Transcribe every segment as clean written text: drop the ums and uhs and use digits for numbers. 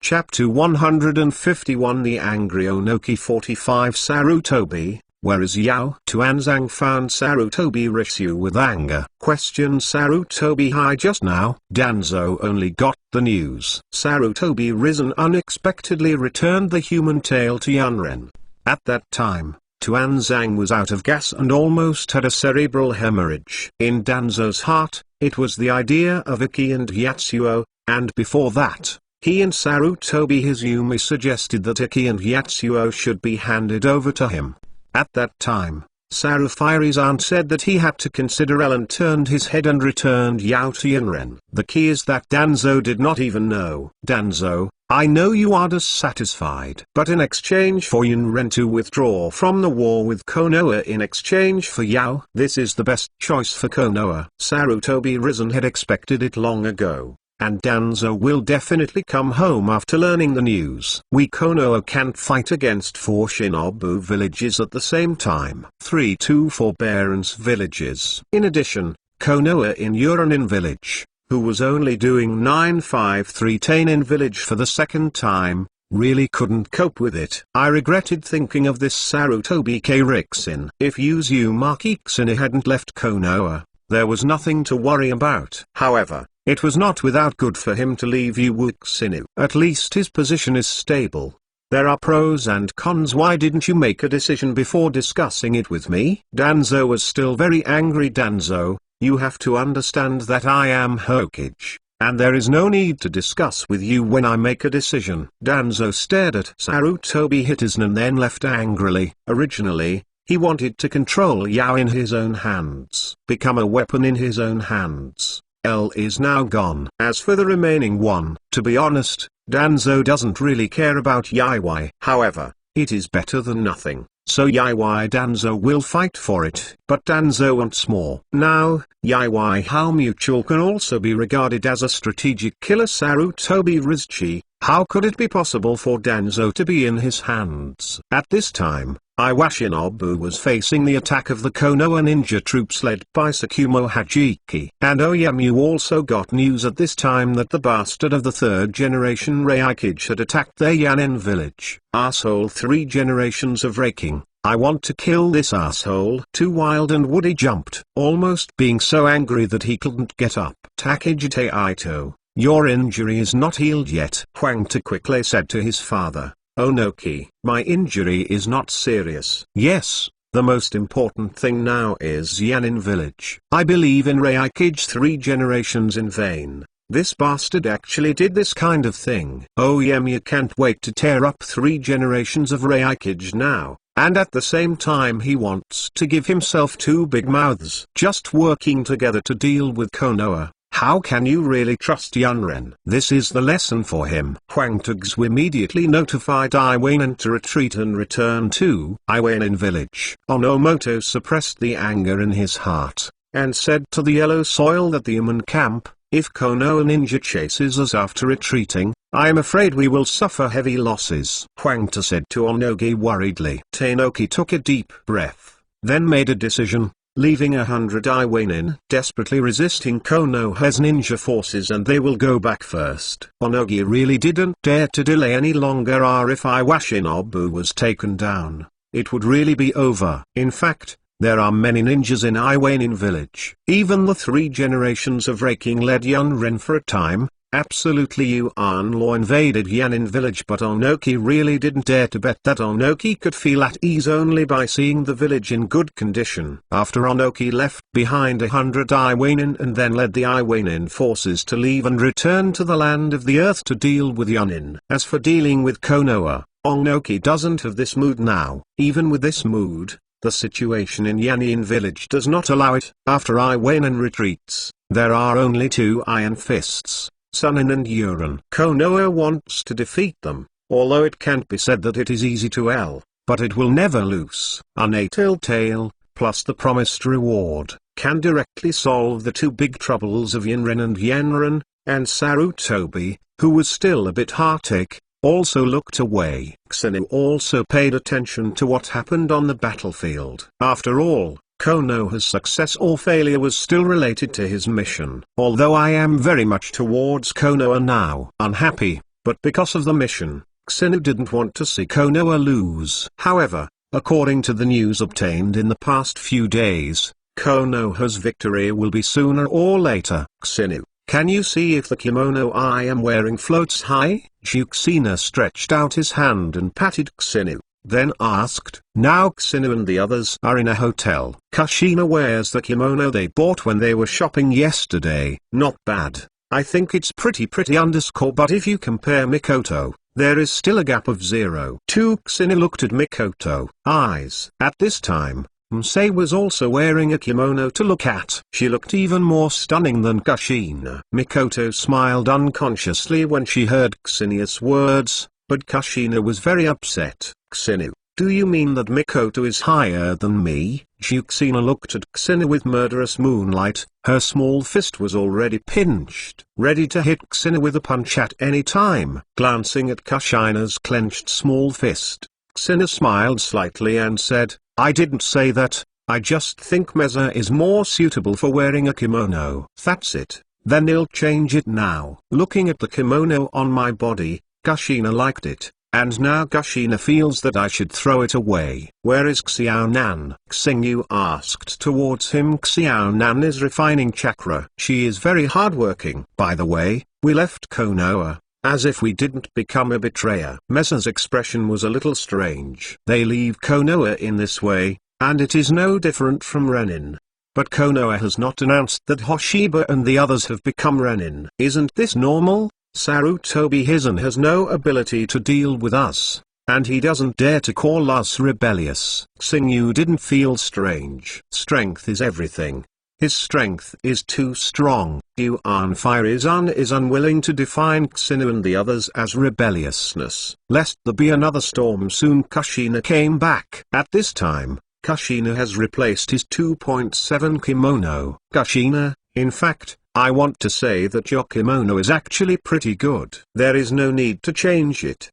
Chapter 151 The Angry Onoki 45 Sarutobi, where is Yao? Tuanzang found Sarutobi Rishu with anger. Questioned Sarutobi hi just now. Danzo only got the news. Sarutobi risen unexpectedly returned the human tail to Yunren. At that time, Tuanzang was out of gas and almost had a cerebral hemorrhage. In Danzo's heart, it was the idea of Iki and Yatsuo, and before that, he and Sarutobi Hizumi suggested that Iki and Yatsuo should be handed over to him. At that time, Sarufiri's aunt said that he had to consider Ellen turned his head and returned Yao to Yunren. The key is that Danzo did not even know. Danzo, I know you are dissatisfied. But in exchange for Yunren to withdraw from the war with Konoha in exchange for Yao, this is the best choice for Konoha. Sarutobi Risen had expected it long ago. And Danzo will definitely come home after learning the news. We Konoha can't fight against 4 Shinobu villages at the same time. 3 forbearance villages. In addition, Konoha in Uranin village, who was only doing 953 Tainin village for the second time, really couldn't cope with it. I regretted thinking of this Sarutobi Rixin. If Uzumaki Kusine hadn't left Konoha, there was nothing to worry about. However, it was not without good for him to leave Uwuksinu. At least his position is stable. There are pros and cons. Why didn't you make a decision before discussing it with me? Danzo was still very angry. Danzo, you have to understand that I am Hokage, and there is no need to discuss with you when I make a decision. Danzo stared at Sarutobi Hitzan and then left angrily. Originally, he wanted to control Yao in his own hands, become a weapon in his own hands. L is now gone. As for the remaining one, to be honest, Danzo doesn't really care about Yaiwai. However, it is better than nothing, so Yaiwai Danzo will fight for it. But Danzo wants more. Now, Yaiwai how mutual can also be regarded as a strategic killer. Sarutobi Rizchi, how could it be possible for Danzo to be in his hands? At this time, Iwashinobu was facing the attack of the Konoha ninja troops led by Tsukumo Hajiki. And Oyamu also got news at this time that the bastard of the 3rd generation Reikage had attacked their Yanin village. Asshole 3 generations of raking. I want to kill this asshole. Too wild and Woody jumped, almost being so angry that he couldn't get up. Takejite Ito, your injury is not healed yet. Huangta quickly said to his father. Onoki, my injury is not serious. Yes, the most important thing now is Yanin village. I believe in Reikage 3 generations in vain. This bastard actually did this kind of thing. Oyemu can't wait to tear up 3 generations of Reikage now, and at the same time he wants to give himself 2 big mouths. Just working together to deal with Konoha. How can you really trust Yunren? This is the lesson for him. Huangtagzu immediately notified Iwainen to retreat and return to Iwainen village. Onomoto suppressed the anger in his heart, and said to the yellow soil that the human camp, if Konoha ninja chases us after retreating, I am afraid we will suffer heavy losses. Huangta said to Onogi worriedly. Teinoki took a deep breath, then made a decision. Leaving 100 Iwainen desperately resisting Konoha's ninja forces, and they will go back first. Onogi really didn't dare to delay any longer. If Iwashinobu was taken down, it would really be over. In fact, there are many ninjas in Iwainen village. Even the 3 generations of raking led Yunren for a time. Absolutely Yuan Law invaded Yanin village, but Onoki really didn't dare to bet that Onoki could feel at ease only by seeing the village in good condition. After Onoki left behind 100 Iwainen and then led the Iwainen forces to leave and return to the land of the earth to deal with Yunin. As for dealing with Konoha, Onoki doesn't have this mood now. Even with this mood, the situation in Yanin village does not allow it. After Iwainen retreats, there are only 2 Iron Fists, Sunin and Uran. Konoha wants to defeat them, although it can't be said that it is easy to but it will never lose. A natal tale, plus the promised reward, can directly solve the 2 big troubles of Yinren and Yenren, and Sarutobi, who was still a bit heartache, also looked away. Xenu also paid attention to what happened on the battlefield. After all, Konoha's success or failure was still related to his mission. Although I am very much towards Konoha now. Unhappy, but because of the mission, Xinu didn't want to see Konoha lose. However, according to the news obtained in the past few days, Konoha's victory will be sooner or later. Xinu, can you see if the kimono I am wearing floats high? Juxina stretched out his hand and patted Xinu, then asked. Now Xinu and the others are in a hotel. Kushina wears the kimono they bought when they were shopping yesterday. Not bad. I think it's pretty but if you compare Mikoto, there is still a gap of 0.2. Xinu looked at Mikoto. Eyes. At this time, Msei was also wearing a kimono to look at. She looked even more stunning than Kushina. Mikoto smiled unconsciously when she heard Xinu's words, but Kushina was very upset. Xinu, do you mean that Mikoto is higher than me? Juxina looked at Xinu with murderous moonlight. Her small fist was already pinched, ready to hit Xinu with a punch at any time. Glancing at Kushina's clenched small fist, Xinu smiled slightly and said, I didn't say that, I just think Meza is more suitable for wearing a kimono. That's it, then I'll change it now. Looking at the kimono on my body, Kushina liked it, and now Kushina feels that I should throw it away. Where is Xiaonan? Xingyu asked towards him. Xiaonan is refining chakra. She is very hardworking. By the way, we left Konoha, as if we didn't become a betrayer. Mesa's expression was a little strange. They leave Konoha in this way, and it is no different from Renin. But Konoha has not announced that Hoshiba and the others have become Renin. Isn't this normal? Sarutobi Hizen has no ability to deal with us, and he doesn't dare to call us rebellious. Xingyu didn't feel strange. Strength is everything. His strength is too strong. Yuan Firizan is unwilling to define Xinu and the others as rebelliousness. Lest there be another storm soon. Kushina came back. At this time, Kushina has replaced his 2.7 kimono. Kushina, in fact, I want to say that your kimono is actually pretty good. There is no need to change it.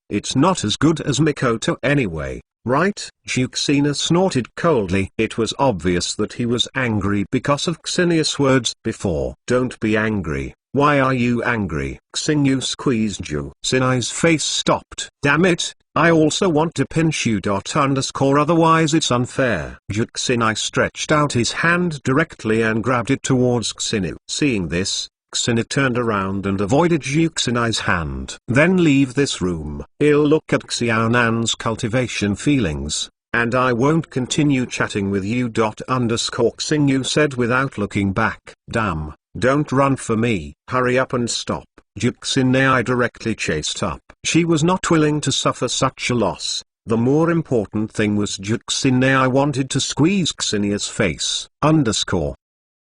It's not as good as Mikoto anyway, right? Juxina snorted coldly. It was obvious that he was angry because of Xinius' words before. Don't be angry. Why are you angry? Xingyu squeezed Juxina's face stopped. Damn it, I also want to pinch you. Otherwise it's unfair. Juxina stretched out his hand directly and grabbed it towards Xinu. Seeing this, Xinu turned around and avoided Juxina's hand. Then leave this room. I'll look at Xiaonan's cultivation feelings, and I won't continue chatting with you. Xingyu said without looking back. Damn. Don't run for me. Hurry up and stop. Juxina directly chased up. She was not willing to suffer such a loss. The more important thing was Juxina wanted to squeeze Xinia's face.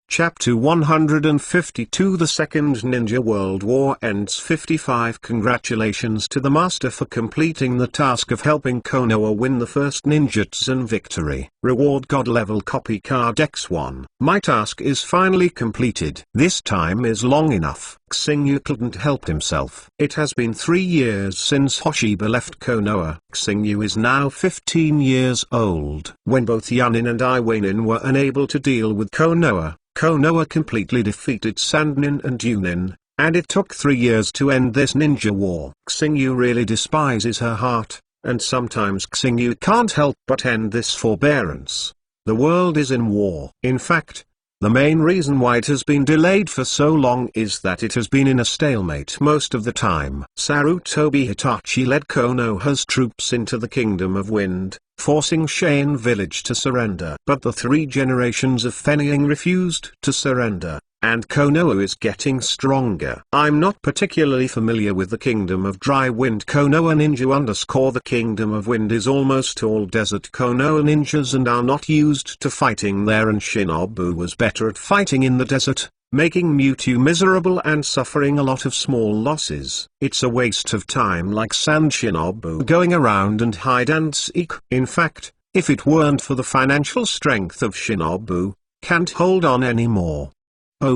Chapter 152 The Second Ninja World War ends. 55 Congratulations to the master for completing the task of helping Konoha win the first ninjutsu victory. Reward God level copy card X1. My task is finally completed. This time is long enough. Xingyu couldn't help himself. It has been 3 years since Hoshiba left Konoha. Xingyu is now 15 years old. When both Yunin and Iwanin were unable to deal with Konoha, Konoha completely defeated Sannin and Yunin, and it took 3 years to end this ninja war. Xingyu really despises her heart, and sometimes Xingyu can't help but end this forbearance. The world is in war. In fact, the main reason why it has been delayed for so long is that it has been in a stalemate most of the time. Sarutobi Hitachi led Konoha's troops into the Kingdom of Wind, forcing Cheyenne village to surrender. But the 3 generations of Fenning refused to surrender, and Konoha is getting stronger. I'm not particularly familiar with the Kingdom of Dry Wind. Konoha Ninja The Kingdom of Wind is almost all desert. Konoha ninjas and are not used to fighting there, and Shinobu was better at fighting in the desert, making Mewtwo miserable and suffering a lot of small losses. It's a waste of time, like Sand Shinobu going around and hide and seek. In fact, if it weren't for the financial strength of Shinobu, can't hold on anymore.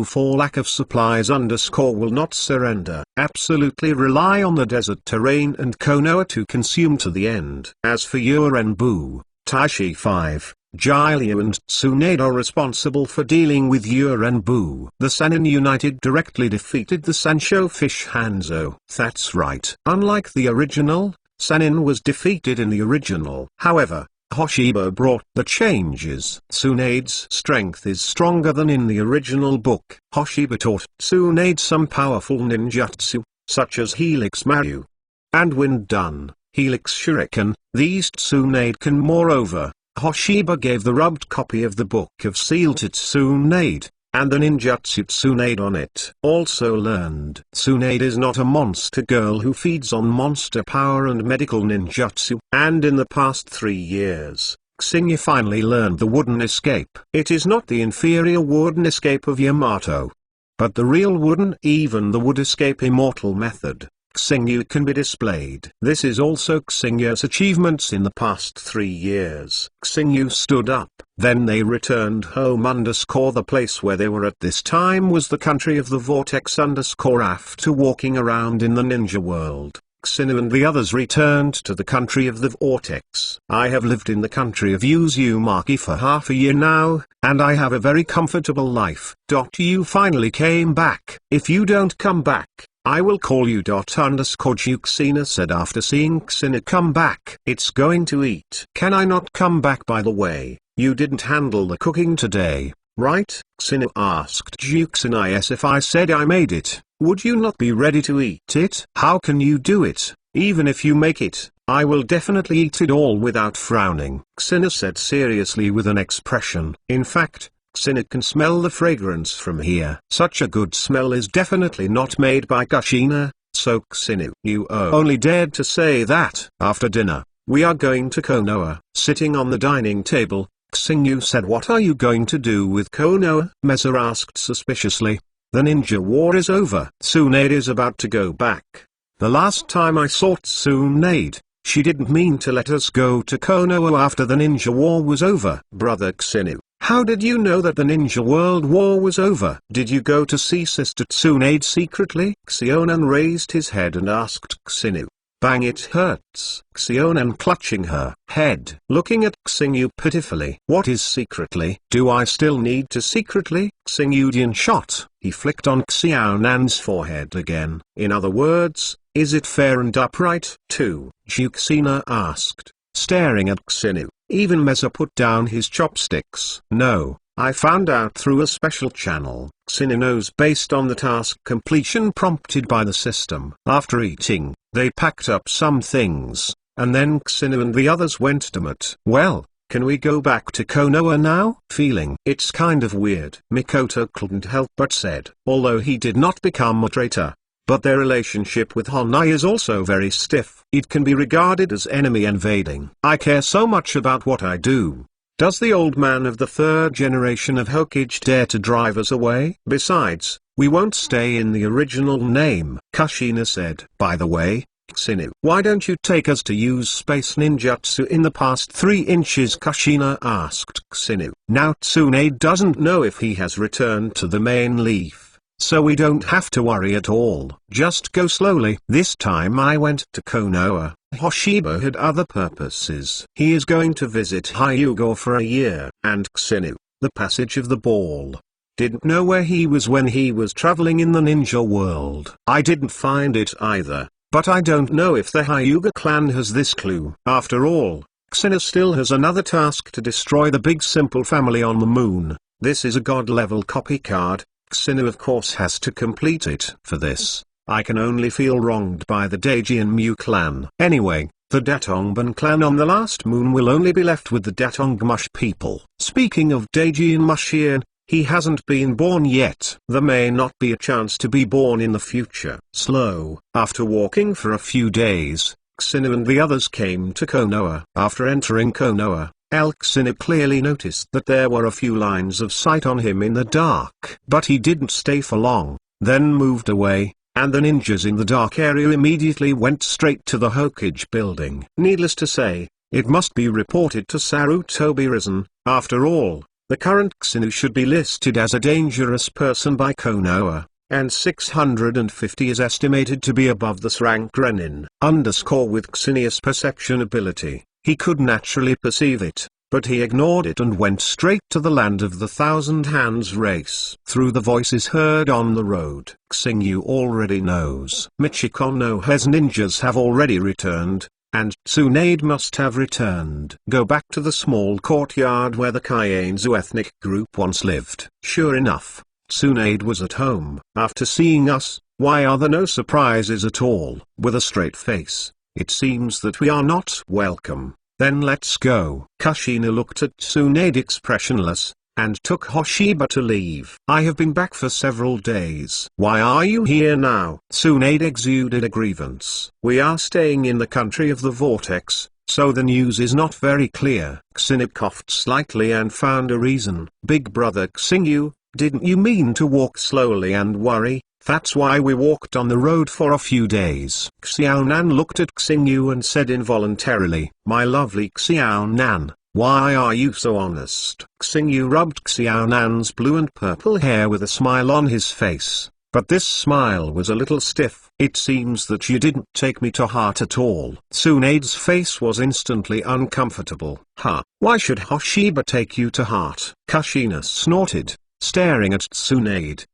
For lack of supplies will not surrender. Absolutely rely on the desert terrain and Konoha to consume to the end. As for Urenbu, Taishi 5, Jiraiya and Tsunade are responsible for dealing with Urenbu. The Sannin United directly defeated the Sanshou Fish Hanzo. That's right. Unlike the original, Sannin was defeated in the original. However, Hoshiba brought the changes. Tsunade's strength is stronger than in the original book. Hoshiba taught Tsunade some powerful ninjutsu, such as Helix Maru and Wind Dun, Helix Shuriken. These Tsunade can. Moreover, Hoshiba gave the rubbed copy of the Book of Seal to Tsunade, and the ninjutsu Tsunade on it also learned. Tsunade is not a monster girl who feeds on monster power and medical ninjutsu. And in the past 3 years, Xingyu finally learned the wooden escape. It is not the inferior wooden escape of Yamato, but the real wooden, even the wood escape immortal method. Xingyu can be displayed. This is also Xingyu's achievements in the past 3 years. Xingyu stood up. Then they returned home. The place where they were at this time was the country of the Vortex. After walking around in the ninja world, Xinu and the others returned to the country of the Vortex. I have lived in the country of Uzumaki for half a year now, and I have a very comfortable life. You finally came back. If you don't come back, I will call you. Juxina said after seeing Xinu come back. It's going to eat. Can I not come back? By the way, you didn't handle the cooking today, right? Xinu asked Juxina. Yes, if I said I made it, would you not be ready to eat it? How can you do it? Even if you make it, I will definitely eat it all without frowning, Xinu said seriously with an expression. In fact, Xinu can smell the fragrance from here. Such a good smell is definitely not made by Kushina, so Xinu, you only dared to say that. After dinner, we are going to Konoha. Sitting on the dining table, Xinu said, what are you going to do with Konoha? Meza asked suspiciously. The ninja war is over. Tsunade is about to go back. The last time I saw Tsunade, she didn't mean to let us go to Konoha after the ninja war was over. Brother Xinu, how did you know that the ninja world war was over? Did you go to see Sister Tsunade secretly? Xionan raised his head and asked Xinu. Bang, it hurts. Xionan clutching her head, looking at Xingyu pitifully. What is secretly? Do I still need to secretly? Xingyudian shot. He flicked on Xionan's forehead again. In other words, is it fair and upright? Too? Juxina asked, staring at Xinu. Even Meza put down his chopsticks. No, I found out through a special channel. Xinu knows based on the task completion prompted by the system. After eating, they packed up some things, and then Xinu and the others went to Mat. Well, can we go back to Konoha now? Feeling it's kind of weird. Mikoto couldn't help but said, although he did not become a traitor, but their relationship with Honai is also very stiff. It can be regarded as enemy invading. I care so much about what I do. Does the old man of the 3rd generation of Hokage dare to drive us away? Besides, we won't stay in the original name, Kushina said. By the way, Xinu, why don't you take us to use space ninjutsu in the past 3 inches? Kushina asked Xinu. Now Tsunade doesn't know if he has returned to the main leaf, so we don't have to worry at all. Just go slowly. This time I went to Konoha. Hoshiba had other purposes. He is going to visit Hyuga for a year. And Xinu, the passage of the ball, didn't know where he was when he was traveling in the ninja world. I didn't find it either, but I don't know if the Hyuga clan has this clue. After all, Xinu still has another task to destroy the Big Simple family on the moon. This is a god-level copy card. Xinu of course has to complete it. For this, I can only feel wronged by the Daejeon Mu clan. Anyway, the Datongban clan on the last moon will only be left with the Datongmush people. Speaking of Daejeon Mushian, he hasn't been born yet. There may not be a chance to be born in the future. Slow. After walking for a few days, Xinu and the others came to Konoha. After entering Konoha, Xinu clearly noticed that there were a few lines of sight on him in the dark. But he didn't stay for long, then moved away, and the ninjas in the dark area immediately went straight to the Hokage building. Needless to say, it must be reported to Sarutobi Risen. After all, the current Xinu should be listed as a dangerous person by Konoha, and 650 is estimated to be above this rank. Renin _ with Xinius perception ability, he could naturally perceive it. but he ignored it and went straight to the land of the Thousand Hands race. Through the voices heard on the road, Xingyu already knows Michiko no Hes ninjas have already returned, and Tsunade must have returned. Go back to the small courtyard where the Kaienzu ethnic group once lived. Sure enough, Tsunade was at home. After seeing us, why are there no surprises at all? With a straight face, it seems that we are not welcome. Then let's go. Kushina looked at Tsunade expressionless, and took Hoshiba to leave. I have been back for several days. Why are you here now? Tsunade exuded a grievance. We are staying in the country of the vortex, so the news is not very clear. Kushina coughed slightly and found a reason. Big brother Xingyu, didn't you mean to walk slowly and worry? That's why we walked on the road for a few days. Xiaonan looked at Xingyu and said involuntarily, my lovely Xiaonan, why are you so honest? Xingyu rubbed Xiaonan's blue and purple hair with a smile on his face, but this smile was a little stiff. It seems that you didn't take me to heart at all. Tsunade's face was instantly uncomfortable. Huh? Why should Hoshiba take you to heart? Kushina snorted, staring at Tsunade.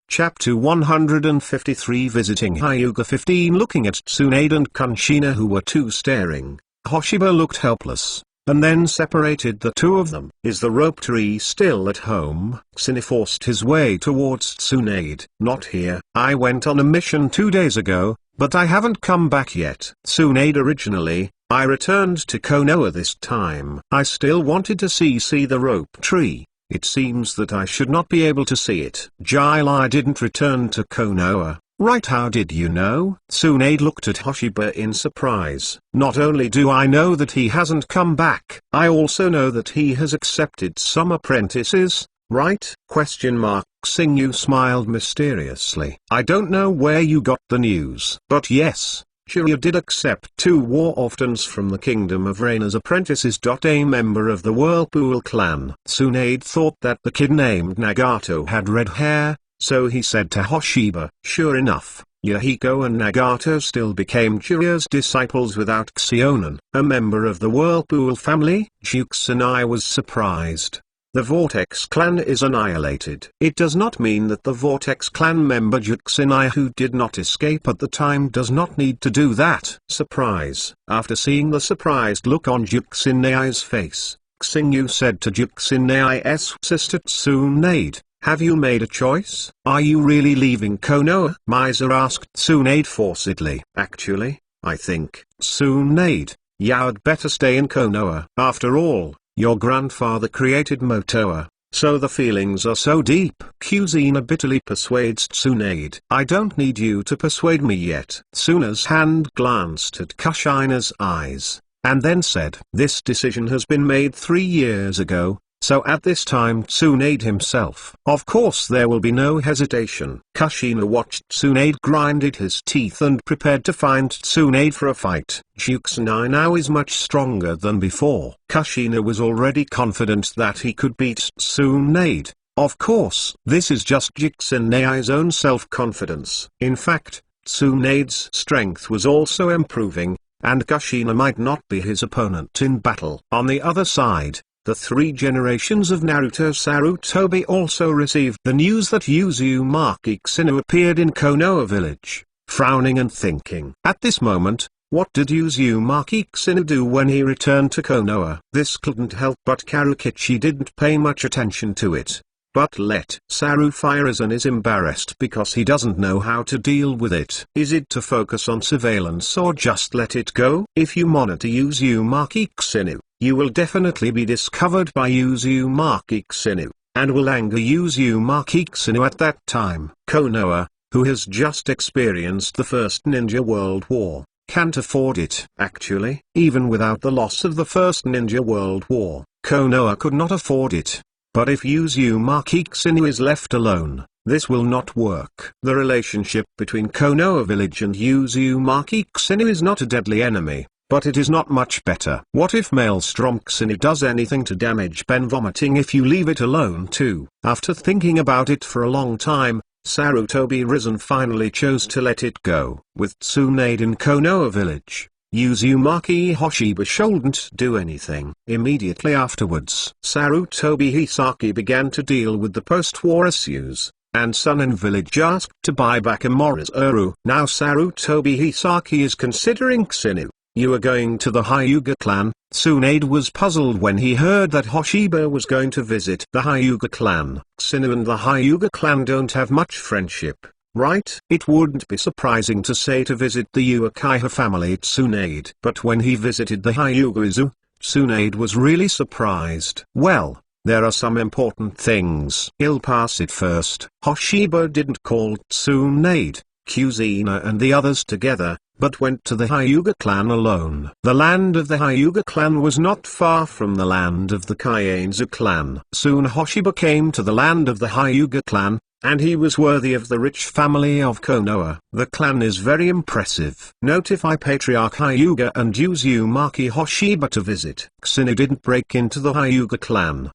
Chapter 153 Visiting Hyuga 15. Looking at Tsunade and Kushina, who were too staring, Hoshiba looked helpless, and then separated the two of them. Is the rope tree still at home? Kushina forced his way towards Tsunade. Not here. I went on a mission 2 days ago, but I haven't come back yet. Tsunade originally, I returned to Konoha this time. I still wanted to see the rope tree. It seems that I should not be able to see it. I didn't return to Konoha, right? How did you know? Tsunade looked at Hoshiba in surprise. Not only do I know that he hasn't come back, I also know that he has accepted some apprentices, right? Xingyu smiled mysteriously. I don't know where you got the news, but yes, Jiraiya did accept 2 war orphans from the Kingdom of Rain as apprentices. A member of the Whirlpool clan. Tsunade thought that the kid named Nagato had red hair, so he said to Hoshiba. Sure enough, Yahiko and Nagato still became Jiraiya's disciples without Xiaonan. A member of the Whirlpool family? Juxinai was surprised. The Vortex clan is annihilated. It does not mean that the Vortex clan member Juxinai, who did not escape at the time, does not need to do that. Surprise. After seeing the surprised look on Juxinai's face, Xingyu said to Juxinai's sister Tsunade, have you made a choice? Are you really leaving Konoha? Miser asked Tsunade forcedly. Actually, I think, Tsunade, you'd better stay in Konoha. After all, your grandfather created Motoa, so the feelings are so deep. Kushina bitterly persuades Tsunade. I don't need you to persuade me yet. Tsuna's hand glanced at Kushina's eyes, and then said, this decision has been made 3 years ago, so at this time Tsunade himself. Of course there will be no hesitation. Kushina watched Tsunade grinded his teeth and prepared to find Tsunade for a fight. Juxinai now is much stronger than before. Kushina was already confident that he could beat Tsunade. Of course, this is just Juxinai's own self-confidence. In fact, Tsunade's strength was also improving, and Kushina might not be his opponent in battle. On the other side, the 3 generations of Naruto Sarutobi also received the news that Uzumaki Xinu appeared in Konoha village. Frowning and thinking. At this moment, what did Uzumaki Xinu do when he returned to Konoha? This couldn't help but Karukichi didn't pay much attention to it. But let Sarufairazan is embarrassed because he doesn't know how to deal with it. Is it to focus on surveillance or just let it go? If you monitor Uzumaki Xinu, you will definitely be discovered by Uzumaki Xinu, and will anger Uzumaki Xinu at that time. Konoha, who has just experienced the First Ninja World War, can't afford it. Actually, even without the loss of the First Ninja World War, Konoha could not afford it. But if Uzumaki Xinu is left alone, this will not work. The relationship between Konoha village and Uzumaki Xinu is not a deadly enemy, but it is not much better. What if Maelstrom Xinu does anything to damage Ben vomiting if you leave it alone too? After thinking about it for a long time, Sarutobi Risen finally chose to let it go. With Tsunade in Konoha village, Uzumaki Hoshiba shouldn't do anything. Immediately afterwards, Sarutobi Hisaki began to deal with the post-war issues, and Sun and Village asked to buy back Amura's Uru. Now Sarutobi Hisaki is considering Ksinu. You are going to the Hyuga clan. Tsunade was puzzled when he heard that Hoshiba was going to visit the Hyuga clan. Ksinu and the Hyuga clan don't have much friendship, right? It wouldn't be surprising to say to visit the Uchiha family Tsunade. But when he visited the Hyuga Izu, Tsunade was really surprised. Well, there are some important things. I'll pass it first. Hoshiba didn't call Tsunade, Kuzina and the others together, but went to the Hyuga clan alone. The land of the Hyuga clan was not far from the land of the Kaienzu clan. Soon Hoshiba came to the land of the Hyuga clan, and he was worthy of the rich family of Konoha. The clan is very impressive. Notify Patriarch Hyuga and Uzumaki Hoshiba to visit. Ksinu didn't break into the Hyuga clan.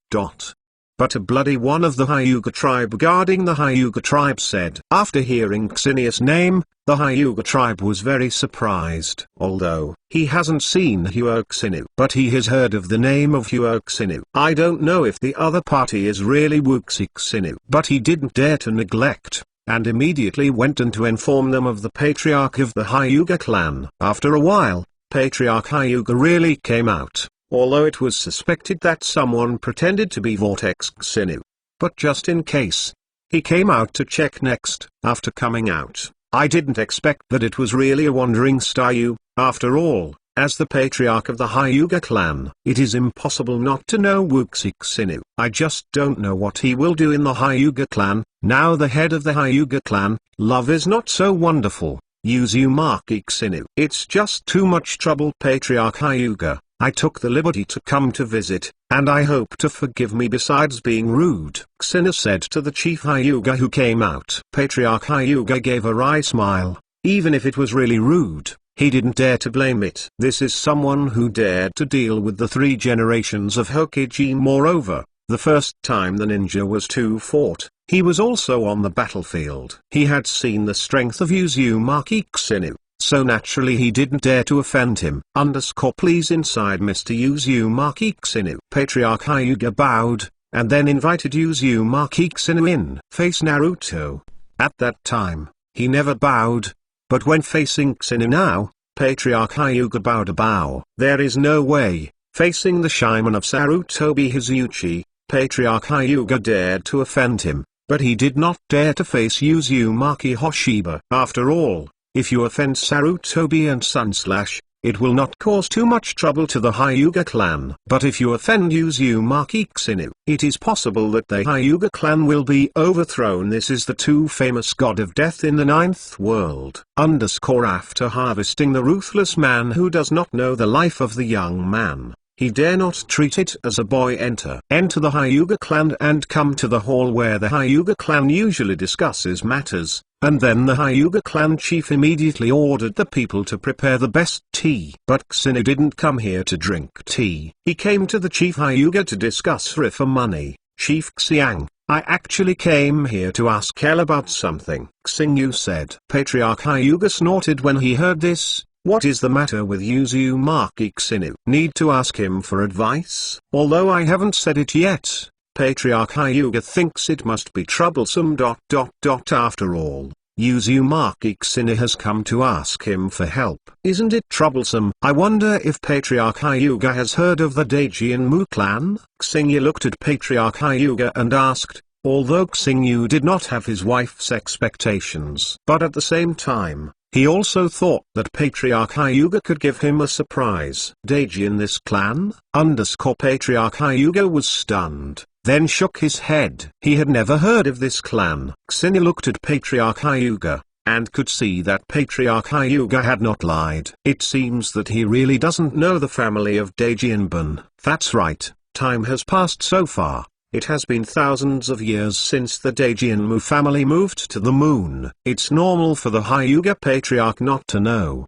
But a bloody one of the Hyuga tribe guarding the Hyuga tribe said. After hearing Ksinius' name, the Hyuga tribe was very surprised. Although he hasn't seen Huo Ksinu, but he has heard of the name of Huo Ksinu. I don't know if the other party is really Wuxi Ksinu, but he didn't dare to neglect, and immediately went in to inform them of the patriarch of the Hyuga clan. After a while, Patriarch Hyuga really came out, although it was suspected that someone pretended to be Vortex Ksinu. But just in case, he came out to check next. After coming out, I didn't expect that it was really a wandering Staryu. After all, as the patriarch of the Hyuga clan, it is impossible not to know Wuxi Ksinu. I just don't know what he will do in the Hyuga clan. Now the head of the Hyuga clan, love is not so wonderful, Uzumaki Ksinu. It's just too much trouble. Patriarch Hyuga, I took the liberty to come to visit, and I hope to forgive me besides being rude, Ksinu said to the chief Hyuga who came out. Patriarch Hyuga gave a wry smile. Even if it was really rude, he didn't dare to blame it. This is someone who dared to deal with the 3 generations of Hokage. Moreover, the first time the ninja was fought, he was also on the battlefield. He had seen the strength of Uzumaki Ksinu, so naturally he didn't dare to offend him. Please inside Mr. Uzumaki Ksinu. Patriarch Hyuga bowed, and then invited Uzumaki Ksinu in. Face Naruto. At that time, he never bowed, but when facing Ksinu now, Patriarch Hyuga bowed a bow. There is no way, facing the shaman of Sarutobi Hizuchi, Patriarch Hyuga dared to offend him, but he did not dare to face Uzumaki Hoshiba. After all, if you offend Sarutobi and Sun Slash, it will not cause too much trouble to the Hyuga clan. But if you offend Uzumaki Ksinu, it is possible that the Hyuga clan will be overthrown. This is the too famous god of death in the 9th world. After harvesting the ruthless man who does not know the life of the young man, he dare not treat it as a boy. Enter the Hyuga clan and come to the hall where the Hyuga clan usually discusses matters. And then the Hyuga clan chief immediately ordered the people to prepare the best tea. But Ksinu didn't come here to drink tea. He came to the chief Hyuga to discuss for money. Chief Xiang, I actually came here to ask L about something, Xingyu said. Patriarch Hyuga snorted when he heard this. What is the matter with Uzumaki Ksinu? Need to ask him for advice? Although I haven't said it yet, Patriarch Hyuga thinks it must be troublesome. After all, Uzumaki Ksinu has come to ask him for help. Isn't it troublesome? I wonder if Patriarch Hyuga has heard of the Daijian Mu clan? Xingyu looked at Patriarch Hyuga and asked, although Xingyu did not have his wife's expectations. But at the same time, he also thought that Patriarch Hyuga could give him a surprise. Daiji in this clan? Patriarch Hyuga was stunned, then shook his head. He had never heard of this clan. Ksinu looked at Patriarch Hyuga, and could see that Patriarch Hyuga had not lied. It seems that he really doesn't know the family of Daijianbun. That's right, time has passed so far. It has been thousands of years since the Daijianmu family moved to the moon. It's normal for the Hyuga patriarch not to know.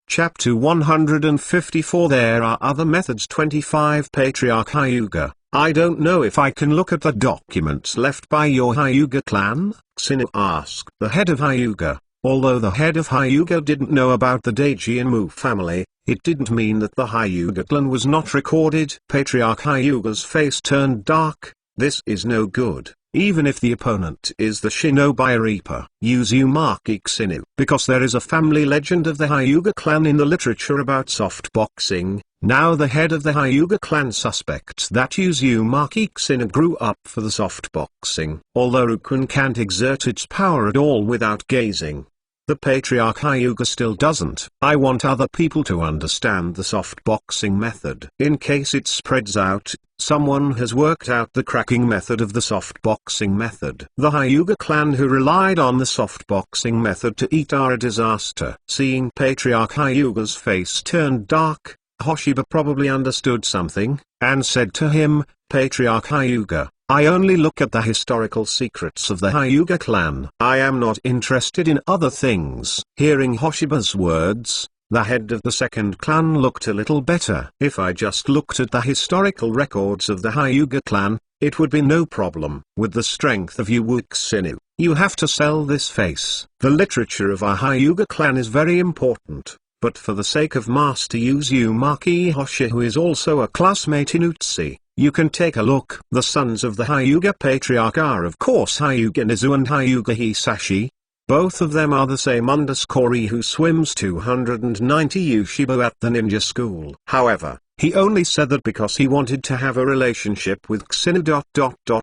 Chapter 154. There are other methods. 25. Patriarch Hyuga, I don't know if I can look at the documents left by your Hyuga clan? Ksinu asked. The head of Hyuga, Although the head of Hyuga didn't know about the Daijinmu family, it didn't mean that the Hyuga clan was not recorded. Patriarch Hyuga's face turned dark. This is no good, even if the opponent is the Shinobi Reaper. Uzumaki Xinu. Because there is a family legend of the Hyuga clan in the literature about softboxing, now the head of the Hyuga clan suspects that Uzumaki Xinu grew up for the softboxing. Although Rukun can't exert its power at all without gazing, the Patriarch Hyuga still doesn't. I want other people to understand the softboxing method. In case it spreads out, someone has worked out the cracking method of the softboxing method. The Hyuga clan who relied on the softboxing method to eat are a disaster. Seeing Patriarch Hyuga's face turn dark, Hoshiba probably understood something, and said to him, "Patriarch Hyuga, I only look at the historical secrets of the Hyuga clan. I am not interested in other things." Hearing Hoshiba's words, the head of the second clan looked a little better. "If I just looked at the historical records of the Hyuga clan, it would be no problem. With the strength of Xinu, you have to sell this face. The literature of our Hyuga clan is very important. But for the sake of Master Uzumaki Hoshi, who is also a classmate in Utsi, you can take a look." The sons of the Hyuga Patriarch are of course Hyuga Nizu and Hyuga Hisashi. Both of them are the same _E who swims 290 Yushibo at the ninja school. However, he only said that because he wanted to have a relationship with Xinu.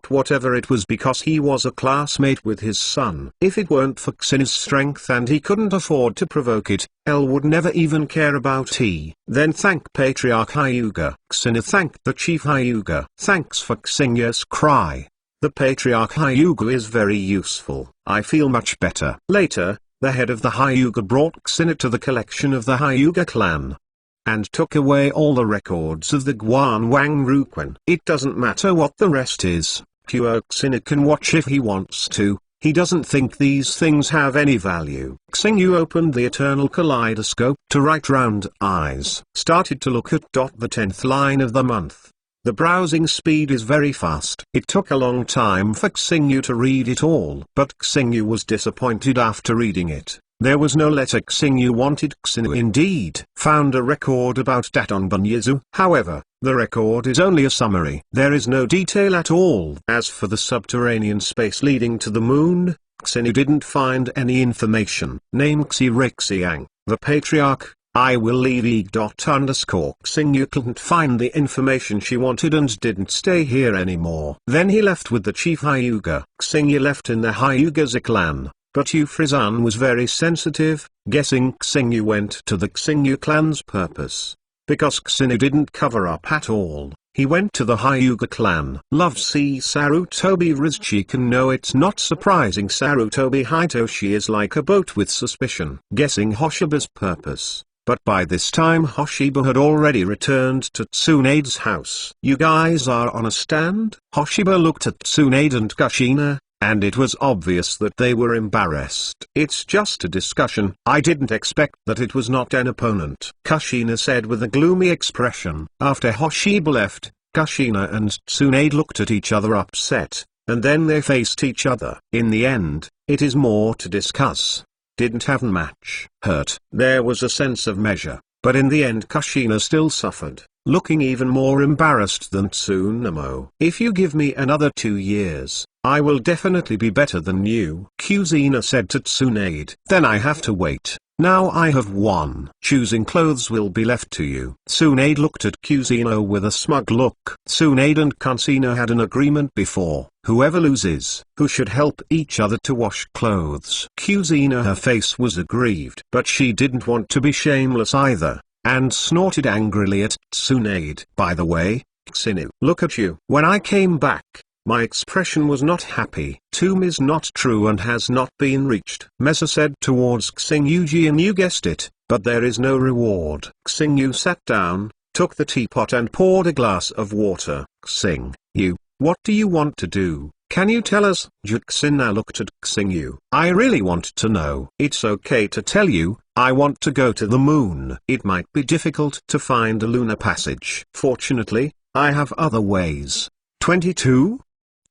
Whatever it was, because he was a classmate with his son. If it weren't for Xinu's strength and he couldn't afford to provoke it, L would never even care about he. Then thank Patriarch Hyuga. Xinu thanked the Chief Hyuga. "Thanks for Xinya's cry. The Patriarch Hyuga is very useful. I feel much better." Later, the head of the Hyuga brought Xinu to the collection of the Hyuga clan, and took away all the records of the Guanwang Rukun. It doesn't matter what the rest is, pure Xinu can watch if he wants to. He doesn't think these things have any value. Xinu opened the eternal kaleidoscope to right round eyes. Started to look at the 10th line of the month. The browsing speed is very fast. It took a long time for Xinu to read it all. But Xinu was disappointed after reading it. There was no letter Xinu wanted. Xinu indeed found a record about Datonban Yizu. However, the record is only a summary. There is no detail at all. As for the subterranean space leading to the moon, Xinu didn't find any information. Name Xirexiang, the Patriarch. I will leave Xinu couldn't find the information she wanted and didn't stay here anymore. Then he left with the Chief Hyuga. Xinu left in the Hyuga clan, but Ufrizan was very sensitive, guessing Xinu went to the Xinu clan's purpose. Because Xinu didn't cover up at all, he went to the Hyuga clan. Loved see Sarutobi Rizchikan. No, it's not surprising Sarutobi Hitoshi is like a boat with suspicion, guessing Hoshiba's purpose. But by this time Hoshiba had already returned to Tsunade's house. "You guys are on a stand?" Hoshiba looked at Tsunade and Kushina, and it was obvious that they were embarrassed. "It's just a discussion. I didn't expect that it was not an opponent," Kushina said with a gloomy expression. After Hoshiba left, Kushina and Tsunade looked at each other upset, and then they faced each other. In the end, it is more to discuss. Didn't have match. Hurt. There was a sense of measure, but in the end Kushina still suffered, looking even more embarrassed than Tsunamo. "If you give me another 2 years, I will definitely be better than you," Kuzina said to Tsunade. "Then I have to wait. Now I have won. Choosing clothes will be left to you." Tsunade looked at Kuzino with a smug look. Tsunade and Kuzino had an agreement before. Whoever loses, who should help each other to wash clothes. Kuzino, her face was aggrieved, but she didn't want to be shameless either, and snorted angrily at Tsunade. "By the way, Xinu, look at you." "When I came back, my expression was not happy." "Tomb is not true and has not been reached," Mesa said towards Xingyu, and you guessed it, but there is no reward. Xingyu sat down, took the teapot and poured a glass of water. "Xingyu, what do you want to do? Can you tell us?" Juxina looked at Xingyu. "I really want to know." "It's okay to tell you, I want to go to the moon." "It might be difficult to find a lunar passage. Fortunately, I have other ways." 22?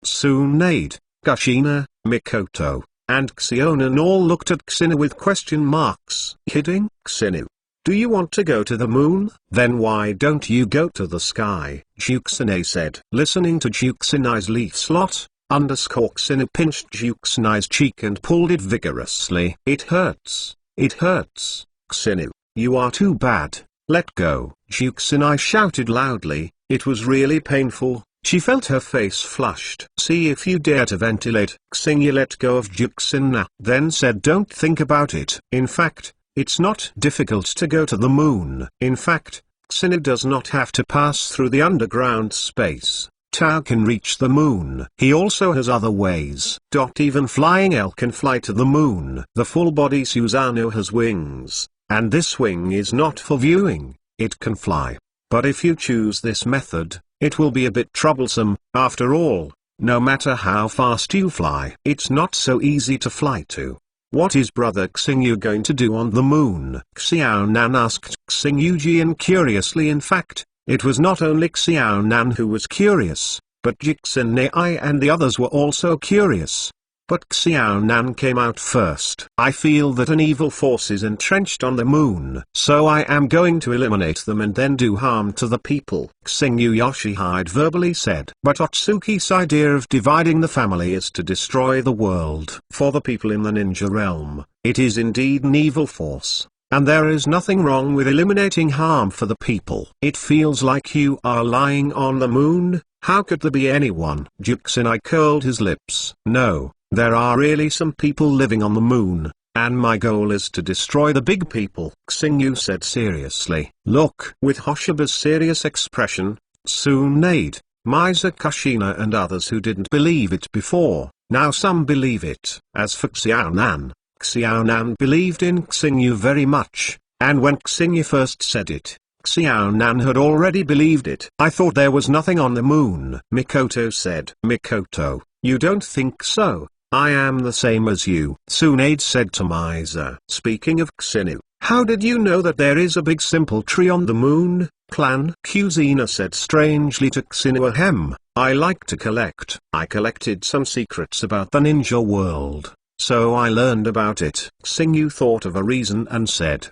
Tsunade, Kushina, Mikoto, and Xiaonan all looked at Xinu with question marks. Kidding, Xinu? Do you want to go to the moon? Then why don't you go to the sky? Juxine said. Listening to Juxine's leaf slot, Xinu pinched Juxine's cheek and pulled it vigorously. It hurts. It hurts. Xinu, you are too bad. Let go. Juxine shouted loudly. It was really painful. She felt her face flushed. See if you dare to ventilate. Xinu let go of Juxina, then said, don't think about it. In fact, it's not difficult to go to the moon. In fact, Xinu does not have to pass through the underground space. Tao can reach the moon. He also has other ways. Even Flying L can fly to the moon. The full-body Susanoo has wings, and this wing is not for viewing. It can fly. But if you choose this method, it will be a bit troublesome. After all, no matter how fast you fly, it's not so easy to fly to. What is Brother Xingyu going to do on the moon? Xiaonan asked Xingyu curiously. In fact, it was not only Xiaonan who was curious, but Jixinei and the others were also curious. But Xiaonan came out first. I feel that an evil force is entrenched on the moon, so I am going to eliminate them and then do harm to the people. Xingyu Yoshihide verbally said. But Otsuki's idea of dividing the family is to destroy the world. For the people in the ninja realm, it is indeed an evil force. And there is nothing wrong with eliminating harm for the people. It feels like you are lying on the moon. How could there be anyone? Juxinai curled his lips. No. There are really some people living on the moon, and my goal is to destroy the big people. Xingyu said seriously. Look. With Hoshiba's serious expression, Tsunade, Miza Kushina and others who didn't believe it before, now some believe it. As for Xiaonan, Xiaonan believed in Xingyu very much, and when Xingyu first said it, Xiaonan had already believed it. I thought there was nothing on the moon, Mikoto said. Mikoto, you don't think so? I am the same as you, Tsunade said to Miza. Speaking of Xinu, how did you know that there is a big simple tree on the moon? Clan Kuzina said strangely to Xinu. Ahem, I like to collect. I collected some secrets about the ninja world, so I learned about it. Xingyu thought of a reason and said.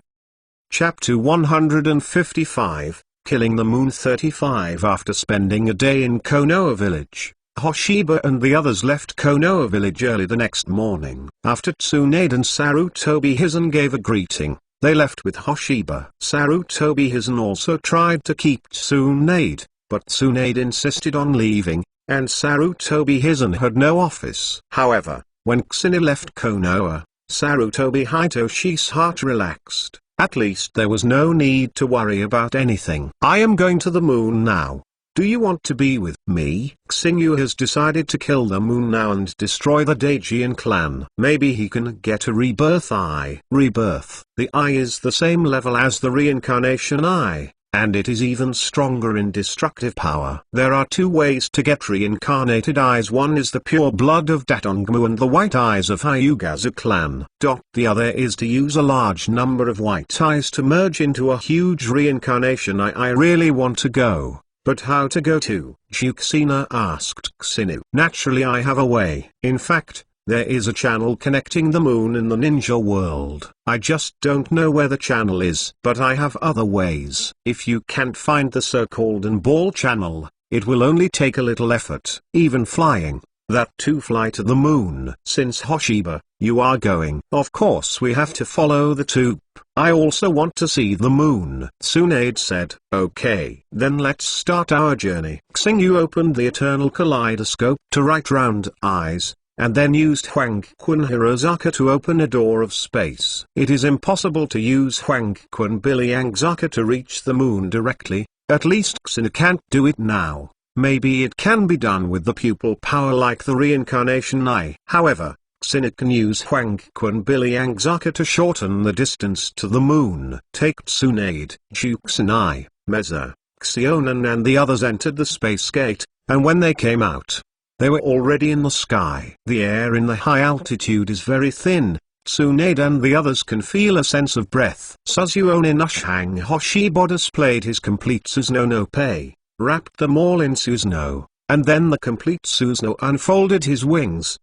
Chapter 155, Killing the Moon 35. After spending a day in Konoha village, Hoshiba and the others left Konoha village early the next morning. After Tsunade and Sarutobi Hizen gave a greeting, they left with Hoshiba. Sarutobi Hizen also tried to keep Tsunade, but Tsunade insisted on leaving, and Sarutobi Hizen had no office. However, when Xinu left Konoha, Sarutobi Hitoshi's heart relaxed. At least there was no need to worry about anything. I am going to the moon now. Do you want to be with me? Xingyu has decided to kill the moon now and destroy the Daijian clan. Maybe he can get a rebirth eye. Rebirth. The eye is the same level as the reincarnation eye, and it is even stronger in destructive power. There are two ways to get reincarnated eyes. One is the pure blood of Datongmu and the white eyes of Hyugazu clan. The other is to use a large number of white eyes to merge into a huge reincarnation eye. I really want to go. But how to go to? Juxina asked Xinu. Naturally I have a way. In fact, there is a channel connecting the moon and the ninja world. I just don't know where the channel is. But I have other ways. If you can't find the so-called ball channel, it will only take a little effort, even flying. That to fly to the moon. Since Hoshiba, you are going. Of course we have to follow the tube. I also want to see the moon. Tsunade said. Okay. Then let's start our journey. Xingyu opened the eternal kaleidoscope to write round eyes, and then used Huangquan Hirozaka to open a door of space. It is impossible to use Huangquan Biliangzaka to reach the moon directly, at least Xinu can't do it now. Maybe it can be done with the pupil power like the reincarnation eye. However, Xinu can use Huangquan Biliangzaka to shorten the distance to the moon. Take Tsunade, Juxinai, Meza, Xiaonan and the others entered the space gate, and when they came out, they were already in the sky. The air in the high altitude is very thin. Tsunade and the others can feel a sense of breath. Suzuo Ninushang Hoshiba displayed his complete Susanoo no Pei, wrapped them all in Susanoo, and then the complete Susanoo unfolded his wings.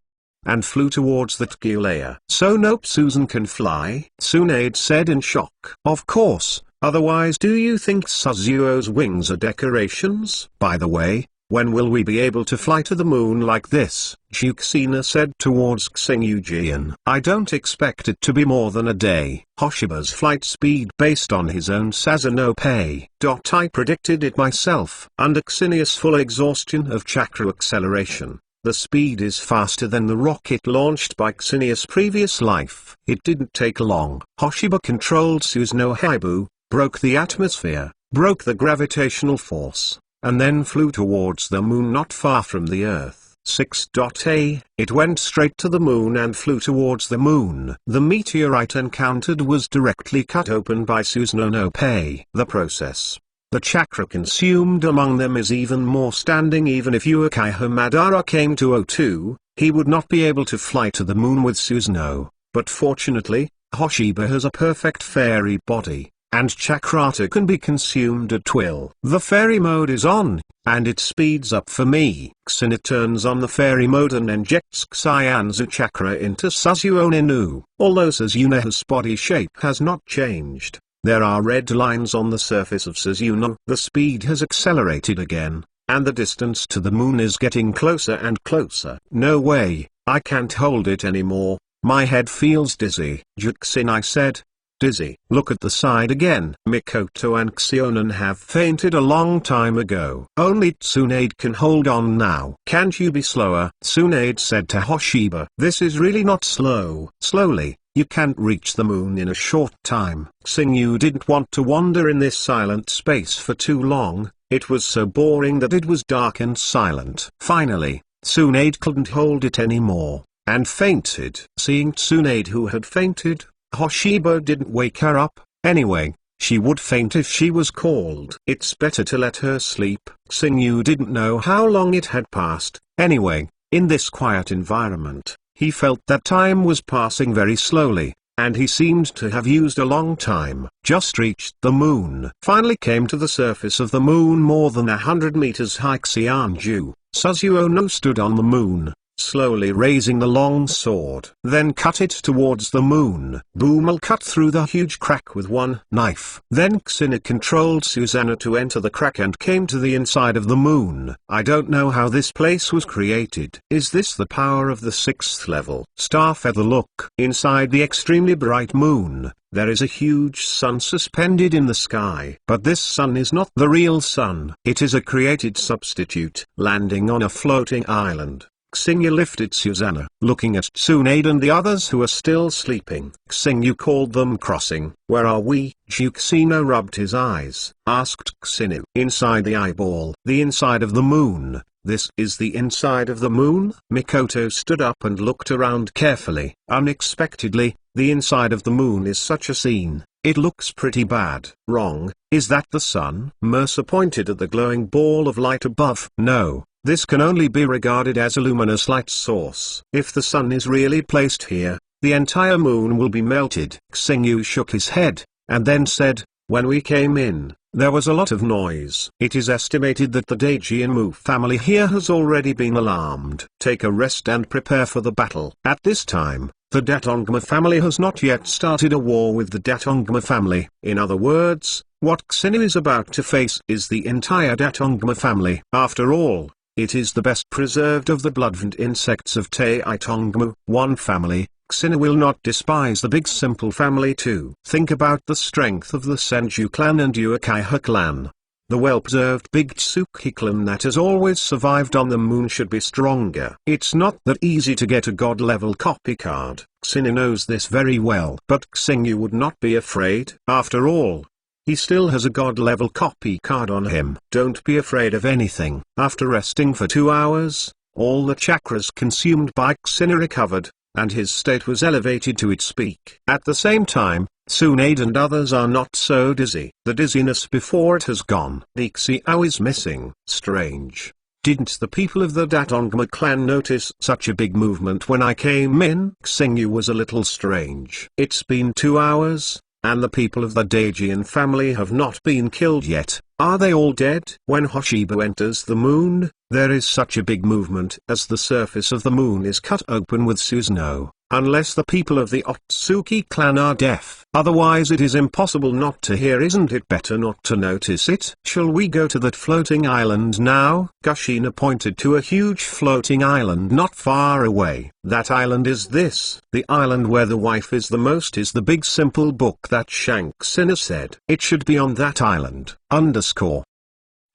and flew towards the Tokyo layer. So nope, Susan can fly? Tsunade said in shock. Of course, otherwise do you think Suzuo's wings are decorations? By the way, when will we be able to fly to the moon like this? Juxina said towards Xingyu. I don't expect it to be more than a day. Hoshiba's flight speed based on his own Sazanope. I predicted it myself. Under Xinia's full exhaustion of chakra acceleration, the speed is faster than the rocket launched by Xinia's previous life. It didn't take long. Hoshiba controlled Susanoo Haibu, broke the atmosphere, broke the gravitational force, and then flew towards the moon not far from the Earth. 6.A, it went straight to the moon and flew towards the moon. The meteorite encountered was directly cut open by Susanoo. The process, the chakra consumed among them is even more standing. Even if Uchiha Madara came to O2, he would not be able to fly to the moon with Susanoo, but fortunately, Hoshiba has a perfect fairy body, and chakrata can be consumed at will. The fairy mode is on, and it speeds up for me. Xina turns on the fairy mode and injects Xianzu chakra into Suzuo Ninu. Although Suzuo's body shape has not changed, there are red lines on the surface of Suzuo. The speed has accelerated again, and the distance to the moon is getting closer and closer. No way, I can't hold it anymore, my head feels dizzy. Juxina said. Dizzy. Look at the side again. Mikoto and Xionan have fainted a long time ago. Only Tsunade can hold on now. Can't you be slower? Tsunade said to Hoshiba. This is really not slow. Slowly, you can't reach the moon in a short time. Xingyu didn't want to wander in this silent space for too long. It was so boring that it was dark and silent. Finally, Tsunade couldn't hold it anymore, and fainted. Seeing Tsunade who had fainted, Hoshiba didn't wake her up. Anyway, she would faint if she was called. It's better to let her sleep. Xingyu didn't know how long it had passed. Anyway, in this quiet environment, he felt that time was passing very slowly, and he seemed to have used a long time. Just reached the moon. Finally came to the surface of the moon more than 100 meters high. Xianju, Suzuo no stood on the moon, slowly raising the long sword. Then cut it towards the moon. Boomal cut through the huge crack with one knife. Then Xina controlled Susanoo to enter the crack and came to the inside of the moon. I don't know how this place was created. Is this the power of the 6th level? Starfeather, look. Inside the extremely bright moon, there is a huge sun suspended in the sky. But this sun is not the real sun. It is a created substitute, landing on a floating island. Xingyu lifted Susanoo. Looking at Tsunade and the others who are still sleeping, Xingyu called them crossing. Where are we? Juxina rubbed his eyes, asked Xingyu. Inside the eyeball. The inside of the moon. This is the inside of the moon? Mikoto stood up and looked around carefully. Unexpectedly, the inside of the moon is such a scene. It looks pretty bad. Wrong. Is that the sun? Mercer pointed at the glowing ball of light above. No. This can only be regarded as a luminous light source. If the sun is really placed here, the entire moon will be melted. Xingyu shook his head, and then said, when we came in, there was a lot of noise. It is estimated that the Daejianmu family here has already been alarmed. Take a rest and prepare for the battle. At this time, the Datongma family has not yet started a war with the Datongma family. In other words, what Xingyu is about to face is the entire Datongma family. After all, it is the best preserved of the bloodhound insects of Taitongmu. One family, Xingyu will not despise the big simple family too. Think about the strength of the Senju clan and Uchiha clan. The well-preserved big Tsuki clan that has always survived on the moon should be stronger. It's not that easy to get a god-level copy card. Xingyu knows this very well. But Xingyu would not be afraid. After all, he still has a god-level copy card on him. Don't be afraid of anything. After resting for 2 hours, all the chakras consumed by Xingyu recovered, and his state was elevated to its peak. At the same time, Tsunade and others are not so dizzy. The dizziness before it has gone. Xiao is missing. Strange. Didn't the people of the Datongma clan notice such a big movement when I came in? Xingyu was a little strange. It's been 2 hours, and the people of the Daejian family have not been killed yet. Are they all dead? When Hoshibo enters the moon, there is such a big movement as the surface of the moon is cut open with Susanoo. Unless the people of the Otsuki clan are deaf. Otherwise it is impossible not to hear. Isn't it better not to notice it? Shall we go to that floating island now? Kushina pointed to a huge floating island not far away. That island is this. The island where the wife is the most is the big simple book that Shanksina said. It should be on that island.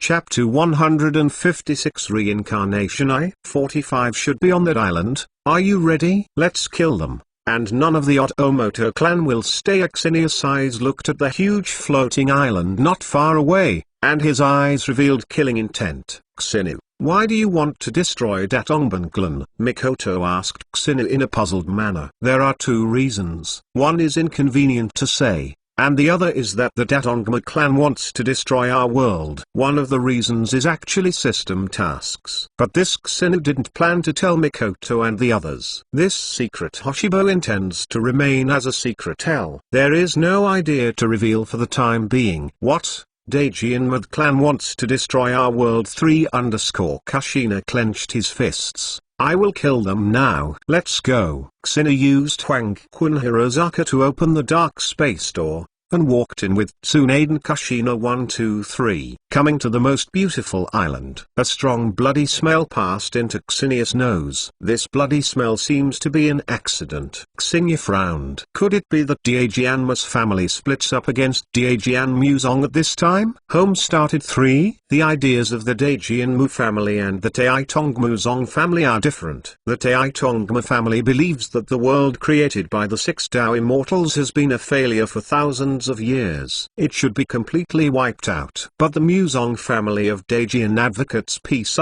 Chapter 156 Reincarnation I-45 should be on that island. Are you ready? Let's kill them, and none of the Otomoto clan will stay. Xenia's eyes looked at the huge floating island not far away, and his eyes revealed killing intent. Xenu, why do you want to destroy Datongban clan? Mikoto asked Xenu in a puzzled manner. There are two reasons. One is inconvenient to say, and the other is that the Datongma clan wants to destroy our world. One of the reasons is actually system tasks. But this Xenu didn't plan to tell Mikoto and the others. This secret Hoshibo intends to remain as a secret. There is no idea to reveal for the time being. What? Daijinmad clan wants to destroy our world. Kushina clenched his fists. I will kill them now. Let's go. Xenu used Hwangquan Hirozaka to open the dark space door, and walked in with Tsunade and Kushina. 1 2 3. Coming to the most beautiful island, a strong bloody smell passed into Xenia's nose. This bloody smell seems to be an accident. Xenia frowned. Could it be that Daejianma's family splits up against Daejian Muzong at this time? Home started 3. The ideas of the Daejianmu family and the Taitong Muzong family are different. The Taitongma family believes that the world created by the 6 Tao immortals has been a failure for thousands of years. It should be completely wiped out. But the Muzong family of Daejian advocates peace.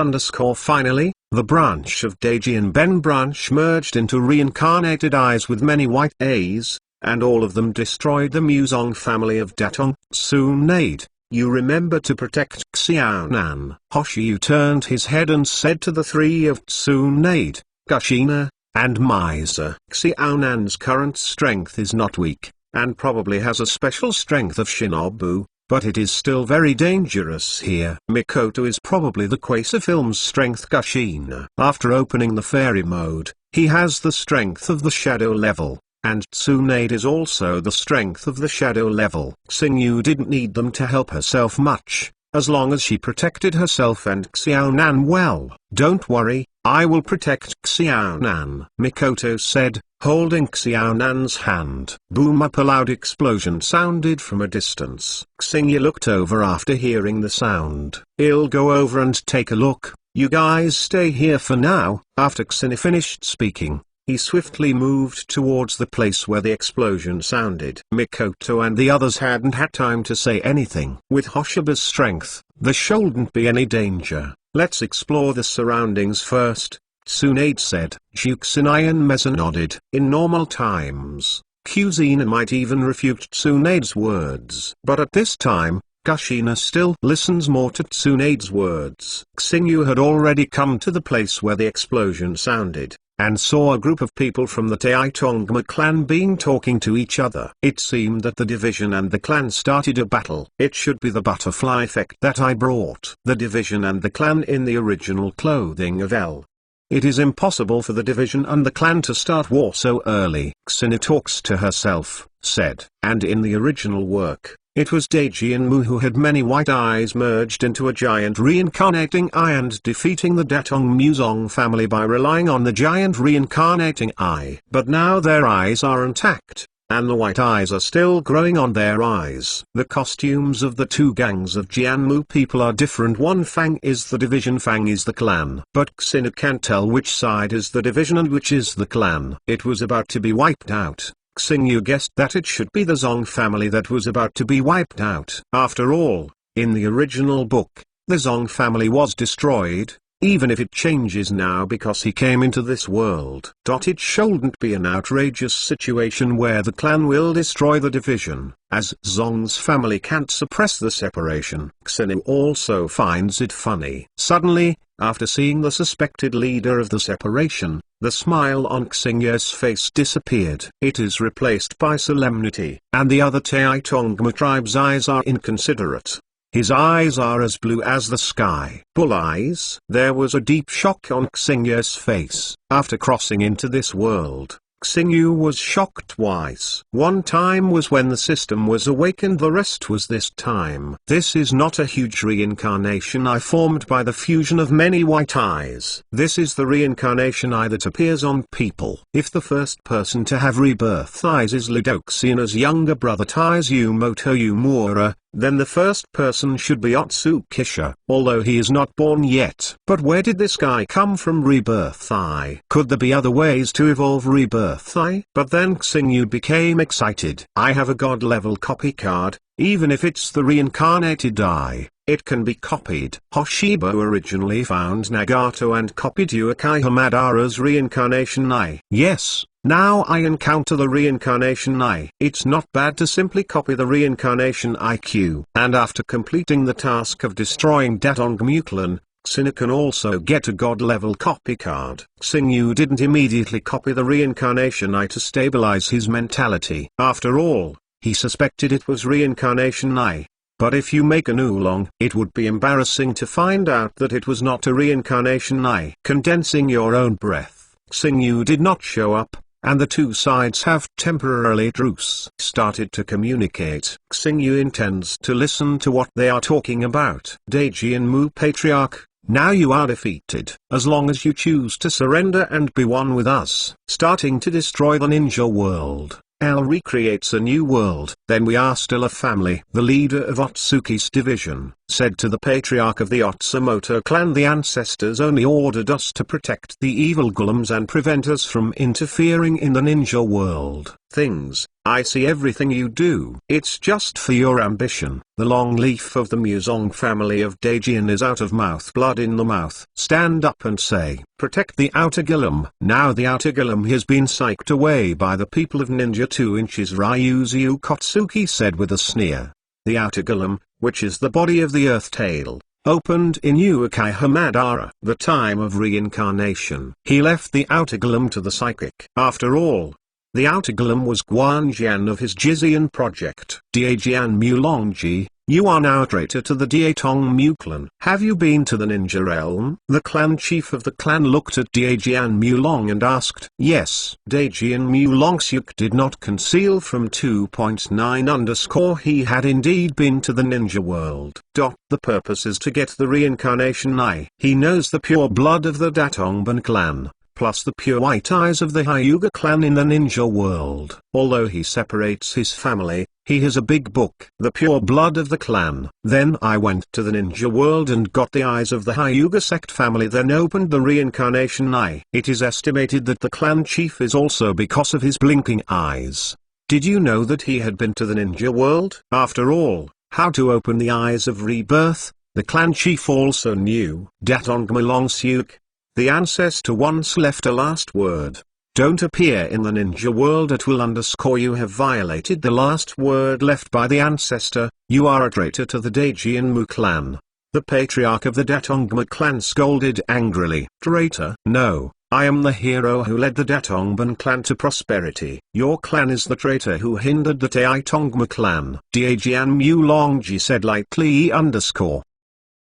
Finally, the branch of Daejian Ben branch merged into reincarnated eyes with many white A's, and all of them destroyed the Muzong family of Datong. Tsunade, you remember to protect Xiaonan. Hoshiyu turned his head and said to the three of Tsunade, Kushina, and Miza. Xiaonan's current strength is not weak, and probably has a special strength of Shinobu, but it is still very dangerous here. Mikoto is probably the Quasar-film's strength. Kushina. After opening the fairy mode, he has the strength of the shadow level, and Tsunade is also the strength of the shadow level. Xingyu didn't need them to help herself much, as long as she protected herself and Xiaonan well. Don't worry, I will protect Xiaonan, Mikoto said, holding Xiaonan's hand. Boom! Up a loud explosion sounded from a distance. Xingyu looked over after hearing the sound. I'll go over and take a look, you guys stay here for now. After Xingyu finished speaking, he swiftly moved towards the place where the explosion sounded. Mikoto and the others hadn't had time to say anything. With Hoshiba's strength, there shouldn't be any danger. Let's explore the surroundings first, Tsunade said. Juxinai and Meza nodded. In normal times, Kuzina might even refute Tsunade's words. But at this time, Kushina still listens more to Tsunade's words. Xingyu had already come to the place where the explosion sounded, and saw a group of people from the Taitongma clan talking to each other. It seemed that the division and the clan started a battle. It should be the butterfly effect that I brought. The division and the clan in the original clothing of L. It is impossible for the division and the clan to start war so early. Xenia talks to herself, said, and in the original work, it was Daejianmu who had many white eyes merged into a giant reincarnating eye and defeating the Datong Muzong family by relying on the giant reincarnating eye. But now their eyes are intact, and the white eyes are still growing on their eyes. The costumes of the two gangs of Jianmu people are different. One Fang is the division, Fang is the clan. But Xenia can't tell which side is the division and which is the clan. It was about to be wiped out. Xingyu guessed that it should be the Zong family that was about to be wiped out. After all, in the original book, the Zong family was destroyed, even if it changes now because he came into this world. It shouldn't be an outrageous situation where the clan will destroy the division, as Zong's family can't suppress the separation. Xenia also finds it funny. Suddenly, after seeing the suspected leader of the separation, the smile on Xingya's face disappeared. It is replaced by solemnity, and the other Taitongma tribe's eyes are inconsiderate. His eyes are as blue as the sky. Bull eyes. There was a deep shock on Xinya's face. After crossing into this world, Xingyu was shocked twice. One time was when the system was awakened, the rest was this time. This is not a huge reincarnation eye formed by the fusion of many white eyes. This is the reincarnation eye that appears on people. If the first person to have rebirth eyes is Lidoxina's younger brother Taizumoto Yumura, then the first person should be Otsukisha, although he is not born yet. But where did this guy come from? Rebirth eye. Could there be other ways to evolve rebirth eye? But then Xingyu became excited. I have a god level copy card, even if it's the reincarnated eye. It can be copied. Hoshibo originally found Nagato and copied Uchiha Madara's reincarnation eye. Yes, now I encounter the reincarnation eye. It's not bad to simply copy the reincarnation IQ. And after completing the task of destroying Datong Muklan, Xingyu can also get a god-level copy card. Xingyu didn't immediately copy the reincarnation eye to stabilize his mentality. After all, he suspected it was reincarnation eye. But if you make an oolong, it would be embarrassing to find out that it was not a reincarnation eye. Condensing your own breath. Xingyu did not show up, and the two sides have temporarily truce. Started to communicate. Xingyu intends to listen to what they are talking about. Daijian Mu Patriarch, now you are defeated. As long as you choose to surrender and be one with us. Starting to destroy the ninja world. L recreates a new world. Then we are still a family. The leader of Otsuki's division said to the patriarch of the Otsumoto clan, the ancestors only ordered us to protect the evil golems and prevent us from interfering in the ninja world. Things, I see everything you do. It's just for your ambition. The long leaf of the Muzong family of Daijian is out of mouth, blood in the mouth. Stand up and say, protect the outer golem. Now the outer golem has been psyched away by the people of Ninja 2 inches. Ryuzu Kotsuki said with a sneer. The outer golem, which is the body of the earth tail, opened in Uchiha Madara. The time of reincarnation. He left the outer golem to the psychic. After all, the outer golem was Guanjian of his Jizian project. Daijian Mulongji, you are now traitor to the Datong Muklan. Have you been to the ninja realm? The clan chief of the clan looked at Daijian Mulong and asked. Yes. Daijian Mulongsyuk did not conceal from 2.9 _ he had indeed been to the ninja world. The purpose is to get the reincarnation eye. He knows the pure blood of the Datongban clan, plus the pure white eyes of the Hyuga clan in the ninja world. Although he separates his family, he has a big book. The pure blood of the clan. Then I went to the ninja world and got the eyes of the Hyuga sect family, then opened the reincarnation eye. It is estimated that the clan chief is also because of his blinking eyes. Did you know that he had been to the ninja world? After all, how to open the eyes of rebirth, the clan chief also knew. Datong Malongsyuk, the ancestor, once left a last word. Don't appear in the ninja world. It will _ you have violated the last word left by the ancestor. You are a traitor to the Daijian Mu clan. The patriarch of the Datongma clan scolded angrily. Traitor? No, I am the hero who led the Datongban clan to prosperity. Your clan is the traitor who hindered the Daitongma clan. Daijian Mulongji said lightly _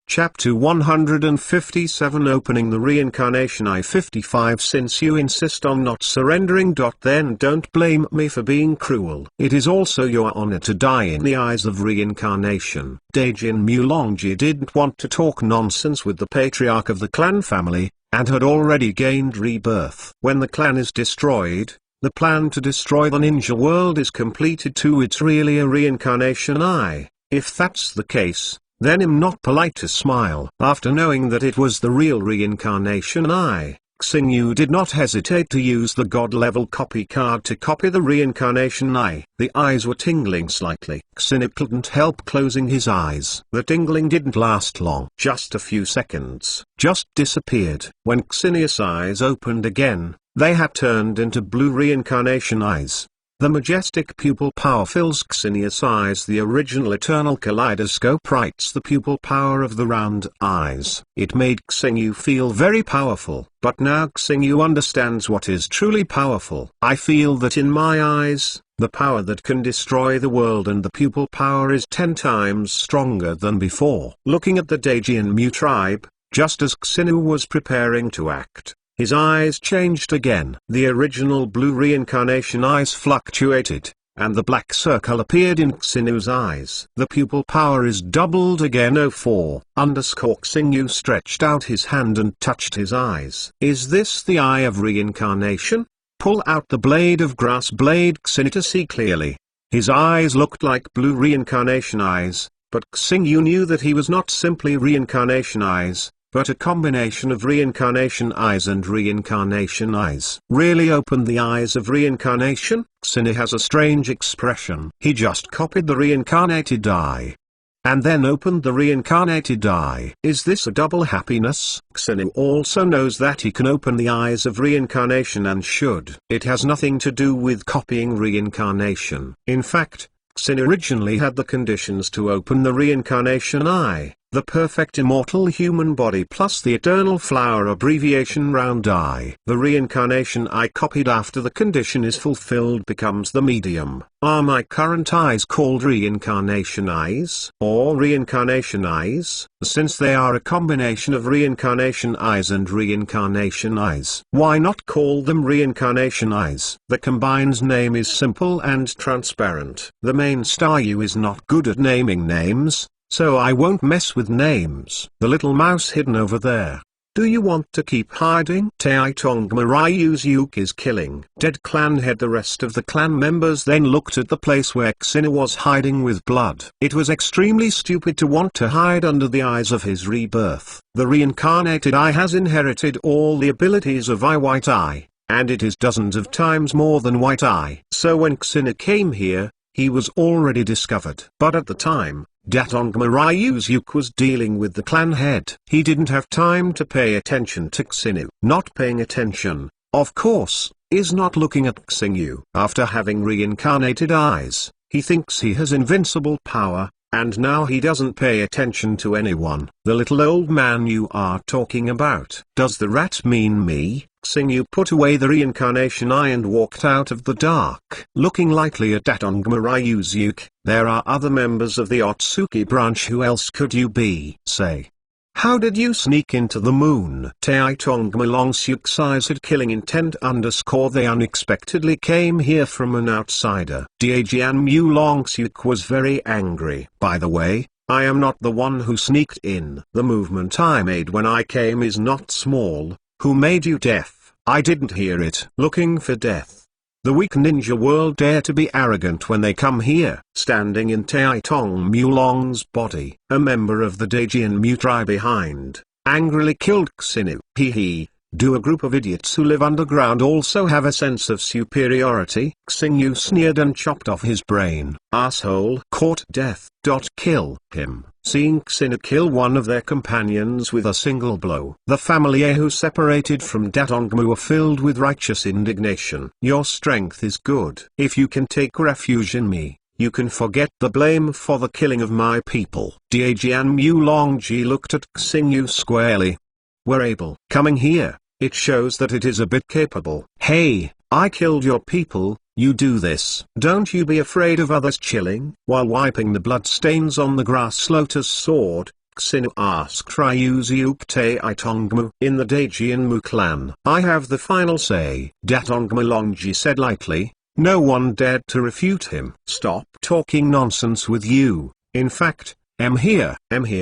Chapter 157 Opening the Reincarnation Eye 55 Since you insist on not surrendering, then don't blame me for being cruel. It is also your honor to die in the eyes of reincarnation. Daijin Mulongji didn't want to talk nonsense with the patriarch of the clan family, and had already gained rebirth. When the clan is destroyed, the plan to destroy the ninja world is completed too. It's really a reincarnation eye. If that's the case, then I'm not polite to smile. After knowing that it was the real reincarnation eye, Xingyu did not hesitate to use the god-level copy card to copy the reincarnation eye. The eyes were tingling slightly. Xingyu couldn't help closing his eyes. The tingling didn't last long. Just a few seconds. Just disappeared. When Xingyu's eyes opened again, they had turned into blue reincarnation eyes. The majestic pupil power fills Xingyu's eyes. The original eternal kaleidoscope writes the pupil power of the round eyes. It made Xingyu feel very powerful. But now Xingyu understands what is truly powerful. I feel that in my eyes, the power that can destroy the world, and the pupil power is 10 times stronger than before. Looking at the Daejeon Mu tribe, just as Xinu was preparing to act, his eyes changed again. The original blue reincarnation eyes fluctuated, and the black circle appeared in Xinu's eyes. The pupil power is doubled again. 04 underscore Xinu stretched out his hand and touched his eyes. Is this the eye of reincarnation? Pull out the blade of grass blade Xinu to see clearly. His eyes looked like blue reincarnation eyes, but Xinu knew that he was not simply reincarnation eyes, but a combination of reincarnation eyes and reincarnation eyes. Really open the eyes of reincarnation? Xinu has a strange expression. He just copied the reincarnated eye, and then opened the reincarnated eye. Is this a double happiness? Xinu also knows that he can open the eyes of reincarnation and should. It has nothing to do with copying reincarnation. In fact, Xinu originally had the conditions to open the reincarnation eye, the perfect immortal human body plus the eternal flower abbreviation round eye. The reincarnation eye copied after the condition is fulfilled becomes the medium. Are my current eyes called reincarnation eyes or reincarnation eyes, since they are a combination of reincarnation eyes and reincarnation eyes? Why not call them reincarnation eyes? The combined name is simple and transparent. The main star you is not good at naming names, so I won't mess with names. The little mouse hidden over there. Do you want to keep hiding? Taitongma Ryu's Yuk is killing dead clan head. The rest of the clan members then looked at the place where Xinu was hiding with blood. It was extremely stupid to want to hide under the eyes of his rebirth. The reincarnated eye has inherited all the abilities of White Eye, and it is dozens of times more than White Eye. So when Xinu came here, he was already discovered. But at the time, Datongma Ryu's Yuk was dealing with the clan head. He didn't have time to pay attention to Xinu. Not paying attention, of course, is not looking at Xinu. After having reincarnated eyes, he thinks he has invincible power, and now he doesn't pay attention to anyone. The little old man you are talking about. Does the rat mean me? Xinu put away the reincarnation eye and walked out of the dark. Looking lightly at Datongma Ryu's Yuk, there are other members of the Otsuki branch. Who else could you be? Say. How did you sneak into the moon? Taitongma Longsyuk's eyes had killing intent underscore they unexpectedly came here from an outsider. Daejeon Mu Longsyuk was very angry. By the way, I am not the one who sneaked in. The movement I made when I came is not small. Who made you deaf? I didn't hear it. Looking for death. The weak ninja world dare to be arrogant when they come here. Standing in Taitong Mulong's body, a member of the Daejeon Mu tribe behind, angrily killed Xinu. Hee. Do a group of idiots who live underground also have a sense of superiority? Xinu sneered and chopped off his brain. Asshole. Caught death. Kill him. Seeing Xinu kill one of their companions with a single blow, the family who separated from Datongma were filled with righteous indignation. Your strength is good. If you can take refuge in me, you can forget the blame for the killing of my people. Daejeon Mu Longji looked at Xinu squarely. We're able. Coming here, it shows that it is a bit capable. Hey, I killed your people. You do this. Don't you be afraid of others chilling? While wiping the blood stains on the grass lotus sword, Xinu asked Ryu's Yuk Taitongmu. In the Daejeon Mu clan, I have the final say. Datongma Longji said lightly. No one dared to refute him. Stop talking nonsense with you. In fact, I'm here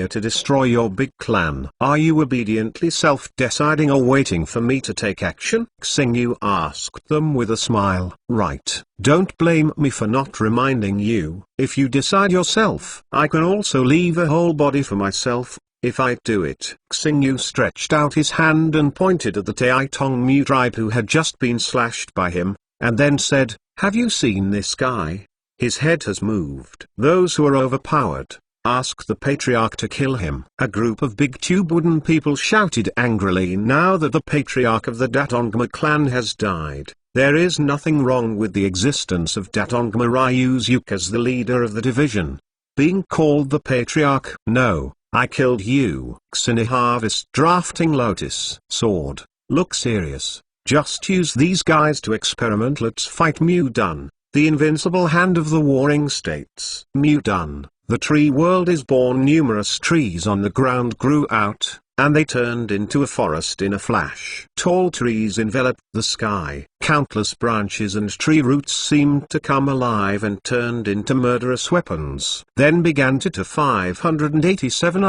to destroy your big clan. Are you obediently self-deciding or waiting for me to take action? Xinu asked them with a smile. Right. Don't blame me for not reminding you. If you decide yourself, I can also leave a whole body for myself, if I do it. Xinu stretched out his hand and pointed at the Taitong Mu tribe who had just been slashed by him, and then said, have you seen this guy? His head has moved. Those who are overpowered, ask the patriarch to kill him. A group of big tube wooden people shouted angrily. Now that the patriarch of the Datongma clan has died, there is nothing wrong with the existence of Datongma Ryu's Yuk as the leader of the division. Being called the patriarch. No, I killed you. Xinu harvest drafting lotus sword. Look serious. Just use these guys to experiment. Let's fight. Mu done. The invincible hand of the warring states. Done. The tree world is born. Numerous trees on the ground grew out, and they turned into a forest in a flash. Tall trees enveloped the sky. Countless branches and tree roots seemed to come alive and turned into murderous weapons. Then began to 587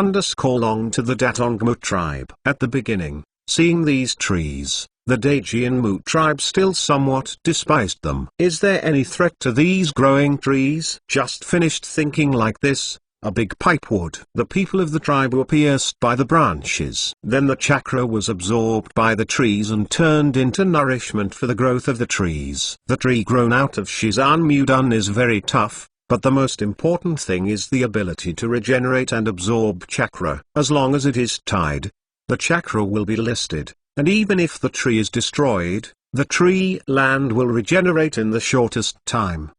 belonged to the Datongmu tribe. At the beginning, seeing these trees, the Daejeon tribe still somewhat despised them. Is there any threat to these growing trees? Just finished thinking like this, a big pipe wood. The people of the tribe were pierced by the branches. Then the chakra was absorbed by the trees and turned into nourishment for the growth of the trees. The tree grown out of Shizan Mudan is very tough, but the most important thing is the ability to regenerate and absorb chakra. As long as it is tied, the chakra will be listed, and even if the tree is destroyed, the tree land will regenerate in the shortest time.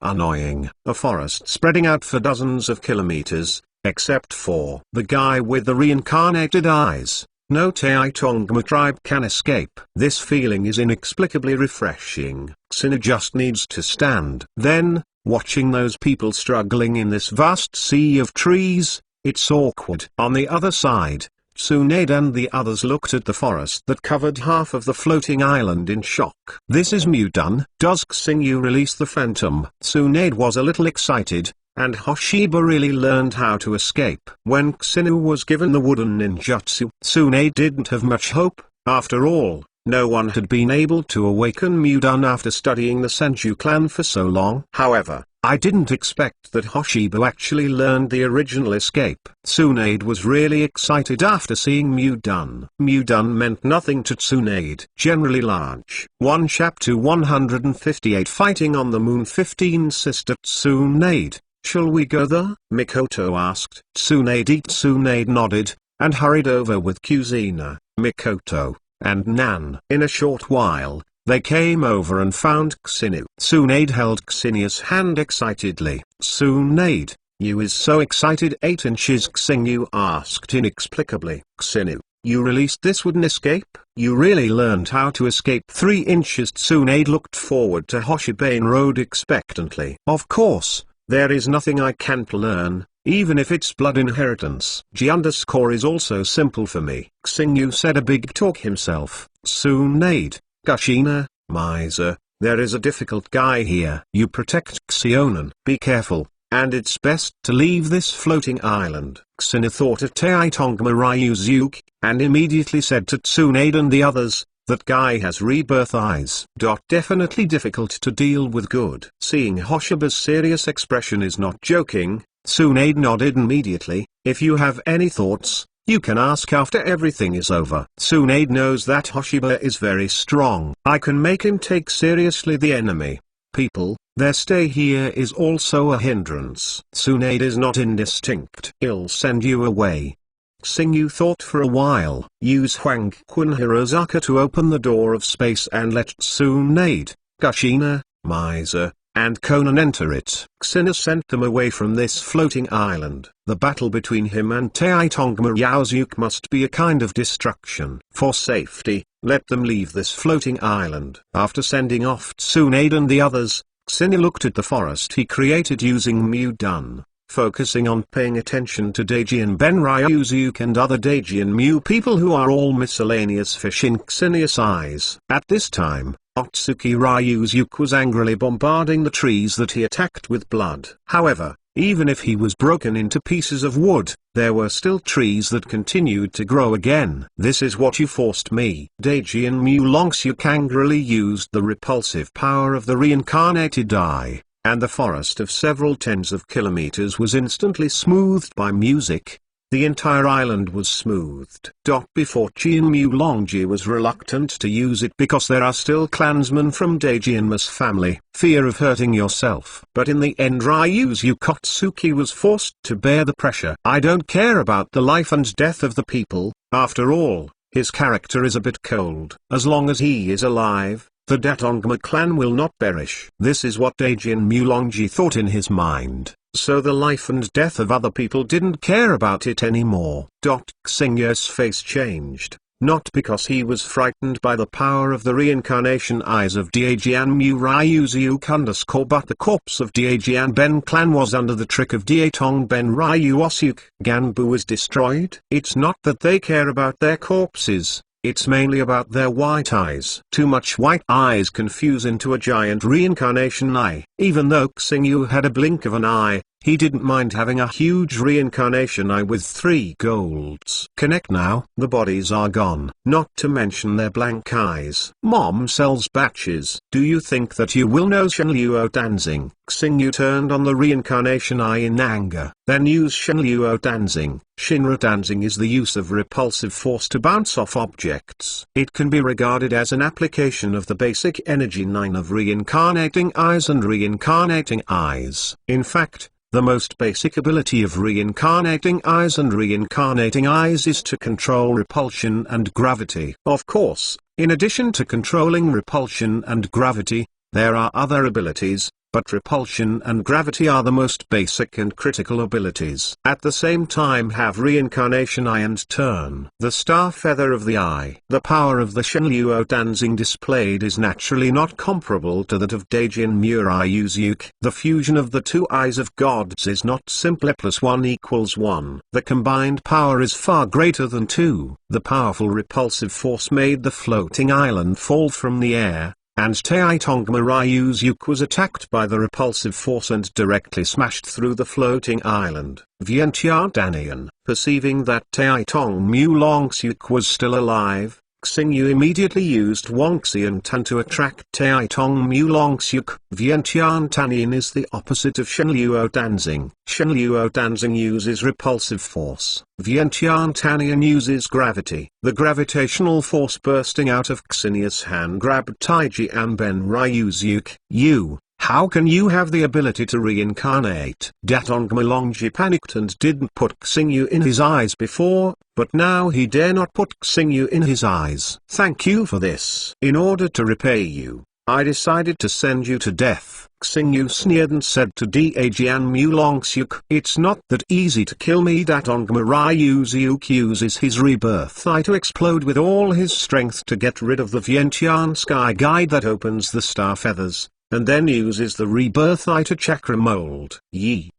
Annoying. A forest spreading out for dozens of kilometers, except for the guy with the reincarnated eyes. No Taitongma tribe can escape. This feeling is inexplicably refreshing. Xinu just needs to stand. Then, watching those people struggling in this vast sea of trees, it's awkward. On the other side, Tsunade and the others looked at the forest that covered half of the floating island in shock. This is Mudan. Does Xingyu release the phantom? Tsunade was a little excited, and Hoshiba really learned how to escape. When Xinu was given the wooden ninjutsu, Tsunade didn't have much hope. After all, no one had been able to awaken Mudan after studying the Senju clan for so long. However, I didn't expect that Hoshiba actually learned the original escape. Tsunade was really excited after seeing Mudan. Mudan meant nothing to Tsunade. Generally large. 1 Chapter 158 Fighting on the Moon. 15 Sister Tsunade, shall we go there? Mikoto asked. Tsunade nodded, and hurried over with Kuzina, Mikoto, and Nan. In a short while, they came over and found Xinu. Tsunade held Xinia's hand excitedly. Tsunade, you is so excited. 8 inches. Xinu asked inexplicably. Xinu, you released this wooden escape? You really learned how to escape. 3 inches. Tsunade looked forward to Hoshiba and rode expectantly. Of course, there is nothing I can't learn, even if it's blood inheritance. G_ is also simple for me. Xinu said a big talk himself. Tsunade, Kushina, miser, there is a difficult guy here. You protect Xionan. Be careful, and it's best to leave this floating island. Xinu thought of Taitongma Ryuzuki, and immediately said to Tsunade and the others, that guy has rebirth eyes. Definitely difficult to deal with. Good. Seeing Hoshiba's serious expression is not joking, Tsunade nodded immediately. If you have any thoughts, you can ask after everything is over. Tsunade knows that Hoshiba is very strong. I can make him take seriously the enemy. People, their stay here is also a hindrance. Tsunade is not indistinct. He'll send you away. Xingyu thought for a while. Use Huang Kun Hirozaka to open the door of space and let Tsunade, Kushina, miser, and Conan enter it. Xinu sent them away from this floating island. The battle between him and Taitongma Ryuzuki must be a kind of destruction. For safety, let them leave this floating island. After sending off Tsunade and the others, Xinu looked at the forest he created using Mudan, focusing on paying attention to Daejeon Ben Ryuzuki and other Daejeon Mu people who are all miscellaneous fish in Xinia's eyes. At this time, Otsuki Ryuzuki was angrily bombarding the trees that he attacked with blood. However, even if he was broken into pieces of wood, there were still trees that continued to grow again. This is what you forced me. Daejeon Mu Longsuke angrily used the repulsive power of the reincarnated eye, and the forest of several tens of kilometers was instantly smoothed by music. The entire island was smoothed. Before Mu Longji was reluctant to use it because there are still clansmen from Daejeonma's family. Fear of hurting yourself. But in the end Ryuzu Kotsuki was forced to bear the pressure. I don't care about the life and death of the people. After all, his character is a bit cold. As long as he is alive, the Datongma clan will not perish. This is what Daejeon Mu Longji thought in his mind. So the life and death of other people didn't care about it anymore. Xingyu's face changed. not because he was frightened by the power of the reincarnation eyes of Daejian Ryuzyuk_ but the corpse of Daejian Ben Clan was under the trick of Daetong Ben Ryuosyuk. Ganbu was destroyed. It's not that they care about their corpses. It's mainly about their white eyes. Too much white eyes can fuse into a giant reincarnation eye. Even though Xingyu had a blink of an eye, he didn't mind having a huge reincarnation eye with 3 golds. Connect now. The bodies are gone, not to mention their blank eyes. Mom sells batches. Do you think that you will know Shenluo dancing? Xingyu turned on the reincarnation eye in anger. Then use Shenluo dancing. Shinra dancing is the use of repulsive force to bounce off objects. It can be regarded as an application of the basic energy 9 of reincarnating eyes and reincarnating eyes. In fact, the most basic ability of reincarnating eyes and reincarnating eyes is to control repulsion and gravity. Of course, in addition to controlling repulsion and gravity, there are other abilities, but repulsion and gravity are the most basic and critical abilities. At the same time have reincarnation eye and turn the star feather of the eye. The power of the Shenluo dancing displayed is naturally not comparable to that of Daijin Ryuzyuk. The fusion of the 2 eyes of gods is not simply +1 = 1. The combined power is far greater than 2. The powerful repulsive force made the floating island fall from the air, and Taitongma Ryuzyuk was attacked by the repulsive force and directly smashed through the floating island. Vientiane Danian, perceiving that Taitong Mulongsyuk was still alive, Xingyu immediately used Wangxian Tan to attract Taitong Mulongsyuk. Vientiane Tanian is the opposite of Shenluo dancing. Shenluo dancing uses repulsive force. Vientiane Tanian uses gravity. The gravitational force bursting out of Xinia's hand grabbed Taiji Ben Ryuzyuk. How can you have the ability to reincarnate? Datong Malongji panicked and didn't put Xingyu in his eyes before, but now he dare not put Xingyu in his eyes. Thank you for this. In order to repay you, I decided to send you to death. Xingyu sneered and said to Daejian Mulongsyuk, it's not that easy to kill me. Datong Ryuzyuk uses his rebirth eye to explode with all his strength to get rid of the Vientiane sky guide that opens the star feathers, and then uses the rebirth eye to chakra mold.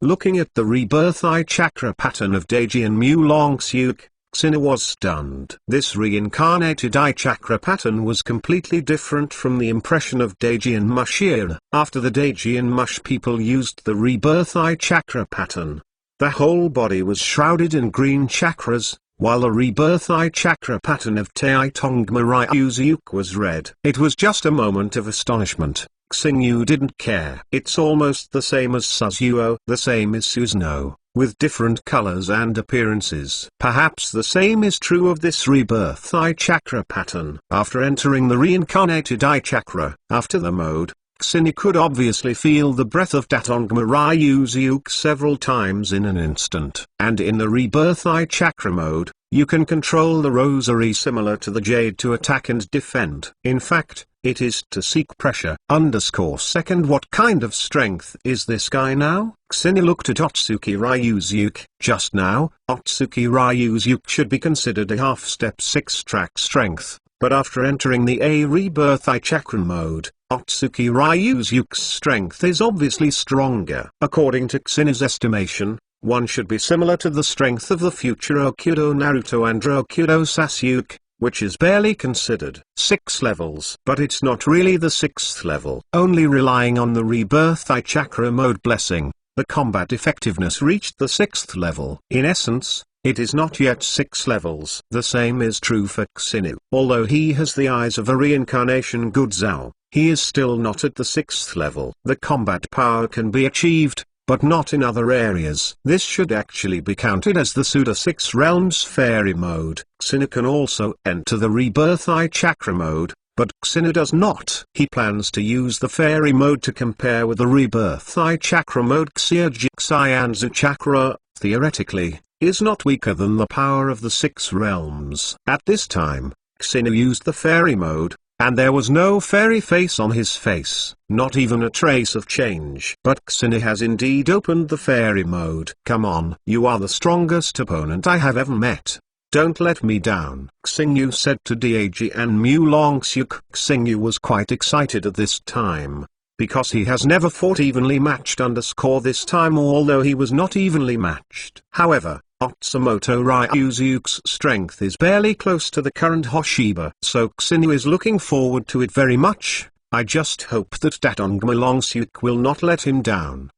Looking at the rebirth eye chakra pattern of Daejian Mulongsyuk, Xina was stunned. This reincarnated eye chakra pattern was completely different from the impression of Daejian Mushir. After the Daejian Mush people used the rebirth eye chakra pattern, the whole body was shrouded in green chakras, while the rebirth eye chakra pattern of Taitongma Ryuzyuk was red. It was just a moment of astonishment. Xingyu didn't care. It's almost the same as Suzuo, the same as Susanoo, with different colors and appearances. Perhaps the same is true of this rebirth eye chakra pattern. After entering the reincarnated eye chakra, after the mode, Xini could obviously feel the breath of Datongma Ryuzyuk several times in an instant. And in the rebirth eye chakra mode, you can control the rosary similar to the jade to attack and defend. In fact, it is to seek pressure. _2 What kind of strength is this guy now? Xini looked at Otsuki Ryuzyuk. Just now, Otsuki Ryuzyuk should be considered a half-step 6-track strength, but after entering the A rebirth eye chakra mode, Otsuki Ryuzyuk's strength is obviously stronger. According to Xini's estimation, one should be similar to the strength of the future Okudo Naruto and Okudo Sasuke, which is barely considered 6 levels. But it's not really the 6th level. Only relying on the rebirth eye chakra mode blessing, the combat effectiveness reached the 6th level. In essence, it is not yet 6 levels. The same is true for Xinu. Although he has the eyes of a reincarnation Gudzao, he is still not at the 6th level. The combat power can be achieved, but not in other areas. This should actually be counted as the Suda 6 Realms Fairy mode. Xinu can also enter the Rebirth Eye Chakra mode, but Xinu does not. He plans to use the Fairy mode to compare with the Rebirth Eye Chakra mode. Xiaojixi Chakra, theoretically, is not weaker than the power of the 6 realms. At this time, Xinu used the Fairy mode, and there was no fairy face on his face, not even a trace of change. But Xini has indeed opened the fairy mode. Come on, you are the strongest opponent I have ever met. Don't let me down, Xingyu said to Daejian Mu Longxue. Xingyu was quite excited at this time, because he has never fought evenly matched this time, although he was not evenly matched. However, Otsumoto Ryuzuke's strength is barely close to the current Hoshiba, so Xingyu is looking forward to it very much. I just hope that Datongma Longsuke will not let him down.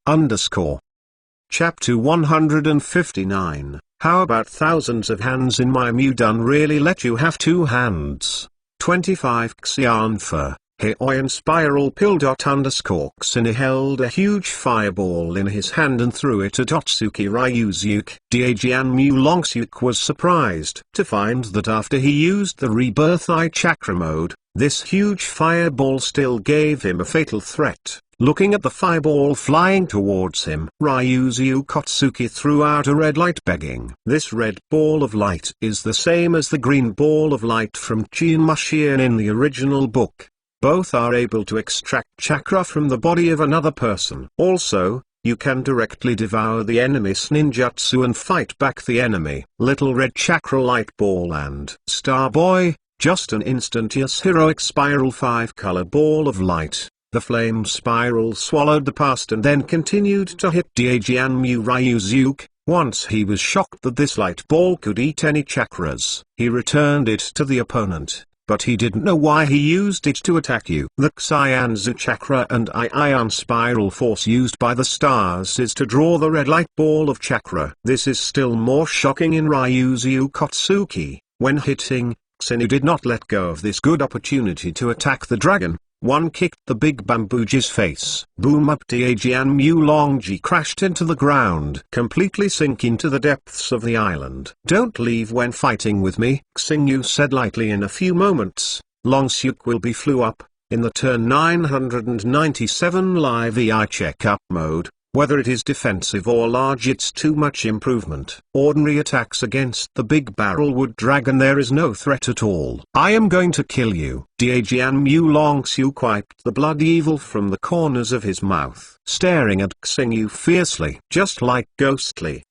Chapter 159. How about thousands of hands in my Mudan really let you have 2 hands? 25 Xianfa. Heoyan spiral pill. Xingyu held a huge fireball in his hand and threw it at Otsuki Ryuzuke. Daejian Mu Longsuke was surprised to find that after he used the Rebirth Eye Chakra mode, this huge fireball still gave him a fatal threat. Looking at the fireball flying towards him, Ryuzuke Otsuki threw out a red light, begging. This red ball of light is the same as the green ball of light from Chianmushian in the original book. Both are able to extract chakra from the body of another person. Also, you can directly devour the enemy's ninjutsu and fight back the enemy. Little red chakra light ball and Star Boy, just an instantaneous heroic spiral 5-color ball of light. The flame spiral swallowed the past and then continued to hit Daejian Mu Ryuzuke. Once he was shocked that this light ball could eat any chakras, he returned it to the opponent. But he didn't know why he used it to attack you. The Xianzu chakra and ion spiral force used by the stars is to draw the red light ball of chakra. This is still more shocking in Ryuzuke Otsuki. When hitting, Xingyu did not let go of this good opportunity to attack the dragon. One kicked the big bambooji's face. Boom! Up Daejian Mu Longji crashed into the ground, completely sinking to the depths of the island. Don't leave when fighting with me, Xingyu said lightly. In a few moments, Longsuke will be flew up. In the turn 997 live EI checkup mode, whether it is defensive or large, it's too much improvement. Ordinary attacks against the big barrelwood dragon, there is no threat at all. I am going to kill you. Daejian Mu Longsuke wiped the blood evil from the corners of his mouth, staring at Xingyu fiercely. Just like Ghostly.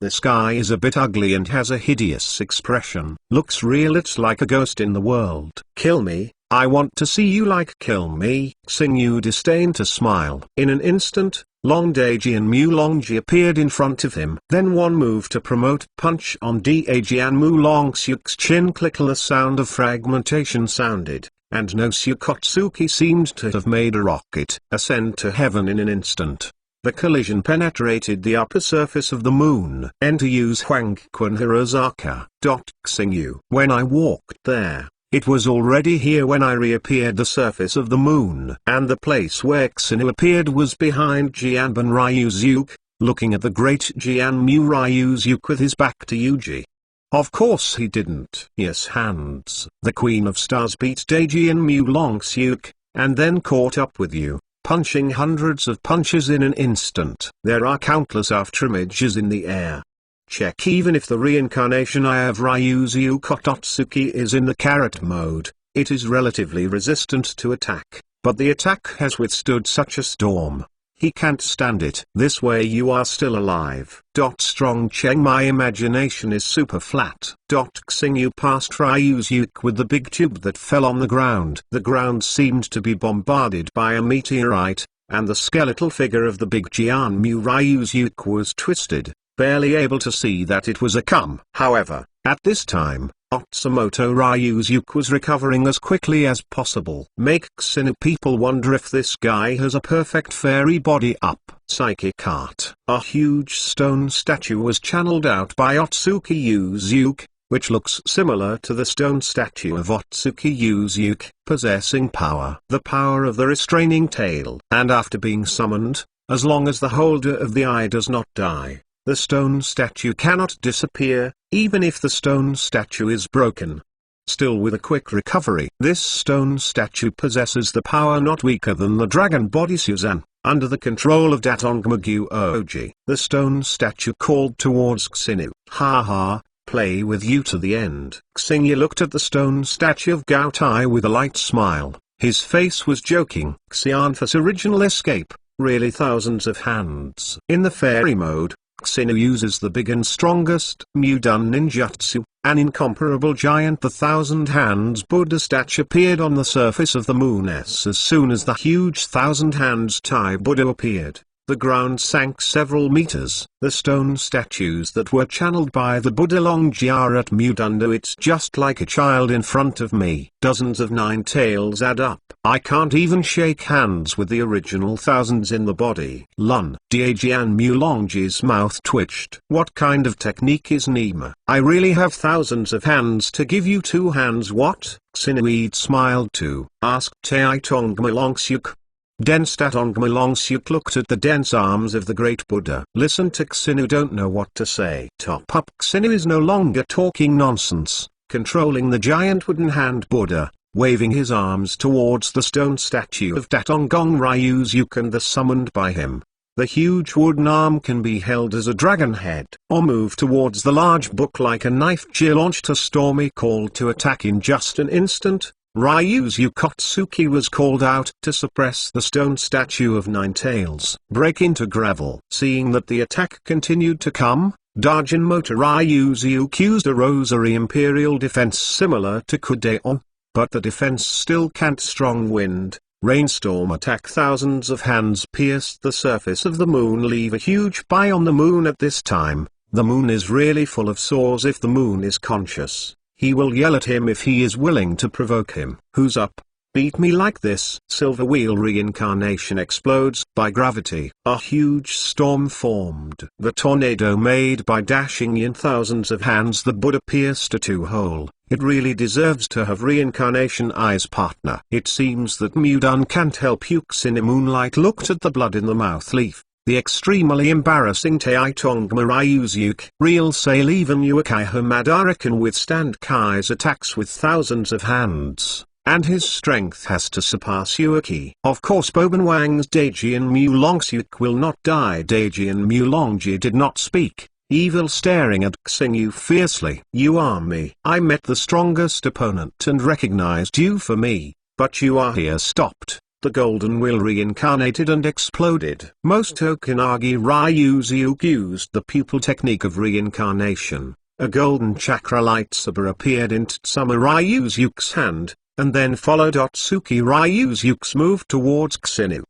This guy is a bit ugly and has a hideous expression. Looks real, it's like a ghost in the world. Kill me. I want to see you kill me. Xingyu disdained to smile. In an instant, Long Daejian Mu Longji appeared in front of him. Then one move to promote punch on Daejian Mu Longsuke's chin. Clickle, a sound of fragmentation sounded, and Nosuke Otsuki seemed to have made a rocket ascend to heaven in an instant. The collision penetrated the upper surface of the moon. Enter use Huangquan Hirozaka. Xingyu. When I walked there, it was already here. When I reappeared, the surface of the moon and the place where Xingyu appeared was behind Jianban Ryuzuke, looking at the great Jian Mu Ryuzuke with his back to Yuji. Of course he didn't. Yes, hands. The Queen of Stars beat Daejian Mu Longsuke, and then caught up with you, punching hundreds of punches in an instant. There are countless afterimages in the air. Check. Even if the reincarnation eye of Ryuzuke Otsuki is in the carrot mode, it is relatively resistant to attack, but the attack has withstood such a storm. He can't stand it. This way you are still alive. Strong Cheng, my imagination is super flat. Xingyu passed Ryuzuke with the big tube that fell on the ground. The ground seemed to be bombarded by a meteorite, and the skeletal figure of the big Jian Mu Ryuzuke was twisted, barely able to see that it was a cum. However, at this time, Otsumoto Ryuzuke was recovering as quickly as possible. Makes people wonder if this guy has a perfect fairy body up. Psychic art. A huge stone statue was channeled out by Otsuki Yuzuke, which looks similar to the stone statue of Otsuki Yuzuke, possessing power. The power of the restraining tail. And after being summoned, as long as the holder of the eye does not die, the stone statue cannot disappear, even if the stone statue is broken. Still, with a quick recovery, this stone statue possesses the power not weaker than the dragon body Suzan. Under the control of Datongma Gyuoji, the stone statue called towards Xingyu. Ha ha, play with you to the end. Xingyu looked at the stone statue of Gaotai with a light smile. His face was joking. Xianfa's original escape, really thousands of hands. In the fairy mode, Xinu uses the big and strongest Mudan ninjutsu, an incomparable giant. The thousand hands Buddha statue appeared on the surface of the moon. As soon as the huge thousand hands Tai Buddha appeared, the ground sank several meters. The stone statues that were channeled by the Buddha Longji are at Mudundo. It's just like a child in front of me. Dozens of nine tails add up. I can't even shake hands with the original thousands in the body. Lun. Daejian Mulongji's mouth twitched. What kind of technique is Nima? I really have thousands of hands to give you 2 hands. What? Xinoid smiled too. Asked Taitong Malongsyuk. Denstatong Malongsyuk looked at the dense arms of the great Buddha. Listen to Xinu, don't know what to say. Top up. Xinu is no longer talking nonsense, controlling the giant wooden hand Buddha, waving his arms towards the stone statue of Datongong Ryuzyuk and the summoned by him. The huge wooden arm can be held as a dragon head, or move towards the large book like a knife. Ji launched a stormy call to attack in just an instant. Ryuzyuk Kotsuki was called out to suppress the stone statue of Nine Tails. Break into gravel. Seeing that the attack continued to come, Dajinmoto Ryuzyuk used a rosary imperial defense similar to Kudeon. But the defense still can't. Strong wind, rainstorm attack. Thousands of hands pierced the surface of the moon, leave a huge bite on the moon. At this time, the moon is really full of sores. If the moon is conscious, he will yell at him if he is willing to provoke him. Who's up? Beat me like this. Silver wheel reincarnation explodes by gravity. A huge storm formed. The tornado made by dashing in thousands of hands the Buddha pierced a 2-hole. It really deserves to have reincarnation eyes, partner. It seems that Mudan can't help you. Xinu Moonlight looked at the blood in the mouth leaf. The extremely embarrassing Taitong Ryuzyuk. Real sale. Even Uekiha Madara can withstand Kai's attacks with thousands of hands, and his strength has to surpass Ueki. Of course Boban Wang's Daejian Mulongsyuk will not die. Daejian Mulongji did not speak, evil staring at Xinu fiercely. You are me. I met the strongest opponent and recognized you for me, but you are here. Stopped. The golden wheel reincarnated and exploded. Most Tokunagi Ryuzyuk used the pupil technique of reincarnation. A golden chakra lightsaber appeared in Tsutsuma Ryuzyuk's hand, and then followed Otsuki Ryuzyuk's move towards Xinu.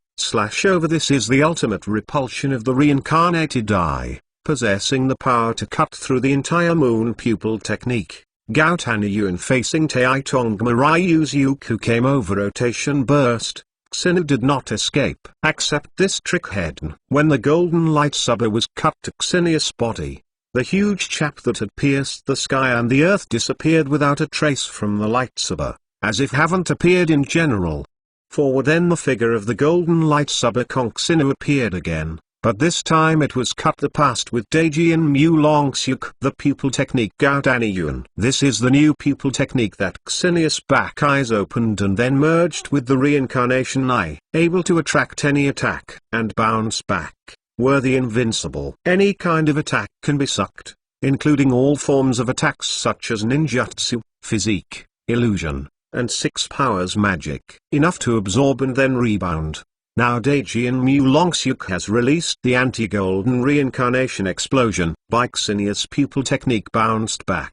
Over. This is the ultimate repulsion of the reincarnated eye, possessing the power to cut through the entire moon. Pupil technique. Gautani Yuan facing Taitong Ryuzyuk, who came over rotation burst. Xinu did not escape. Accept this trick head. When the golden lightsaber was cut to Xinius' body, the huge chap that had pierced the sky and the earth disappeared without a trace from the lightsaber, as if haven't appeared in general. Forward. Then the figure of the golden lightsaber Kong Xinu appeared again, but this time it was cut the past with Daejian Mulongsyuk. The pupil technique Gautani Yuan. This is the new pupil technique that Xinius' back eyes opened and then merged with the reincarnation eye, able to attract any attack and bounce back. Worthy invincible. Any kind of attack can be sucked, including all forms of attacks such as ninjutsu, physique, illusion, and 6 powers magic. Enough to absorb and then rebound. Now Daejian Mulongsyuk has released the anti-golden reincarnation explosion. By Xinius' pupil technique bounced back.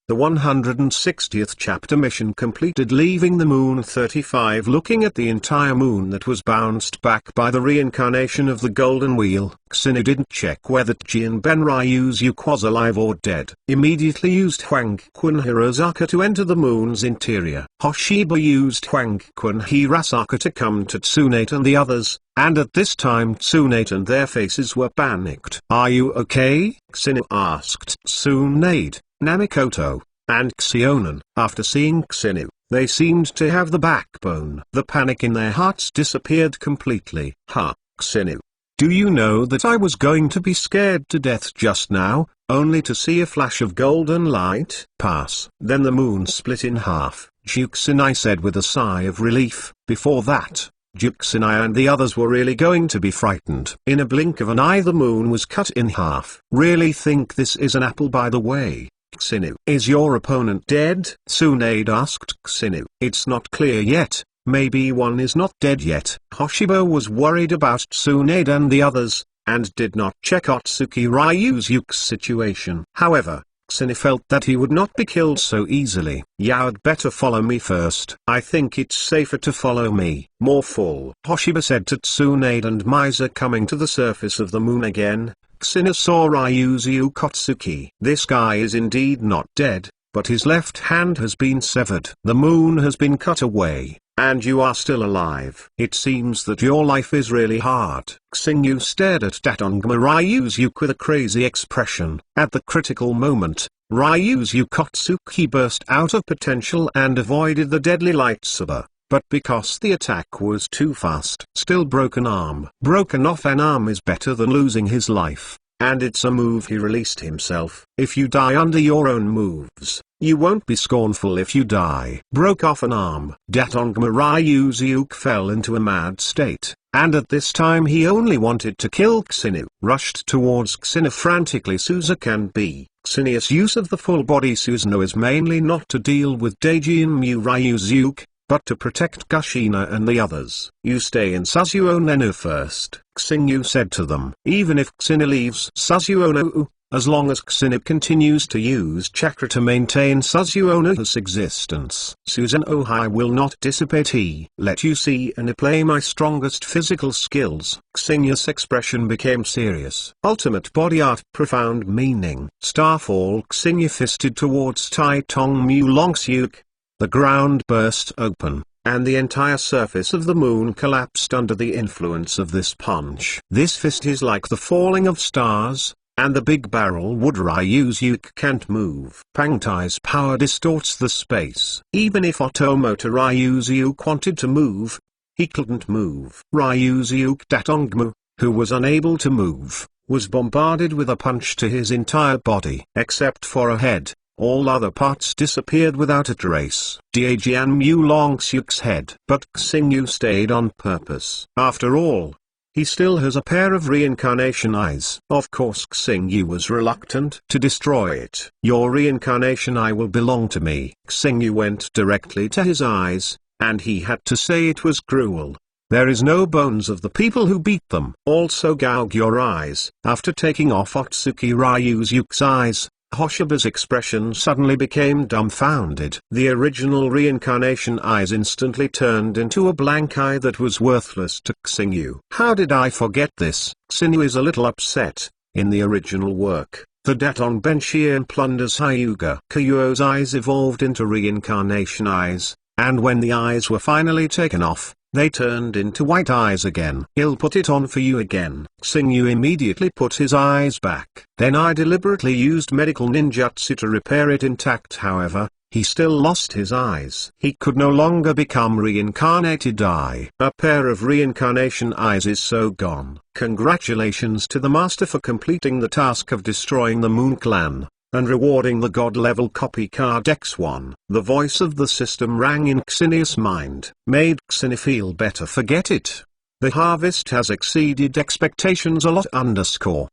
The 160th chapter mission completed, leaving the moon 35 looking at the entire moon that was bounced back by the reincarnation of the golden wheel. Xinu didn't check whether Tjin Ben Ryuzyuk was alive or dead. Immediately used Huangquan Hirosaka to enter the moon's interior. Hoshiba used Huangquan Hirosaka to come to Tsunade and the others, and at this time Tsunade and their faces were panicked. Are you okay? Xinu asked Tsunade, Namikoto, and Xionan. After seeing Xinu, they seemed to have the backbone. The panic in their hearts disappeared completely. Xinu. Do you know that I was going to be scared to death just now, only to see a flash of golden light pass? Then the moon split in half, Juxinai said with a sigh of relief. Before that, Juxinai and the others were really going to be frightened. In a blink of an eye the moon was cut in half. Really think this is an apple, by the way. Xinu. Is your opponent dead? Tsunade asked Xinu. It's not clear yet, maybe one is not dead yet. Hoshiba was worried about Tsunade and the others, and did not check Otsuki Ryuzuki's situation. However, Ksini felt that he would not be killed so easily. "You'd better follow me first. I think it's safer to follow me." More full. Hoshiba said to Tsunade and Miza. Coming to the surface of the moon again, Ksini saw Ryuzuki Otsuki. This guy is indeed not dead, but his left hand has been severed. The moon has been cut away, and you are still alive. It seems that your life is really hard. Xingyu stared at Datongma Ryuzuki with a crazy expression. At the critical moment, Ryuzuki Otsuki burst out of potential and avoided the deadly lightsaber, but because the attack was too fast. Still broken arm. Broken off an arm is better than losing his life, and it's a move he released himself. If you die under your own moves, you won't be scornful if you die. Broke off an arm. Datongma Ryuzuki fell into a mad state, and at this time he only wanted to kill Ksini. Rushed towards Ksini frantically. Suzukan-B. Ksini's use of the full-body Susanoo is mainly not to deal with Deiji and Mu Ryuzuki, but to protect Kushina and the others. "You stay in Suzuonenu first," Xingyu said to them. Even if Ksini leaves Suzuonenu, as long as Ksini continues to use chakra to maintain Suzuonenu's existence, Suzunohai will not dissipate. He let you see and play my strongest physical skills. Xingyu's expression became serious. Ultimate body art. Profound meaning. Starfall. Xingyu fisted towards Tai Tong Mu Longsyuk. The ground burst open, and the entire surface of the moon collapsed under the influence of this punch. This fist is like the falling of stars, and the big barrel wood Ryuzuki can't move. Pangtai's power distorts the space. Even if Otomoto Ryuzuki wanted to move, he couldn't move. Ryuzuki Datongmu, who was unable to move, was bombarded with a punch to his entire body. Except for a head, all other parts disappeared without a trace. Diajian Mu Longsyuk's head. But Xingyu stayed on purpose. After all, he still has a pair of reincarnation eyes. Of course Xingyu was reluctant to destroy it. "Your reincarnation eye will belong to me." Xingyu went directly to his eyes, and he had to say it was cruel. There is no bones of the people who beat them. "Also gouge your eyes." After taking off Otsuki Ryuzuki's eyes, Hoshiba's expression suddenly became dumbfounded. The original reincarnation eyes instantly turned into a blank eye that was worthless to Xingyu. "How did I forget this?" Xingyu is a little upset. In the original work, the Datong Benshin plunders Hyuga. Kyuo's eyes evolved into reincarnation eyes, and when the eyes were finally taken off, they turned into white eyes again. "He'll put it on for you again." Xingyu immediately put his eyes back. "Then I deliberately used medical ninjutsu to repair it intact." However, he still lost his eyes. He could no longer become reincarnated eye. A pair of reincarnation eyes is so gone. Congratulations to the master for completing the task of destroying the Moon Clan, and rewarding the god-level copy card X1. The voice of the system rang in Xini's mind. Made Xini feel better. Forget it. The harvest has exceeded expectations a lot.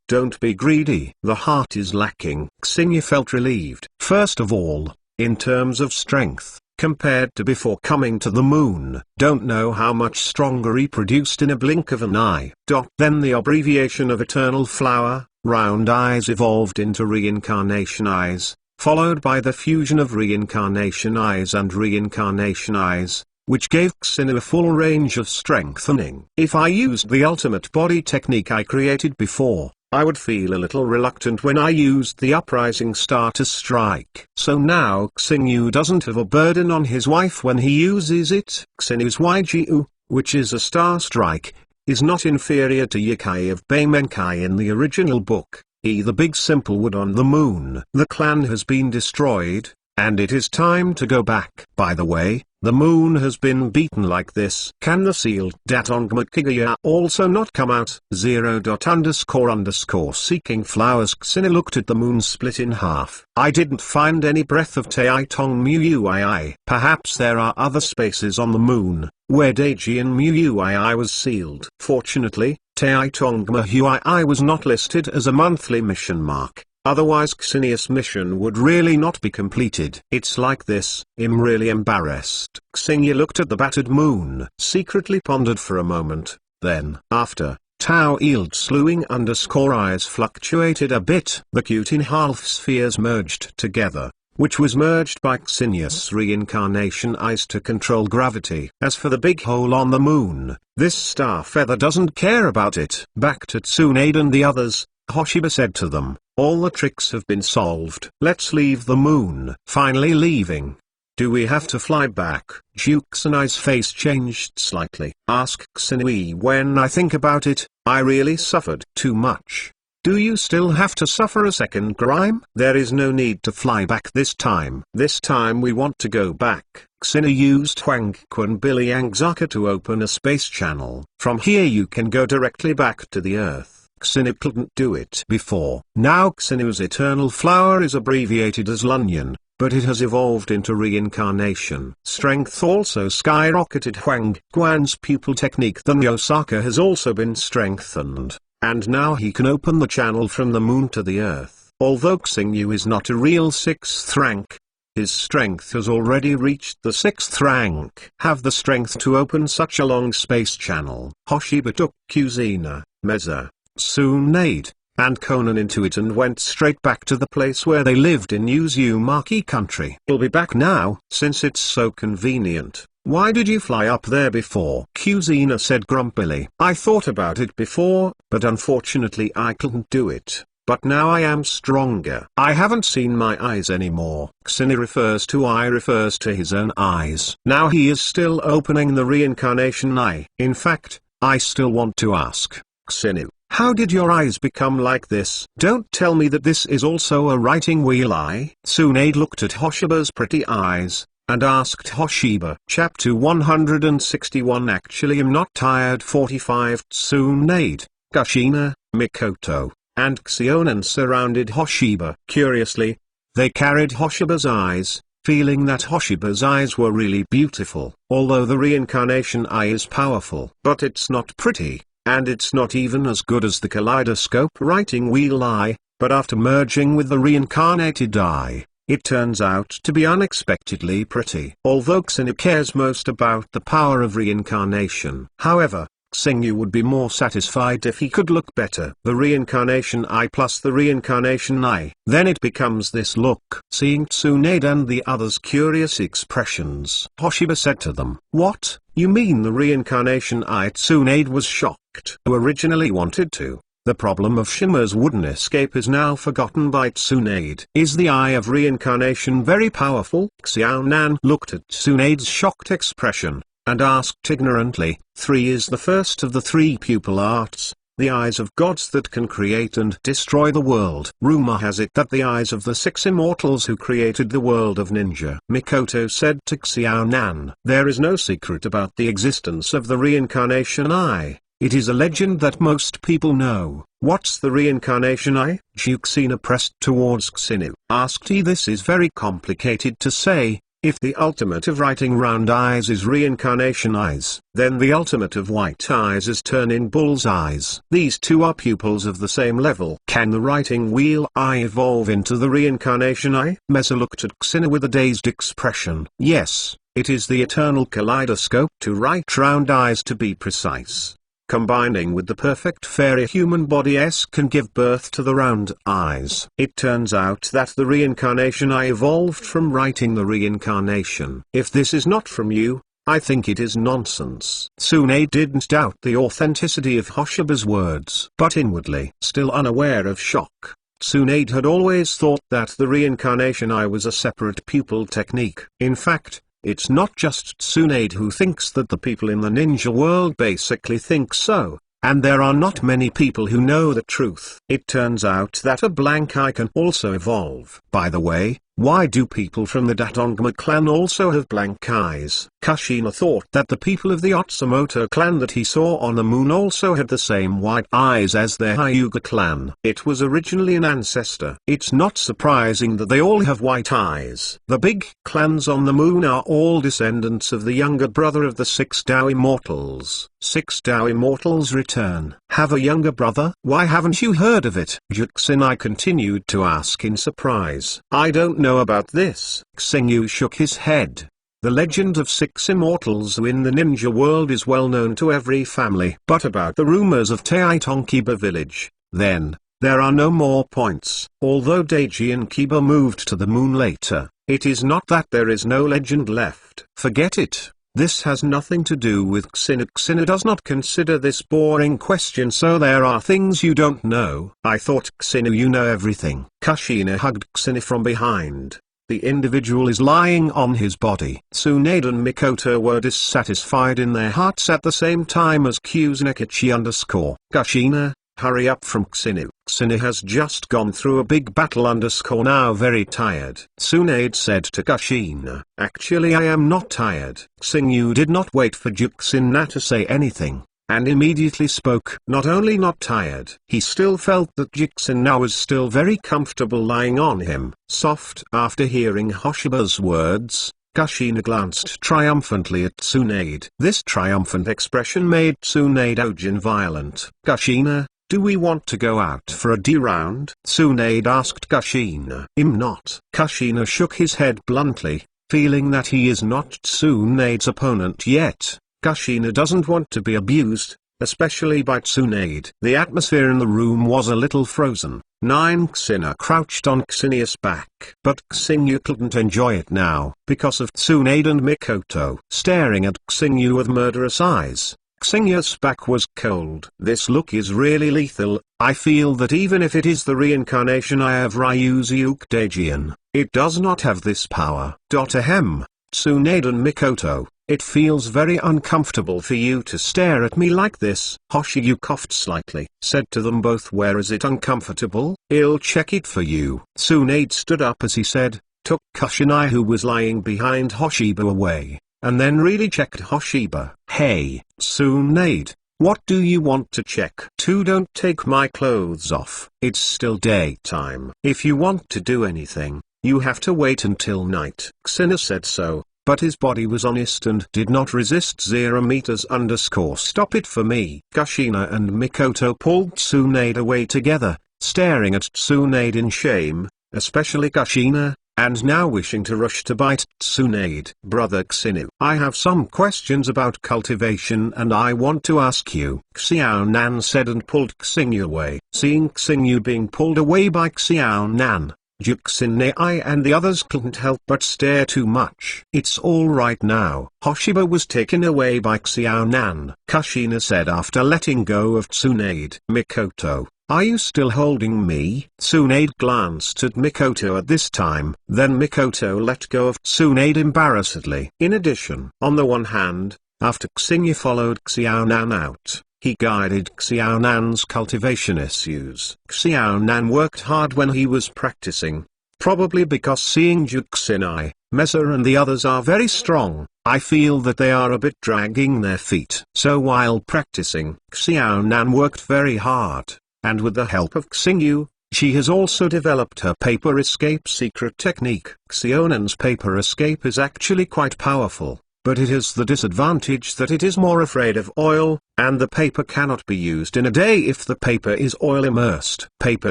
Don't be greedy. The heart is lacking. Xini felt relieved. First of all, in terms of strength, compared to before coming to the moon, don't know how much stronger he produced in a blink of an eye. Then the abbreviation of Eternal Flower, round eyes evolved into reincarnation eyes, followed by the fusion of reincarnation eyes and reincarnation eyes, which gave Xini a full range of strengthening. If I used the ultimate body technique I created before, I would feel a little reluctant when I used the uprising star to strike. So now Xingyu doesn't have a burden on his wife when he uses it. Xingyu's Ygu, which is a star strike, is not inferior to Yikai of Beimenkai in the original book, the big simple wood on the moon. The clan has been destroyed, and it is time to go back. By the way, the moon has been beaten like this. Can the sealed Datongma Kigaya also not come out? 0.__seeking flowers. Xini looked at the moon split in half. I didn't find any breath of Taitong Muui. Perhaps there are other spaces on the moon, where Deijian Muui was sealed. Fortunately, Taitong Muui was not listed as a monthly mission mark. Otherwise Xini's mission would really not be completed. It's like this. I'm really embarrassed. Xingyu looked at the battered moon, secretly pondered for a moment, then, after Tau yield slewing underscore eyes fluctuated a bit. The Qtin half spheres merged together, which was merged by Xenius reincarnation eyes to control gravity. As for the big hole on the moon, this star feather doesn't care about it. Back to Tsunade and the others, Hoshiba said to them, all the tricks have been solved. Let's leave the moon. Finally leaving. Do we have to fly back? Juxinai's face changed slightly. Ask Xinui. When I think about it, I really suffered too much. Do you still have to suffer a second crime? There is no need to fly back this time. This time we want to go back. Xina used Huang Quan Biliangzaka to open a space channel. From here you can go directly back to the Earth. Xina couldn't do it before. Now Xinu's eternal flower is abbreviated as Lunyan, but it has evolved into reincarnation. Strength also skyrocketed. Huang Guan's pupil technique the Nyosaka has also been strengthened, and now he can open the channel from the moon to the Earth. Although Xingyu is not a real 6th rank, his strength has already reached the 6th rank. Have the strength to open such a long space channel. Hoshiba took Kuzina, Meza, Tsunade, and Conan into it and went straight back to the place where they lived in Uzumaki country. We'll be back now, since it's so convenient. Why did you fly up there before? Kuzina said grumpily. I thought about it before, but unfortunately I couldn't do it. But now I am stronger. I haven't seen my eyes anymore. Xini refers to his own eyes. Now he is still opening the reincarnation eye. In fact, I still want to ask, Xinu, how did your eyes become like this? Don't tell me that this is also a writing wheel eye. Tsunade looked at Hoshiba's pretty eyes, and asked Hoshiba. Chapter 161. Actually I'm not tired. 45. Tsunade, Kushina, Mikoto, and Xionan surrounded Hoshiba. Curiously, they carried Hoshiba's eyes, feeling that Hoshiba's eyes were really beautiful. Although the reincarnation eye is powerful, but it's not pretty. And it's not even as good as the kaleidoscope writing wheel eye, but after merging with the reincarnated eye, it turns out to be unexpectedly pretty. Although Xinu cares most about the power of reincarnation. However, Xingyu would be more satisfied if he could look better. The reincarnation eye plus the reincarnation eye. Then it becomes this look. Seeing Tsunade and the others' curious expressions, Hoshiba said to them, what? You mean the reincarnation eye? Tsunade was shocked. Who originally wanted to. The problem of Shima's wooden escape is now forgotten by Tsunade. Is the eye of reincarnation very powerful? Xiaonan looked at Tsunade's shocked expression, and asked ignorantly, 3 is the first of the 3 pupil arts, the eyes of gods that can create and destroy the world. Rumor has it that the eyes of the 6 immortals who created the world of ninja. Mikoto said to Xiaonan, there is no secret about the existence of the reincarnation eye. It is a legend that most people know. What's the reincarnation eye? Juxina pressed towards Xinu. Asked he. This is very complicated to say. If the ultimate of writing round eyes is reincarnation eyes, then the ultimate of white eyes is turn-in bull's eyes. These two are pupils of the same level. Can the writing wheel eye evolve into the reincarnation eye? Meza looked at Xina with a dazed expression. Yes, it is the eternal kaleidoscope to write round eyes to be precise. Combining with the perfect fairy human body can give birth to the round eyes. It turns out that the reincarnation eye evolved from writing the reincarnation. If this is not from you, I think it is nonsense. Tsunade didn't doubt the authenticity of Hoshiba's words, but inwardly, still unaware of shock, Tsunade had always thought that the reincarnation eye was a separate pupil technique. In fact, it's not just Tsunade who thinks that. The people in the ninja world basically think so, and there are not many people who know the truth. It turns out that a blank eye can also evolve. By the way, why do people from the Datongma clan also have blank eyes? Kushina thought that the people of the Otsumoto clan that he saw on the moon also had the same white eyes as their Hyuga clan. It was originally an ancestor. It's not surprising that they all have white eyes. The big clans on the moon are all descendants of the younger brother of the 6 Tao immortals. 6 Tao immortals return. Have a younger brother? Why haven't you heard of it? Juxinai continued to ask in surprise. I don't know about this. Xingyu shook his head. The legend of 6 immortals in the ninja world is well known to every family. But about the rumors of Taiton Kiba village, then, there are no more points. Although Deiji and Kiba moved to the moon later, it is not that there is no legend left. Forget it. This has nothing to do with Xinu. Xinu does not consider this boring question, so there are things you don't know. I thought, Xinu, you know everything. Kushina hugged Xinu from behind. The individual is lying on his body. Tsunade and Mikoto were dissatisfied in their hearts at the same time as Kuznakichi _ Kushina, hurry up from Xinu. Xinu has just gone through a big battle _ now very tired. Tsunade said to Kushina, actually I am not tired. Xinu did not wait for Juxina to say anything, and immediately spoke. Not only not tired, he still felt that Juxina was still very comfortable lying on him, soft. After hearing Hoshiba's words, Kushina glanced triumphantly at Tsunade. This triumphant expression made Tsunade Ojin violent. Kushina, do we want to go out for a D-round? Tsunade asked Kushina. Not. Kushina shook his head bluntly, feeling that he is not Tsunade's opponent yet. Kushina doesn't want to be abused, especially by Tsunade. The atmosphere in the room was a little frozen. Kushina crouched on Xinia's back. But Xinu couldn't enjoy it now, because of Tsunade and Mikoto staring at Xinu with murderous eyes. Xinya's back was cold. This look is really lethal. I feel that even if it is the reincarnation I have Ryuzi Ukedajian, it does not have this power. Ahem. Tsunade and Mikoto, it feels very uncomfortable for you to stare at me like this. Hoshiyu coughed slightly, said to them both, where is it uncomfortable? I'll check it for you. Tsunade stood up as he said, took Kushina who was lying behind Hoshiba away, and then really checked Hoshiba. Hey, Tsunade, what do you want to check? Don't take my clothes off. It's still daytime. If you want to do anything, you have to wait until night. Xina said so, but his body was honest and did not resist 0 meters _ stop it for me. Kushina and Mikoto pulled Tsunade away together, staring at Tsunade in shame, especially Kushina, and now wishing to rush to bite Tsunade. Brother Xinu, I have some questions about cultivation and I want to ask you. Xiao Nan said and pulled Xinu away. Seeing Xinu being pulled away by Xiao Nan, Juxinei and the others couldn't help but stare too much. It's all right now. Hoshiba was taken away by Xiao Nan, Kushina said after letting go of Tsunade. Mikoto, are you still holding me? Tsunade glanced at Mikoto at this time. Then Mikoto let go of Tsunade embarrassedly. In addition, on the one hand, after Xingyu followed Xiao Nan out, he guided Xiao Nan's cultivation issues. Xiao Nan worked hard when he was practicing, probably because seeing Juxinai, Mesa and the others are very strong, I feel that they are a bit dragging their feet. So while practicing, Xiao Nan worked very hard, and with the help of Xingyu, she has also developed her paper escape secret technique. Xionan's paper escape is actually quite powerful, but it has the disadvantage that it is more afraid of oil, and the paper cannot be used in a day if the paper is oil immersed. Paper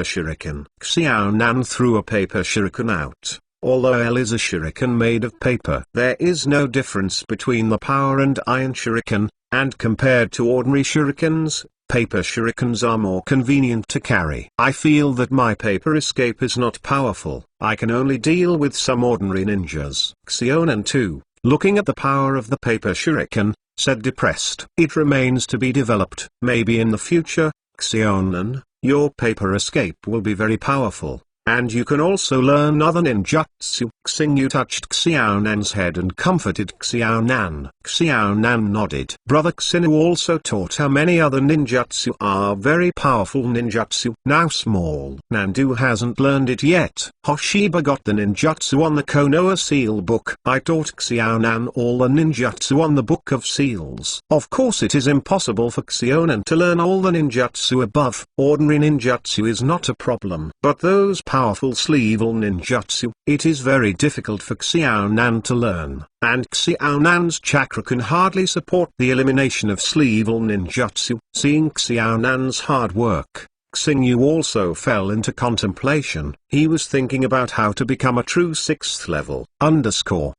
shuriken. Xiao Nan threw a paper shuriken out. Although L is a shuriken made of paper, there is no difference between the power and iron shuriken, and compared to ordinary shurikens, paper shurikens are more convenient to carry. I feel that my paper escape is not powerful. I can only deal with some ordinary ninjas. Xionan too, looking at the power of the paper shuriken, said depressed. It remains to be developed. Maybe in the future, Xionan, your paper escape will be very powerful, and you can also learn other ninjutsu. Xingyu touched Xiaonan's head and comforted Xiaonan. Xiaonan nodded. Brother Xinu also taught her many other ninjutsu are very powerful ninjutsu. Now small Nandu hasn't learned it yet. Hoshiba got the ninjutsu on the Konoha seal book. I taught Xiaonan all the ninjutsu on the book of seals. Of course it is impossible for Xionan to learn all the ninjutsu above. Ordinary ninjutsu is not a problem, but those powerful sleevel ninjutsu, it is very difficult for Xiaonan to learn, and Xiaonan's chakra can hardly support the elimination of sleevel ninjutsu. Seeing Xiaonan's hard work, Xingyu also fell into contemplation. He was thinking about how to become a true 6th level _.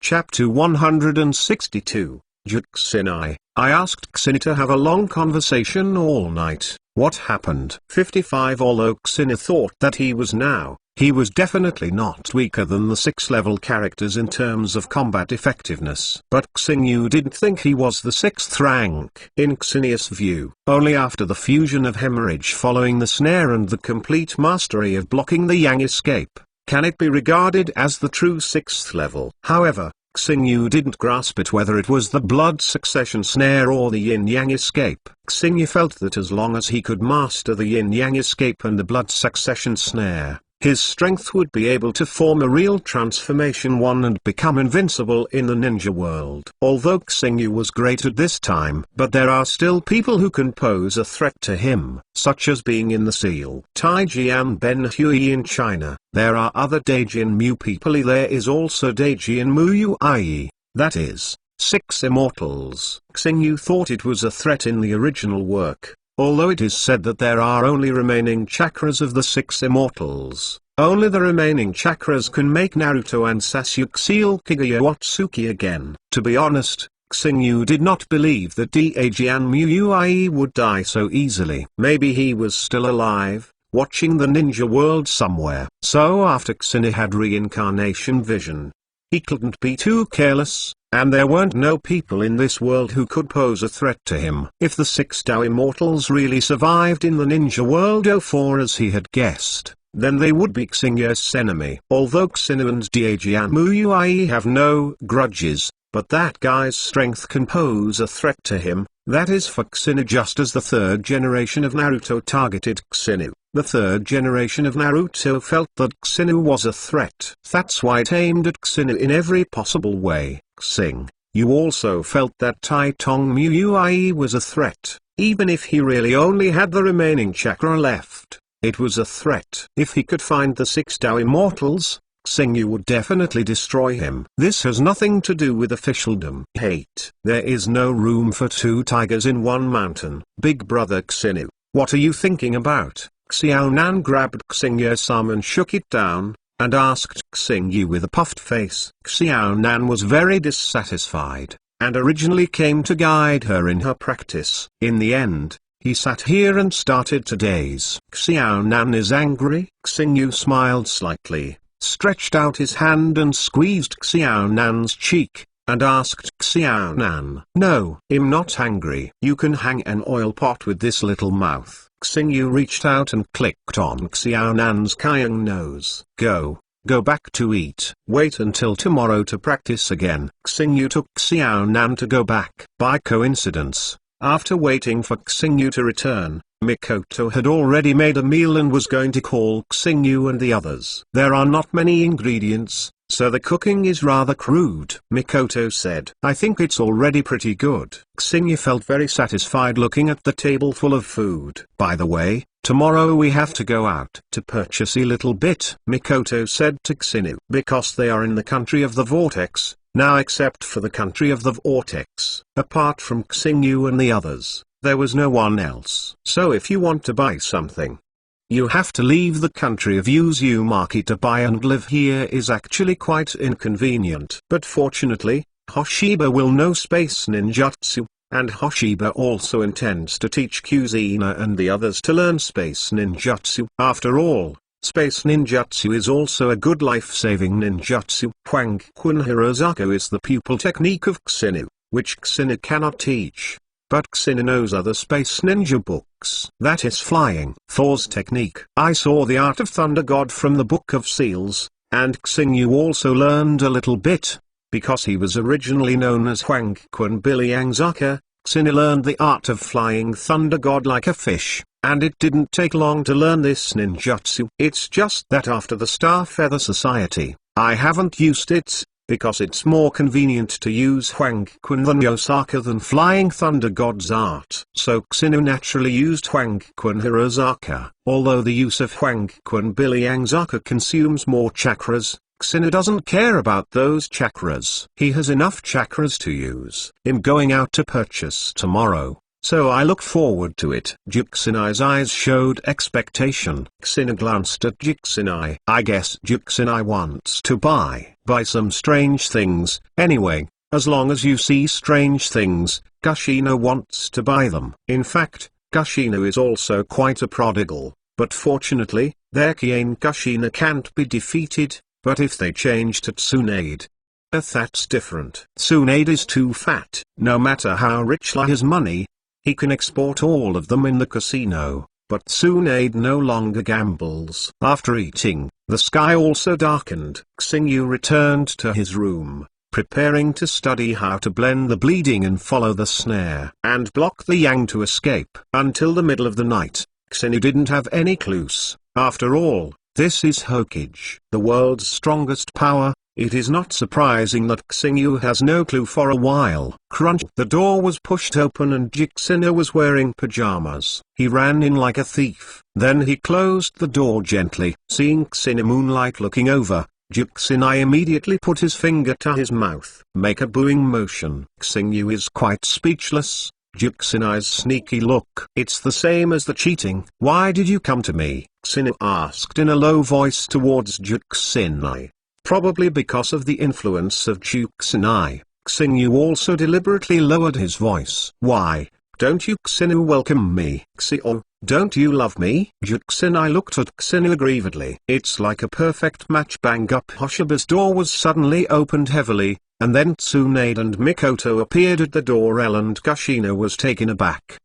Chapter 162, Juxinai. I asked Xin to have a long conversation all night. What happened? 55. Although Xin thought that he was definitely not weaker than the 6th-level characters in terms of combat effectiveness. But Xingyu didn't think he was the 6th rank. In Xinius' view, only after the fusion of hemorrhage following the snare and the complete mastery of blocking the Yang escape, can it be regarded as the true 6th level. However, Xingyu didn't grasp it whether it was the blood succession snare or the yin-yang escape. Xingyu felt that as long as he could master the yin-yang escape and the blood succession snare, his strength would be able to form a real transformation one and become invincible in the ninja world. Although Xingyu was great at this time, but there are still people who can pose a threat to him, such as being in the Seal Taijian Ben Hui in China. There are other Daijin Mu people. There is also Daijin Mu Ui, that is, 6 immortals. Xingyu thought it was a threat in the original work. Although it is said that there are only remaining chakras of the 6 immortals, only the remaining chakras can make Naruto and Sasuke seal Kagaya Watsuki again. To be honest, Xingyu did not believe that Daijin Mu would die so easily. Maybe he was still alive, watching the ninja world somewhere. So after Xin had reincarnation vision, he couldn't be too careless. And there weren't no people in this world who could pose a threat to him. If the 6 Tao immortals really survived in the ninja world 04 as he had guessed, then they would be Xingyu's enemy. Although Xinu and Daijin Mu have no grudges, but that guy's strength can pose a threat to him. That is for Xinu, just as the 3rd generation of Naruto targeted Xinu. The 3rd generation of Naruto felt that Xinu was a threat. That's why it aimed at Xinu in every possible way. Xing, you also felt that Tai Tong Mu was a threat. Even if he really only had the remaining chakra left, it was a threat. If he could find the 6 Tao immortals, Xingyu would definitely destroy him. This has nothing to do with officialdom. Hate. There is no room for 2 tigers in one mountain. Big brother Xinu, what are you thinking about? Xiao Nan grabbed Xingyu's arm and shook it down, and asked Xingyu with a puffed face. Xiao Nan was very dissatisfied, and originally came to guide her in her practice. In the end, he sat here and started to daze. Xiao Nan is angry? Xingyu smiled slightly, stretched out his hand and squeezed Xiao Nan's cheek, and asked Xiao Nan, "No, I'm not angry. You can hang an oil pot with this little mouth." Xingyu reached out and clicked on Xiao Nan's Kyung nose. Go back to eat. Wait until tomorrow to practice again. Xingyu took Xiao Nan to go back. By coincidence, after waiting for Xingyu to return, Mikoto had already made a meal and was going to call Xingyu and the others. There are not many ingredients, so the cooking is rather crude. Mikoto said, "I think it's already pretty good." Xingyu felt very satisfied looking at the table full of food. "By the way, tomorrow we have to go out to purchase a little bit," Mikoto said to Xingyu. Because they are in the country of the vortex, now except for the country of the vortex, apart from Xingyu and the others, there was no one else. So if you want to buy something, you have to leave the country of Uzumaki to buy, and live here is actually quite inconvenient. But fortunately, Hoshiba will know space ninjutsu, and Hoshiba also intends to teach Kuzina and the others to learn space ninjutsu. After all, space ninjutsu is also a good life-saving ninjutsu. Hwangquan Hirozako is the pupil technique of Xinu, which Xinu cannot teach. But Xinu knows other space ninja books. That is flying. Thor's technique. I saw the Art of Thunder God from the Book of Seals, and Xingyu also learned a little bit. Because he was originally known as Hwangquan Biliangzaka, Xinu learned the art of flying Thunder God like a fish, and it didn't take long to learn this ninjutsu. It's just that after the Star Feather Society, I haven't used it, because it's more convenient to use Hwangquan than Yosaka than flying Thunder God's art. So Xinu naturally used Hwangquan Hirozaka. Although the use of Hwangquan Biliangzaka consumes more chakras, Xinu doesn't care about those chakras. He has enough chakras to use. I'm going out to purchase tomorrow, so I look forward to it. Juxinai's eyes showed expectation. Kusinai glanced at Juxinai. I guess Juxinai wants to buy some strange things. Anyway, as long as you see strange things, Kusinai wants to buy them. In fact, Kusinai is also quite a prodigal, but fortunately, their Kien Kusinai can't be defeated, but if they change to Tsunade, that's different. Tsunade is too fat. No matter how rich lie his money, he can export all of them in the casino, but Tsunade no longer gambles. After eating, the sky also darkened. Xingyu returned to his room, preparing to study how to blend the bleeding and follow the snare, and block the yang to escape. Until the middle of the night, Xingyu didn't have any clues. After all, this is Hokage, the world's strongest power. It is not surprising that Xingyu has no clue for a while. Crunch! The door was pushed open and Juxinai was wearing pajamas. He ran in like a thief. Then he closed the door gently. Seeing Xingyu moonlight looking over, Juxinai immediately put his finger to his mouth. Make a booing motion. Xingyu is quite speechless. Juxinai's sneaky look. It's the same as the cheating. Why did you come to me? Xingyu asked in a low voice towards Juxinai. Probably because of the influence of Juxinai, Xingyu also deliberately lowered his voice. Why, don't you Xingyu welcome me? Xio, don't you love me? Juxinai looked at Xingyu aggrievedly. It's like a perfect match. Bang up! Hoshiba's door was suddenly opened heavily, and then Tsunade and Mikoto appeared at the door. And Kusinai was taken aback.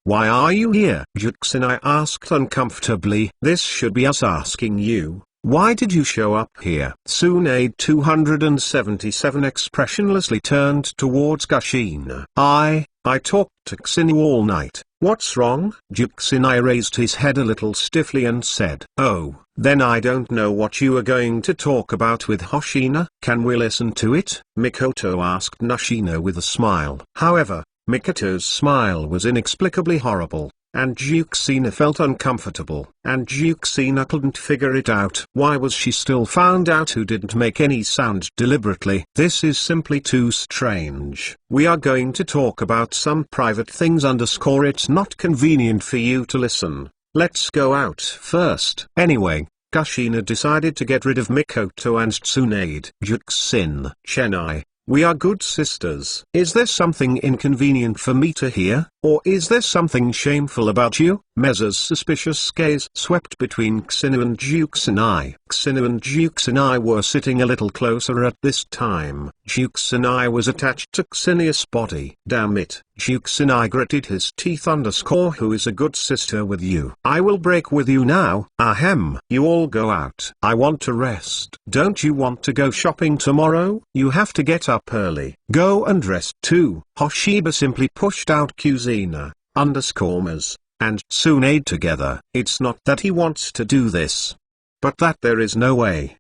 Why are you here? Juxinai asked uncomfortably. This should be us asking you. Why did you show up here? Tsunade 277 expressionlessly turned towards Kusinai. I talked to Xingyu all night. What's wrong? Juxinai raised his head a little stiffly and said, Oh, then I don't know what you are going to talk about with Hoshina. Can we listen to it? Mikoto asked Nashina with a smile. However, Mikoto's smile was inexplicably horrible, and Juxinai felt uncomfortable. And Juxinai couldn't figure it out. Why was she still found out who didn't make any sound deliberately? This is simply too strange. We are going to talk about some private things. It's not convenient for you to listen. Let's go out first. Anyway, Kusinai decided to get rid of Mikoto and Tsunade. Juxin, Chennai. We are good sisters. Is there something inconvenient for me to hear? Or is there something shameful about you? Meza's suspicious gaze swept between Xingyu and Juxinai. Xingyu and Juxinai were sitting a little closer at this time. Juxinai was attached to Xinyiu's body. Damn it. Juxinai gritted his teeth. Who is a good sister with you? I will break with you now. Ahem. You all go out. I want to rest. Don't you want to go shopping tomorrow? You have to get up early. Go and rest too. Hoshiba simply pushed out Kuzina, Maz, and Tsunade together. It's not that he wants to do this, but that there is no way.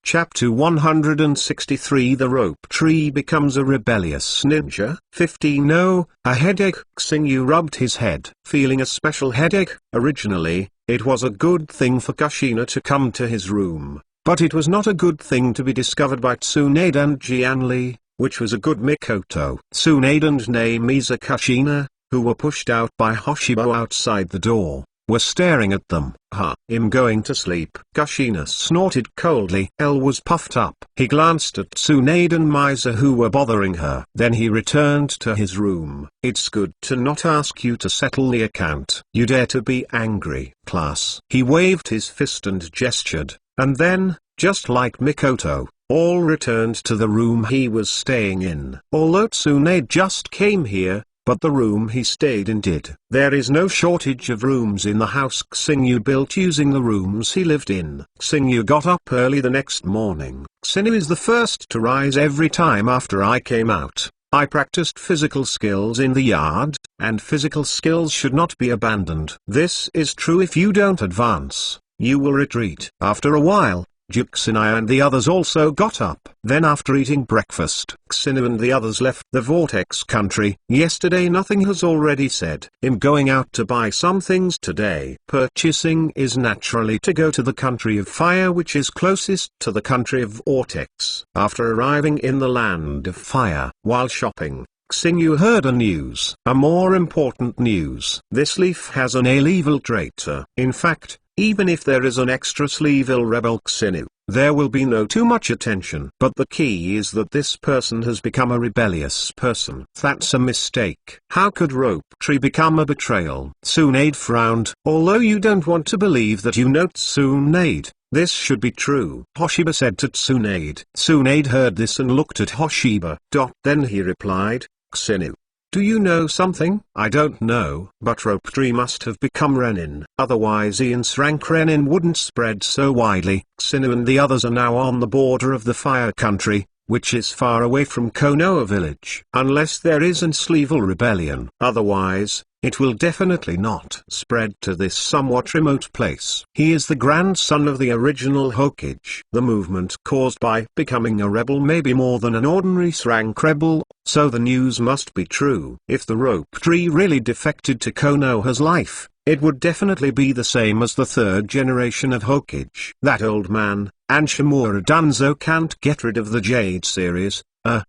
Chapter 163 The Rope Tree Becomes a Rebellious Ninja. 15 No, a headache. Xingyu rubbed his head. Feeling a special headache. Originally, it was a good thing for Kusinai to come to his room, but it was not a good thing to be discovered by Tsunade and Jianli, which was a good Mikoto. Tsunade and Nameza Kusinai, who were pushed out by Hoshiba outside the door, were staring at them. I'm going to sleep. Kusinai snorted coldly. L was puffed up. He glanced at Tsunade and Miza who were bothering her. Then he returned to his room. It's good to not ask you to settle the account. You dare to be angry, class. He waved his fist and gestured, and then, just like Mikoto, all returned to the room he was staying in. Although Tsunade just came here, but the room he stayed in did. There is no shortage of rooms in the house Xingyu built using the rooms he lived in. Xingyu got up early the next morning. Xingyu is the first to rise every time after I came out. I practiced physical skills in the yard, and physical skills should not be abandoned. This is true. If you don't advance, you will retreat. After a while, Juxinai and the others also got up. Then after eating breakfast, Xingyu and the others left the Vortex country. Yesterday nothing has already said. I'm going out to buy some things today. Purchasing is naturally to go to the country of fire, which is closest to the country of Vortex. After arriving in the land of fire, while shopping, Xingyu heard a news. A more important news. This leaf has an evil trait. In fact, even if there is an extra evil rebel Xingyu, there will be no too much attention. But the key is that this person has become a rebellious person. That's a mistake. How could Rope Tree become a betrayal? Tsunade frowned. Although you don't want to believe that, you know, Tsunade, this should be true, Hoshiba said to Tsunade. Tsunade heard this and looked at Hoshiba. Then he replied, Xingyu, do you know something? I don't know, but Rope Tree must have become Renin. Otherwise Ian's rank Renin wouldn't spread so widely. Xingyu and the others are now on the border of the Fire Country, which is far away from Konoha village. Unless there is an evil rebellion. Otherwise, it will definitely not spread to this somewhat remote place. He is the grandson of the original Hokage. The movement caused by becoming a rebel may be more than an ordinary rank rebel, so the news must be true. If the Rope Tree really defected to Konoha's life, it would definitely be the same as the third generation of Hokage. That old man, and Shimura Danzo can't get rid of the Jade series,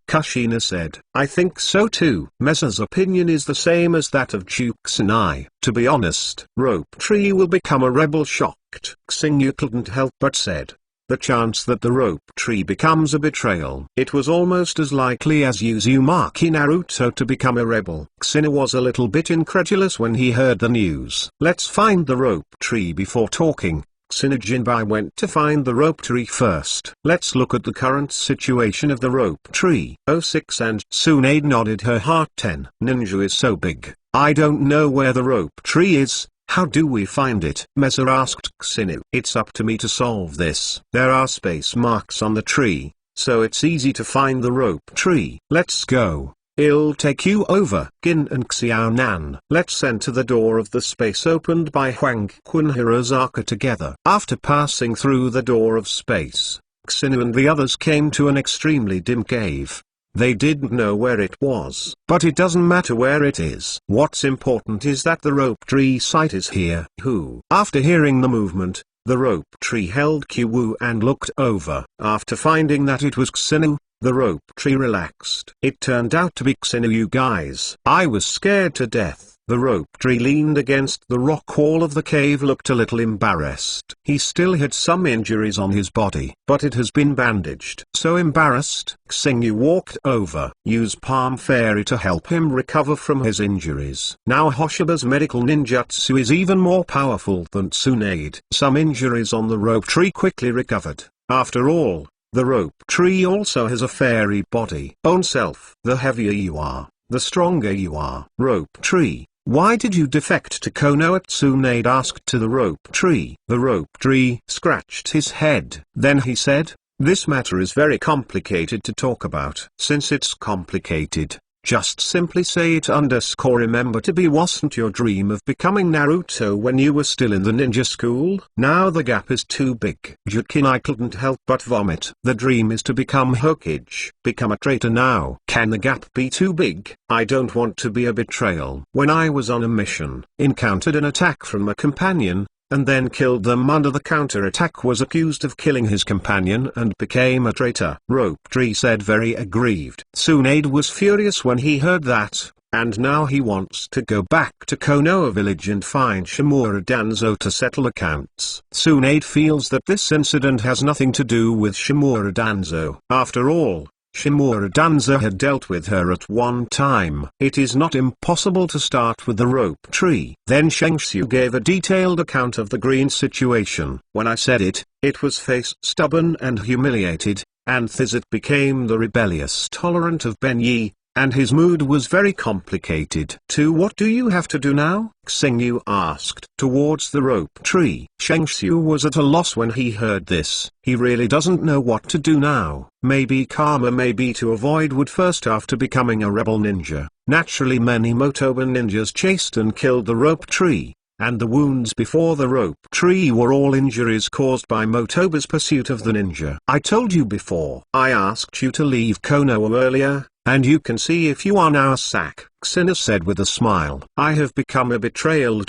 Kushina said. I think so too. Mesa's opinion is the same as that of Jukes and I. To be honest, Rope Tree will become a rebel. Shocked, Xingyu couldn't help but said, the chance that the Rope Tree becomes a betrayal. It was almost as likely as Uzumaki Naruto to become a rebel. Xingyu was a little bit incredulous when he heard the news. Let's find the Rope Tree before talking. Xingyu Jinbai went to find the Rope Tree first. Let's look at the current situation of the Rope Tree. 06 and Tsunade nodded her heart. 10. Ninja is so big, I don't know where the Rope Tree is. How do we find it? Mesa asked Xingyu. It's up to me to solve this. There are space marks on the tree, so it's easy to find the Rope Tree. Let's go. I'll take you over. Gin and Xiaonan. Let's enter the door of the space opened by Huang Kun Hirozaka together. After passing through the door of space, Xingyu and the others came to an extremely dim cave. They didn't know where it was. But it doesn't matter where it is. What's important is that the Rope Tree site is here. After hearing the movement, the Rope Tree held Q and looked over. After finding that it was Xingyu, the Rope Tree relaxed. It turned out to be Xingyu. You guys. I was scared to death. The Rope Tree leaned against the rock wall of the cave, looked a little embarrassed. He still had some injuries on his body, but it has been bandaged. So embarrassed, Xingyu walked over, used Palm Fairy to help him recover from his injuries. Now Hoshiba's medical ninjutsu is even more powerful than Tsunade. Some injuries on the Rope Tree quickly recovered. After all, the Rope Tree also has a fairy body. Own self. The heavier you are, the stronger you are. Rope Tree, why did you defect to Konoha? Tsunade asked to the Rope Tree. The Rope Tree scratched his head. Then he said, this matter is very complicated to talk about. Since it's complicated, just simply say it. Remember to be wasn't your dream of becoming Naruto when you were still in the ninja school? Now the gap is too big. Jukinai couldn't help but vomit. The dream is to become Hokage, become a traitor. Now can the gap be too big? I don't want to be a betrayal. When I was on a mission, encountered an attack from a companion, and then killed them under the counter-attack, was accused of killing his companion and became a traitor. Rope Tree said, very aggrieved. Tsunade was furious when he heard that, and now he wants to go back to Konoha village and find Shimura Danzo to settle accounts. Tsunade feels that this incident has nothing to do with Shimura Danzo. After all, Shimura Danzo had dealt with her at one time. It is not impossible to start with the Rope Tree. Then Shengshu gave a detailed account of the green situation. When I said it, it was face stubborn and humiliated, and Thizit became the rebellious tolerant of Ben Yi, and his mood was very complicated. What do you have to do now? Xingyu asked. Towards the Rope Tree. Shengshu was at a loss when he heard this. He really doesn't know what to do now. Maybe karma, maybe to avoid wood first after becoming a rebel ninja. Naturally many Motoba ninjas chased and killed the Rope Tree, and the wounds before the Rope Tree were all injuries caused by Motoba's pursuit of the ninja. I told you before. I asked you to leave Konoha earlier, and you can see if you are now a sack. Xingyu said with a smile. I have become a betrayal.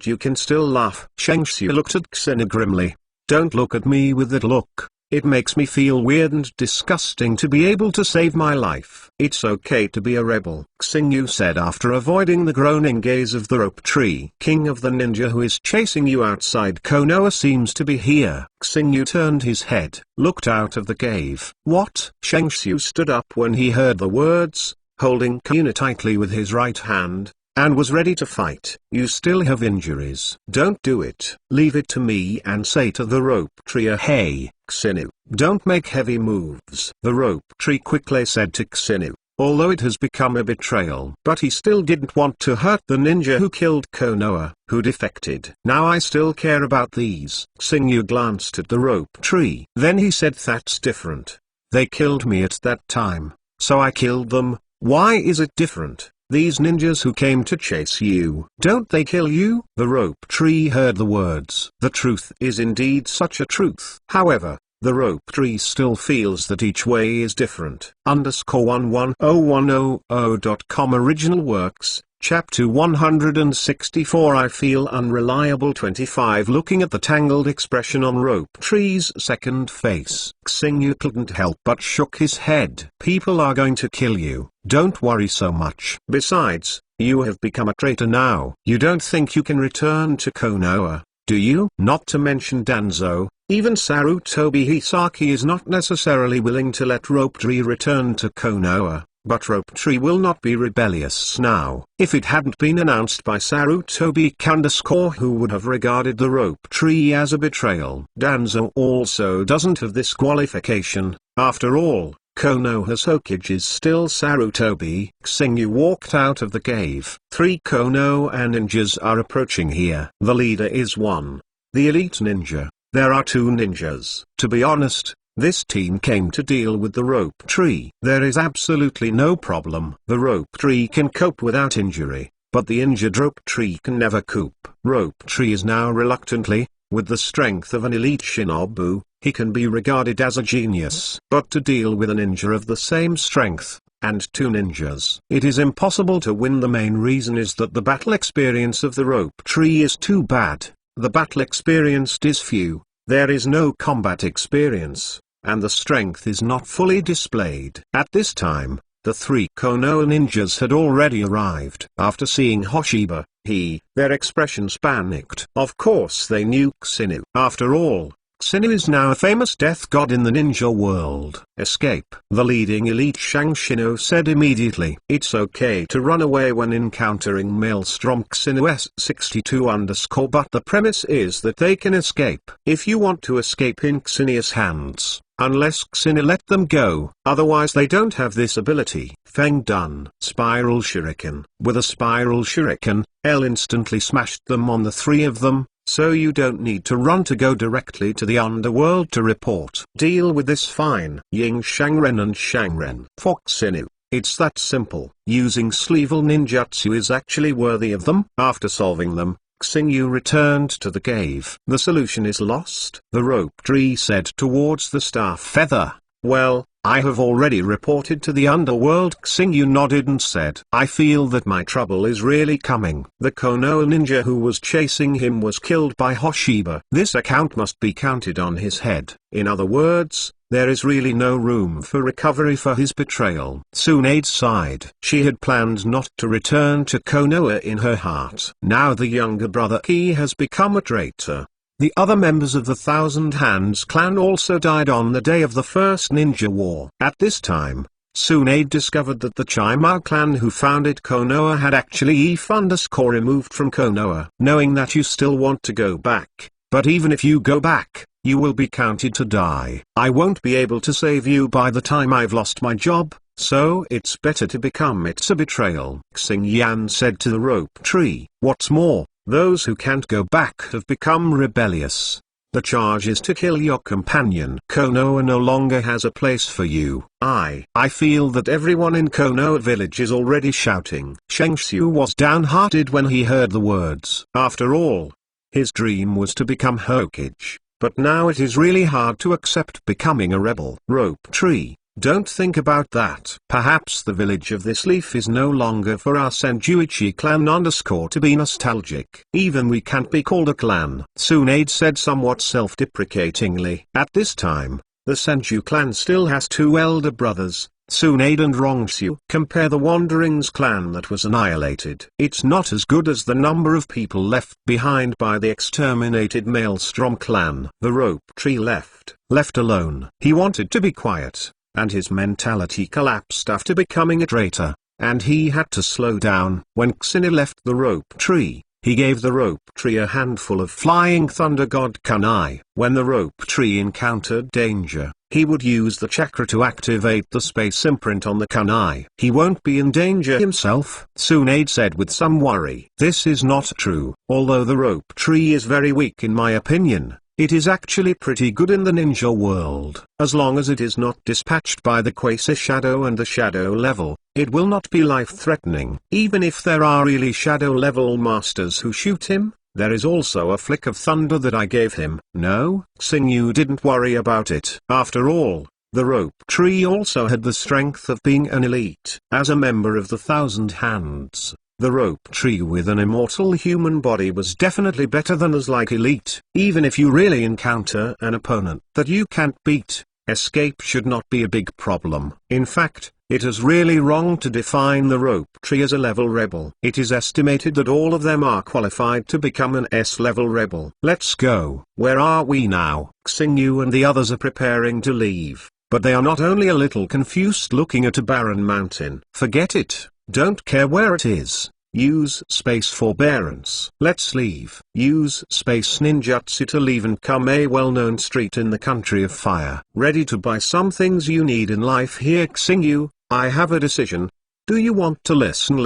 You can still laugh. Shengshu looked at Xingyu grimly. Don't look at me with that look. It makes me feel weird and disgusting to be able to save my life. It's okay to be a rebel, Xingyu said after avoiding the groaning gaze of the rope tree. King of the ninja who is chasing you outside Konoha seems to be here. Xingyu turned his head, looked out of the cave. What? Shengxiu stood up when he heard the words, holding Kuna tightly with his right hand, and was ready to fight. You still have injuries. Don't do it. Leave it to me and say to the rope tree, hey, Xinu, don't make heavy moves. The rope tree quickly said to Xinu, although it has become a betrayal. But he still didn't want to hurt the ninja who killed Konoha, who defected. Now I still care about these. Xinu glanced at the rope tree. Then he said, that's different. They killed me at that time, so I killed them. Why is it different? These ninjas who came to chase you, don't they kill you? The rope tree heard the words. The truth is indeed such a truth. However, the rope tree still feels that each way is different. _110100.com Original Works, Chapter 164 I feel unreliable 25 Looking at the tangled expression on rope tree's second face, Xingyu couldn't help but shook his head. People are going to kill you, don't worry so much. Besides, you have become a traitor now. You don't think you can return to Konoha, do you? Not to mention Danzo, even Sarutobi Hisaki is not necessarily willing to let rope tree return to Konoha. But rope tree will not be rebellious now. If it hadn't been announced by Sarutobi _ who would have regarded the rope tree as a betrayal. Danzo also doesn't have this qualification. After all, Konoha's Hokage is still Sarutobi. Xingyu walked out of the cave. 3 Konoha ninjas are approaching here. The leader is one, the elite ninja. There are 2 ninjas. To be honest, this team came to deal with the rope tree. There is absolutely no problem. The rope tree can cope without injury, but the injured rope tree can never cope. Rope tree is now reluctantly, with the strength of an elite shinobu, he can be regarded as a genius. But to deal with a ninja of the same strength, and 2 ninjas, it is impossible to win. The main reason is that the battle experience of the rope tree is too bad. The battle experience is few, there is no combat experience, and the strength is not fully displayed. At this time, the 3 Konoha ninjas had already arrived. After seeing Hoshiba, their expressions panicked. Of course they knew Xinu. After all, Xinu is now a famous death god in the ninja world. Escape. The leading elite Shangshino said immediately. It's okay to run away when encountering Maelstrom Xinu S62 _ but the premise is that they can escape. If you want to escape in Xinu's hands, unless Xinu let them go, otherwise they don't have this ability. Feng done. Spiral Shuriken. With a Spiral Shuriken, L instantly smashed them on the 3 of them. So you don't need to run to go directly to the underworld to report. Deal with this fine. Ying Shangren and Shangren. For Xinu, it's that simple. Using sleevel ninjutsu is actually worthy of them. After solving them, Xingyu returned to the cave. The solution is lost. The rope tree said towards the star feather. Well, I have already reported to the underworld. Xingyu nodded and said, I feel that my trouble is really coming. The Konoha ninja who was chasing him was killed by Hoshiba. This account must be counted on his head. In other words, there is really no room for recovery for his betrayal. Tsunade sighed. She had planned not to return to Konoha in her heart. Now the younger brother Ki has become a traitor. The other members of the Thousand Hands clan also died on the day of the first ninja war. At this time, Tsunade discovered that the Chaimao clan who founded Konoha had actually removed from Konoha. Knowing that you still want to go back, but even if you go back, you will be counted to die. I won't be able to save you by the time I've lost my job, so it's better to become. It's a betrayal. Xing Yan said to the rope tree. What's more, those who can't go back have become rebellious. The charge is to kill your companion. Konoha no longer has a place for you. I feel that everyone in Konoha village is already shouting. Shengxiu was downhearted when he heard the words. After all, his dream was to become Hokage, but now it is really hard to accept becoming a rebel. Rope tree. Don't think about that. Perhaps the village of this leaf is no longer for us and Juichi clan _ to be nostalgic. Even we can't be called a clan. Tsunade said somewhat self-deprecatingly. At this time, The Senju clan still has two elder brothers, Tsunade and Rongsu. Compare the Wanderings clan that was annihilated. It's not as good as the number of people left behind by the exterminated Maelstrom clan. The rope tree left alone. He wanted to be quiet, and his mentality collapsed after becoming a traitor, and he had to slow down. When Xine left the rope tree, he gave the rope tree a handful of flying thunder god kunai. When the rope tree encountered danger, he would use the chakra to activate the space imprint on the kunai. He won't be in danger himself, Tsunade said with some worry. This is not true. Although the rope tree is very weak in my opinion, it is actually pretty good in the ninja world. As long as it is not dispatched by the quasi shadow and the shadow level, it will not be life-threatening. Even if there are really shadow-level masters who shoot him, there is also a flick of thunder that I gave him. No, Xingyu didn't worry about it. After all, the rope tree also had the strength of being an elite. As a member of the Thousand Hands, the rope tree with an immortal human body was definitely better than as like elite. Even if you really encounter an opponent that you can't beat, escape should not be a big problem. In fact, it is really wrong to define the rope tree as a level rebel. It is estimated that all of them are qualified to become an S-level rebel. Let's go. Where are we now? Xingyu and the others are preparing to leave, but they are not only a little confused looking at a barren mountain. Forget it. Don't care where it is. Use space forbearance. Let's leave. Use space ninjutsu to leave and come a well-known street in the country of fire. Ready to buy some things you need in life here, Xingyu. I have a decision. Do you want to listen?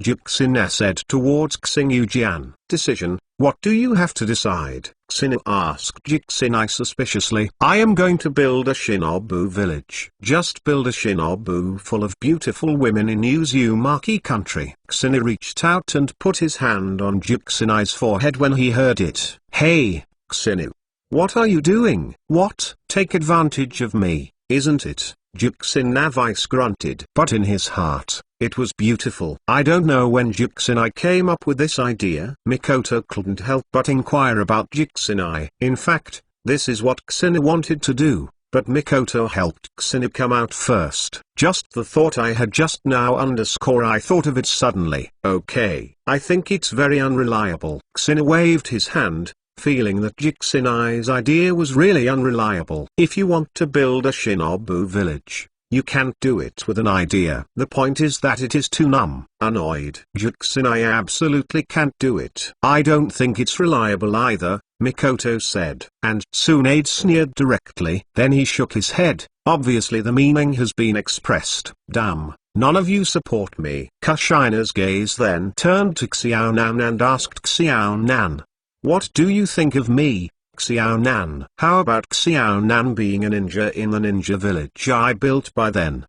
Juxin said towards Xingyu Jian. Decision? What do you have to decide? Xingyu asked Juxin suspiciously. I am going to build a shinobu village. Just build a shinobu full of beautiful women in Uzumaki country. Xingyu reached out and put his hand on Juxin's forehead when he heard it. Hey, Xingyu. What are you doing? What? Take advantage of me, isn't it? Juxin Navice grunted. But in his heart, it was beautiful. I don't know when Juxinai came up with this idea. Mikoto couldn't help but inquire about Juxinai. In fact, this is what Xingyu wanted to do, but Mikoto helped Xingyu come out first. Just the thought I had just now I thought of it suddenly. Okay, I think it's very unreliable. Xingyu waved his hand, feeling that Juxinai's idea was really unreliable. If you want to build a shinobu village, you can't do it with an idea. The point is that it is too numb. Annoyed. Juxinai absolutely can't do it. I don't think it's reliable either, Mikoto said. And Tsunade sneered directly. Then he shook his head. Obviously the meaning has been expressed. Damn. None of you support me. Kushina's gaze then turned to Xiaonan and asked Xiaonan, what do you think of me, Xiaonan? How about Xiaonan being a ninja in the ninja village I built by then?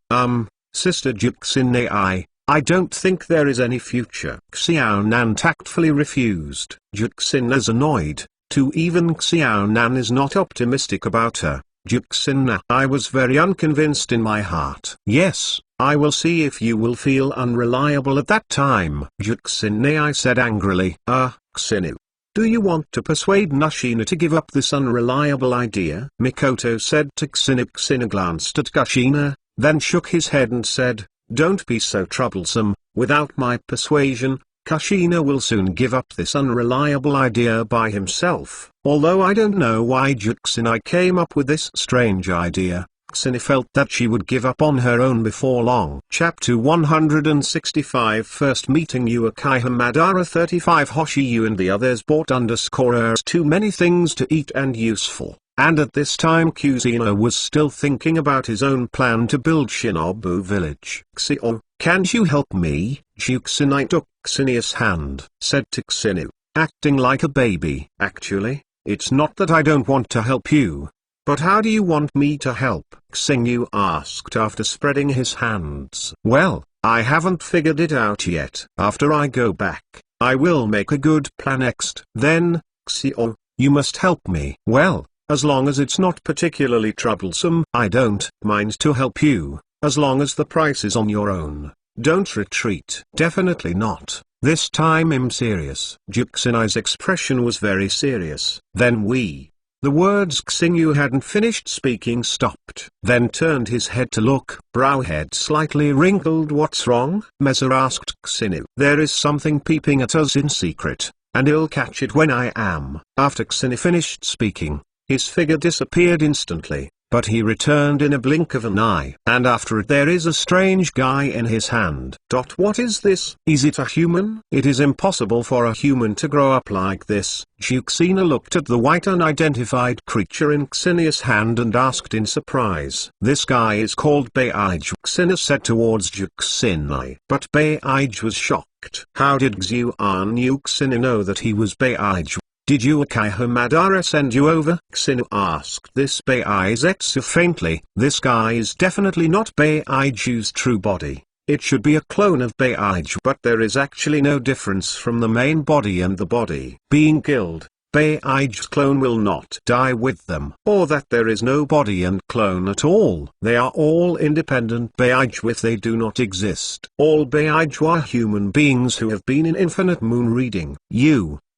Sister Juxin I don't think there is any future. Xiaonan tactfully refused. Juxin is annoyed, too. Even Xiaonan is not optimistic about her. Juxin I was very unconvinced in my heart. Yes, I will see if you will feel unreliable at that time. Juxin I said angrily. Xingyu. Do you want to persuade Kushina to give up this unreliable idea? Mikoto said to Xingyu. Xingyu glanced at Kushina, then shook his head and said, don't be so troublesome. Without my persuasion, Kushina will soon give up this unreliable idea by himself. Although I don't know why Juxinai came up with this strange idea, Xingyu felt that she would give up on her own before long. Chapter 165 First meeting Uchiha Madara 35 Hoshi You and the others bought too many things to eat and useful, and at this time Kuzino was still thinking about his own plan to build Shinobu village. Xio, can't you help me? Juxinai took Xinia's hand, said to Xingyu, acting like a baby. Actually, it's not that I don't want to help you. But how do you want me to help? Xingyu asked after spreading his hands. Well, I haven't figured it out yet. After I go back, I will make a good plan next. Then, Xio, you must help me. Well, as long as it's not particularly troublesome, I don't mind to help you, as long as the price is on your own. Don't retreat. Definitely not. This time I'm serious. Juxinai's expression was very serious. Then we The words Xingyu hadn't finished speaking stopped. Then turned his head to look, brow head slightly wrinkled. What's wrong? Meza asked Xingyu. There is something peeping at us in secret, and you'll catch it when I am. After Xingyu finished speaking, his figure disappeared instantly. But he returned in a blink of an eye. And after it there is a strange guy in his hand. What is this? Is it a human? It is impossible for a human to grow up like this. Juxina looked at the white unidentified creature in Xinia's hand and asked in surprise. This guy is called Beige, Xina said towards Juxina. But Beige was shocked. How did Xuan Yuxina know that he was Beige? Did Uchiha Madara send you over? Xinu asked this Beizetsu faintly. This guy is definitely not Beiju's true body. It should be a clone of Beige, but there is actually no difference from the main body and the body being killed. Beige's clone will not die with them. Or that there is no body and clone at all. They are all independent Beige if they do not exist. All Beige are human beings who have been in Infinite Moon reading.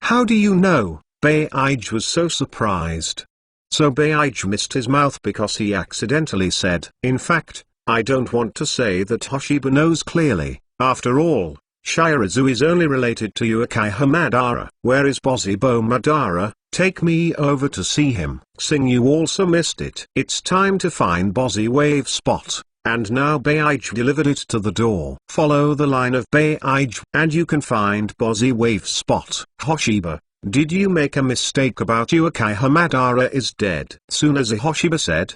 How do you know? Beige was so surprised. So Beige missed his mouth because he accidentally said, in fact, I don't want to say that Hoshiba knows clearly. After all, Shirazu is only related to Uchiha Madara. Where is Bozibo Madara? Take me over to see him. Xingyu also missed it. It's time to find Bozi Wave Spot. And now Beige delivered it to the door. Follow the line of Beige and you can find Bozi Wave Spot. Hoshiba, did you make a mistake about Uchiha Madara is dead? Tsunazu Hoshiba said.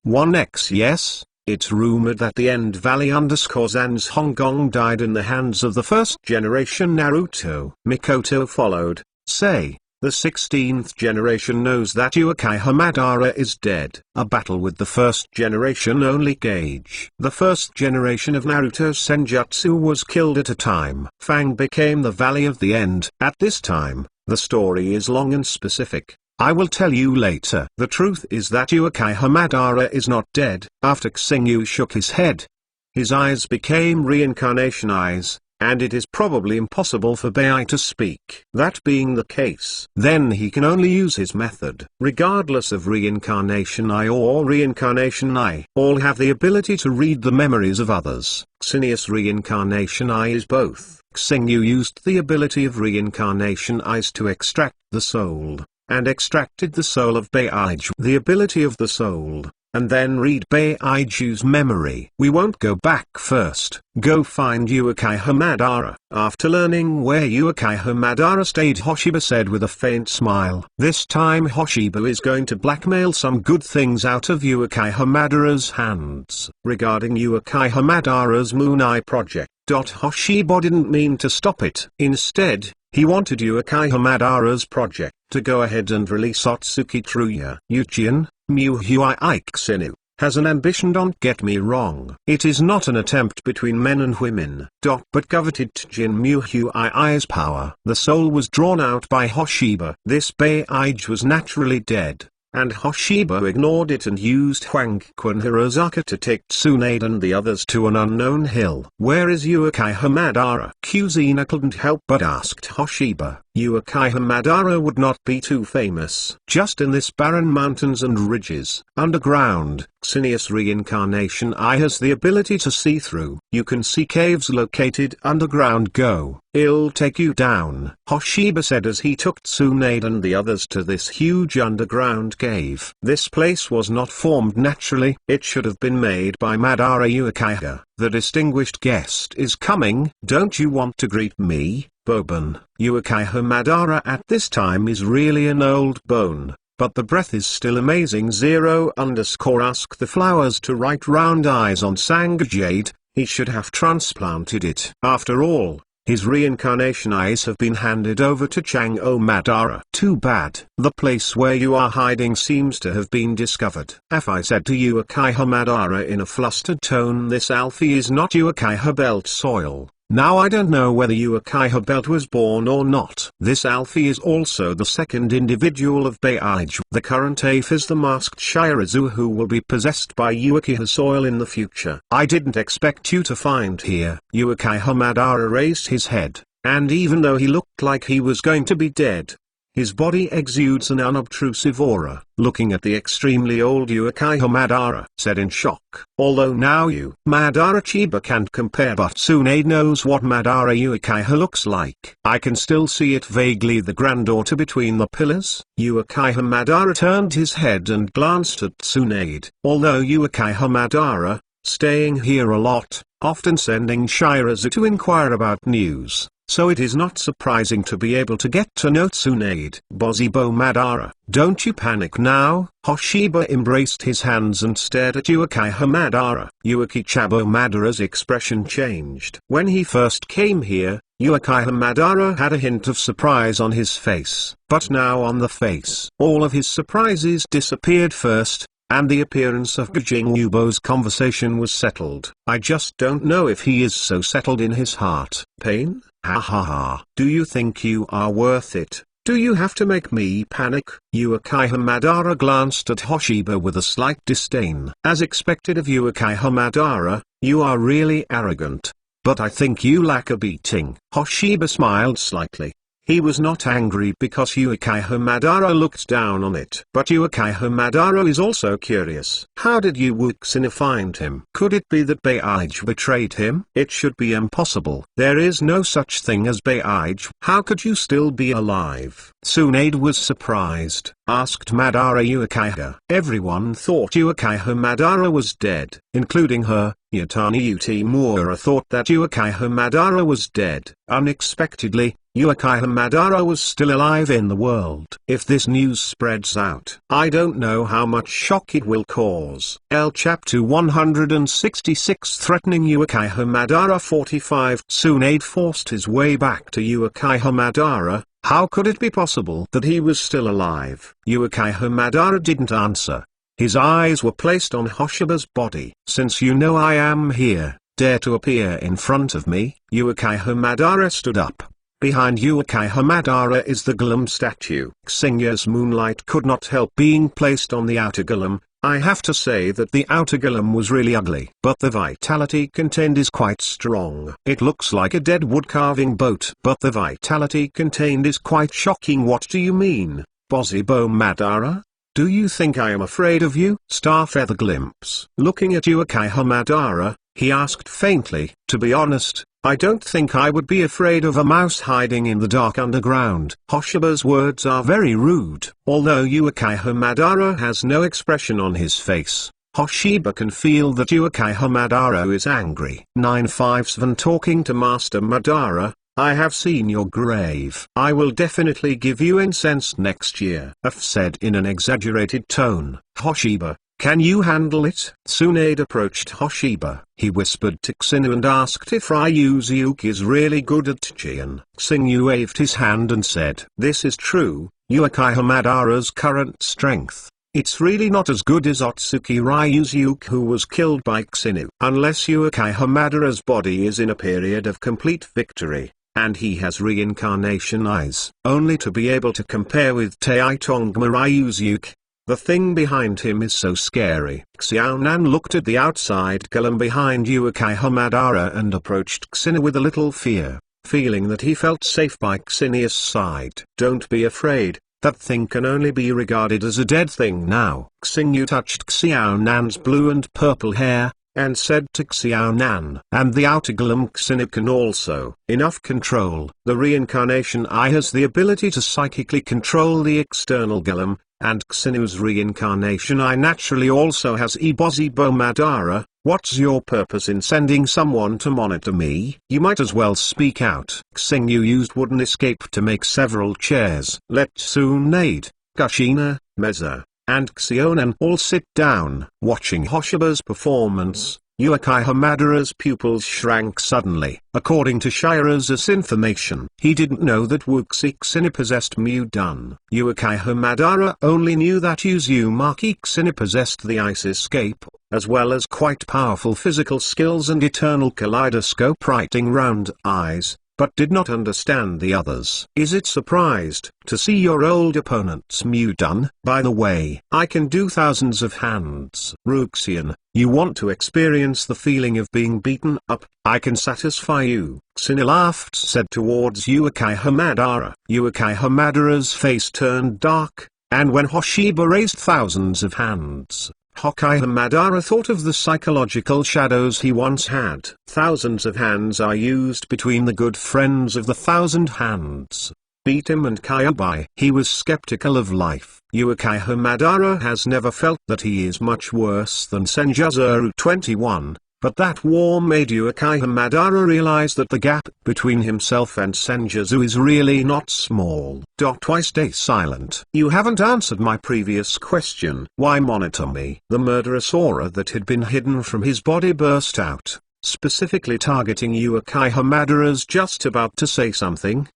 1x Yes, it's rumored that the End Valley Zan's Honggong died in the hands of the first generation Naruto. Mikoto followed. Say. The 16th generation knows that Uchiha Madara is dead. A battle with the first generation only gauge. The first generation of Naruto Senjutsu was killed at a time. Fang became the Valley of the End. At this time, the story is long and specific. I will tell you later. The truth is that Uchiha Madara is not dead. After Xingyu shook his head, his eyes became reincarnation eyes. And it is probably impossible for Bei to speak. That being the case, then he can only use his method. Regardless of reincarnation eye or reincarnation eye, all have the ability to read the memories of others. Xinius reincarnation eye is both. Xingyu used the ability of reincarnation eyes to extract the soul, and extracted the soul of Beige, the ability of the soul, and then read Beiju's memory. We won't go back first. Go find Uchiha Madara. After learning where Uchiha Madara stayed, Hoshiba said with a faint smile. This time Hoshiba is going to blackmail some good things out of Uchiha Madara's hands. Regarding Uchiha Madara's Moon Eye project, Hoshiba didn't mean to stop it. Instead, he wanted Uchiha Madara's project to go ahead and release Otsuki Truya. Uchien, Muhui Xinu, has an ambition, don't get me wrong. It is not an attempt between men and women. But coveted Jin Muhui's power. The soul was drawn out by Hoshiba. This Beige was naturally dead, and Hoshiba ignored it and used Huangquan Hirozaka to take Tsunade and the others to an unknown hill. Where is Uchiha Madara? Kuzina couldn't help but asked Hoshiba. Uchiha Madara would not be too famous. Just in this barren mountains and ridges. Underground, Xinius reincarnation eye has the ability to see through. You can see caves located underground. Go. It'll take you down. Hoshiba said as he took Tsunade and the others to this huge underground cave. This place was not formed naturally. It should have been made by Madara Uchiha. The distinguished guest is coming. Don't you want to greet me, Boban? Uchiha Madara at this time is really an old bone, but the breath is still amazing. 0_ask the flowers to write round eyes on Sangjade. He should have transplanted it. After all, his reincarnation eyes have been handed over to Chang'o Madara. Too bad. The place where you are hiding seems to have been discovered. I said to Uchiha Madara in a flustered tone, this Alfie is not Uchiha Belt soil. Now I don't know whether Uchiha Belt was born or not. This Alfie is also the second individual of Beige. The current Ape is the masked Shirazu who will be possessed by Uchiha soil in the future. I didn't expect you to find here. Uchiha Madara raised his head, and even though he looked like he was going to be dead, His body exudes an unobtrusive aura. Looking at the extremely old Uchiha Madara said in shock. Although now Madara Chiba can't compare, but Tsunade knows what Madara Uchiha looks like. I can still see it vaguely, the granddaughter between the pillars. Uchiha Madara turned his head and glanced at Tsunade. Although Uchiha Madara, staying here a lot, often sending Shirazu to inquire about news, so it is not surprising to be able to get to know Tsunade. Bozibo Madara, don't you panic now. Hoshiba embraced his hands and stared at Uchiha Madara. Uchichabo Madara's expression changed. When he first came here, Uchiha Madara had a hint of surprise on his face, but now on the face, all of his surprises disappeared first, and the appearance of Gajing Yubo's conversation was settled. I just don't know if he is so settled in his heart. Pain? Ha ha ha. Do you think you are worth it? Do you have to make me panic? Uchiha Madara glanced at Hoshiba with a slight disdain. As expected of Uchiha Madara, you are really arrogant. But I think you lack a beating. Hoshiba smiled slightly. He was not angry because Uchiha Madara looked down on it. But Uchiha Madara is also curious. How did Uksina find him? Could it be that Beige betrayed him? It should be impossible. There is no such thing as Beige. How could you still be alive? Tsunade was surprised, asked Madara Uchiha. Everyone thought Uchiha Madara was dead, including her. Yatani Utemura thought that Uchiha Madara was dead. Unexpectedly, Uchiha Madara was still alive in the world. If this news spreads out, I don't know how much shock it will cause. L Chapter 166 Threatening Uchiha Madara 45. Tsunade forced his way back to Uchiha Madara. How could it be possible that he was still alive? Uchiha Madara didn't answer. His eyes were placed on Hoshiba's body. Since you know I am here, dare to appear in front of me? Uchiha Madara stood up. Behind Uchiha Madara is the golem statue. Xingya's moonlight could not help being placed on the outer golem. I have to say that the outer golem was really ugly, but the vitality contained is quite strong. It looks like a dead wood carving boat, but the vitality contained is quite shocking. What do you mean, Bozibo Madara? Do you think I am afraid of you? Starfeather glimpse. Looking at Uchiha Madara, he asked faintly, to be honest, I don't think I would be afraid of a mouse hiding in the dark underground. Hoshiba's words are very rude. Although Uchiha Madara has no expression on his face, Hoshiba can feel that Uchiha Madara is angry. 957 Talking to Master Madara, I have seen your grave. I will definitely give you incense next year. F said in an exaggerated tone. Hoshiba, can you handle it? Tsunade approached Hoshiba. He whispered to Xingyu and asked if Ryuzuki is really good at Jian. Xingyu waved his hand and said, this is true, Uchiha Madara's current strength. It's really not as good as Otsuki Ryuzuki, who was killed by Xingyu. Unless Uchiha Madara's body is in a period of complete victory, and he has reincarnation eyes, only to be able to compare with Taitongma Ryuzuki. The thing behind him is so scary. Xiaonan looked at the outside golem behind Uchiha Madara and approached Xingyu with a little fear, feeling that he felt safe by Xingya's side. Don't be afraid, that thing can only be regarded as a dead thing now. Xingyu touched Xiaonan's blue and purple hair, and said to Xiaonan, and the outer golem Xingyu can also. Enough control. The reincarnation eye has the ability to psychically control the external golem, and Xinyu's reincarnation eye naturally also has Bozibo Madara. What's your purpose in sending someone to monitor me? You might as well speak out. Xingyu used wooden escape to make several chairs. Let Tsunade, Kushina, Meza, and Xiaonan all sit down. Watching Hoshiba's performance, Uchiha Madara's pupils shrank suddenly. According to Shirazu's information, he didn't know that Wuxi possessed Mudun. Uchiha Madara only knew that Uzumaki Xingyu possessed the ice escape, as well as quite powerful physical skills and eternal kaleidoscope writing round eyes. but did not understand the others. Is it surprised to see your old opponent's Mew done? By the way, I can do thousands of hands. Ruxian, you want to experience the feeling of being beaten up? I can satisfy you. Xin laughed, said towards Uchiha Madara. Uchiha Madara's face turned dark, and when Hoshiba raised thousands of hands, Uchiha Madara thought of the psychological shadows he once had. Thousands of hands are used between the good friends of the thousand hands. Beat him and Kyubi. He was skeptical of life. Uchiha Madara has never felt that he is much worse than Senjutsu 21. But that war made Uchiha Madara realize that the gap between himself and Senjutsu is really not small. Why stay silent? You haven't answered my previous question. Why monitor me? The murderous aura that had been hidden from his body burst out, specifically targeting Uchiha Madara's just about to say something.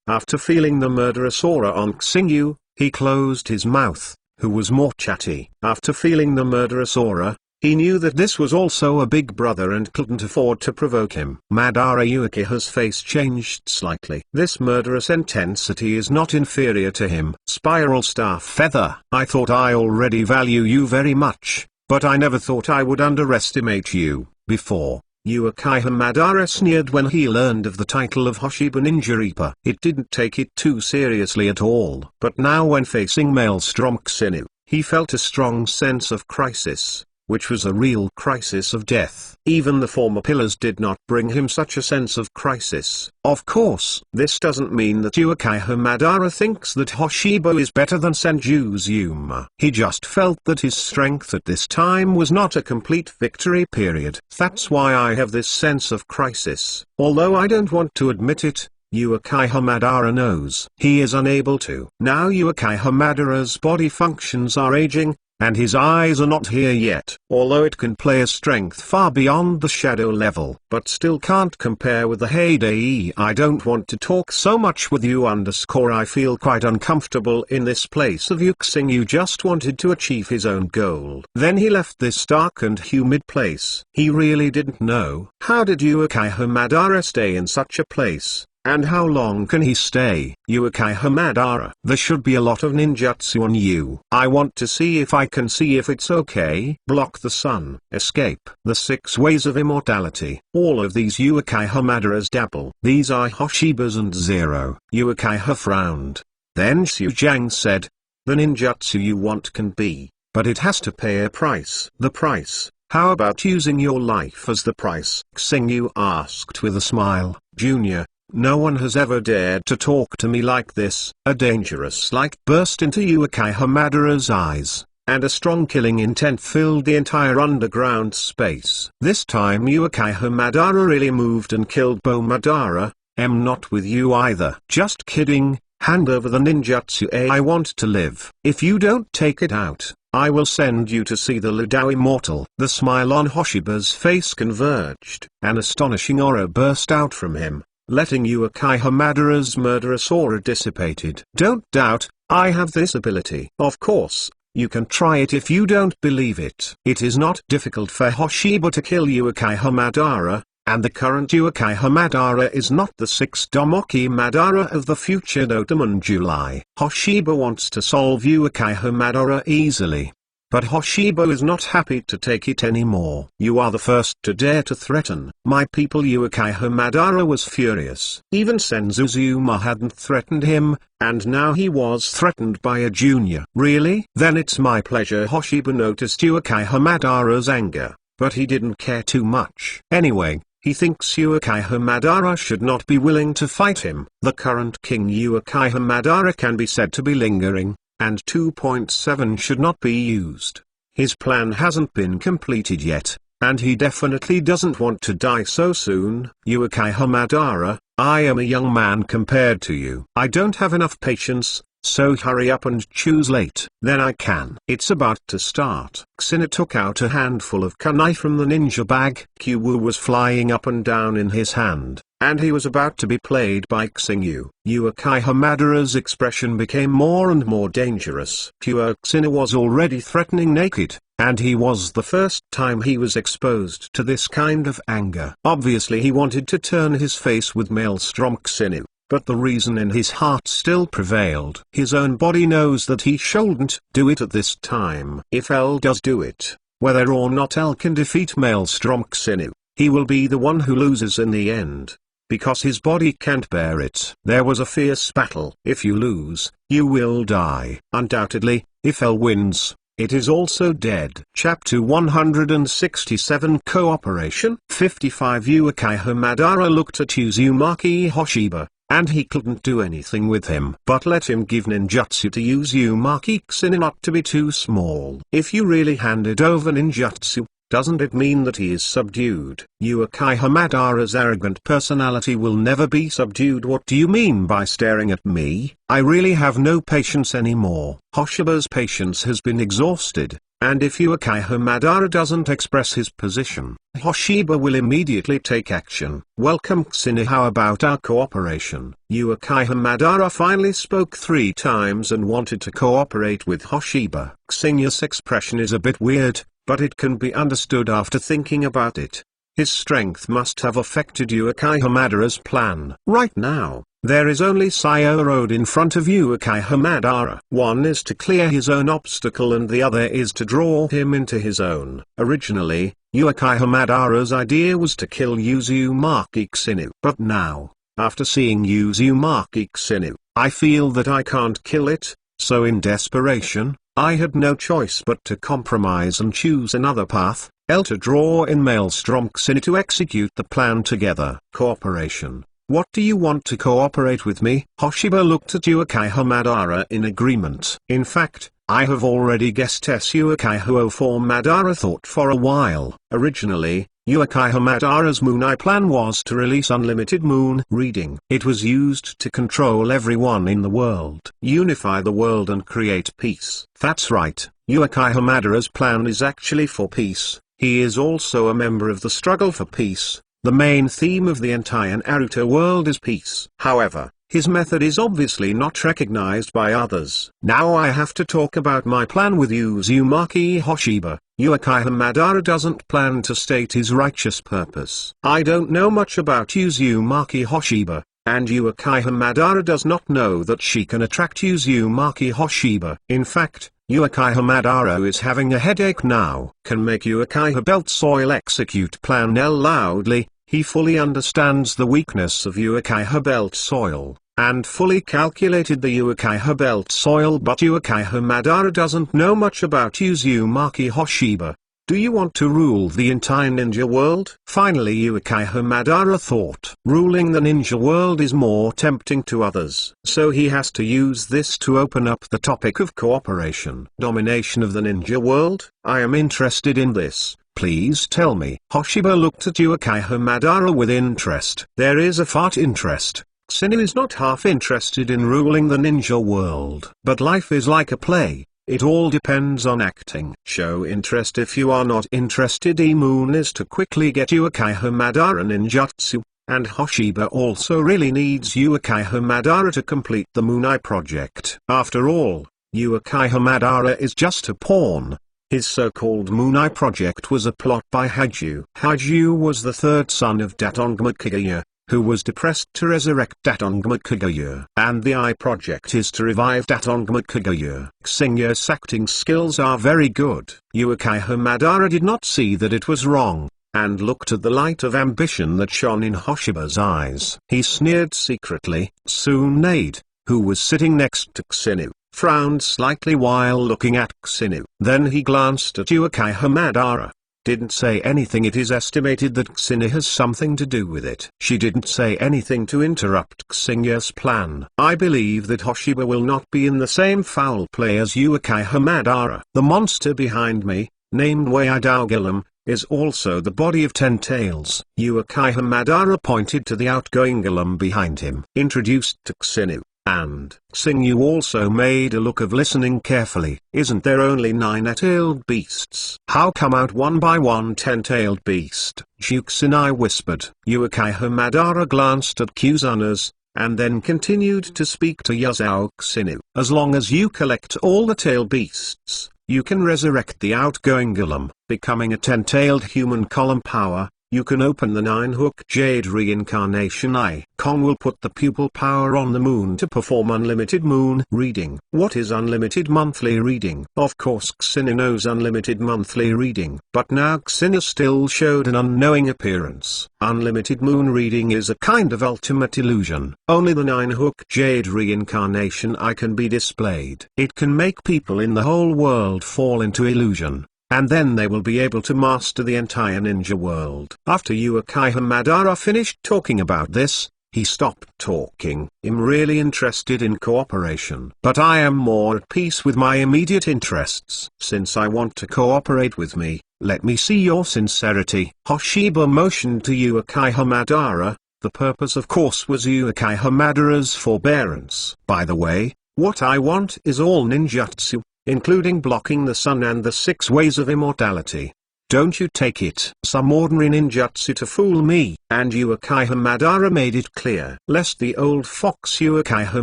After feeling the murderous aura on Xingyu, he closed his mouth, who was more chatty. After feeling the murderous aura, he knew that this was also a big brother and couldn't afford to provoke him. Madara Uchiha's face changed slightly. This murderous intensity is not inferior to him. Spiral Star Feather. I thought I already value you very much, but I never thought I would underestimate you, before. Uchiha Madara sneered when he learned of the title of Hoshiba Ninja Reaper. It didn't take it too seriously at all. But now when facing Maelstrom Xinu, he felt a strong sense of crisis, which was a real crisis of death. Even the former pillars did not bring him such a sense of crisis. Of course, this doesn't mean that Uchiha Madara thinks that Hoshiba is better than Senjutsu. He just felt that his strength at this time was not a complete victory period. That's why I have this sense of crisis. Although I don't want to admit it, Uchiha Madara knows he is unable to. Now Uchiha Madara's body functions are aging, and his eyes are not here yet. Although it can play a strength far beyond the shadow level, but still can't compare with the heyday. I don't want to talk so much with you I feel quite uncomfortable in this place of Xingyu just wanted to achieve his own goal. Then he left this dark and humid place. He really didn't know. How did Uchiha Madara stay in such a place? And how long can he stay? Uchiha Madara. There should be a lot of ninjutsu on you. I want to see if I can see if it's okay. Block the sun. Escape. The 6 ways of immortality. All of these Uchiha Madara's dabble. These are Hoshiba's and Zero. Uchiha frowned. Then Xiujang said, the ninjutsu you want can be, but it has to pay a price. The price? How about using your life as the price? Xingyu asked with a smile. Junior, no one has ever dared to talk to me like this. A dangerous light burst into Uchiha Madara's eyes, and a strong killing intent filled the entire underground space. This time Uchiha Madara really moved and killed Bo Madara. Not with you either. Just kidding. Hand over the ninjutsu. I want to live. If you don't take it out, I will send you to see the Ludao Immortal. The smile on Hoshiba's face converged. An astonishing aura burst out from him, letting Uchiha Madara's murderous aura dissipated. Don't doubt, I have this ability. Of course, you can try it if you don't believe it. It is not difficult for Hoshiba to kill Uchiha Madara, and the current Uchiha Madara is not the 6th Domoki Madara of the future Dotamon July. Hoshiba wants to solve Uchiha Madara easily, but Hoshiba is not happy to take it anymore. You are the first to dare to threaten my people. Uchiha Madara was furious. Even Senjutsu hadn't threatened him, and now he was threatened by a junior. Really? Then it's my pleasure. Hoshiba noticed Uchiha Madara's anger, but he didn't care too much. Anyway, he thinks Uchiha Madara should not be willing to fight him. The current king Uchiha Madara can be said to be lingering, and 2.7 should not be used. His plan hasn't been completed yet, and he definitely doesn't want to die so soon. Uchiha Madara, I am a young man compared to you. I don't have enough patience, so hurry up and choose late. Then I can. It's about to start. Xina took out a handful of kunai from the ninja bag. Kyu was flying up and down in his hand, and he was about to be played by Xingyu. Uchiha Madara's expression became more and more dangerous. Xina was already threatening naked, and he was the first time he was exposed to this kind of anger. Obviously he wanted to turn his face with Maelstrom Xinu, but the reason in his heart still prevailed. His own body knows that he shouldn't do it at this time. If L does do it, whether or not L can defeat Maelstrom Xinu, he will be the one who loses in the end, because his body can't bear it. There was a fierce battle. If you lose, you will die. Undoubtedly, if L wins, it is also dead. Chapter 167 Cooperation 55 Uchiha Madara looked at Uzumaki Hoshiba, and he couldn't do anything with him. But let him give ninjutsu to Uzumaki Xinu not to be too small. If you really handed over ninjutsu, doesn't it mean that he is subdued? Uchiha Madara's arrogant personality will never be subdued. What do you mean by staring at me? I really have no patience anymore. Hoshiba's patience has been exhausted, and if Uchiha Madara doesn't express his position, Hoshiba will immediately take action. Welcome Xinu, how about our cooperation? Uchiha Madara finally spoke 3 times and wanted to cooperate with Hoshiba. Xinu's expression is a bit weird, but it can be understood after thinking about it. His strength must have affected Uchiha Madara's plan. Right now, there is only Sayo Road in front of Uchiha Madara. One is to clear his own obstacle and the other is to draw him into his own. Originally, Uchiha Madara's idea was to kill Uzumaki Xinu. But now, after seeing Uzumaki Xinu, I feel that I can't kill it, so in desperation, I had no choice but to compromise and choose another path, L to draw in Maelstrom Xinu to execute the plan together. Cooperation. What do you want to cooperate with me? Hoshiba looked at Uchiha Madara in agreement. In fact, I have already guessed Uchiha for Madara thought for a while. Originally, Uchiha Madara's Moon Eye plan was to release unlimited moon reading. It was used to control everyone in the world, unify the world and create peace. That's right, Uchiha Madara's plan is actually for peace. He is also a member of the struggle for peace. The main theme of the entire Naruto world is peace. However, his method is obviously not recognized by others. Now I have to talk about my plan with Uzumaki Hoshiba. Uchiha Madara doesn't plan to state his righteous purpose. I don't know much about Uzumaki Hoshiba, and Uchiha Madara does not know that she can attract Uzumaki Hoshiba. In fact, Uchiha Madara is having a headache now. Can make Uchiha Belt Soil execute plan L loudly. He fully understands the weakness of Uchiha Belt Soil, and fully calculated the Uchiha Belt Soil, but Uchiha Madara doesn't know much about Uzumaki Hoshiba. Do you want to rule the entire ninja world? Finally Uchiha Madara thought. Ruling the ninja world is more tempting to others, so he has to use this to open up the topic of cooperation. Domination of the ninja world? I am interested in this. Please tell me. Hoshiba looked at Uchiha Madara with interest. There is a fart interest. Xinu is not half interested in ruling the ninja world. But life is like a play. It all depends on acting. Show interest if you are not interested. Moon is to quickly get Uchiha Madara ninjutsu, and Hoshiba also really needs Uchiha Madara to complete the Moon Eye project. After all, Uchiha Madara is just a pawn. His so-called Moon Eye project was a plot by Haju. Haju was the third son of Datongma Kagaya, who was depressed to resurrect Datongma Kagaya. And the Eye project is to revive Datongma Kagaya. Xinu's acting skills are very good. Uchiha Madara did not see that it was wrong, and looked at the light of ambition that shone in Hoshiba's eyes. He sneered secretly. Tsunade, who was sitting next to Xinu, frowned slightly while looking at Xinu. Then he glanced at Uchiha Madara. Didn't say anything. It is estimated that Xinu has something to do with it. She didn't say anything to interrupt Xinu's plan. I believe that Hoshiba will not be in the same foul play as Uchiha Madara. The monster behind me, named Weidaugilam, is also the body of 10 tails. Uchiha Madara pointed to the outgoing golem behind him. Introduced to Xinu. And Xinu also made a look of listening carefully. Isn't there only 9 tailed beasts? How come out one by one 10-tailed beast? Juxinai whispered. Uchiha Madara glanced at Kuzuna's, and then continued to speak to Yuzao Xinu. As long as you collect all the tail beasts, You can resurrect the outgoing golem, becoming a 10-tailed human column power. You can open the 9-hook jade reincarnation icon. Will put the pupil power on the moon to perform unlimited moon reading. What is unlimited monthly reading? Of course Xinu knows unlimited monthly reading, but now Xinu still showed an unknowing appearance. Unlimited moon reading is a kind of ultimate illusion. Only the 9-hook jade reincarnation eye can be displayed. It can make people in the whole world fall into illusion, and then they will be able to master the entire ninja world. After Uchiha Madara finished talking about this, he stopped talking. I'm really interested in cooperation, but I am more at peace with my immediate interests. Since I want to cooperate with me, let me see your sincerity. Hoshiba motioned to Uchiha Madara. The purpose of course was Uchiha Madara's forbearance. By the way, what I want is all ninjutsu, including blocking the sun and the 6 ways of immortality. Don't you take it. Some ordinary ninjutsu to fool me. And Uchiha Madara made it clear, lest the old fox Uchiha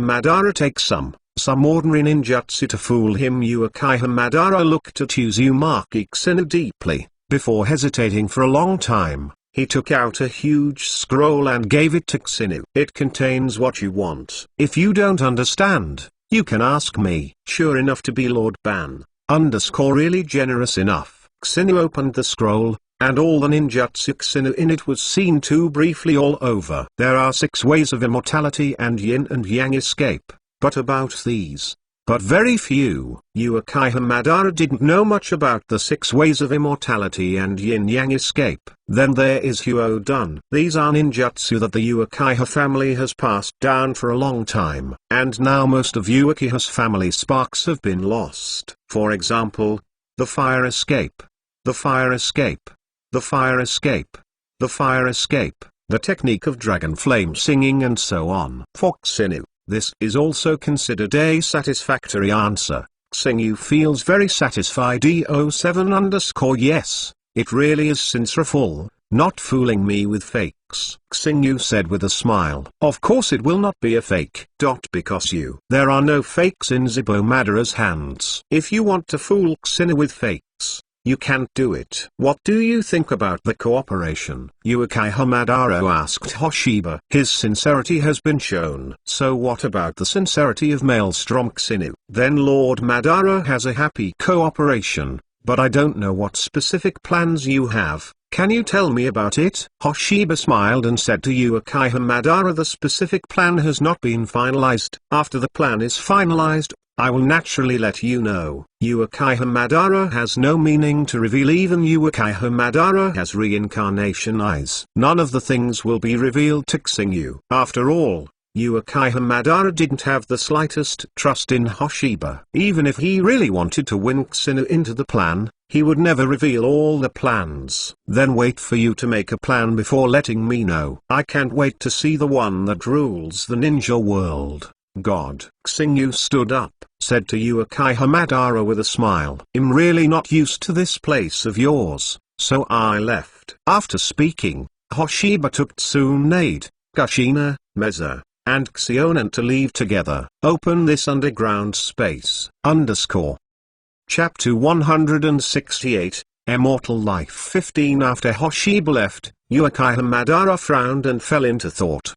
Madara take some ordinary ninjutsu to fool him. Uchiha Madara looked at Uzumaki Xinu deeply. Before hesitating for a long time, he took out a huge scroll and gave it to Xinu. It contains what you want. If you don't understand, you can ask me. Sure enough to be Lord Ban, really generous enough, Xinu opened the scroll, and all the ninjutsu Xinu in it was seen to briefly all over. There are 6 ways of immortality and yin and yang escape, but about these, but very few. Uchiha Madara didn't know much about the 6 ways of immortality and yin-yang escape. Then there is Huodun. These are ninjutsu that the Uchiha family has passed down for a long time, and now most of Uchiha's family sparks have been lost. For example, the fire escape, the fire escape, the fire escape, the fire escape, the technique of dragon flame singing and so on. For Xinu, this is also considered a satisfactory answer. Xinu feels very satisfied. Yes, it really is sincereful, not fooling me with fakes. Xinu said with a smile. Of course it will not be a fake. Because there are no fakes in Zippo Madara's hands. If you want to fool Xinu with fakes, you can't do it. What do you think about the cooperation? Uchiha Madara asked Hoshiba. His sincerity has been shown. So what about the sincerity of Maelstrom Xinu? Then Lord Madara has a happy cooperation, but I don't know what specific plans you have. Can you tell me about it? Hoshiba smiled and said to Uchiha Madara, the specific plan has not been finalized. After the plan is finalized, I will naturally let you know. Uchiha Madara has no meaning to reveal. Even Uchiha Madara has reincarnation eyes. None of the things will be revealed to Xinu. After all, Uchiha Madara didn't have the slightest trust in Hoshiba. Even if he really wanted to win Xinu into the plan, he would never reveal all the plans. Then wait for you to make a plan before letting me know. I can't wait to see the one that rules the ninja world. God. Xinu stood up, said to Uchiha Madara with a smile. I'm really not used to this place of yours, so I left. After speaking, Hoshiba took Tsunade, Kushina, Meza, and Xionan to leave together. Open this underground space. Chapter 168, Immortal Life 15. After Hoshiba left, Uchiha Madara frowned and fell into thought.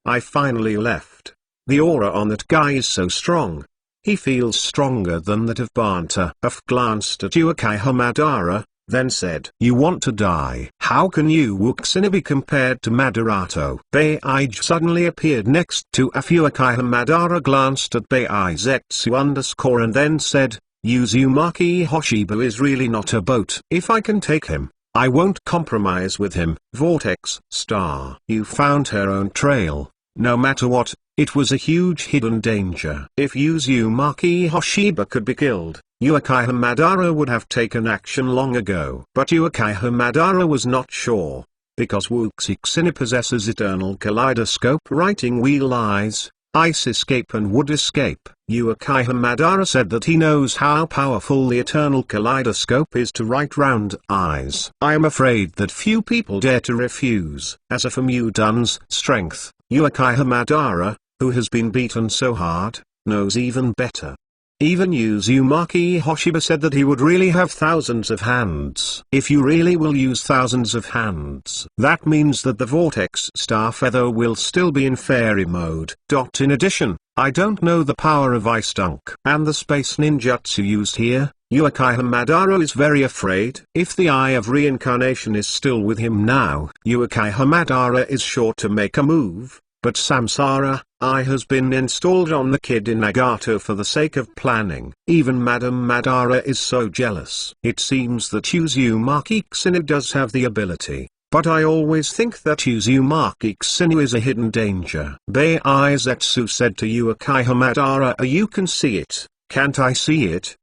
I finally left. The aura on that guy is so strong. He feels stronger than that of Banta. Glanced at Uchiha Madara, then said, You want to die? How can you Xinu be compared to Madarato? Beige suddenly appeared next to Uchiha Madara, glanced at Beizetsu and then said, Uzumaki Hoshiba is really not a boat. If I can take him, I won't compromise with him. Vortex Star. You found her own trail. No matter what, it was a huge hidden danger. If Uzumaki Hoshiba could be killed, Uchiha Madara would have taken action long ago. But Uchiha Madara was not sure, because Wuxi Xinu possesses eternal kaleidoscope writing wheel eyes, ice escape and wood escape. Uchiha Madara said that he knows how powerful the eternal kaleidoscope is to write round eyes. I am afraid that few people dare to refuse. As a Fumudun's strength, Uchiha Madara, who has been beaten so hard, knows even better. Even Uzumaki Hoshiba said that he would really have thousands of hands. If you really will use thousands of hands, that means that the Vortex Star Feather will still be in fairy mode. In addition, I don't know the power of Ice Dunk and the space ninjutsu used here. Uchiha Madara is very afraid. If the Eye of Reincarnation is still with him now, Uchiha Madara is sure to make a move. But Samsara Eye has been installed on the kid in Nagato for the sake of planning. Even Madame Madara is so jealous. It seems that Uzumaki Kusinu does have the ability, but I always think that Uzumaki Kusinu is a hidden danger. Bei Zetsu said to Uchiha Madara, you can see it, can't I see it?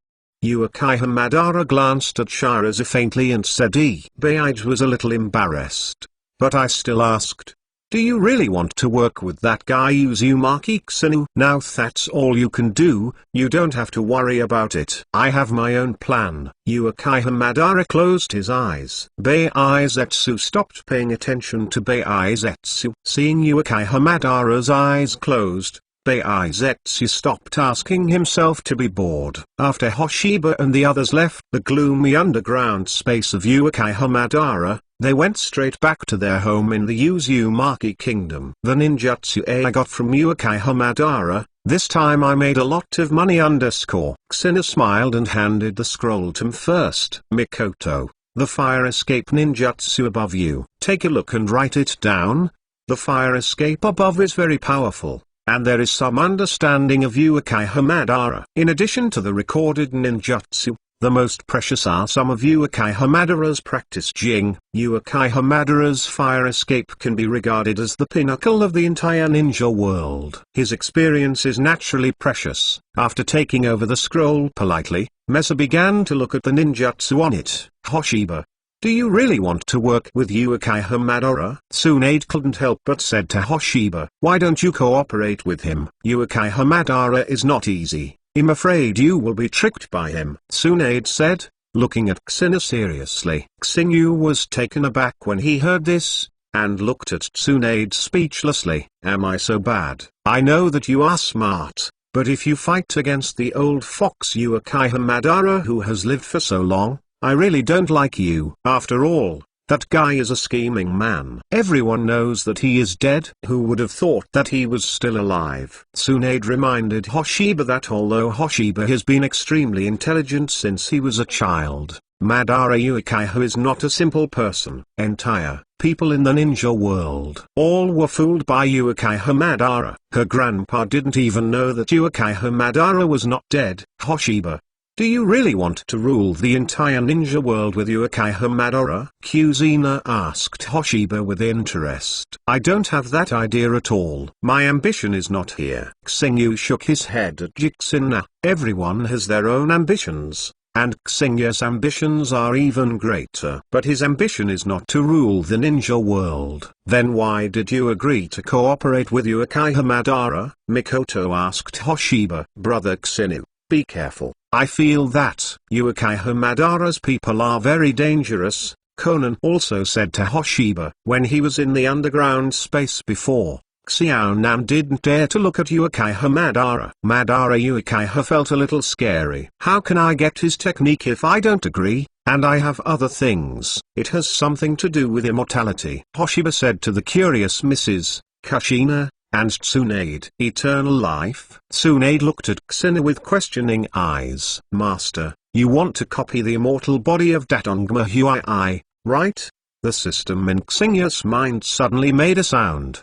Uchiha Madara glanced at Shirazi faintly and said Beige was a little embarrassed. But I still asked, do you really want to work with that guy Uzumaki Kusinu? Now that's all you can do, you don't have to worry about it. I have my own plan. Uchiha Madara closed his eyes. Bei Zetsu stopped paying attention to Bei Zetsu. Seeing Uchiha Madara's eyes closed, Bei Zetsu stopped asking himself to be bored. After Hoshiba and the others left the gloomy underground space of Uchiha Madara, they went straight back to their home in the Uzumaki Kingdom. The ninjutsu I got from Uchiha Madara, this time I made a lot of money. Kusinu smiled and handed the scroll to him first. Mikoto, the fire escape ninjutsu above you. Take a look and write it down. The fire escape above is very powerful, and there is some understanding of Uchiha Madara. In addition to the recorded ninjutsu, the most precious are some of Uchiha Madara's practice Jing. Uchiha Madara's fire escape can be regarded as the pinnacle of the entire ninja world. His experience is naturally precious. After taking over the scroll politely, Mesa began to look at the ninjutsu on it. Hoshiba, do you really want to work with Uchiha Madara? Tsunade couldn't help but said to Hoshiba, why don't you cooperate with him? Uchiha Madara is not easy. I'm afraid you will be tricked by him. Tsunade said, looking at Kusinu seriously. Kusinu was taken aback when he heard this, and looked at Tsunade speechlessly. Am I so bad? I know that you are smart, but if you fight against the old fox Uchiha Madara who has lived for so long, I really don't like you. After all, that guy is a scheming man. Everyone knows that he is dead. Who would have thought that he was still alive? Tsunade reminded Hoshiba that although Hoshiba has been extremely intelligent since he was a child, Madara Uchiha is not a simple person. Entire people in the ninja world all were fooled by Uchiha Madara. Her grandpa didn't even know that Uchiha Madara was not dead. Hoshiba, do you really want to rule the entire ninja world with Uchiha Madara? Kuzina asked Hoshiba with interest. I don't have that idea at all. My ambition is not here. Kusinu shook his head at Jixina. Everyone has their own ambitions, and Kusina's ambitions are even greater. But his ambition is not to rule the ninja world. Then why did you agree to cooperate with Uchiha Madara? Mikoto asked Hoshiba. Brother Kusinu, be careful. I feel that Uchiha Madara's people are very dangerous, Conan also said to Hoshiba. When he was in the underground space before, Xiaonan didn't dare to look at Uchiha Madara. Madara Uchiha felt a little scary. How can I get his technique if I don't agree? And I have other things. It has something to do with immortality. Hoshiba said to the curious Mrs. Kushina and Tsunade. Eternal life? Tsunade looked at Kusinu with questioning eyes. Master, you want to copy the immortal body of Datongma Huai, right? The system in Xinu's mind suddenly made a sound.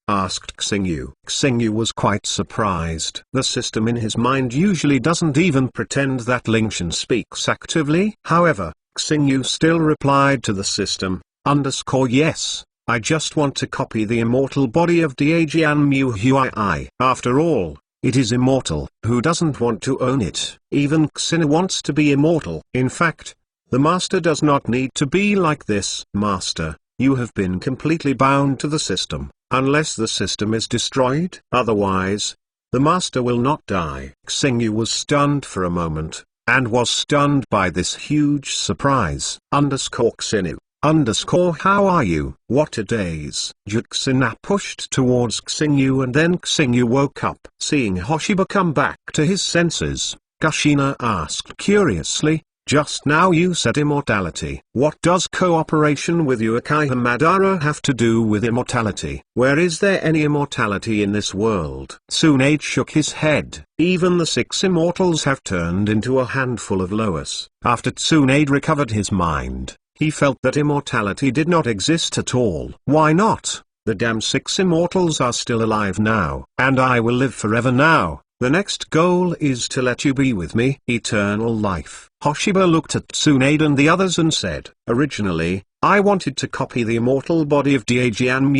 Asked Kusinu. Kusinu was quite surprised. The system in his mind usually doesn't even pretend that Lingshan speaks actively. However, Kusinu still replied to the system, _yes. I just want to copy the immortal body of Daejian Mu Huai. After all, it is immortal. Who doesn't want to own it? Even Kusinu wants to be immortal. In fact, the master does not need to be like this. Master, you have been completely bound to the system, unless the system is destroyed. Otherwise, the master will not die. Kusinu was stunned for a moment, and was stunned by this huge surprise. Kusinu. How are you? What a daze. Jixina pushed towards Kusinu and then Kusinu woke up. Seeing Hoshiba come back to his senses, Kushina asked curiously. Just now you said immortality. What does cooperation with Uchiha Madara have to do with immortality? Where is there any immortality in this world? Tsunade shook his head. Even the 6 immortals have turned into a handful of Lois. After Tsunade recovered his mind, he felt that immortality did not exist at all. Why not? The damn 6 immortals are still alive now, and I will live forever now. The next goal is to let you be with me, eternal life. Hoshiba looked at Tsunade and the others and said, originally, I wanted to copy the immortal body of Daejian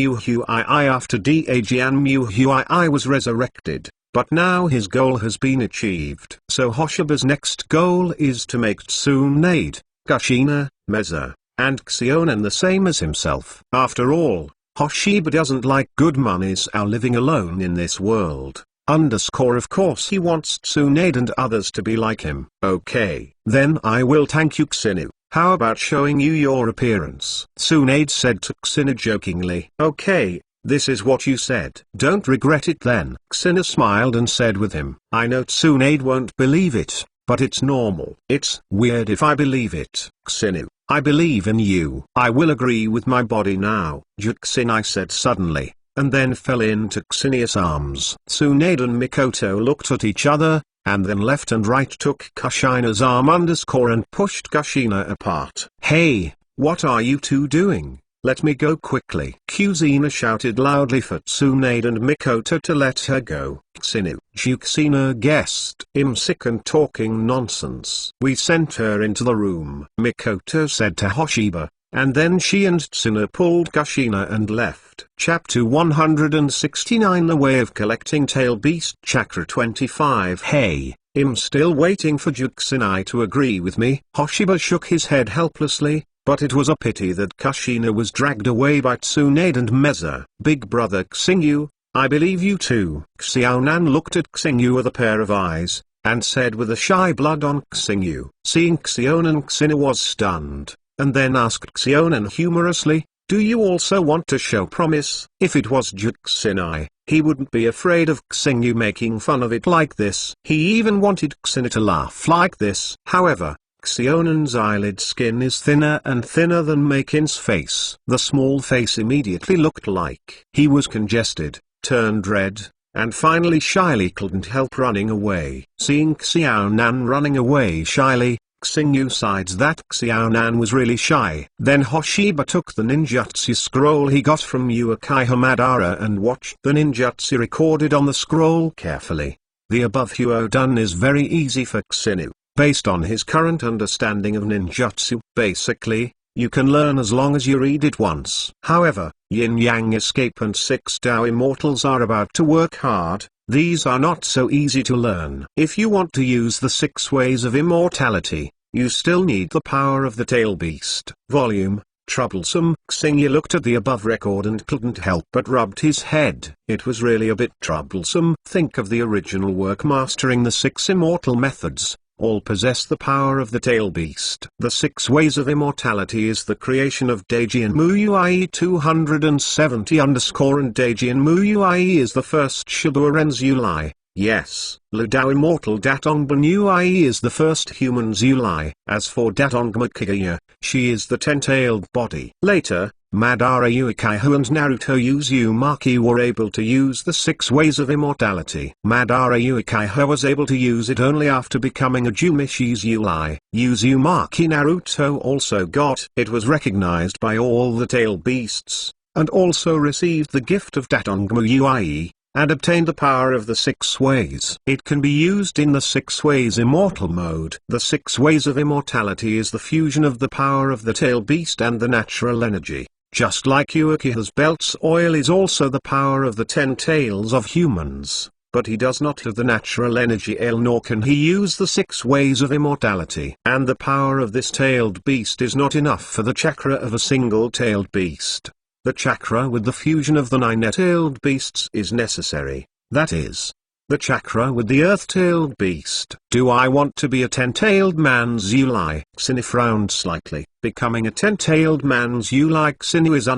after Daejian was resurrected, but now his goal has been achieved. So Hoshiba's next goal is to make Tsunade, Kushina, Meza, and Xionen the same as himself. After all, Hoshiba doesn't like good monies or living alone in this world. Of course he wants Tsunade and others to be like him. Okay, then I will thank you Xinu. How about showing you your appearance? Tsunade said to Xinu jokingly. Okay, this is what you said. Don't regret it then. Xinu smiled and said with him. I know Tsunade won't believe it, but it's normal. It's weird if I believe it. Xinu, I believe in you. I will agree with my body now. Juxinai said suddenly, and then fell into Xinia's arms. Tsunade and Mikoto looked at each other, and then left and right took Kushina's arm and pushed Kushina apart. Hey, what are you two doing? Let me go quickly. Kuzina shouted loudly for Tsunade and Mikoto to let her go. Xinu. Juxina guessed. I'm sick and talking nonsense. We sent her into the room, Mikoto said to Hoshiba. And then she and Tsuna pulled Kushina and left. Chapter 169 The Way of Collecting Tail Beast Chakra 25 Hey, I'm still waiting for Juxinai to agree with me. Hoshiba shook his head helplessly, but it was a pity that Kushina was dragged away by Tsunade and Meza. Big brother Xingyu, I believe you too. Xiaonan looked at Xingyu with a pair of eyes, and said with a shy blood on Xingyu. Seeing Xiaonan, Xingyu was stunned. And then asked Xionen humorously, do you also want to show promise? If it was Juxinai, he wouldn't be afraid of Xingyu making fun of it like this. He even wanted Xingyu to laugh like this. However, Xionen's eyelid skin is thinner and thinner than Makin's face. The small face immediately looked like he was congested, turned red, and finally shyly couldn't help running away. Seeing Xiaonan running away shyly, Xingyu sighed that Xiaonan was really shy. Then Hoshiba took the ninjutsu scroll he got from Uchiha Madara and watched the ninjutsu recorded on the scroll carefully. The above Huo done is very easy for Xingyu, based on his current understanding of ninjutsu. Basically, you can learn as long as you read it once. However, Yin Yang Escape and 6 Tao Immortals are about to work hard. These are not so easy to learn. If you want to use the 6 ways of immortality, you still need the power of the tail beast. Volume, troublesome. Xingyu looked at the above record and couldn't help but rubbed his head. It was really a bit troublesome. Think of the original work mastering the 6 immortal methods. All possess the power of the tail beast. The 6 ways of immortality is the creation of Daejian Muui 270 and Daejian Muui is the first Shiburen's Yulai. Yes, Ludao Immortal Datongban Ui is the first human's Yulai. As for Datongma Kagaya, she is the 10-tailed body. Later, Madara Uchiha and Naruto Uzumaki were able to use the 6 ways of immortality. Madara Uchiha was able to use it only after becoming a Jumishi's Yulai. Uzumaki Naruto also got it, was recognized by all the tail beasts, and also received the gift of Datongma Ui, and obtained the power of the 6 ways. It can be used in the 6 ways immortal mode. The 6 ways of immortality is the fusion of the power of the tail beast and the natural energy. Just like Uchiha's belt's oil is also the power of the 10 tails of humans, but he does not have the natural energy ale nor can he use the 6 ways of immortality. And the power of this tailed beast is not enough for the chakra of a single tailed beast. The chakra with the fusion of the 9-tailed beasts is necessary, that is, the chakra with the earth-tailed beast. Do I want to be a 10-tailed man's Yulai? Xingyu frowned slightly. Becoming a 10-tailed man's Yulai Xingyu is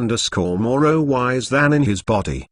more wise than in his body.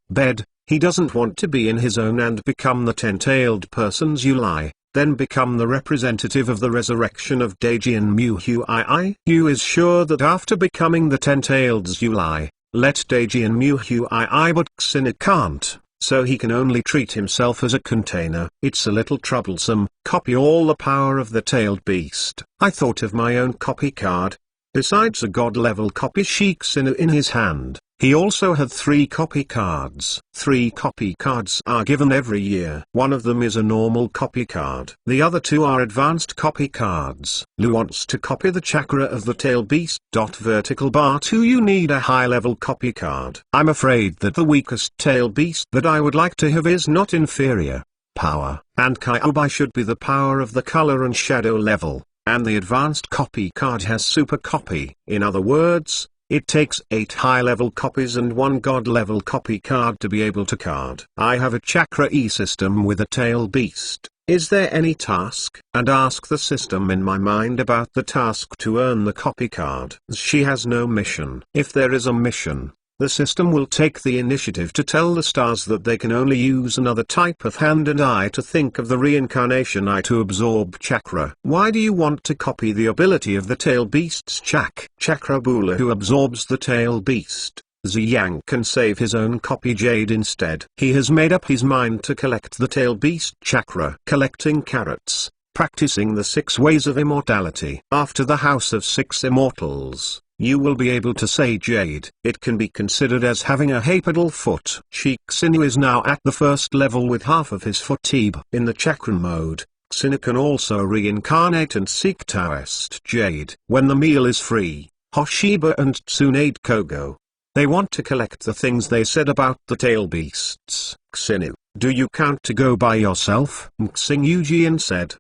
He doesn't want to be in his own and become the 10-tailed person's Yulai. then become the representative of the resurrection of Dajian Muhui. Yu is sure that after becoming the ten-tailed Zulai, let Dajian Muhui, but Xinu can't, so he can only treat himself as a container. It's a little troublesome. Copy all the power of the tailed beast. I thought of my own copy card. Besides a god-level copy Sheik Xinu in his hand, he also had 3 copy cards. 3 copy cards are given every year. One of them is a normal copy card. The other 2 are advanced copy cards. Lu wants to copy the chakra of the tail beast. Vertical bar 2. You need a high-level copy card. I'm afraid that the weakest tail beast that I would like to have is not inferior power, and Kyubi should be the power of the color and shadow level, and the advanced copy card has super copy. In other words, it takes 8 high-level copies and 1 god-level copy card to be able to card. I have a chakra E system with a tail beast. Is there any task? And ask the system in my mind about the task to earn the copy card. She has no mission. If there is a mission, the system will take the initiative to tell the stars that they can only use another type of hand and eye to think of the reincarnation eye to absorb chakra. Why do you want to copy the ability of the tail beast's chakra Bula who absorbs the tail beast? Ziyang can save his own copy Jade instead. He has made up his mind to collect the tail beast chakra. Collecting carrots, practicing the 6 ways of immortality. After the House of 6 Immortals, you will be able to say Jade. It can be considered as having a hapedal foot. Sheik Xinu is now at the 1st level with half of his foot Tib. In the chakra mode, Xinu can also reincarnate and seek Taoist Jade. When the meal is free, Hoshiba and Tsunade Kogo. They want to collect the things they said about the tail beasts. Xinu, do you count to go by yourself? Xing Yujian said.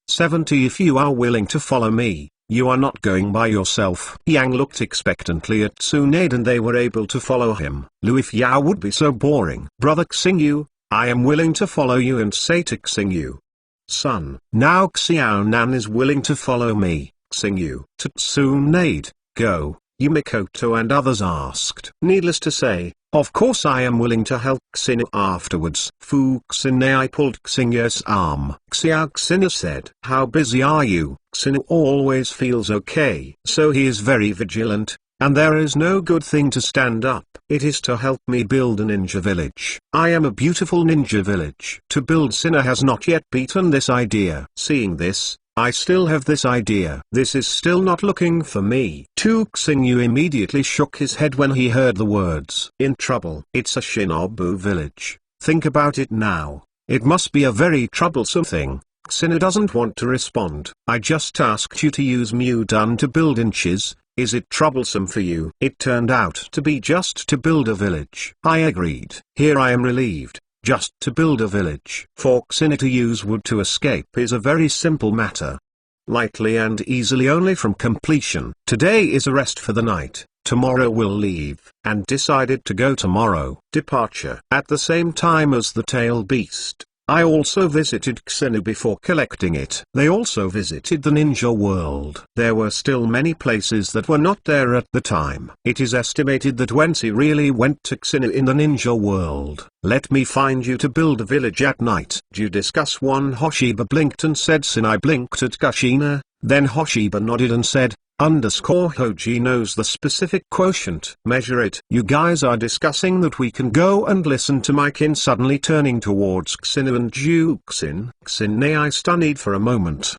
70. If you are willing to follow me, you are not going by yourself. Yang looked expectantly at Tsunade and they were able to follow him. Lu, if Yao would be so boring. Brother Xingyu, I am willing to follow you and say to Xingyu. Son, now Xiao Nan is willing to follow me. Xingyu. To Tsunade, go. Yumikoto and others asked. Needless to say, of course I am willing to help Xinu afterwards. Fu Xinei pulled Xinya's arm. Xiao Xinu said, how busy are you? Xinu always feels okay. So he is very vigilant, and there is no good thing to stand up. It is to help me build a ninja village. I am a beautiful ninja village. To build Xinu has not yet beaten this idea. Seeing this, I still have this idea. This is still not looking for me. Tu Xingyu immediately shook his head when he heard the words. In trouble. It's a shinobu village. Think about it now. It must be a very troublesome thing. Xinu doesn't want to respond. I just asked you to use Mudan to build inches. Is it troublesome for you? It turned out to be just to build a village. I agreed. Here I am relieved. Just to build a village. For Xinu to use wood to escape is a very simple matter. Lightly and easily only from completion. Today is a rest for the night, tomorrow we'll leave, and decided to go tomorrow. Departure. At the same time as the tail beast, I also visited Xinu before collecting it. They also visited the ninja world. There were still many places that were not there at the time. It is estimated that Wensi really went to Xinu in the ninja world. Let me find you to build a village at night. Do you discuss one? Hoshiba blinked and said Sin. I blinked at Kushina, then Hoshiba nodded and said, Hoji knows the specific quotient. Measure it. You guys are discussing that we can go and listen to my kin. Suddenly turning towards Xinu and Juxin. Xinei studied for a moment.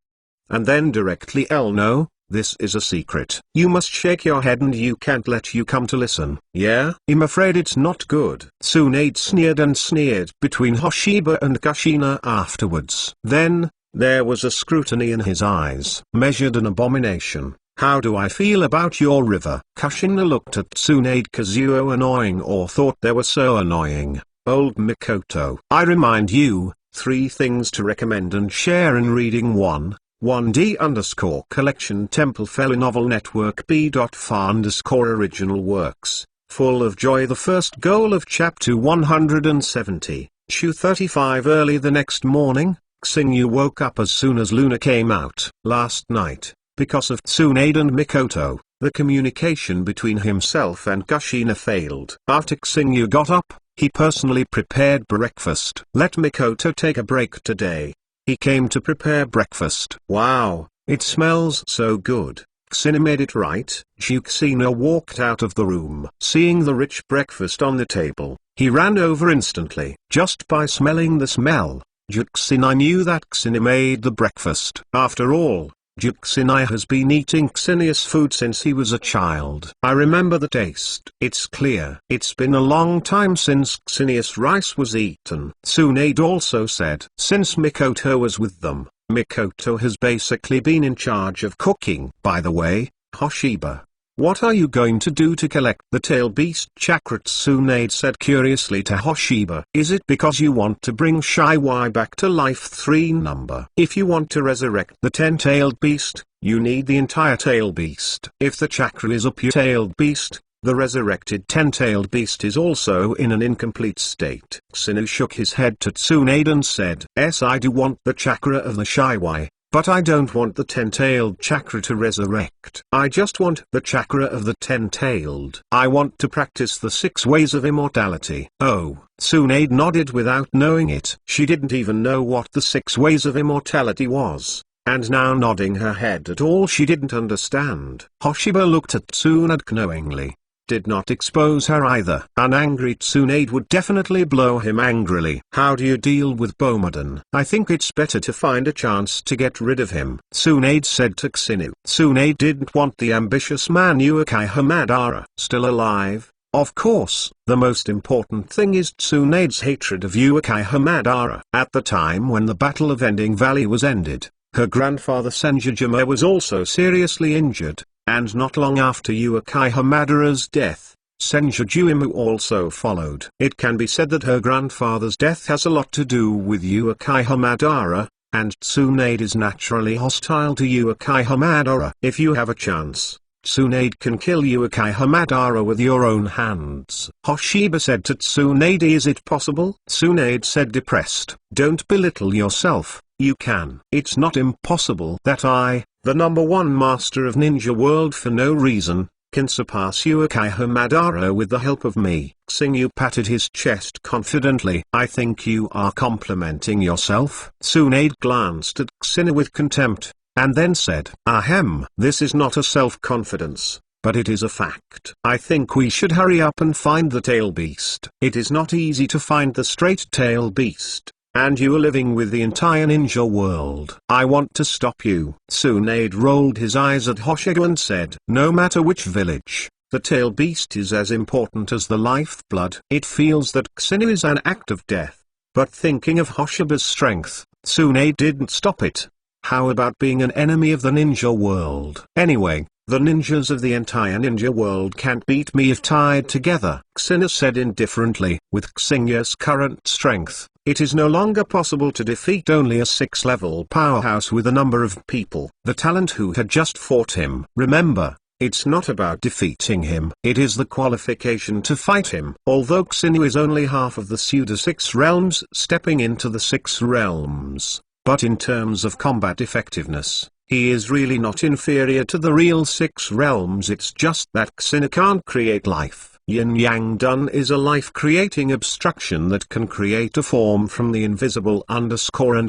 And then directly no, this is a secret. You must shake your head and you can't let you come to listen. Yeah? I'm afraid it's not good. Tsunade sneered and sneered between Hoshiba and Kushina afterwards. Then, there was a scrutiny in his eyes. Measured an abomination. How do I feel about your river? Kushina looked at Tsunade Kazuo annoying or thought they were so annoying. Old Mikoto. I remind you, 3 things to recommend and share in reading 1D_collection Temple Fellow Novel Network B.Fa_original works. Full of joy. The first goal of chapter 170. Shu 35. Early the next morning, Xingyu woke up as soon as Luna came out. Last night, because of Tsunade and Mikoto, the communication between himself and Kushina failed. After Xingyu got up, he personally prepared breakfast. Let Mikoto take a break today. He came to prepare breakfast. Wow, it smells so good. Xena made it right. Xena walked out of the room. Seeing the rich breakfast on the table, he ran over instantly. Just by smelling the smell, Xena knew that Xena made the breakfast. After all, Xena has been eating Xenia's food since he was a child. I remember the taste. It's clear. It's been a long time since Xenia's rice was eaten. Tsunade also said, since Mikoto was with them, Mikoto has basically been in charge of cooking. By the way, Hoshiba, what are you going to do to collect the tail beast chakra? Tsunade said curiously to Hoshiba. Is it because you want to bring Shiwai back to life? 3 number. If you want to resurrect the 10-tailed beast, you need the entire tail beast. If the chakra is a pure tailed beast, the resurrected 10-tailed beast is also in an incomplete state. Xenu shook his head to Tsunade and said, yes, I do want the chakra of the Shiwai, but I don't want the 10-tailed chakra to resurrect. I just want the chakra of the 10-tailed. I want to practice the 6 ways of immortality. Oh, Tsunade nodded without knowing it. She didn't even know what the 6 ways of immortality was, and now nodding her head at all she didn't understand. Hoshiba looked at Tsunade knowingly. Did not expose her either. An angry Tsunade would definitely blow him angrily. How do you deal with Bomadan? I think it's better to find a chance to get rid of him, Tsunade said to Xenu. Tsunade didn't want the ambitious man Uchiha Madara still alive. Of course, the most important thing is Tsunade's hatred of Uchiha Madara. At the time when the Battle of Ending Valley was ended, her grandfather Senjujima was also seriously injured. And not long after Uchiha Madara's death, Senjujima also followed. It can be said that her grandfather's death has a lot to do with Uchiha Madara, and Tsunade is naturally hostile to Uchiha Madara. If you have a chance, Tsunade can kill Uchiha Madara with your own hands. Hoshiba said to Tsunade, is it possible? Tsunade said depressed, don't belittle yourself, you can. It's not impossible that I, the #1 master of Ninja World for no reason, can surpass Uchiha Madara with the help of me. Xingyu patted his chest confidently. I think you are complimenting yourself. Tsunade glanced at Xingyu with contempt, and then said, ahem. This is not a self-confidence, but it is a fact. I think we should hurry up and find the tail beast. It is not easy to find the straight tail beast. And you are living with the entire ninja world. I want to stop you. Tsunade rolled his eyes at Hoshiba and said, no matter which village, the tail beast is as important as the lifeblood. It feels that Xenu is an act of death. But thinking of Hoshiba's strength, Tsunade didn't stop it. How about being an enemy of the ninja world? Anyway, the ninjas of the entire ninja world can't beat me if tied together. Xenu said indifferently, with Xingya's current strength, it is no longer possible to defeat only a 6-level powerhouse with a number of people. The talent who had just fought him. Remember, it's not about defeating him. It is the qualification to fight him. Although Xenu is only half of the pseudo 6 realms stepping into the 6 realms, but in terms of combat effectiveness, he is really not inferior to the real 6 realms. It's just that Xenu can't create life. Yin Yang Dun is a life-creating abstraction that can create a form from the invisible and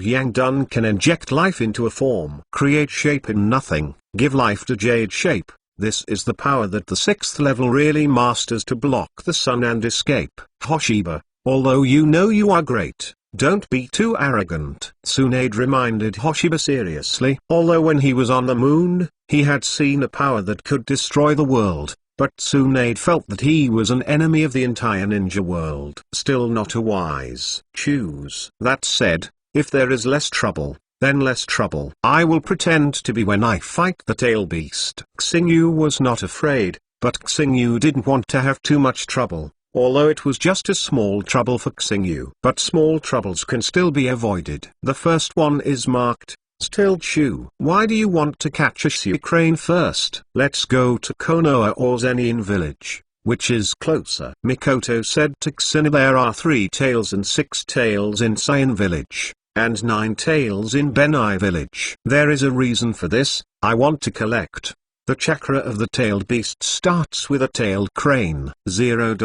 Yang Dun can inject life into a form. Create shape in nothing, give life to jade shape. This is the power that the 6th level really masters to block the sun and escape. Hoshiba, although you know you are great, don't be too arrogant. Tsunade reminded Hoshiba seriously. Although when he was on the moon, he had seen a power that could destroy the world. But Tsunade felt that he was an enemy of the entire ninja world. Still not a wise choose. That said, if there is less trouble, then less trouble. I will pretend to be when I fight the tail beast. Xingyu was not afraid, but Xingyu didn't want to have too much trouble, although it was just a small trouble for Xingyu. But small troubles can still be avoided. The first one is marked Still Chew. Why do you want to catch a sea crane first? Let's go to Konoha or Zenin village, which is closer. Mikoto said to Xenu, there are 3 tails and 6 tails in Saiyan village, and 9 tails in Benai village. There is a reason for this. I want to collect The chakra of the tailed beast starts with a tailed crane. 0.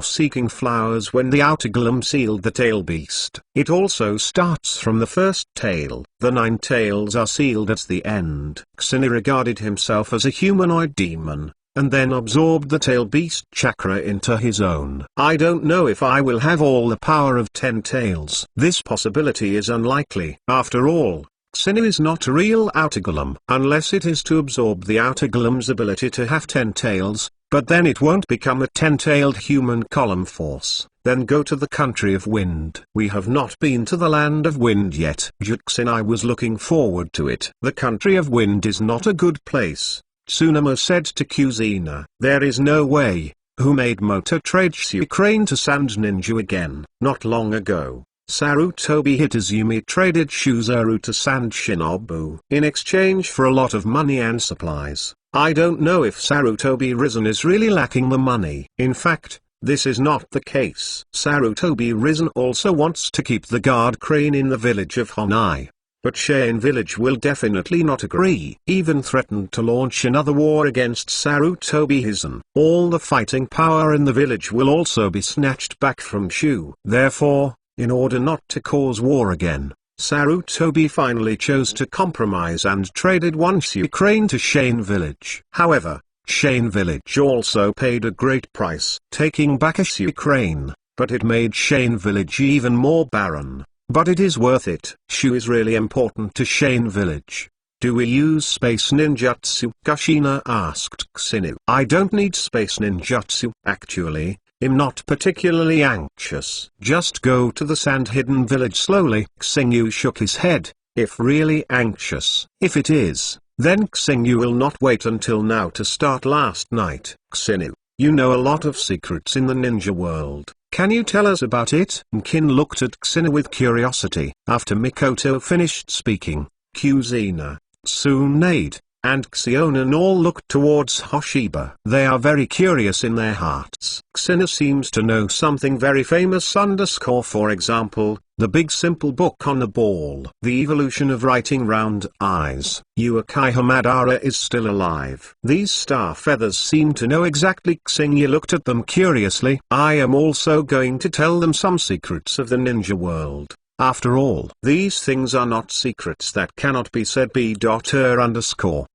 Seeking flowers when the outer golem sealed the tail beast. It also starts from the first tail. The 9 tails are sealed at the end. Xini regarded himself as a humanoid demon, and then absorbed the tail beast chakra into his own. I don't know if I will have all the power of 10 tails. This possibility is unlikely. After all, Xini is not a real outer golem unless it is to absorb the outer golem's ability to have 10 tails, but then it won't become a 10-tailed human column force. Then go to the country of wind. We have not been to the land of wind yet. Juxin was looking forward to it. The country of wind is not a good place, Tsunamo said to Kuzina. There is no way. Who made Moto trade Crane to Sand Ninja again? Not long ago, Sarutobi Hitazumi traded Shuzaru to Sand Shinobu in exchange for a lot of money and supplies. I don't know if Sarutobi Risen is really lacking the money. In fact, this is not the case. Sarutobi Risen also wants to keep the guard crane in the village of Honai. But Shane Village will definitely not agree. Even threatened to launch another war against Sarutobi Risen. All the fighting power in the village will also be snatched back from Shu. Therefore, in order not to cause war again, Sarutobi finally chose to compromise and traded one Shu crane to Shane Village. However, Shane Village also paid a great price, taking back a Shu crane, but it made Shane Village even more barren. But it is worth it. Shu is really important to Shane Village. Do we use space ninjutsu? Kushina asked Xinu. I don't need space ninjutsu. Actually, I'm not particularly anxious. Just go to the sand-hidden village slowly. Xingyu shook his head. If really anxious. If it is, then Xingyu will not wait until now to start last night. Xinu, you know a lot of secrets in the ninja world. Can you tell us about it? Kin looked at Xinu with curiosity. After Mikoto finished speaking, Kuzina, Tsunade, and Xionan all looked towards Hoshiba. They are very curious in their hearts. Xinu seems to know something very famous for example, the big simple book on the ball. The evolution of writing round eyes. Uekai Hamadara is still alive. These star feathers seem to know exactly. Xingyu looked at them curiously. I am also going to tell them some secrets of the ninja world. After all, these things are not secrets that cannot be said. B.er_.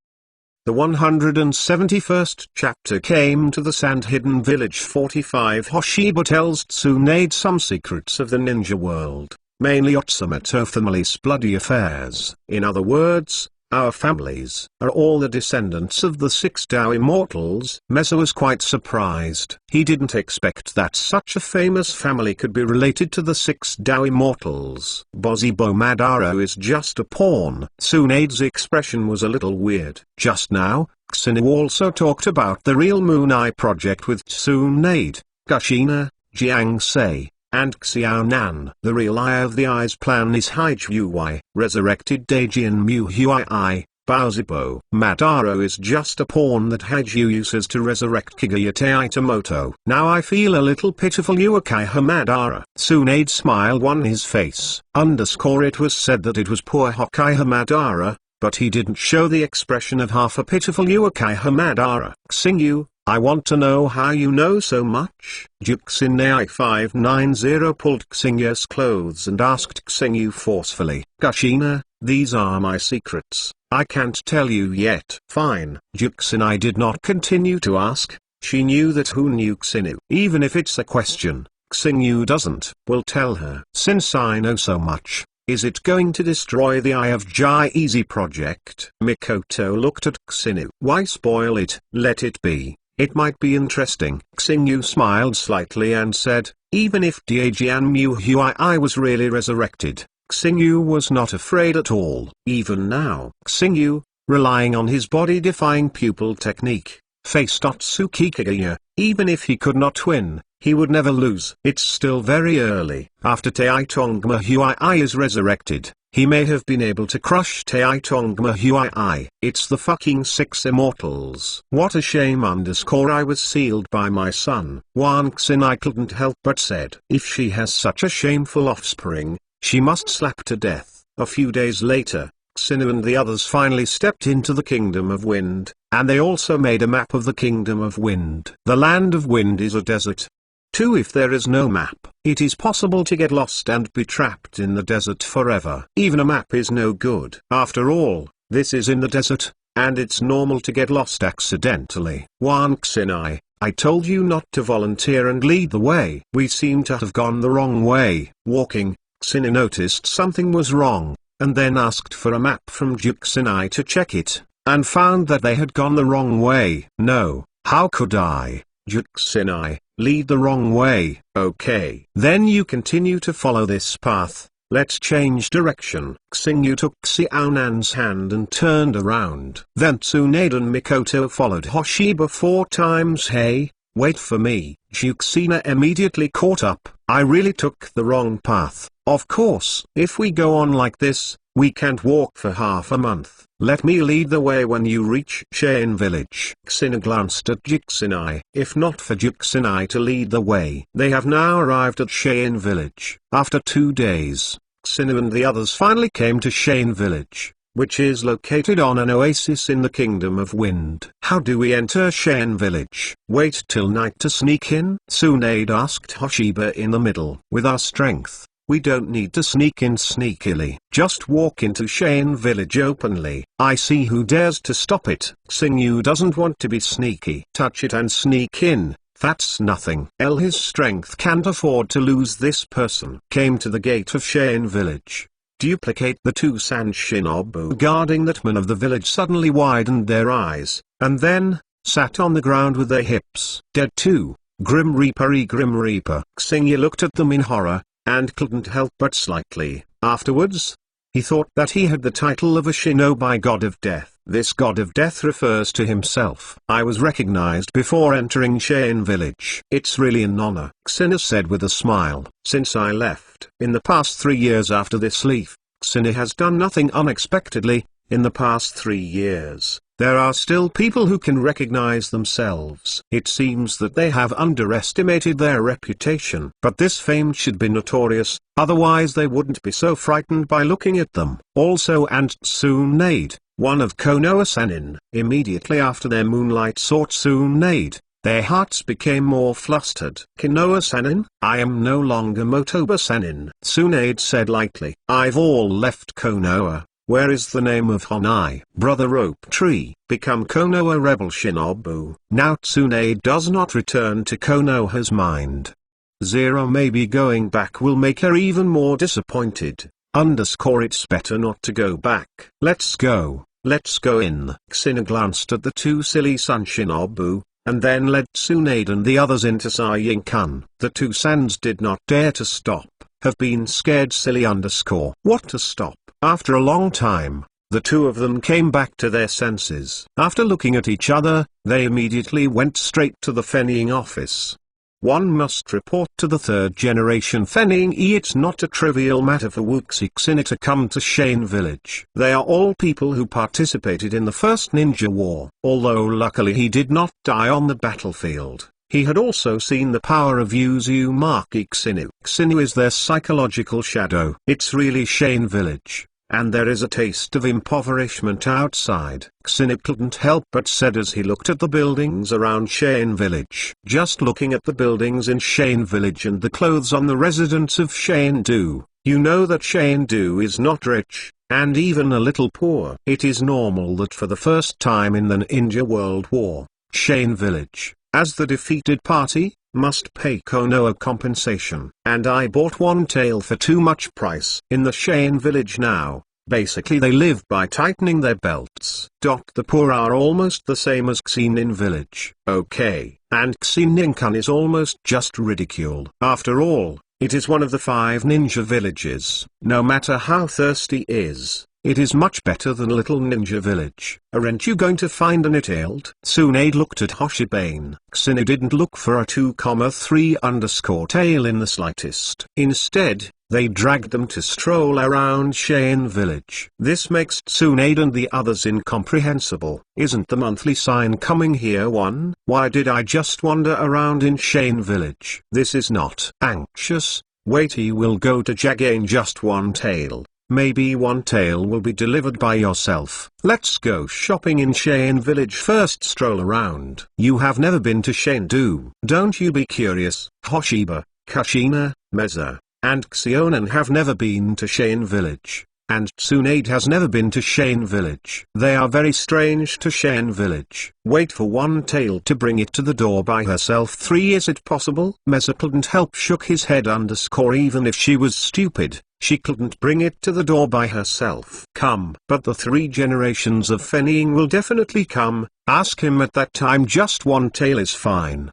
The 171st chapter came to the sand-hidden village 45. Hoshiba tells Tsunade some secrets of the ninja world, mainly Otsumoto family's bloody affairs. In other words, our families are all the descendants of the 6 Tao immortals. Mesa was quite surprised. He didn't expect that such a famous family could be related to the 6 Tao immortals. Bozibo Madara is just a pawn. Tsunade's expression was a little weird. Just now, Xinu also talked about the real Moon Eye project with Tsunade, Kushina, Jiang Sei, and Xiaonan. The real Eye of the Eyes plan is Haijuai, resurrected Daijian Mu Huai. Baozibo Madara is just a pawn that Haiju uses to resurrect Kageyate Itamoto. Now I feel a little pitiful. Uekai Hamadara. Tsunade smiled on his face. It was said that it was poor Hokai Hamadara, but he didn't show the expression of half a pitiful Uekai Hamadara. Xingyu, I want to know how you know so much. Juxinai 590 pulled Xingyu's clothes and asked Xingyu forcefully. Kushina, these are my secrets. I can't tell you yet. Fine. Juxinai did not continue to ask. She knew that who knew Xinu. Even if it's a question, Xingyu doesn't. Will tell her. Since I know so much, is it going to destroy the Eye of Jai Easy project? Mikoto looked at Xinu. Why spoil it? Let it be. It might be interesting. Xingyu smiled slightly and said, even if Daijian Mu Huai was really resurrected, Xingyu was not afraid at all. Even now, Xingyu, relying on his body-defying pupil technique, faced Otsuki Kageya. Even if he could not win, he would never lose. It's still very early. After Taitongma Huai is resurrected, he may have been able to crush Taitongma Huai. It's the fucking 6 immortals. What a shame. I was sealed by my son. Wan Xinai couldn't help but said, if she has such a shameful offspring, she must slap to death. A few days later, Xinu and the others finally stepped into the Kingdom of Wind, and they also made a map of the Kingdom of Wind. The land of wind is a desert. 2. If there is no map, it is possible to get lost and be trapped in the desert forever. Even a map is no good. After all, this is in the desert, and it's normal to get lost accidentally. 1. Xinai, I told you not to volunteer and lead the way. We seem to have gone the wrong way. Walking, Xinai noticed something was wrong, and then asked for a map from Xinai to check it, and found that they had gone the wrong way. No, how could I, Xinai, lead the wrong way? Okay. Then you continue to follow this path. Let's change direction. Xingyu took Xiaonan's hand and turned around. Then Tsunade and Mikoto followed Hoshiba 4 times. Hey, wait for me. Juxina immediately caught up. I really took the wrong path. Of course. If we go on like this, we can't walk for half a month. Let me lead the way when you reach Shan Village. Xina glanced at Juxinai. If not for Juxinai to lead the way. They have now arrived at Shan Village. After 2 days, Xina and the others finally came to Shan Village, which is located on an oasis in the Kingdom of Wind. How do we enter Shan Village? Wait till night to sneak in? Tsunade asked Hoshiba in the middle. With our strength, we don't need to sneak in sneakily. Just walk into Shan Village openly. I see who dares to stop it. Xingyu doesn't want to be sneaky. Touch it and sneak in. That's nothing. His strength can't afford to lose this person. Came to the gate of Shan Village. Duplicate. The 2 Sand Shinobu guarding that man of the village suddenly widened their eyes, and then sat on the ground with their hips dead too. Grim Reaper. Grim Reaper. Xingyu looked at them in horror, and couldn't help but slightly. Afterwards, he thought that he had the title of a shinobi god of death. This god of death refers to himself. I was recognized before entering Shan Village. It's really an honor, Xina said with a smile. Since I left. In the past 3 years after this leaf, Xina has done nothing unexpectedly. In the past 3 years, there are still people who can recognize themselves. It seems that they have underestimated their reputation. But this fame should be notorious, otherwise they wouldn't be so frightened by looking at them. Also, and Tsunade, one of Konoha Sannin. Immediately after their moonlight saw Tsunade, their hearts became more flustered. Konoha Sannin? I am no longer Motoba Sannin, Tsunade said lightly. I've all left Konoha. Where is the name of Honai? Brother Rope Tree. Become Konoha Rebel Shinobu. Now Tsunade does not return to Konoha's mind. Zero maybe going back will make her even more disappointed. It's better not to go back. Let's go. Let's go in. Xina glanced at the 2 silly Sun Shinobu, and then led Tsunade and the others into Sayinkan. The 2 Sands did not dare to stop. Have been scared silly. What to stop? After a long time, the 2 of them came back to their senses. After looking at each other, they immediately went straight to the Fenning office. One must report to the 3rd generation Fenning. It's not a trivial matter for Wuxi Xina to come to Shan Village. They are all people who participated in the first ninja war. Although luckily he did not die on the battlefield, he had also seen the power of Uzumaki Xinu. Xinu is their psychological shadow. It's really Shan Village, and there is a taste of impoverishment outside. Xinu couldn't help but said as he looked at the buildings around Shan Village. Just looking at the buildings in Shan Village and the clothes on the residents of Shan-do, you know that Shan-do is not rich, and even a little poor. It is normal that for the first time in the Ninja World War, Shan Village, as the defeated party, must pay Konoha compensation. And I bought one tail for too much price. In the Shan Village now, basically they live by tightening their belts. The poor are almost the same as Xinin Village. Okay, and Xininkan is almost just ridicule. After all, it is one of the 5 ninja villages. No matter how thirsty is, it is much better than Little Ninja Village. Aren't you going to find an it-tailed? Tsunade looked at Hoshibane. Xina didn't look for a 2,3_ tail in the slightest. Instead, they dragged them to stroll around Shan Village. This makes Tsunade and the others incomprehensible. Isn't the monthly sign coming here one? Why did I just wander around in Shan Village? This is not anxious. Wait, he will go to Jagain just one tail. maybe one tail will be delivered by yourself. Let's go shopping in Shane Village first. Stroll around. You have never been to Shane, don't you? Be curious. Hoshiba, Kushina, Meza, and Xionan have never been to Shane Village. And Tsunade has never been to Shane Village. They are very strange to Shane Village. Wait for one tail to bring it to the door by herself. 3. Is it possible? Meza couldn't help shook his head. Even if she was stupid, she couldn't bring it to the door by herself. Come. But the 3 generations of Fennying will definitely come. Ask him at that time. Just one tail is fine.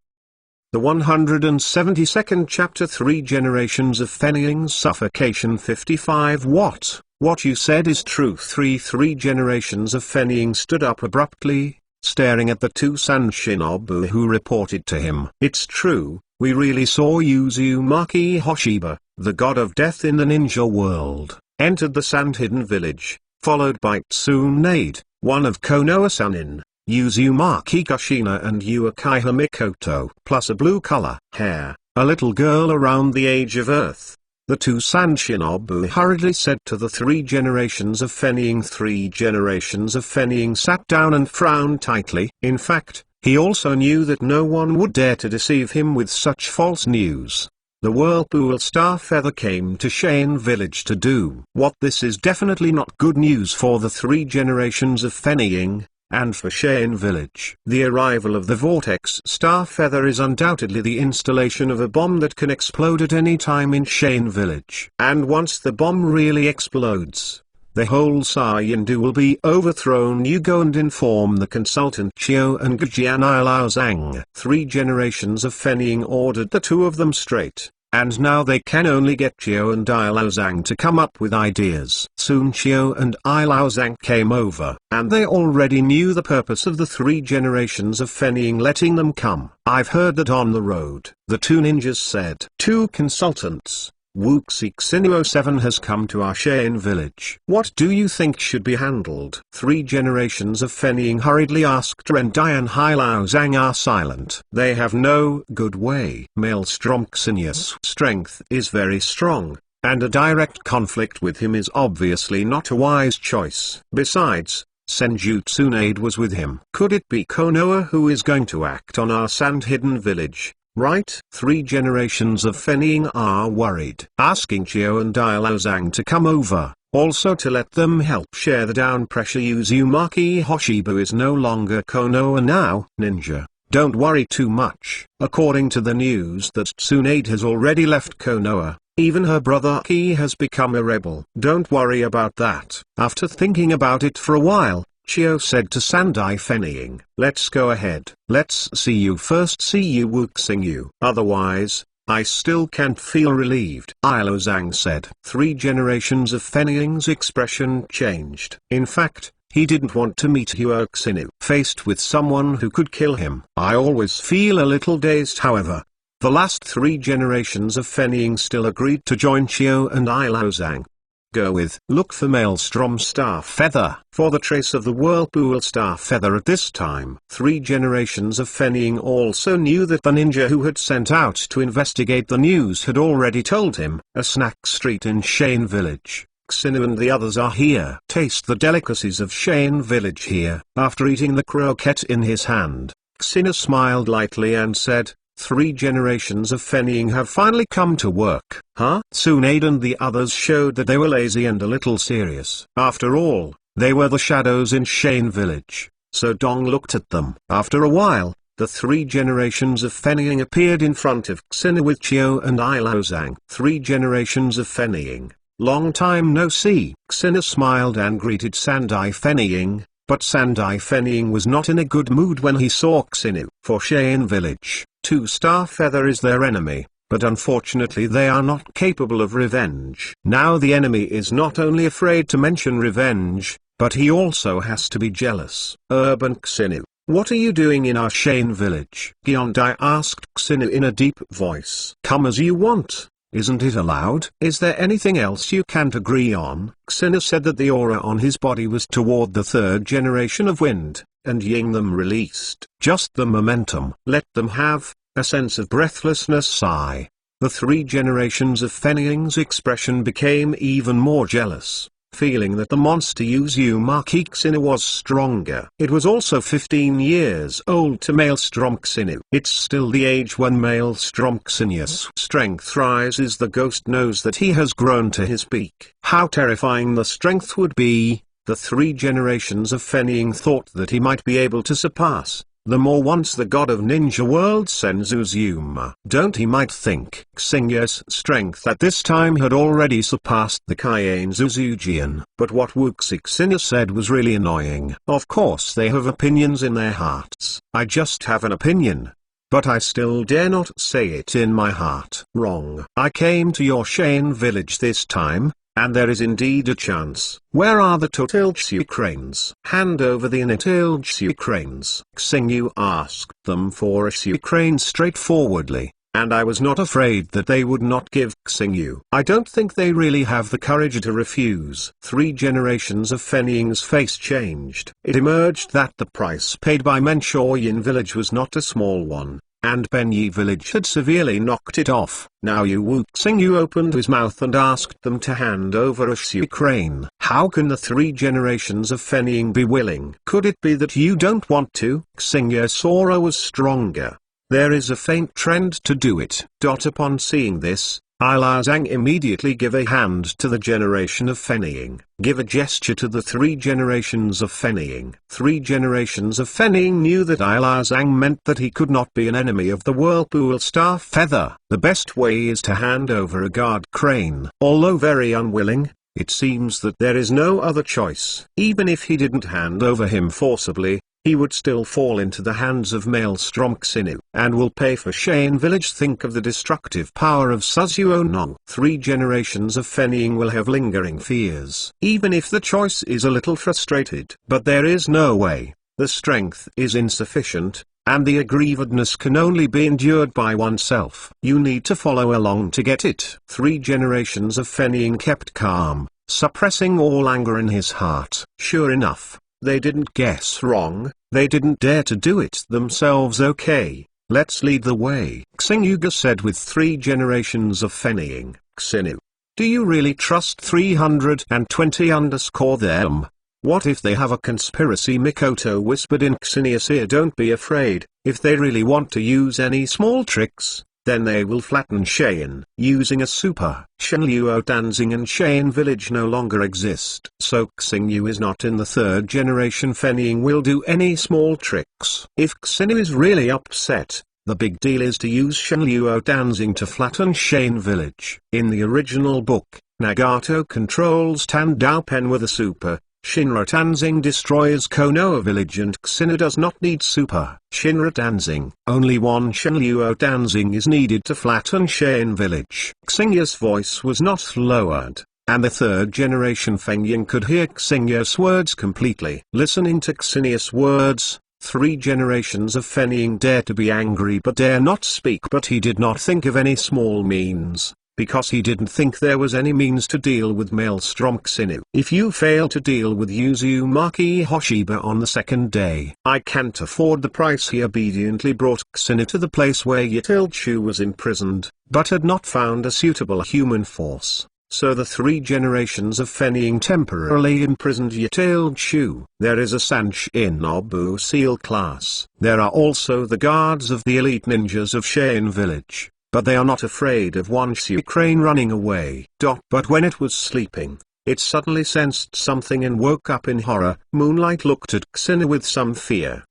The 172nd chapter, 3 generations of Fennying suffocation. 55. What you said is true. 3 generations of Fennying stood up abruptly, staring at the 2 sand shinobu who reported to him. It's true, we really saw Uzumaki Hoshiba, the god of death in the ninja world, entered the sand-hidden village, followed by Tsunade, one of Konoha-sanin, Uzumaki Kushina and Uchiha Mikoto, plus a blue-color hair, a little girl around the age of Earth. The 2 sand shinobu hurriedly said to the 3 generations of Fennying. 3 generations of Fennying sat down and frowned tightly. In fact, he also knew that no one would dare to deceive him with such false news. The Whirlpool Starfeather came to Shane Village to do what? This is definitely not good news for the 3 generations of Fennying. And for Shane Village. The arrival of the Vortex Starfeather is undoubtedly the installation of a bomb that can explode at any time in Shane Village. And once the bomb really explodes, the whole Saiyindu will be overthrown. You go and inform the consultant Chio and Gajian Ilao Zhang. 3 generations of Fennying ordered the 2 of them straight. And now they can only get Chio and Ilao Zhang to come up with ideas. Soon Chio and Ilao Zhang came over, and they already knew the purpose of the 3 generations of Fennying letting them come. I've heard that on the road, the 2 ninjas said. 2 consultants. Wuxi Xinu 07 has come to our Shane Village. What do you think should be handled? 3 generations of Fennying hurriedly asked. Rendai and Hilao Zhang are silent. They have no good way. Maelstrom Xinius' strength is very strong, and a direct conflict with him is obviously not a wise choice. Besides, Senju Tsunade was with him. Could it be Konoha who is going to act on our sand-hidden village? Right? 3 generations of Fennying are worried. Asking Chio and Ilao Zhang to come over, also to let them help share the down pressure. Uzumaki Hoshiba is no longer Konoha now. Ninja, don't worry too much. According to the news that Tsunade has already left Konoha, even her brother Ki has become a rebel. Don't worry about that. After thinking about it for a while, Chio said to Sandai Fennying, let's go ahead. Let's see you first. See you Wuxing you. Otherwise, I still can't feel relieved. Ilao Zhang said. 3 generations of Fennying's expression changed. In fact, he didn't want to meet Wuxinu. Faced with someone who could kill him. I always feel a little dazed. However, the last 3 generations of Fennying still agreed to join Chio and Ilao Zhang. Go with. Look for Maelstrom Starfeather. For the trace of the Whirlpool Starfeather at this time. 3 generations of Fennying also knew that the ninja who had sent out to investigate the news had already told him. A snack street in Shane Village. Xinu and the others are here. Taste the delicacies of Shane Village here. After eating the croquette in his hand, Xinu smiled lightly and said, 3 generations of Fennying have finally come to work. Huh? Tsunade and the others showed that they were lazy and a little serious. After all, they were the shadows in Shane Village, so Dong looked at them. After a while, the 3 generations of Fennying appeared in front of Xinu with Chio and Ilao Zhang. 3 generations of Fennying. Long time no see. Xinu smiled and greeted Sandai Fennying. But Sandai Fennying was not in a good mood when he saw Xinu. For Shane Village, 2 Starfeather is their enemy, but unfortunately they are not capable of revenge. Now the enemy is not only afraid to mention revenge, but he also has to be jealous. Urban Xinu, what are you doing in our Shane Village? Giondai asked Xinu in a deep voice. Come as you want. Isn't it allowed? Is there anything else you can't agree on? Xinu said that the aura on his body was toward the 3rd generation of wind, and Ying them released. Just the momentum. Let them have a sense of breathlessness. Sigh. The three generations of Fennying's expression became even more jealous, feeling that the monster Uzumaki Xinu was stronger. It was also 15 years old to Maelstrom Xinu. It's still the age when Maelstrom Xinu's strength rises. The ghost knows that he has grown to his peak. How terrifying the strength would be, the three generations of Fennying thought that he might be able to surpass the more once the god of ninja world Senzu Zuma. Don't he might think Xingya's strength at this time had already surpassed the Kaiane Zuzujian. But what Wuxi Xinya said was really annoying. Of course they have opinions in their hearts. I just have an opinion, but I still dare not say it in my heart. Wrong. I came to your Shane village this time, and there is indeed a chance. Where are the Totilchu cranes? Hand over the Initilchu cranes. Xingyu asked them for a Shu crane straightforwardly, and I was not afraid that they would not give Xingyu. I don't think they really have the courage to refuse. Three generations of Fennying's face changed. It emerged that the price paid by Menshoyin village was not a small one, and Benyi village had severely knocked it off. Now Wu Xingyu opened his mouth and asked them to hand over a Shu crane. How can the three generations of Fennying be willing? Could it be that you don't want to? Xingya Sora was stronger. There is a faint trend to do it. Upon seeing this, Ila Zhang immediately give a hand to the generation of Fennying. Give a gesture to the three generations of Fennying. Three generations of Fennying knew that Ila Zhang meant that he could not be an enemy of the Whirlpool Star Feather. The best way is to hand over a guard crane. Although very unwilling, it seems that there is no other choice. Even if he didn't hand over him forcibly, he would still fall into the hands of Maelstrom Xinu, and will pay for Shane village. Think of the destructive power of Suzuo Nong. Three generations of Fennying will have lingering fears, even if the choice is a little frustrated. But there is no way. The strength is insufficient, and the aggrievedness can only be endured by oneself. You need to follow along to get it. Three generations of Fennying kept calm, suppressing all anger in his heart. Sure enough, they didn't guess wrong. They didn't dare to do it themselves. Okay, let's lead the way, Xingyuga said with three generations of Fennying. Xinu, do you really trust 320_them? What if they have a conspiracy? Mikoto whispered in Xinia's ear. Don't be afraid. If they really want to use any small tricks, then they will flatten Shane. Using a super Shenluo Danzing and Shane village no longer exist. So Xingyu is not in the third generation. Fennying will do any small tricks. If Xinu is really upset, the big deal is to use Shenluo Danzing to flatten Shane village. In the original book, Nagato controls Tandao Pen with a super Shinra Danzing destroys Konoha village, and Xinu does not need super Shinra Danzing. Only one Shenluo Danzing is needed to flatten Shane village. Xingya's voice was not lowered, and the third generation Fengying could hear Xingya's words completely. Listening to Xingya's words, three generations of Fennying dare to be angry but dare not speak. But he did not think of any small means, because he didn't think there was any means to deal with Maelstrom Xinu. If you fail to deal with Uzumaki Hoshiba on the second day, I can't afford the price. He obediently brought Xinu to the place where Yitilchu was imprisoned, but had not found a suitable human force. So the three generations of Fennying temporarily imprisoned Yitilchu. There is a Sanshin Nobu Seal class. There are also the guards of the elite ninjas of Shane village, but they are not afraid of one Shu crane running away. But when it was sleeping, it suddenly sensed something and woke up in horror. Moonlight looked at Xinu with some fear.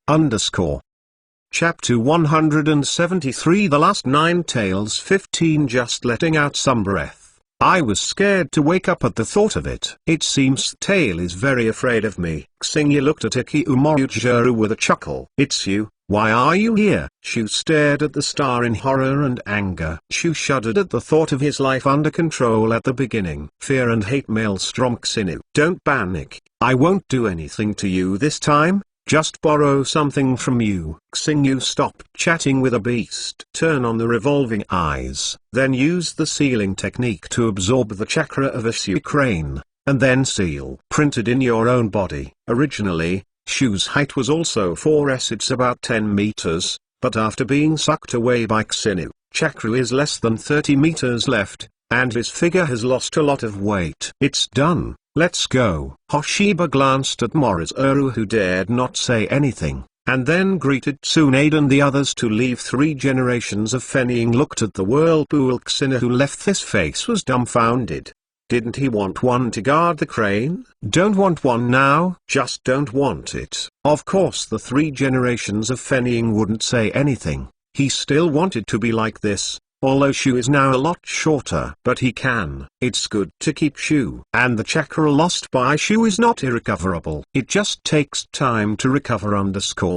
Chapter 173. The last 9 tales. 15. Just letting out some breath. I was scared to wake up at the thought of it. It seems Tail is very afraid of me. Xingyu looked at Ikiumorujiru with a chuckle. It's you. Why are you here? Shu stared at the star in horror and anger. Shu shuddered at the thought of his life under control at the beginning. Fear and hate Maelstrom Xinu. Don't panic. I won't do anything to you this time. Just borrow something from you. Xingyu stopped chatting with a beast. Turn on the revolving eyes. Then use the sealing technique to absorb the chakra of a Shu crane, and then seal. Printed in your own body. Originally, Shu's height was also 4s. It's about 10 meters, but after being sucked away by Xinu, chakra is less than 30 meters left, and his figure has lost a lot of weight. It's done, let's go. Hoshiba glanced at Morizaru, who dared not say anything, and then greeted Tsunade and the others to leave. 3 generations of Fennying looked at the whirlpool. Xena, who left this face, was dumbfounded. Didn't he want one to guard the crane? Don't want one now? Just don't want it. Of course the 3 generations of Fennying wouldn't say anything. He still wanted to be like this, although Shu is now a lot shorter. But he can. It's good to keep Shu. And the chakra lost by Shu is not irrecoverable. It just takes time to recover.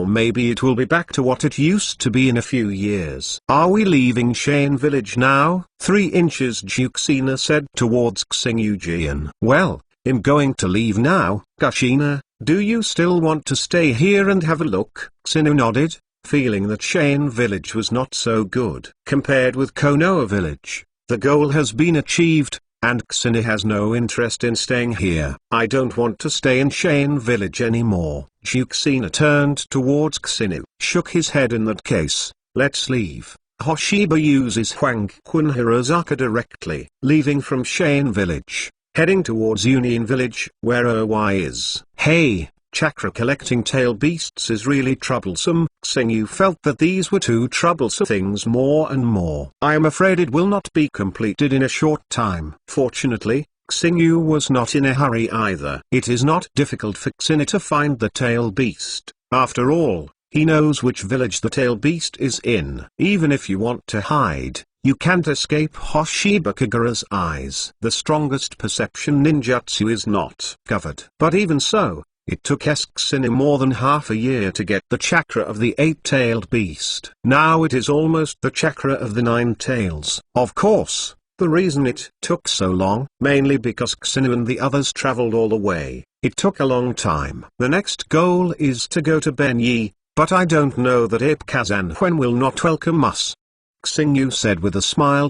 Maybe it will be back to what it used to be in a few years. Are we leaving Shane Village now? 3 inches, Juxina said towards Xingyu. Well, I'm going to leave now. Kushina, do you still want to stay here and have a look? Xinu nodded, feeling that Shane Village was not so good. Compared with Konoha Village, the goal has been achieved, and Xinu has no interest in staying here. I don't want to stay in Shane Village anymore. Juxina turned towards Xinu, shook his head. In that case, let's leave. Hoshiba uses Huang Kun Hirozaka directly, leaving from Shane Village, heading towards Union Village, where Oy is. Hey, chakra collecting tail beasts is really troublesome. Xingyu felt that these were 2 troublesome things more and more. I am afraid it will not be completed in a short time. Fortunately, Xingyu was not in a hurry either. It is not difficult for Xingyu to find the tail beast. After all, he knows which village the tail beast is in. Even if you want to hide, you can't escape Hoshiba Kagura's eyes. The strongest perception ninjutsu is not covered. But even so, it took Xingyu more than half a year to get the chakra of the 8-tailed beast. Now it is almost the chakra of the 9 tails. Of course, the reason it took so long, mainly because Xingyu and the others traveled all the way. It took a long time. The next goal is to go to Benyi, but I don't know that Ape Kazanwen will not welcome us. Xingyu said with a smile.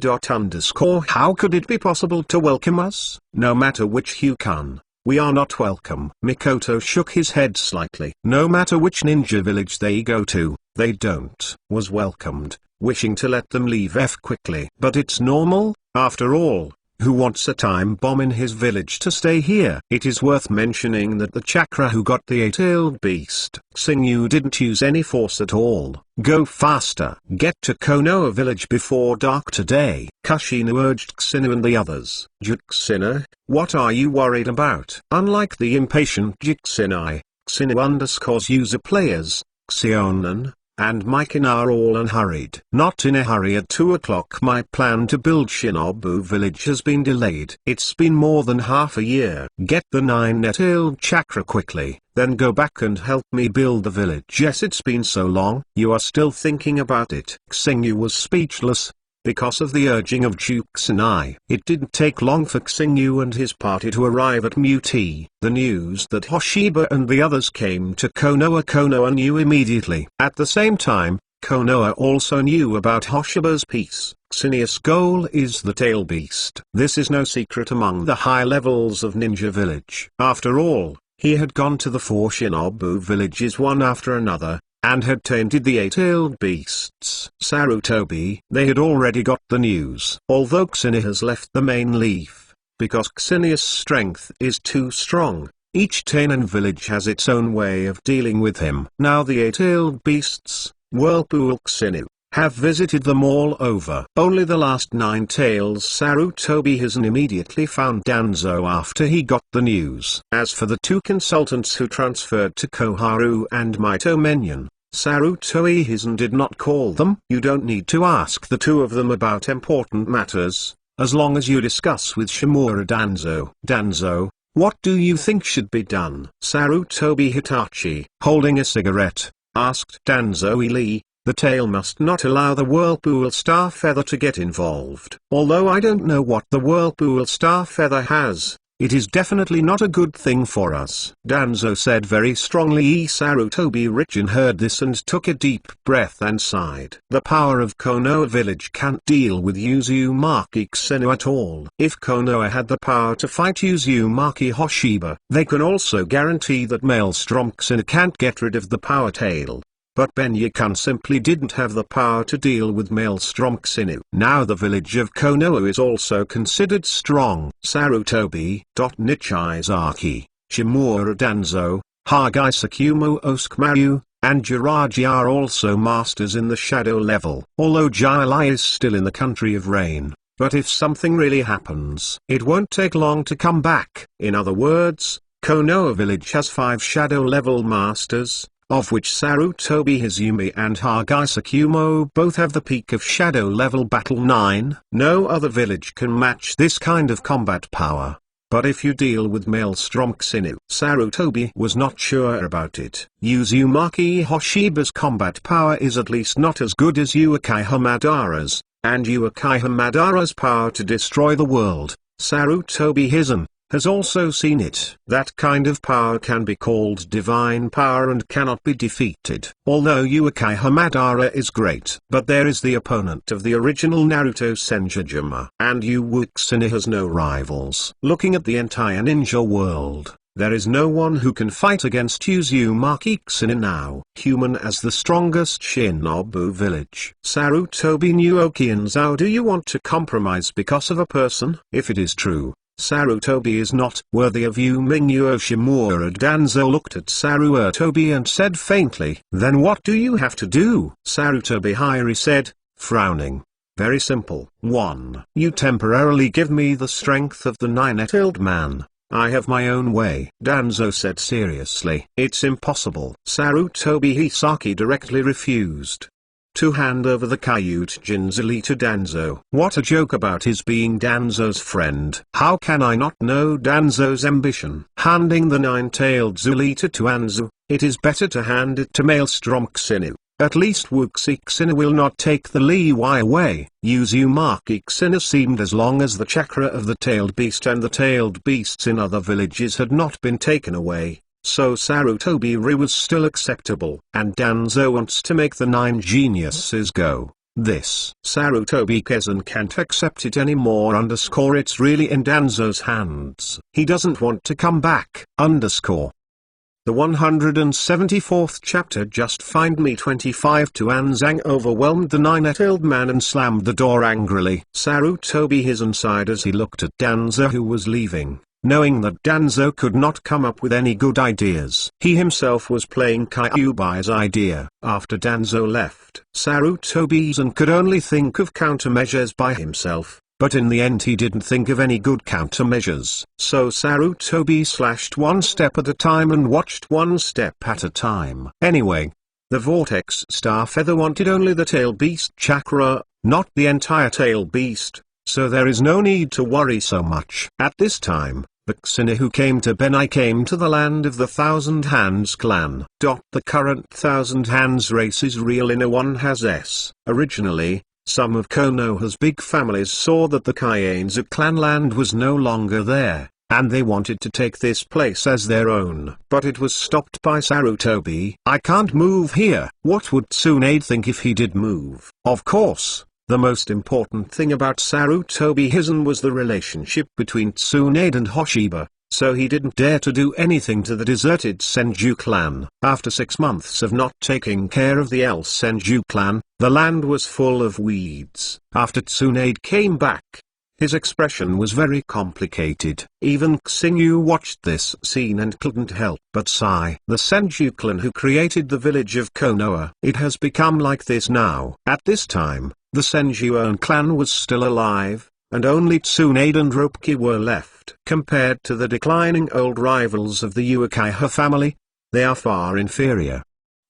How could it be possible to welcome us? No matter which Hukan, we are not welcome. Mikoto shook his head slightly. No matter which ninja village they go to, they don't was welcomed, wishing to let them leave quickly. But it's normal, after all. Who wants a time bomb in his village to stay here? It is worth mentioning that the chakra who got the 8-tailed beast, Xingyu, didn't use any force at all. Go faster. Get to Konoha village before dark today. Kushina urged Xingyu and the others. Juxina, what are you worried about? Unlike the impatient Juxinai, Xingyu user players, Xionan, and Mikan are all unhurried. Not in a hurry. At 2 o'clock my plan to build Shinobu village has been delayed. It's been more than half a year. Get the 9-tailed chakra quickly, then go back and help me build the village. Yes, it's been so long. You are still thinking about it. Xingyu was speechless, because of the urging of Juxinai. It didn't take long for Xingyu and his party to arrive at Muti. The news that Hoshiba and the others came to Konoha knew immediately. At the same time, Konoha also knew about Hoshiba's piece. Xingyu's goal is the tail beast. This is no secret among the high levels of Ninja Village. After all, he had gone to the 4 Shinobu villages one after another, and had tainted the 8-tailed beasts. Sarutobi, they had already got the news. Although Xingyu has left the main leaf, because Xingyu's strength is too strong, each Tainen village has its own way of dealing with him. Now the 8-tailed beasts, Whirlpool Xingyu, have visited them all over. Only the last 9 tails Sarutobi hasn't immediately found Danzo after he got the news. As for the 2 consultants who transferred to Koharu and Mito Menyon, Sarutobi did not call them. You don't need to ask the 2 of them about important matters, as long as you discuss with Shimura Danzo. Danzo, what do you think should be done? Sarutobi Hitachi, holding a cigarette, asked Danzo Lee. The tail must not allow the Whirlpool Star Feather to get involved. Although I don't know what the Whirlpool Star Feather has, it is definitely not a good thing for us. Danzo said very strongly. Sarutobi Richin heard this and took a deep breath and sighed. The power of Konoha village can't deal with Uzumaki Xenu at all. If Konoha had the power to fight Uzumaki Hoshiba, they can also guarantee that Maelstrom Xenu can't get rid of the power tail. but Ben-Yakan simply didn't have the power to deal with Maelstrom Xinu. Now the village of Konoha is also considered strong. Sarutobi, Nichizaki, Shimura Danzo, Hagai Sakumo Osukumaru, and Jiraiya are also masters in the shadow level. Although Jiraiya is still in the country of rain, but if something really happens, it won't take long to come back. In other words, Konoha village has 5 shadow level masters, of which Sarutobi Izumi and Hagai Sakumo both have the peak of shadow level battle 9. No other village can match this kind of combat power. But if you deal with Maelstrom Xinu, Sarutobi was not sure about it. Uzumaki Hoshiba's combat power is at least not as good as Uchiha Madara's, and Uchiha Madara's power to destroy the world, Sarutobi Hizen, has also seen it. That kind of power can be called divine power and cannot be defeated. Although Uchiha Madara is great, but there is the opponent of the original Naruto Senjujima. And Uxine has no rivals. Looking at the entire ninja world, there is no one who can fight against Uzumaki Xine now. Human as the strongest Shinobu village. Sarutobi Nuokianzao, do you want to compromise because of a person? If it is true, Sarutobi is not worthy of you. Mingyu Shimura Danzo looked at Sarutobi and said faintly, "Then what do you have to do?" Sarutobi Hiri said, frowning. "Very simple. 1. You temporarily give me the strength of the 9-tailed man. I have my own way." Danzo said seriously. "It's impossible." Sarutobi Hisaki directly refused to hand over the Kyujin Zuli to Danzo. What a joke about his being Danzo's friend. How can I not know Danzo's ambition? Handing the 9-tailed Zuli to Anzu, it is better to hand it to Maelstrom Xinu. At least Wuxi Xinu will not take the Lei away. Uzumaki Xinu seemed as long as the chakra of the tailed beast and the tailed beasts in other villages had not been taken away. So Sarutobi was still acceptable. And Danzo wants to make the 9 geniuses go. This Sarutobi Kezen can't accept it anymore. It's really in Danzo's hands. He doesn't want to come back. The 174th chapter. Just find me 25. Tuanzang overwhelmed the 9-tailed man and slammed the door angrily. Sarutobi Hizen sighed as he looked at Danzo, who was leaving. Knowing that Danzo could not come up with any good ideas, he himself was playing Kyubai's idea. After Danzo left, Sarutobi Hizen could only think of countermeasures by himself, but in the end he didn't think of any good countermeasures. So Sarutobi slashed one step at a time and watched one step at a time. Anyway, the Vortex Star Feather wanted only the Tail Beast chakra, not the entire Tail Beast. So there is no need to worry so much. At this time, the Xine who came to Benai came to the land of the Thousand Hands clan. The current Thousand Hands race is real in a one has S. Originally, some of Konoha's big families saw that the Kaienzu clan land was no longer there, and they wanted to take this place as their own. But it was stopped by Sarutobi. "I can't move here." What would Tsunade think if he did move? Of course. The most important thing about Sarutobi Hizen was the relationship between Tsunade and Hoshiba, so he didn't dare to do anything to the deserted Senju clan. After 6 months of not taking care of the El Senju clan, the land was full of weeds. After Tsunade came back, his expression was very complicated. Even Xingyu watched this scene and couldn't help but sigh. The Senju clan who created the village of Konoha. It has become like this now. At this time, the Senjuan clan was still alive, and only Tsunade and Ropki were left. Compared to the declining old rivals of the Uchiha family, they are far inferior.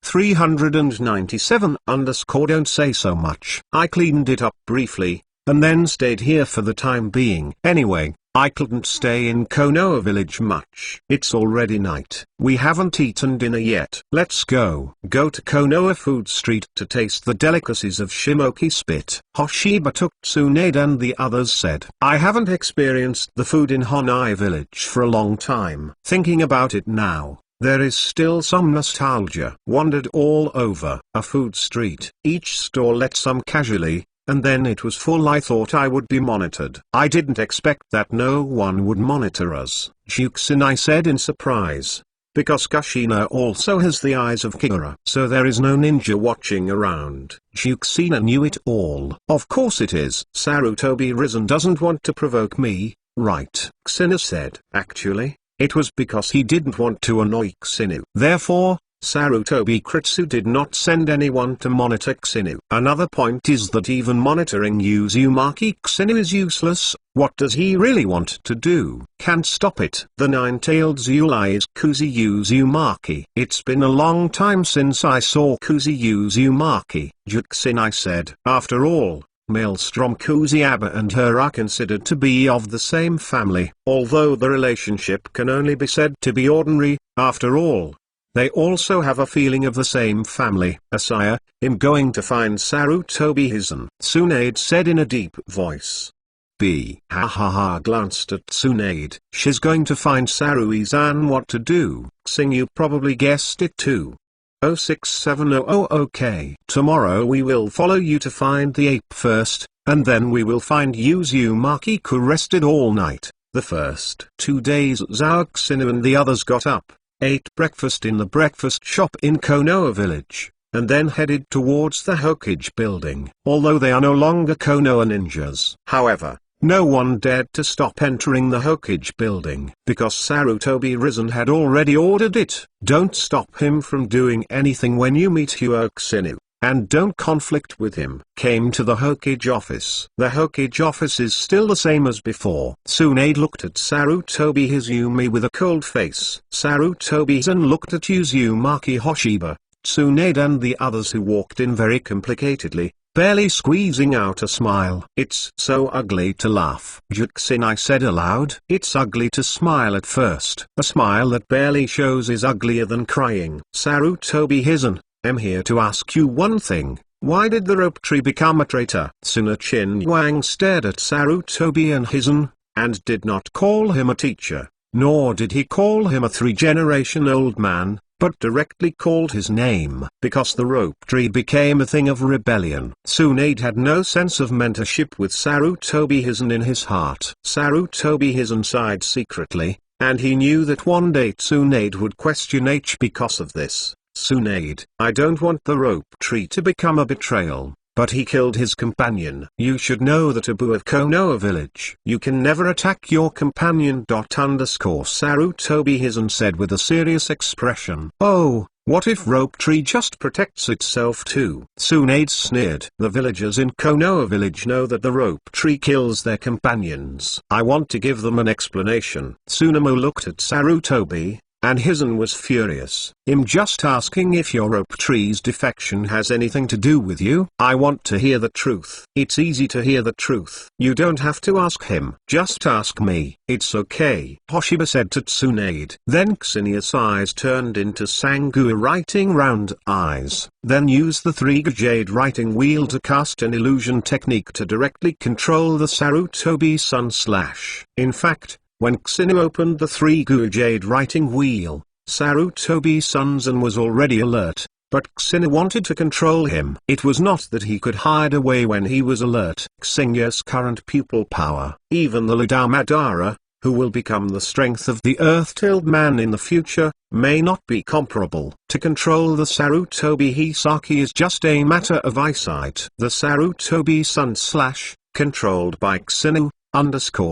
397 Don't say so much. I cleaned it up briefly, and then stayed here for the time being. Anyway, I couldn't stay in Konoha village much. It's already night. We haven't eaten dinner yet. Let's go. Go to Konoha Food Street to taste the delicacies of Shimoki Spit. Hoshiba took Tsunade and the others said, "I haven't experienced the food in Honai village for a long time." Thinking about it now, there is still some nostalgia. Wandered all over a food street. Each store let some casually, and then it was full. I thought I would be monitored. I didn't expect that no one would monitor us. Juxin, I said in surprise. because Kushina also has the eyes of Kigura. So there is no ninja watching around. Kushina knew it all. Of course it is. Sarutobi Risen doesn't want to provoke me, right? Kushina said. Actually, it was because he didn't want to annoy Kushina. Therefore, Sarutobi Kritsu did not send anyone to monitor Kushina. Another point is that even monitoring Uzumaki Kushina is useless. What does he really want to do? Can't stop it. The nine-tailed Zulai is Kuzi Uzumaki. It's been a long time since I saw Kuzi Uzumaki, Kushina said. After all, Maelstrom Kuziaba and her are considered to be of the same family. Although the relationship can only be said to be ordinary, after all, they also have a feeling of the same family. Asaya, I'm going to find Sarutobi Hizen, Tsunade said in a deep voice. B. Ha ha ha glanced at Tsunade. She's going to find Saru-izan. What to do? Xing, you probably guessed it too. 06700 okay. Tomorrow we will follow you to find the ape first, and then we will find Uzumaki who rested all night. The first 2 days Zhao Xinu and the others got up, ate breakfast in the breakfast shop in Konoha village, and then headed towards the Hokage building. Although they are no longer Konoha ninjas. However, no one dared to stop entering the Hokage building because Sarutobi Risen had already ordered it. Don't stop him from doing anything when you meet Huoxinu, and don't conflict with him. Came to the Hokage office. The Hokage office is still the same as before. Tsunade looked at Sarutobi Izumi with a cold face. Sarutobi Zen looked at Uzumaki Hoshiba, Tsunade and the others who walked in very complicatedly, barely squeezing out a smile. It's so ugly to laugh. Juxin said aloud. It's ugly to smile at first. A smile that barely shows is uglier than crying. Sarutobi Hizen, I'm here to ask you one thing. Why did the rope tree become a traitor? Suna Chin Wang stared at Sarutobi and Hizen, and did not call him a teacher, nor did he call him a 3-generation-old man, but directly called his name. Because the rope tree became a thing of rebellion. Tsunade had no sense of mentorship with Sarutobi Hizen in his heart. Sarutobi Hizen sighed secretly, and he knew that one day Tsunade would question H because of this. Tsunade, I don't want the rope tree to become a betrayal, but he killed his companion. You should know the taboo of Konoha village. You can never attack your companion. Sarutobi Hizen said with a serious expression. Oh, what if rope tree just protects itself too? Tsunade sneered. The villagers in Konoha village know that the rope tree kills their companions. I want to give them an explanation. Tsunamo looked at Sarutobi, and Hizen was furious. I'm just asking if your rope tree's defection has anything to do with you. I want to hear the truth. It's easy to hear the truth. You don't have to ask him. Just ask me. It's okay, Hoshiba said to Tsunade. Then Xenia's eyes turned into Sangua writing round eyes. Then use the 3-jade writing wheel to cast an illusion technique to directly control the Sarutobi Sun Slash. In fact, when Xenu opened the 3-jade writing wheel, Sarutobi Sunzen was already alert, but Xenu wanted to control him. It was not that he could hide away when he was alert. Xenia's current pupil power, even the Lada Madara, who will become the strength of the Earth-tilled man in the future, may not be comparable. To control the Sarutobi Hisaki is just a matter of eyesight. The Sarutobi Sun Slash, controlled by Xenu,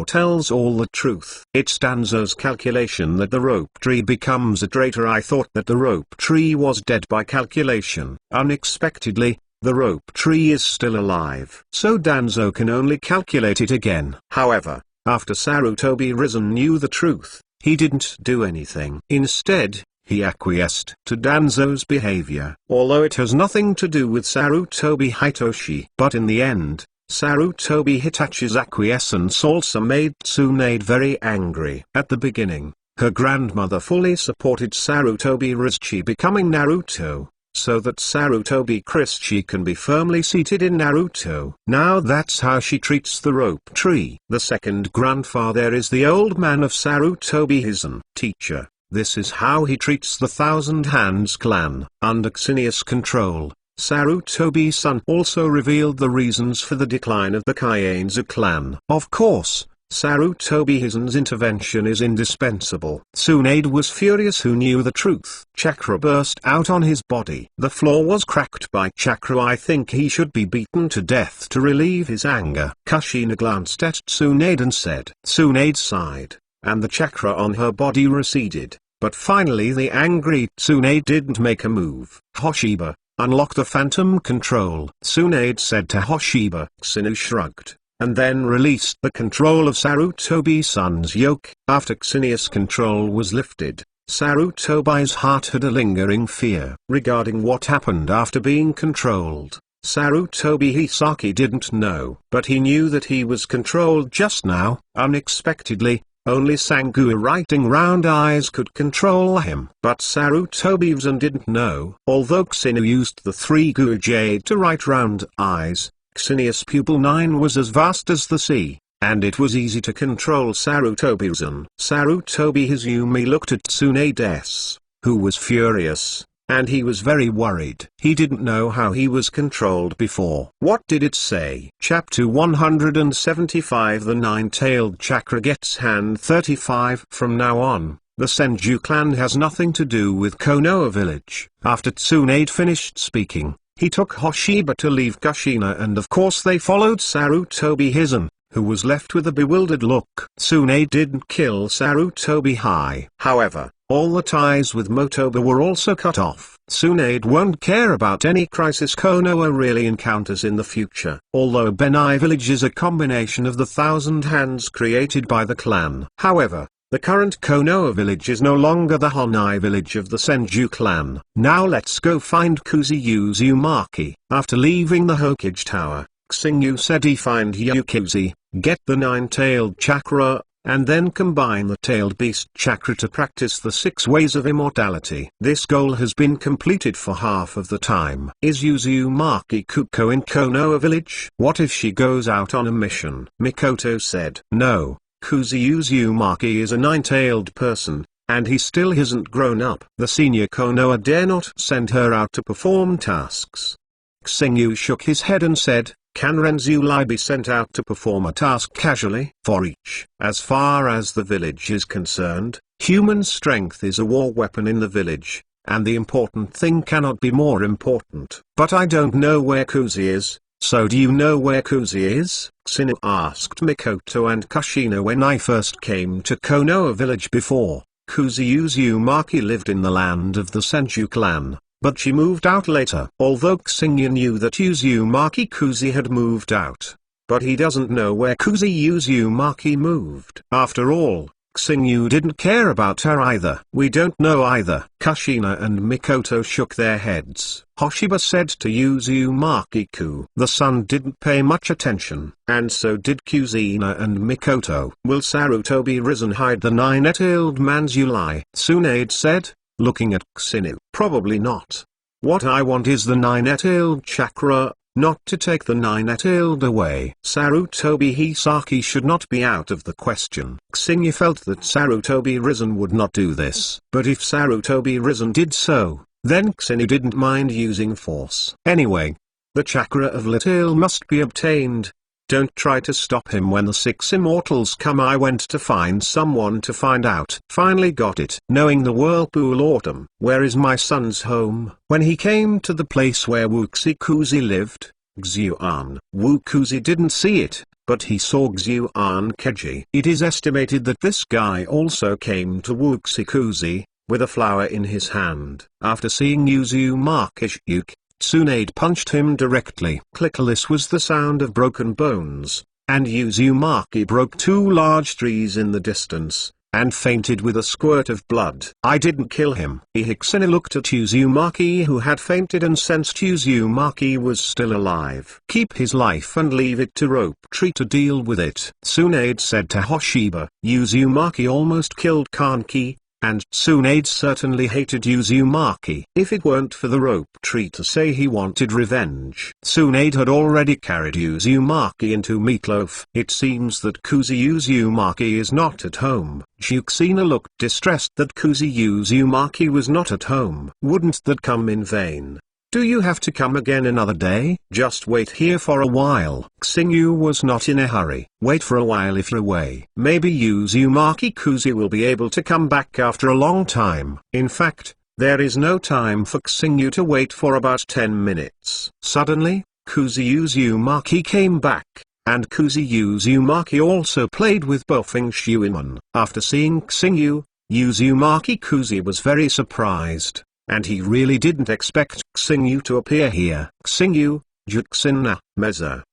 tells all the truth. It's Danzo's calculation that the rope tree becomes a traitor. I thought that the rope tree was dead by calculation. Unexpectedly, the rope tree is still alive. So Danzo can only calculate it again. However, after Sarutobi Risen knew the truth, he didn't do anything. Instead, he acquiesced to Danzo's behavior. Although it has nothing to do with Sarutobi Hitoshi. But in the end, Sarutobi Hitachi's acquiescence also made Tsunade very angry. At the beginning, her grandmother fully supported Sarutobi Rizchi becoming Naruto, so that Sarutobi Chrischi can be firmly seated in Naruto. Now that's how she treats the rope tree. The second grandfather is the old man of Sarutobi Hizen. Teacher, this is how he treats the Thousand Hands clan. Under Xenia's control, Sarutobi Sun also revealed the reasons for the decline of the Kaienzu clan. Of course, Sarutobi Hisan's intervention is indispensable. Tsunade was furious who knew the truth. Chakra burst out on his body. The floor was cracked by chakra. I think he should be beaten to death to relieve his anger. Kushina glanced at Tsunade and said. Tsunade sighed, and the chakra on her body receded. But finally the angry Tsunade didn't make a move. Hoshiba, unlock the phantom control. Tsunade said to Hoshiba. Xinu shrugged, and then released the control of Sarutobi-san's yoke. After Xinius' control was lifted, Sarutobi's heart had a lingering fear regarding what happened after being controlled. Sarutobi Hisaki didn't know, but he knew that he was controlled just now. Unexpectedly, only Sangu writing round eyes could control him. But Sarutobi Hisan didn't know. Although Xinu used the 3 Gu Jade to write round eyes, Xinius Pupil 9 was as vast as the sea, and it was easy to control Sarutobi Hisan. Sarutobi Hizumi looked at Tsunade, who was furious, and he was very worried. He didn't know how he was controlled before. What did it say? Chapter 175. The Nine-Tailed Chakra gets hand 35. From now on, the Senju clan has nothing to do with Konoha village. After Tsunade finished speaking, he took Hoshiba to leave Kushina, and of course they followed Sarutobi Hisan, who was left with a bewildered look. Tsunade didn't kill Sarutobi High. However, all the ties with Motoba were also cut off. Tsunade won't care about any crisis Konoha really encounters in the future. Although Benai village is a combination of the 1,000 hands created by the clan. However, the current Konoha village is no longer the Honai village of the Senju clan. Now let's go find Kuzi Uzumaki. After leaving the Hokage Tower, Xingyu said he find Yukuzi, get the Nine-Tailed Chakra, and then combine the Tailed Beast Chakra to practice the 6 ways of immortality. This goal has been completed for half of the time. Is Uzumaki Kuko in Konoha village? What if she goes out on a mission? Mikoto said. No, Kuzi Uzumaki is a 9-tailed person, and he still hasn't grown up. The senior Konoha dare not send her out to perform tasks. Xingyu shook his head and said, can Renzulai be sent out to perform a task casually? For each. As far as the village is concerned, human strength is a war weapon in the village, and the important thing cannot be more important. But I don't know where Kuzi is, so do you know where Kuzi is? Xinu asked Mikoto and Kushina. When I first came to Konoha village before, Kuzi Uzumaki lived in the land of the Senju clan. But she moved out later. Although Xingyu knew that Uzumaki Kuzi had moved out, but he doesn't know where Kuzi Uzumaki moved. After all, Xingyu didn't care about her either. We don't know either. Kushina and Mikoto shook their heads. Hoshiba said to Uzumaki-ku. The son didn't pay much attention, and so did Kuzina and Mikoto. Will Sarutobi Risen hide the 9-tailed Manzulai? Tsunade said, looking at Xinu. Probably not. What I want is the 9-tailed chakra, not to take the 9-tailed away. Sarutobi Hisaki should not be out of the question. Xinu felt that Sarutobi Risen would not do this. But if Sarutobi Risen did so, then Xinu didn't mind using force. Anyway, the chakra of Little must be obtained. Don't try to stop him when the 6 immortals come. I went to find someone to find out. Finally got it. Knowing the Whirlpool Autumn. Where is my son's home? When he came to the place where Wuxi lived, Xuan. Wuxi didn't see it, but he saw Xuan Keji. It is estimated that this guy also came to Wuxi with a flower in his hand. After seeing Uzumaki Shuk, Tsunade punched him directly. Clickless was the sound of broken bones, and Uzumaki broke 2 large trees in the distance, and fainted with a squirt of blood. I didn't kill him. Ihixina looked at Uzumaki, who had fainted, and sensed Uzumaki was still alive. Keep his life and leave it to Rope Tree to deal with it. Tsunade said to Hoshiba. Uzumaki almost killed Kanki, and Tsunade certainly hated Uzumaki. If it weren't for the Rope Tree to say he wanted revenge, Tsunade had already carried Uzumaki into Meatloaf. It seems that Kuzi Uzumaki is not at home. Juxina looked distressed that Kuzi Uzumaki was not at home. Wouldn't that come in vain? Do you have to come again another day? Just wait here for a while. Xingyu was not in a hurry. Wait for a while if you're away. Maybe Uzumaki Kuzi will be able to come back after a long time. In fact, there is no time for Xingyu to wait for about 10 minutes. Suddenly, Kuzi Uzumaki came back, and Kuzi Uzumaki also played with Bofeng Shuiman. After seeing Xingyu, Uzumaki Kuzi was very surprised, and he really didn't expect Xingyu to appear here. Xingyu, Juxinna, Meza,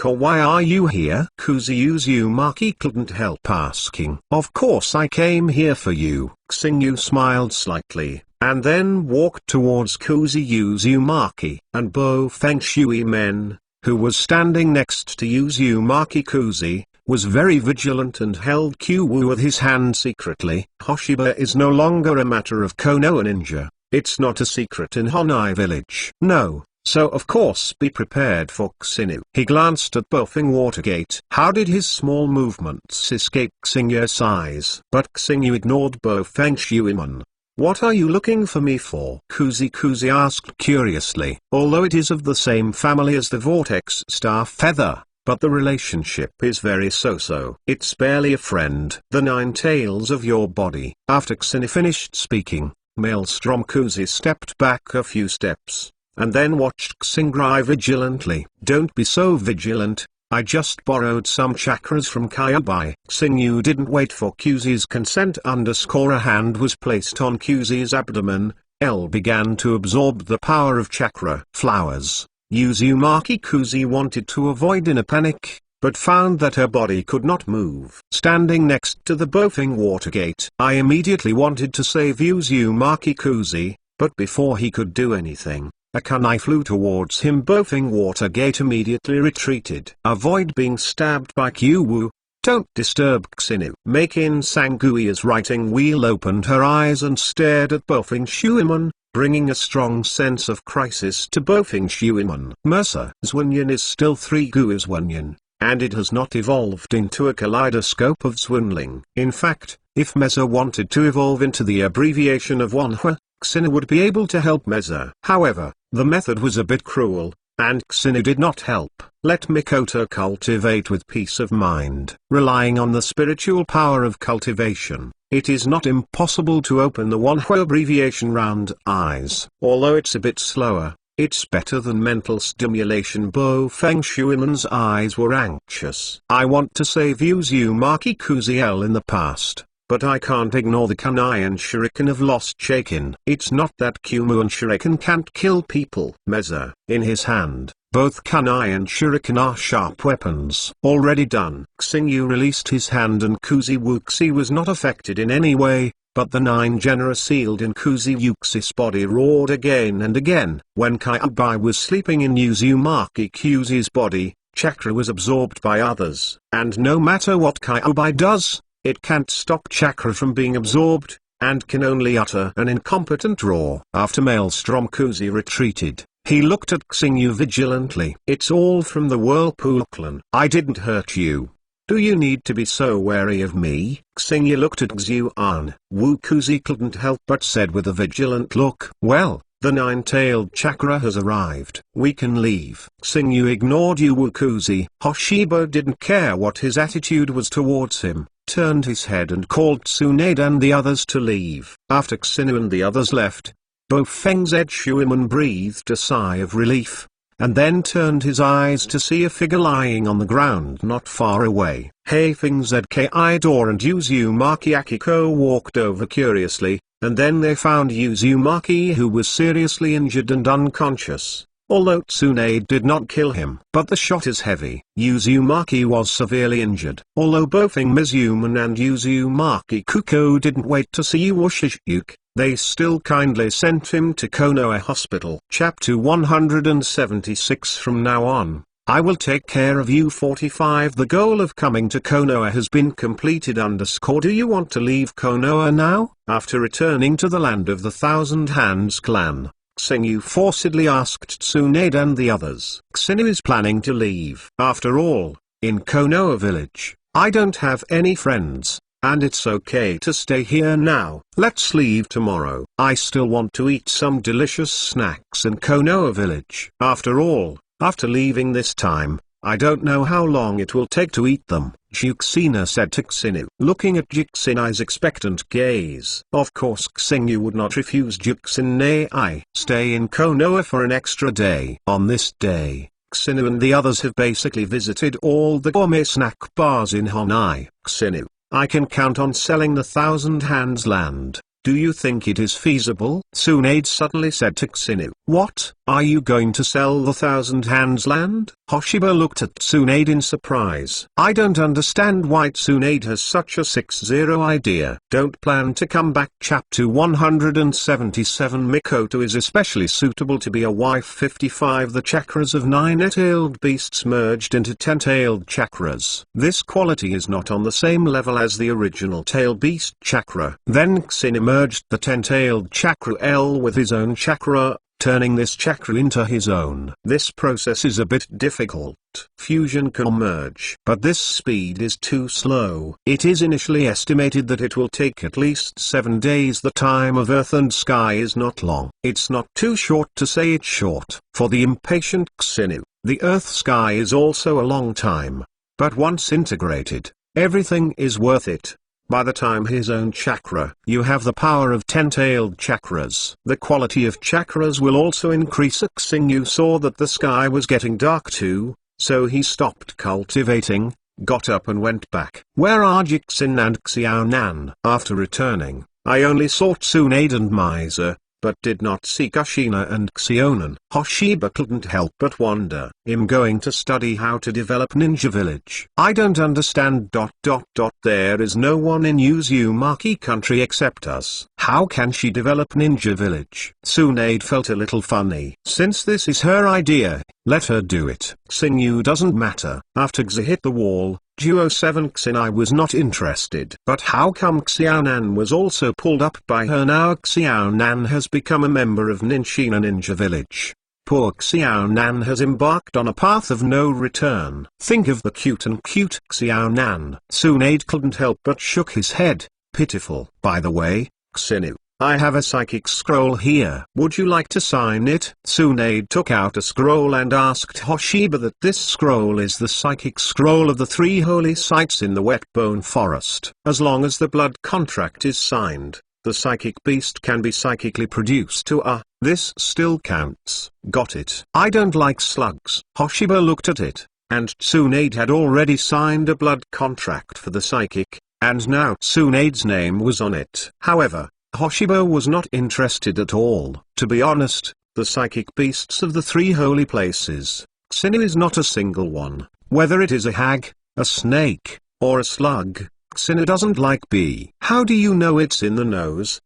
why are you here? Kuzi Uzumaki couldn't help asking. Of course I came here for you. Xingyu smiled slightly, and then walked towards Kuzi Uzumaki. And Bofeng Shuiman, who was standing next to Uzumaki Kuzi, was very vigilant and held Kyuwu with his hand secretly. Hoshiba is no longer a matter of Konoha ninja. It's not a secret in Honai village. No, so of course be prepared for Xingyu. He glanced at Bofeng Watergate. How did his small movements escape Xingyu's eyes? But Xingyu ignored Bofeng Shuiman. What are you looking for me for? Kuzi asked curiously. Although it is of the same family as the Vortex Star Feather, but the relationship is very so-so. It's barely a friend. The 9 tails of your body. After Xingyu finished speaking, Maelstrom Kuzi stepped back a few steps, and then watched Xingyu vigilantly. Don't be so vigilant, I just borrowed some chakras from Kyubi. Xingyu didn't wait for Kuzi's consent. A hand was placed on Kuzi's abdomen. L began to absorb the power of chakra flowers. Uzumaki Kuzi wanted to avoid in a panic, but found that her body could not move. Standing next to the Bofeng Watergate, I immediately wanted to save Uzumaki Kuzi, but before he could do anything, a kunai flew towards him. Bofeng Watergate immediately retreated. Avoid being stabbed by Kyuwu. Don't disturb Xingyu. Makin Sangui's writing wheel opened her eyes and stared at Bofeng Shuiman, bringing a strong sense of crisis to Bofeng Shuiman. Mercer Zwinyan is still 3 Gu Zwinyan, and it has not evolved into a kaleidoscope of Zwinling. In fact, if Meza wanted to evolve into the abbreviation of Wanhua, Xingyu would be able to help Meza. However, the method was a bit cruel, and Xingyu did not help. Let Mikoto cultivate with peace of mind. Relying on the spiritual power of cultivation, it is not impossible to open the Wanhua abbreviation round eyes. Although it's a bit slower, it's better than mental stimulation. Bofeng Shuiman's eyes were anxious. I want to save Uzumaki Kuzi in the past, but I can't ignore the kunai and shuriken of Lost Shaken. It's not that Kumu and shuriken can't kill people. Meza, in his hand, both kunai and shuriken are sharp weapons. Already done. Xingyu released his hand and Kuzi Wuxi was not affected in any way. But the 9 genera sealed in Kuzi Wuxi's body roared again and again. When Kyubi was sleeping in Uzumaki Kuzi's body, chakra was absorbed by others. And no matter what Kyubi does, it can't stop chakra from being absorbed, and can only utter an incompetent roar. After Maelstrom Kuzi retreated, he looked at Xingyu vigilantly. It's all from the Whirlpool clan. I didn't hurt you. Do you need to be so wary of me? Xingyu looked at Xuan. Wu Kuzi couldn't help but said with a vigilant look. Well, the 9-tailed chakra has arrived. We can leave. Xingyu ignored Wu Kuzi. Hoshiba didn't care what his attitude was towards him, turned his head and called Tsunade and the others to leave. After Xingyu and the others left, Bofeng Shuiman breathed a sigh of relief, and then turned his eyes to see a figure lying on the ground not far away. Heifeng Zki Idor and Uzumaki Akiko walked over curiously, and then they found Uzumaki, who was seriously injured and unconscious. Although Tsunade did not kill him, but the shot is heavy. Uzumaki was severely injured. Although Bofeng Mizuman and Uzumaki Kuko didn't wait to see Ushishuk, they still kindly sent him to Konoha Hospital. Chapter 176. From now on, I will take care of you. 45. The goal of coming to Konoha has been completed. Do you want to leave Konoha now? After returning to the land of the Thousand Hands clan, Xingyu forcibly asked Tsunade and the others. Xingyu is planning to leave. After all, in Konoha village, I don't have any friends, And it's okay to stay here now. Let's leave tomorrow. I still want to eat some delicious snacks in Konoha village. After all, after leaving this time, I don't know how long it will take to eat them, Juxina said to Xinu. Looking at Juxina's expectant gaze. Of course Xinu would not refuse Juxina. Stay in Konoha for an extra day. On this day, Xinu and the others have basically visited all the gourmet snack bars in Honai. Xinu, I can count on selling the Thousand Hands land. Do you think it is feasible? Tsunade suddenly said to Xinu. What? Are you going to sell the Thousand Hands land? Hoshiba looked at Tsunade in surprise. I don't understand why Tsunade has such a 6-0 idea. Don't plan to come back. Chapter 177 Mikoto is especially suitable to be a wife. 55 The chakras of 9-tailed beasts merged into 10-tailed chakras. This quality is not on the same level as the original tail beast chakra. Then Xinu merged the 10-tailed chakra L with his own chakra, turning this chakra into his own. This process is a bit difficult. Fusion can merge, but this speed is too slow. It is initially estimated that it will take at least 7 days. The time of Earth and Sky is not long. It's not too short to say it's short. For the impatient Xinu, the Earth-Sky is also a long time. But once integrated, everything is worth it. By the time his own chakra, you have the power of 10-tailed chakras. The quality of chakras will also increase. Xinu saw that the sky was getting dark too, so he stopped cultivating, got up and went back. Where are Jixin and Xiaonan? After returning, I only saw Tsunade and Miza, but did not see Kushina and Xionan. Hoshiba couldn't help but wonder. I'm going to study how to develop Ninja Village. I don't understand. There is no one in Uzumaki country except us. How can she develop Ninja Village? Tsunade felt a little funny. Since this is her idea, let her do it. Xinu doesn't matter. After Xi hit the wall, Duo 7 Xinai was not interested. But how come Xiaonan was also pulled up by her? Now Xiaonan has become a member of Ninshina Ninja Village. Poor Xiaonan has embarked on a path of no return. Think of the cute Xiaonan. Tsunade couldn't help but shook his head. Pitiful. By the way, Xinu, I have a psychic scroll here. Would you like to sign it? Tsunade took out a scroll and asked Hoshiba that this scroll is the psychic scroll of the 3 holy sites in the Wetbone Forest. As long as the blood contract is signed, the psychic beast can be psychically produced to this still counts. Got it. I don't like slugs. Hoshiba looked at it, and Tsunade had already signed a blood contract for the psychic, and now Tsunade's name was on it. However, Hoshiba was not interested at all. To be honest, the psychic beasts of the 3 holy places, Xinu is not a single one. Whether it is a hag, a snake, or a slug, Xinu doesn't like B. How do you know it's in the nose?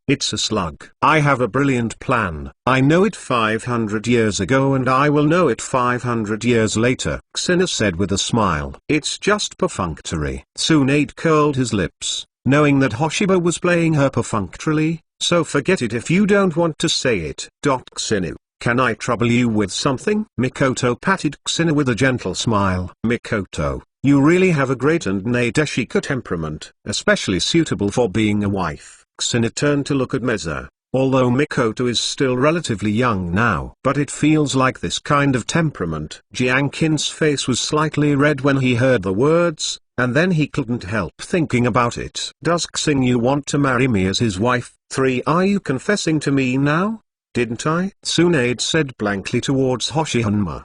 It's a slug. I have a brilliant plan. I know it 500 years ago and I will know it 500 years later, Xinu said with a smile. It's just perfunctory. Tsunade curled his lips, knowing that Hoshiba was playing her perfunctorily, so forget it if you don't want to say it. Xinu, can I trouble you with something? Mikoto patted Xinu with a gentle smile. Mikoto, you really have a great and Nadeshika temperament, especially suitable for being a wife. Xinu turned to look at Meza. Although Mikoto is still relatively young now, but it feels like this kind of temperament. Jiankin's face was slightly red when he heard the words, and then he couldn't help thinking about it. Does Xinu want to marry me as his wife? 3 Are you confessing to me now? Didn't I? Tsunade said blankly towards Hoshihanma.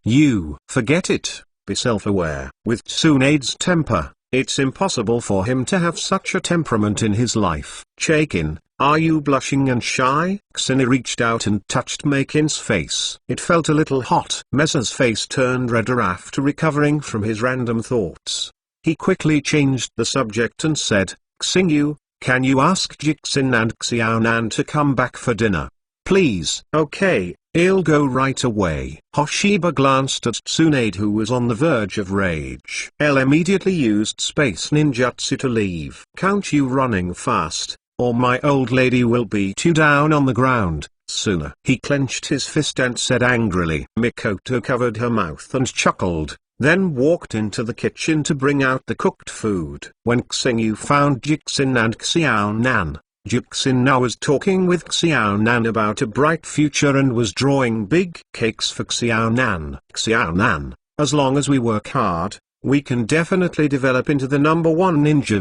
You forget it, be self-aware. With Tsunade's temper, it's impossible for him to have such a temperament in his life. Chaikin, are you blushing and shy? Xinu reached out and touched Makin's face. It felt a little hot. Mesa's face turned redder after recovering from his random thoughts. He quickly changed the subject and said, Xinu, can you ask Jixin and Xiaonan to come back for dinner? Please. Okay, I'll go right away. Hoshiba glanced at Tsunade who was on the verge of rage. Elle immediately used space ninjutsu to leave. Count you running fast, or my old lady will beat you down on the ground, sooner. He clenched his fist and said angrily. Mikoto covered her mouth and chuckled. then walked into the kitchen to bring out the cooked food. When Xingyu found Jixin and Xiaonan, Jixin now was talking with Xiaonan about a bright future and was drawing big cakes for Xiaonan. Xiaonan, as long as we work hard, we can definitely develop into the #1 ninja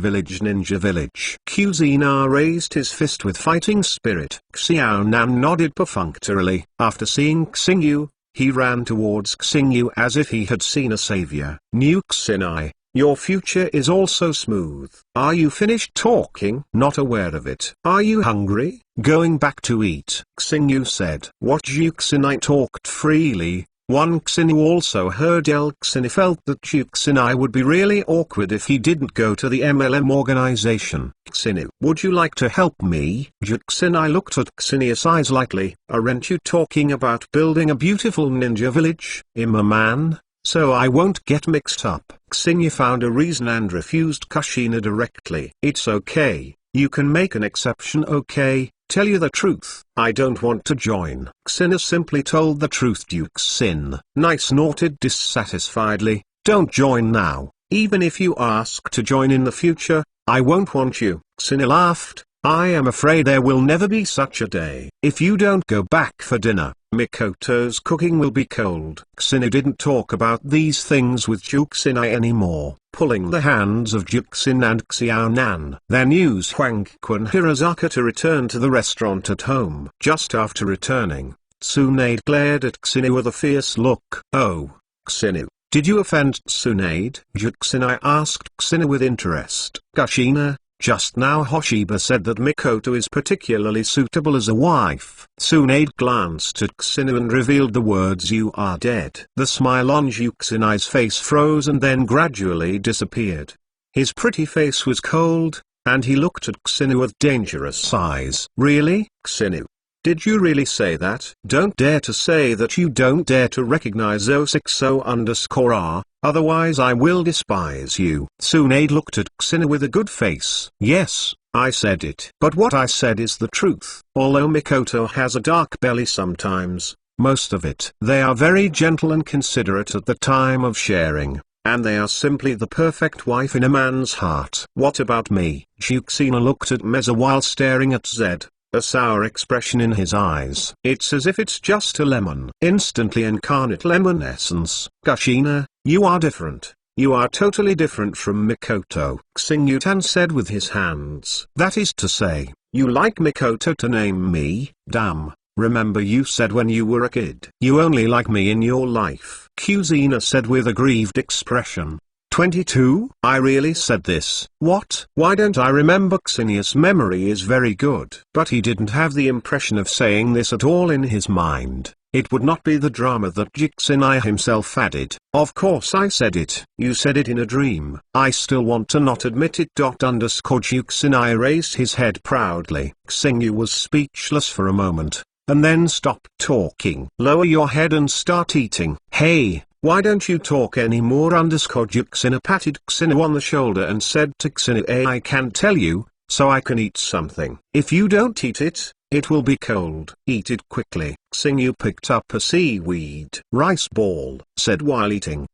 village. Kuzina raised his fist with fighting spirit. Xiaonan nodded perfunctorily. After seeing Xingyu, he ran towards Xingyu as if he had seen a savior. New Xinai, your future is also smooth. Are you finished talking? Not aware of it. Are you hungry? Going back to eat? Xingyu said. What? Xinai talked freely. One Xinyu also heard. El Xinai felt that Xinai would be really awkward if he didn't go to the MLM organization. Xinyu, would you like to help me? Xinai looked at Xinia's eyes lightly. Aren't you talking about building a beautiful ninja village? I'm a man, so I won't get mixed up. Xinyu found a reason and refused Kushina directly. It's okay, you can make an exception. Okay. Tell you the truth, I don't want to join. Xina simply told the truth. Xin snorted dissatisfiedly. Don't join now. Even if you ask to join in the future, I won't want you. Xina laughed. I am afraid there will never be such a day. If you don't go back for dinner, Mikoto's cooking will be cold. Xina didn't talk about these things with Juxinai anymore, pulling the hands of Juxin and Xiaonan. Then used Huangquan Hirazaka to return to the restaurant at home. Just after returning, Tsunade glared at Xina with a fierce look. Oh, Xina, did you offend Tsunade? Juxinai asked Xina with interest. Kushina, just now Hoshiba said that Mikoto is particularly suitable as a wife. Tsunade glanced at Xina and revealed the words, you are dead. The smile on Juxinai's face froze and then gradually disappeared. His pretty face was cold, and he looked at Xina with dangerous eyes. Really, Xina? Did you really say that? Don't dare to say that you don't dare to recognize 060_R, otherwise I will despise you. Tsunade looked at Xina with a good face. Yes, I said it. But what I said is the truth. Although Mikoto has a dark belly sometimes, most of it. They are very gentle and considerate at the time of sharing, and they are simply the perfect wife in a man's heart. What about me? Juxina looked at Meza while staring at Zed, a sour expression in his eyes. It's as if it's just a lemon. Instantly incarnate lemon essence. Kushina, you are different. You are totally different from Mikoto. Xingyu-tan said with his hands. That is to say, you like Mikoto to name me? Damn, remember you said when you were a kid. You only like me in your life. Kuzina said with a grieved expression. 22? I really said this. What? Why don't I remember? Xinia's memory is very good. But he didn't have the impression of saying this at all in his mind. It would not be the drama that Jixinai himself added. Of course I said it. You said it in a dream. I still want to not admit it. Jixinai raised his head proudly. Xingyu was speechless for a moment, and then stopped talking. Lower your head and start eating. Hey, why don't you talk anymore? Juxina patted Xina on the shoulder and said to Xina, I can tell you, so I can eat something. If you don't eat it, it will be cold. Eat it quickly. Xingyu picked up a seaweed rice ball, said while eating.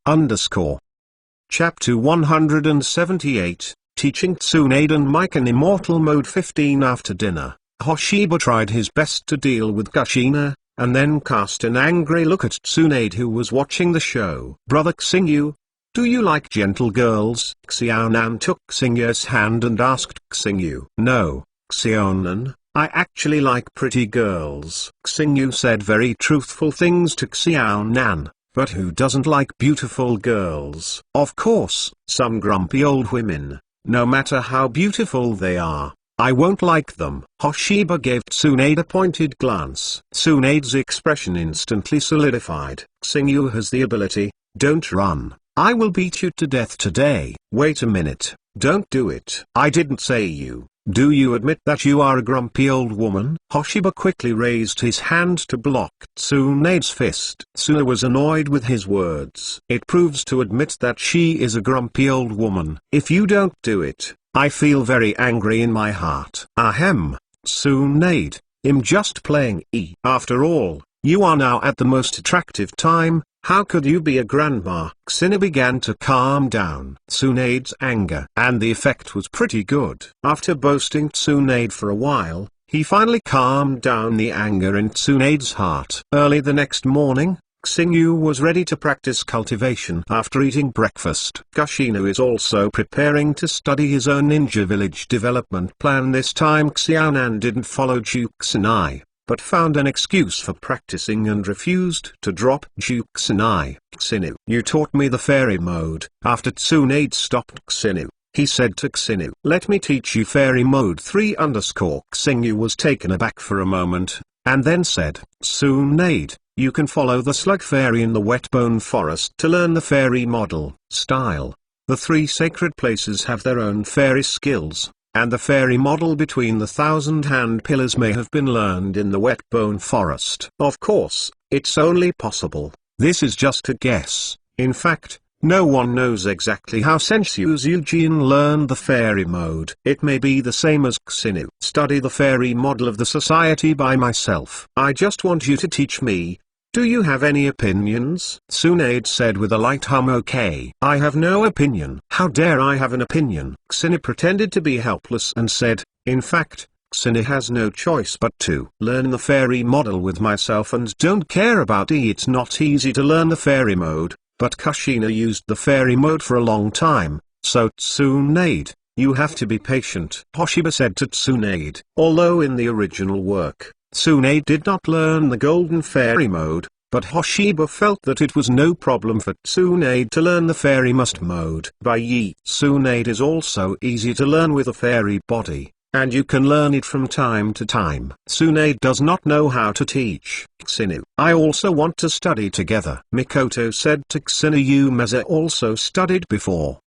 Chapter 178, Teaching Tsunade and Mike in Immortal Mode. 15 After dinner, Hoshiba tried his best to deal with Kushina, and then cast an angry look at Tsunade who was watching the show. Brother Xingyu, do you like gentle girls? Xiaonan took Xingyu's hand and asked Xingyu. No, Xiaonan, I actually like pretty girls. Xingyu said very truthful things to Xiaonan, but who doesn't like beautiful girls? Of course, some grumpy old women, no matter how beautiful they are, I won't like them. Hoshiba gave Tsunade a pointed glance. Tsunade's expression instantly solidified. Xingyu has the ability. Don't run. I will beat you to death today. Wait a minute. Don't do it. I didn't say you. Do you admit that you are a grumpy old woman? Hoshiba quickly raised his hand to block Tsunade's fist. Tsuna was annoyed with his words. It proves to admit that she is a grumpy old woman. If you don't do it, I feel very angry in my heart. Ahem, Tsunade, I'm just playing. After all, you are now at the most attractive time, How could you be a grandma? Xinu began to calm down Tsunade's anger, and the effect was pretty good. After boasting Tsunade for a while, he finally calmed down the anger in Tsunade's heart. Early the next morning, Xingyu was ready to practice cultivation after eating breakfast. Kushina is also preparing to study his own ninja village development plan. This time Xiaonan didn't follow Juxinai, but found an excuse for practicing and refused to drop Juxinai. Xinu, you taught me the fairy mode. After Tsunade stopped Xinu, he said to Xinu, let me teach you fairy mode 3. Xingyu was taken aback for a moment, and then said, Tsunade, you can follow the slug fairy in the wetbone forest to learn the fairy model style. The 3 sacred places have their own fairy skills, and the fairy model between the 1,000 hand pillars may have been learned in the wetbone forest. Of course, it's only possible. This is just a guess. In fact, no one knows exactly how Sensu's Eugene learned the fairy mode. It may be the same as Xinu. Study the fairy model of the society by myself. I just want you to teach me. Do you have any opinions? Tsunade said with a light hum. Okay. I have no opinion. How dare I have an opinion? Xinu pretended to be helpless and said, in fact, Xinu has no choice but to learn the fairy model with myself and don't care about it. It's not easy to learn the fairy mode, but Kushina used the fairy mode for a long time, so Tsunade, you have to be patient. Hoshiba said to Tsunade. Although in the original work, Tsunade did not learn the golden fairy mode, but Hoshiba felt that it was no problem for Tsunade to learn the fairy must mode. By Yi, Tsunade is also easy to learn with a fairy body, and you can learn it from time to time. Tsunade does not know how to teach Xinu. I also want to study together. Mikoto said to Xinu. You Meza also studied before.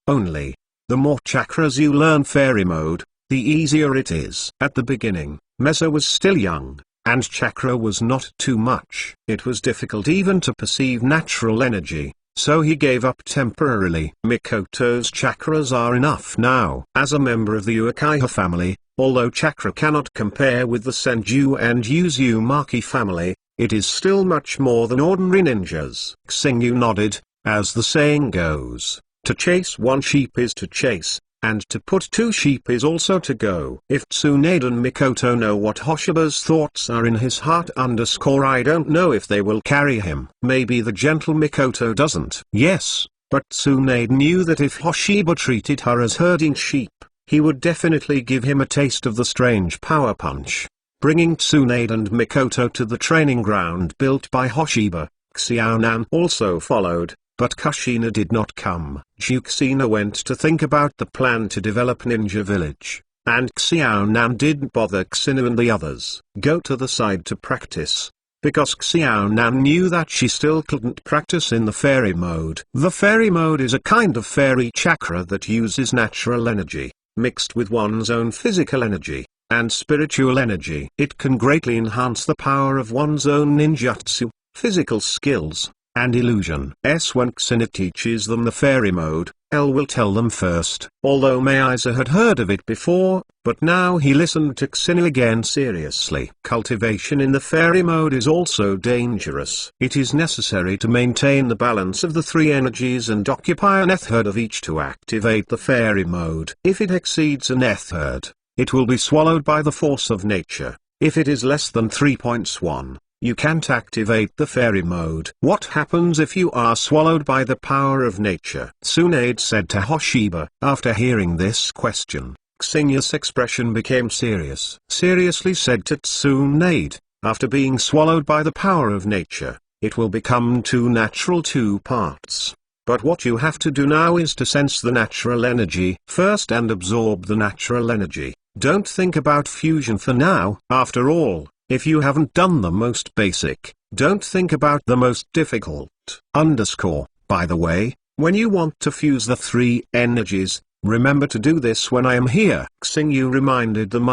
Only, the more chakras you learn fairy mode, the easier it is. At the beginning, Meza was still young, and chakra was not too much. It was difficult even to perceive natural energy, so he gave up temporarily. Mikoto's chakras are enough now. As a member of the Uchiha family, although chakra cannot compare with the Senju and Uzumaki family, it is still much more than ordinary ninjas. Xingyu nodded, as the saying goes, to chase one sheep is to chase, and to put 2 sheep is also to go. If Tsunade and Mikoto know what Hoshiba's thoughts are in his heart I don't know if they will carry him. Maybe the gentle Mikoto doesn't. Yes, but Tsunade knew that if Hoshiba treated her as herding sheep, he would definitely give him a taste of the strange power punch. Bringing Tsunade and Mikoto to the training ground built by Hoshiba, Xiaonan also followed. But Kushina did not come. Juxina went to think about the plan to develop Ninja Village, and Xiaonan didn't bother Xinu and the others go to the side to practice, because Xiaonan knew that she still couldn't practice in the fairy mode. The fairy mode is a kind of fairy chakra that uses natural energy, mixed with one's own physical energy, and spiritual energy. It can greatly enhance the power of one's own ninjutsu, physical skills, and illusion. When Xinu teaches them the fairy mode, L will tell them first. Although Meiza had heard of it before, but now he listened to Xinu again seriously. Cultivation in the fairy mode is also dangerous. It is necessary to maintain the balance of the 3 energies and occupy an third of each to activate the fairy mode. If it exceeds an third, it will be swallowed by the force of nature. If it is less than 3.1, you can't activate the fairy mode. What happens if you are swallowed by the power of nature? Tsunade said to Hoshiba. After hearing this question, Xinya's expression became serious. Seriously said to Tsunade, after being swallowed by the power of nature, it will become 2 natural 2 parts. But what you have to do now is to sense the natural energy first and absorb the natural energy. Don't think about fusion for now. After all, if you haven't done the most basic, don't think about the most difficult. By the way, when you want to fuse the 3 energies, remember to do this when I am here. Xingyu reminded them.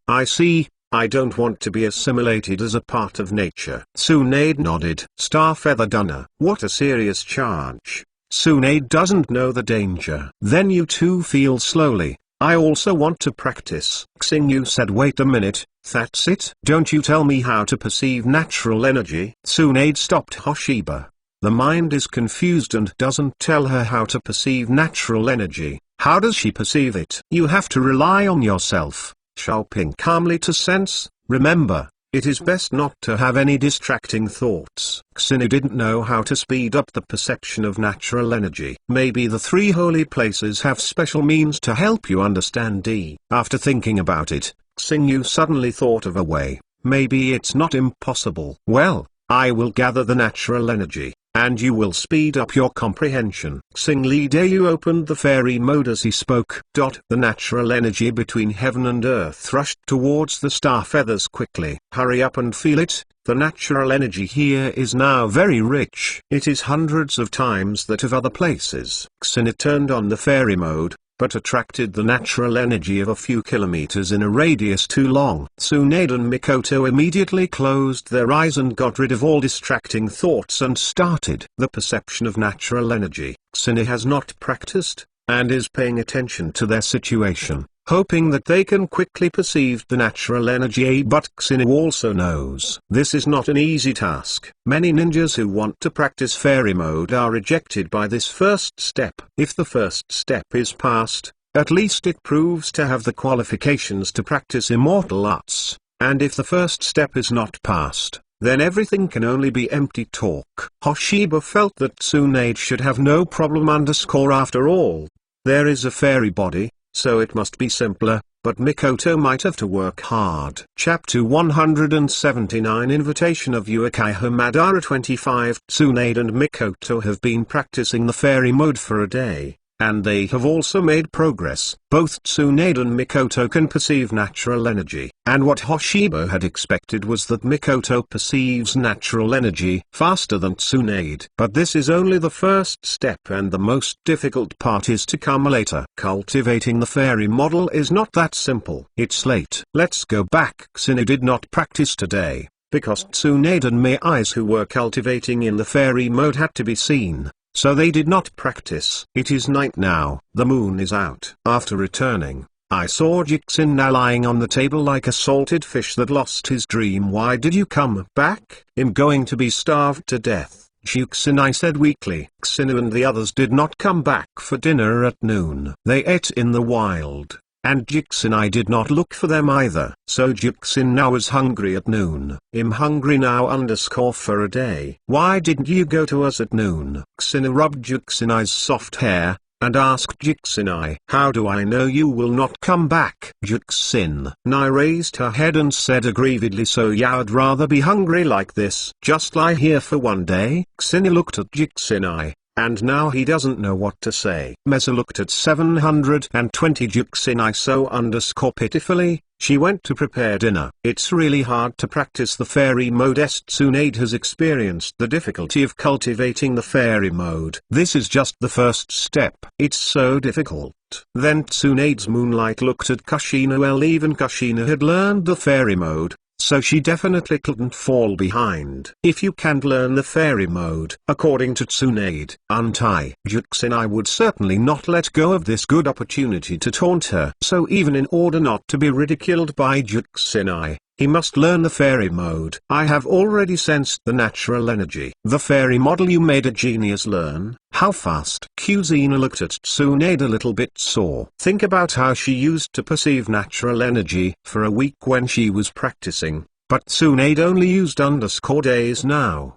I see, I don't want to be assimilated as a part of nature. Tsunade nodded. Starfeather Dunner. What a serious charge. Tsunade doesn't know the danger. Then you two feel slowly. I also want to practice. Xingyu said. Wait a minute, that's it? Don't you tell me how to perceive natural energy? Tsunade stopped Hoshiba. The mind is confused and doesn't tell her how to perceive natural energy. How does she perceive it? You have to rely on yourself, Xiaoping calmly, to sense. Remember, it is best not to have any distracting thoughts. Xinu didn't know how to speed up the perception of natural energy. Maybe the three holy places have special means to help you understand D. After thinking about it, Xinu suddenly thought of a way. Maybe it's not impossible. Well, I will gather the natural energy, and you will speed up your comprehension. Xing Li Dayu opened the fairy mode as he spoke. The natural energy between heaven and earth rushed towards the star feathers quickly. Hurry up and feel it. The natural energy here is now very rich. It is hundreds of times that of other places. Xing turned on the fairy mode, but attracted the natural energy of a few kilometers in a radius too long. Tsunade and Mikoto immediately closed their eyes and got rid of all distracting thoughts and started the perception of natural energy. Xinu has not practiced, and is paying attention to their situation, hoping that they can quickly perceive the natural energy. But Xinu also knows this is not an easy task. Many ninjas who want to practice fairy mode are rejected by this first step. If the first step is passed, at least it proves to have the qualifications to practice immortal arts, and if the first step is not passed, then everything can only be empty talk. Hoshiba felt that Tsunade should have no problem. After all, there is a fairy body, so it must be simpler, but Mikoto might have to work hard. Chapter 179 Invitation of Uekai Hamadara 25 Tsunade and Mikoto have been practicing the fairy mode for a day, and they have also made progress. Both Tsunade and Mikoto can perceive natural energy, and what Hoshiba had expected was that Mikoto perceives natural energy faster than Tsunade. But this is only the first step, and the most difficult part is to come later. Cultivating the fairy model is not that simple. It's late. Let's go back. Xinu did not practice today, because Tsunade and Mei who were cultivating in the fairy mode had to be seen, so they did not practice. It is night now, the moon is out. After returning, I saw Jixin now lying on the table like a salted fish that lost his dream. Why did you come back? I'm going to be starved to death, Jixin said weakly. Xinu and the others did not come back for dinner at noon. They ate in the wild, and Jixin did not look for them either. So Jixin now was hungry at noon. I'm hungry now for a day. Why didn't you go to us at noon? Xinu rubbed Jixin's soft hair, and asked Jixin, how do I know you will not come back? Jixin raised her head and said aggrievedly, so I'd rather be hungry like this. Just lie here for one day? Xinu looked at Jixin, and now he doesn't know what to say. Mesa looked at 720 Jixin so pitifully. She went to prepare dinner. It's really hard to practice the fairy mode. Tsunade has experienced the difficulty of cultivating the fairy mode. This is just the first step. It's so difficult. Then Tsunade's moonlight looked at Kushina. Well, even Kushina had learned the fairy mode, so she definitely couldn't fall behind. If you can't learn the fairy mode, according to Tsunade, Jixin would certainly not let go of this good opportunity to taunt her. So even in order not to be ridiculed by Jixin, he must learn the fairy mode. I have already sensed the natural energy. The fairy model you made a genius. Learn. How fast? Kuzina looked at Tsunade a little bit sore. Think about how she used to perceive natural energy for a week when she was practicing, but Tsunade only used _days now.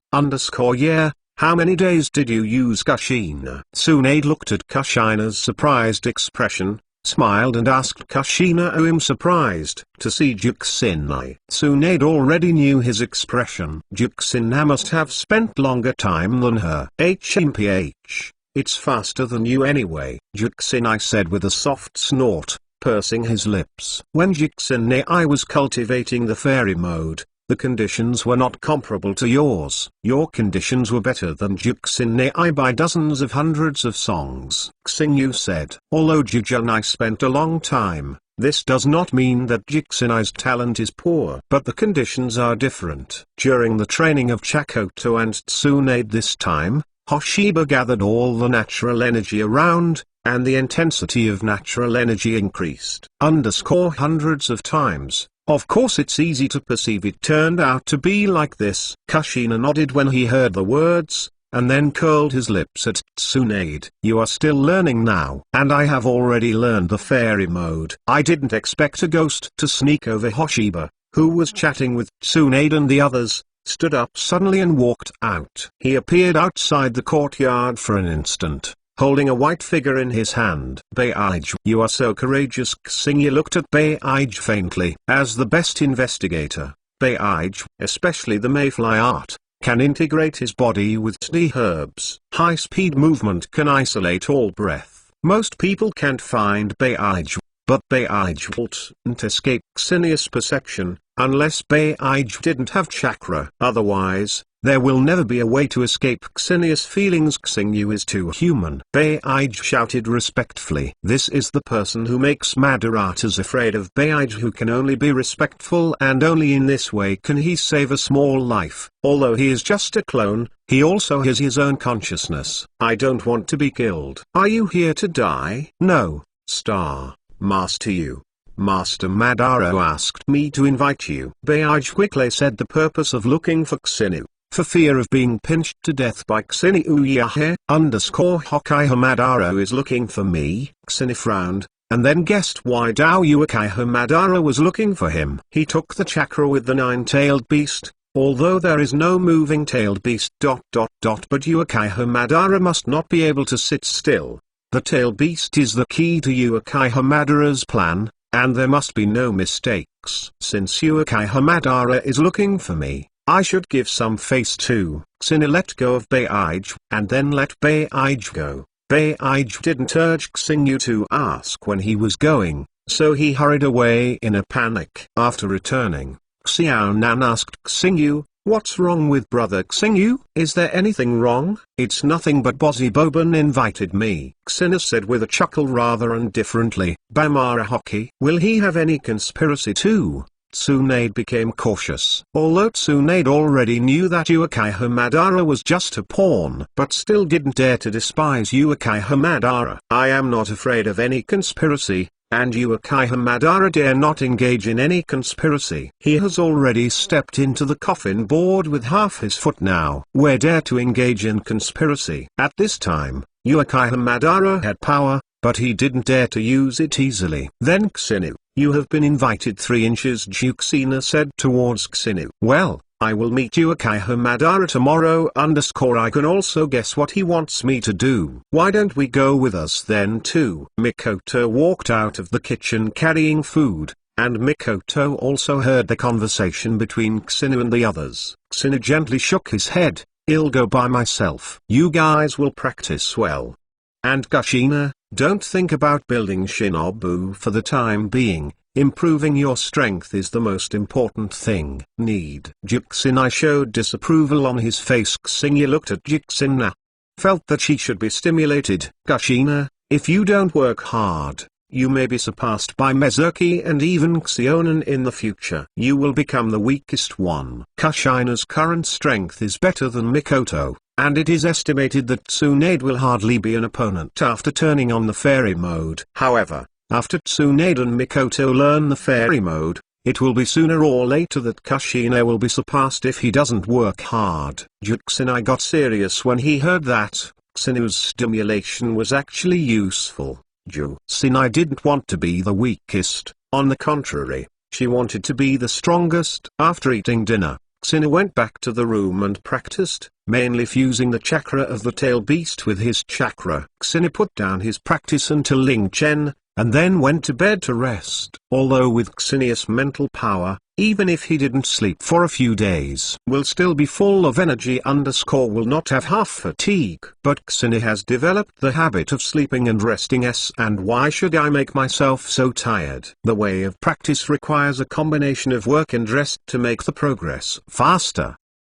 Yeah, how many days did you use? Kushina. Tsunade looked at Kushina's surprised expression, smiled and asked Kushina, I'm surprised to see Jixin. Tsunade already knew his expression. Jixin must have spent longer time than her. HMPH, it's faster than you anyway, Jixin said with a soft snort, pursing his lips. When Jixin was cultivating the fairy mode, the conditions were not comparable to yours. Your conditions were better than Jixin by dozens of hundreds of songs. Xingyu said. Although Jujun spent a long time, this does not mean that Jixin's talent is poor. But the conditions are different. During the training of Chakoto and Tsunade this time, Hoshiba gathered all the natural energy around, and the intensity of natural energy increased. Hundreds of times. Of course it's easy to perceive. It turned out to be like this. Kushina nodded when he heard the words, and then curled his lips at Tsunade. You are still learning now. And I have already learned the fairy mode. I didn't expect a ghost to sneak over. Hoshiba, who was chatting with Tsunade and the others, stood up suddenly and walked out. He appeared outside the courtyard for an instant, holding a white figure in his hand. Beige, you are so courageous. Xingyu looked at Beige faintly. As the best investigator, Beige, especially the mayfly art, can integrate his body with tea herbs. High-speed movement can isolate all breath. Most people can't find Beige, but Beige wouldn't escape Xingyu's perception, unless Beige didn't have chakra. Otherwise, there will never be a way to escape Xingyu's feelings. Xingyu is too human. Beige shouted respectfully. This is the person who makes Madaratas afraid of Beige, who can only be respectful, and only in this way can he save a small life. Although he is just a clone, he also has his own consciousness. I don't want to be killed. Are you here to die? No, Star Master. You, Master Madara, asked me to invite you. Beige quickly said the purpose of looking for Xingyu. For fear of being pinched to death by Xingyu Yahe Hokkaiha Madara is looking for me. Xingyu frowned, and then guessed why Uchiha Madara was looking for him. He took the chakra with the nine-tailed beast, although there is no moving tailed beast. But Uchiha Madara must not be able to sit still. The tailed beast is the key to Uchiha Madara's plan, and there must be no mistakes. Since Uchiha Madara is looking for me, I should give some face too. Xingyu let go of Beige, and then let Beige go. Beige didn't urge Xingyu to ask when he was going, so he hurried away in a panic. After returning, Xiaonan asked Xingyu, "What's wrong with brother Xingyu? Is there anything wrong?" "It's nothing, but Bozzy Boban invited me," Xingyu said with a chuckle rather indifferently. Bamara Hockey. Will he have any conspiracy too? Tsunade became cautious. Although Tsunade already knew that Uchiha Madara was just a pawn, but still didn't dare to despise Uchiha Madara. I am not afraid of any conspiracy, and Uchiha Madara dare not engage in any conspiracy. He has already stepped into the coffin board with half his foot now. Where dare to engage in conspiracy? At this time, Uchiha Madara had power, but he didn't dare to use it easily. Then Xingyu, you have been invited 3 inches, Juxina said towards Xingyu. Well, I will meet Uchiha Madara tomorrow. I can also guess what he wants me to do. Why don't we go with us then too? Mikoto walked out of the kitchen carrying food, and Mikoto also heard the conversation between Xingyu and the others. Xingyu gently shook his head. I'll go by myself. You guys will practice well. And Kushina, don't think about building Shinobu for the time being. Improving your strength is the most important thing. Juxina showed disapproval on his face. Xingyu looked at Juxina. Felt that she should be stimulated. Kushina, if you don't work hard, you may be surpassed by Mizuki and even Xionan in the future. You will become the weakest one. Kushina's current strength is better than Mikoto, and it is estimated that Tsunade will hardly be an opponent after turning on the fairy mode. However, after Tsunade and Mikoto learn the fairy mode, it will be sooner or later that Kushina will be surpassed if he doesn't work hard. Juxina got serious when he heard that. Xinyu's stimulation was actually useful. Juxina didn't want to be the weakest, on the contrary, she wanted to be the strongest. After eating dinner, Xingyu went back to the room and practiced, mainly fusing the chakra of the tail beast with his chakra. Xingyu put down his practice until Ling Chen, and then went to bed to rest. Although with Xingyu's mental power, even if he didn't sleep for a few days, will still be full of energy. Will not have half fatigue. But Xingyu has developed the habit of sleeping and resting. And why should I make myself so tired? The way of practice requires a combination of work and rest to make the progress faster.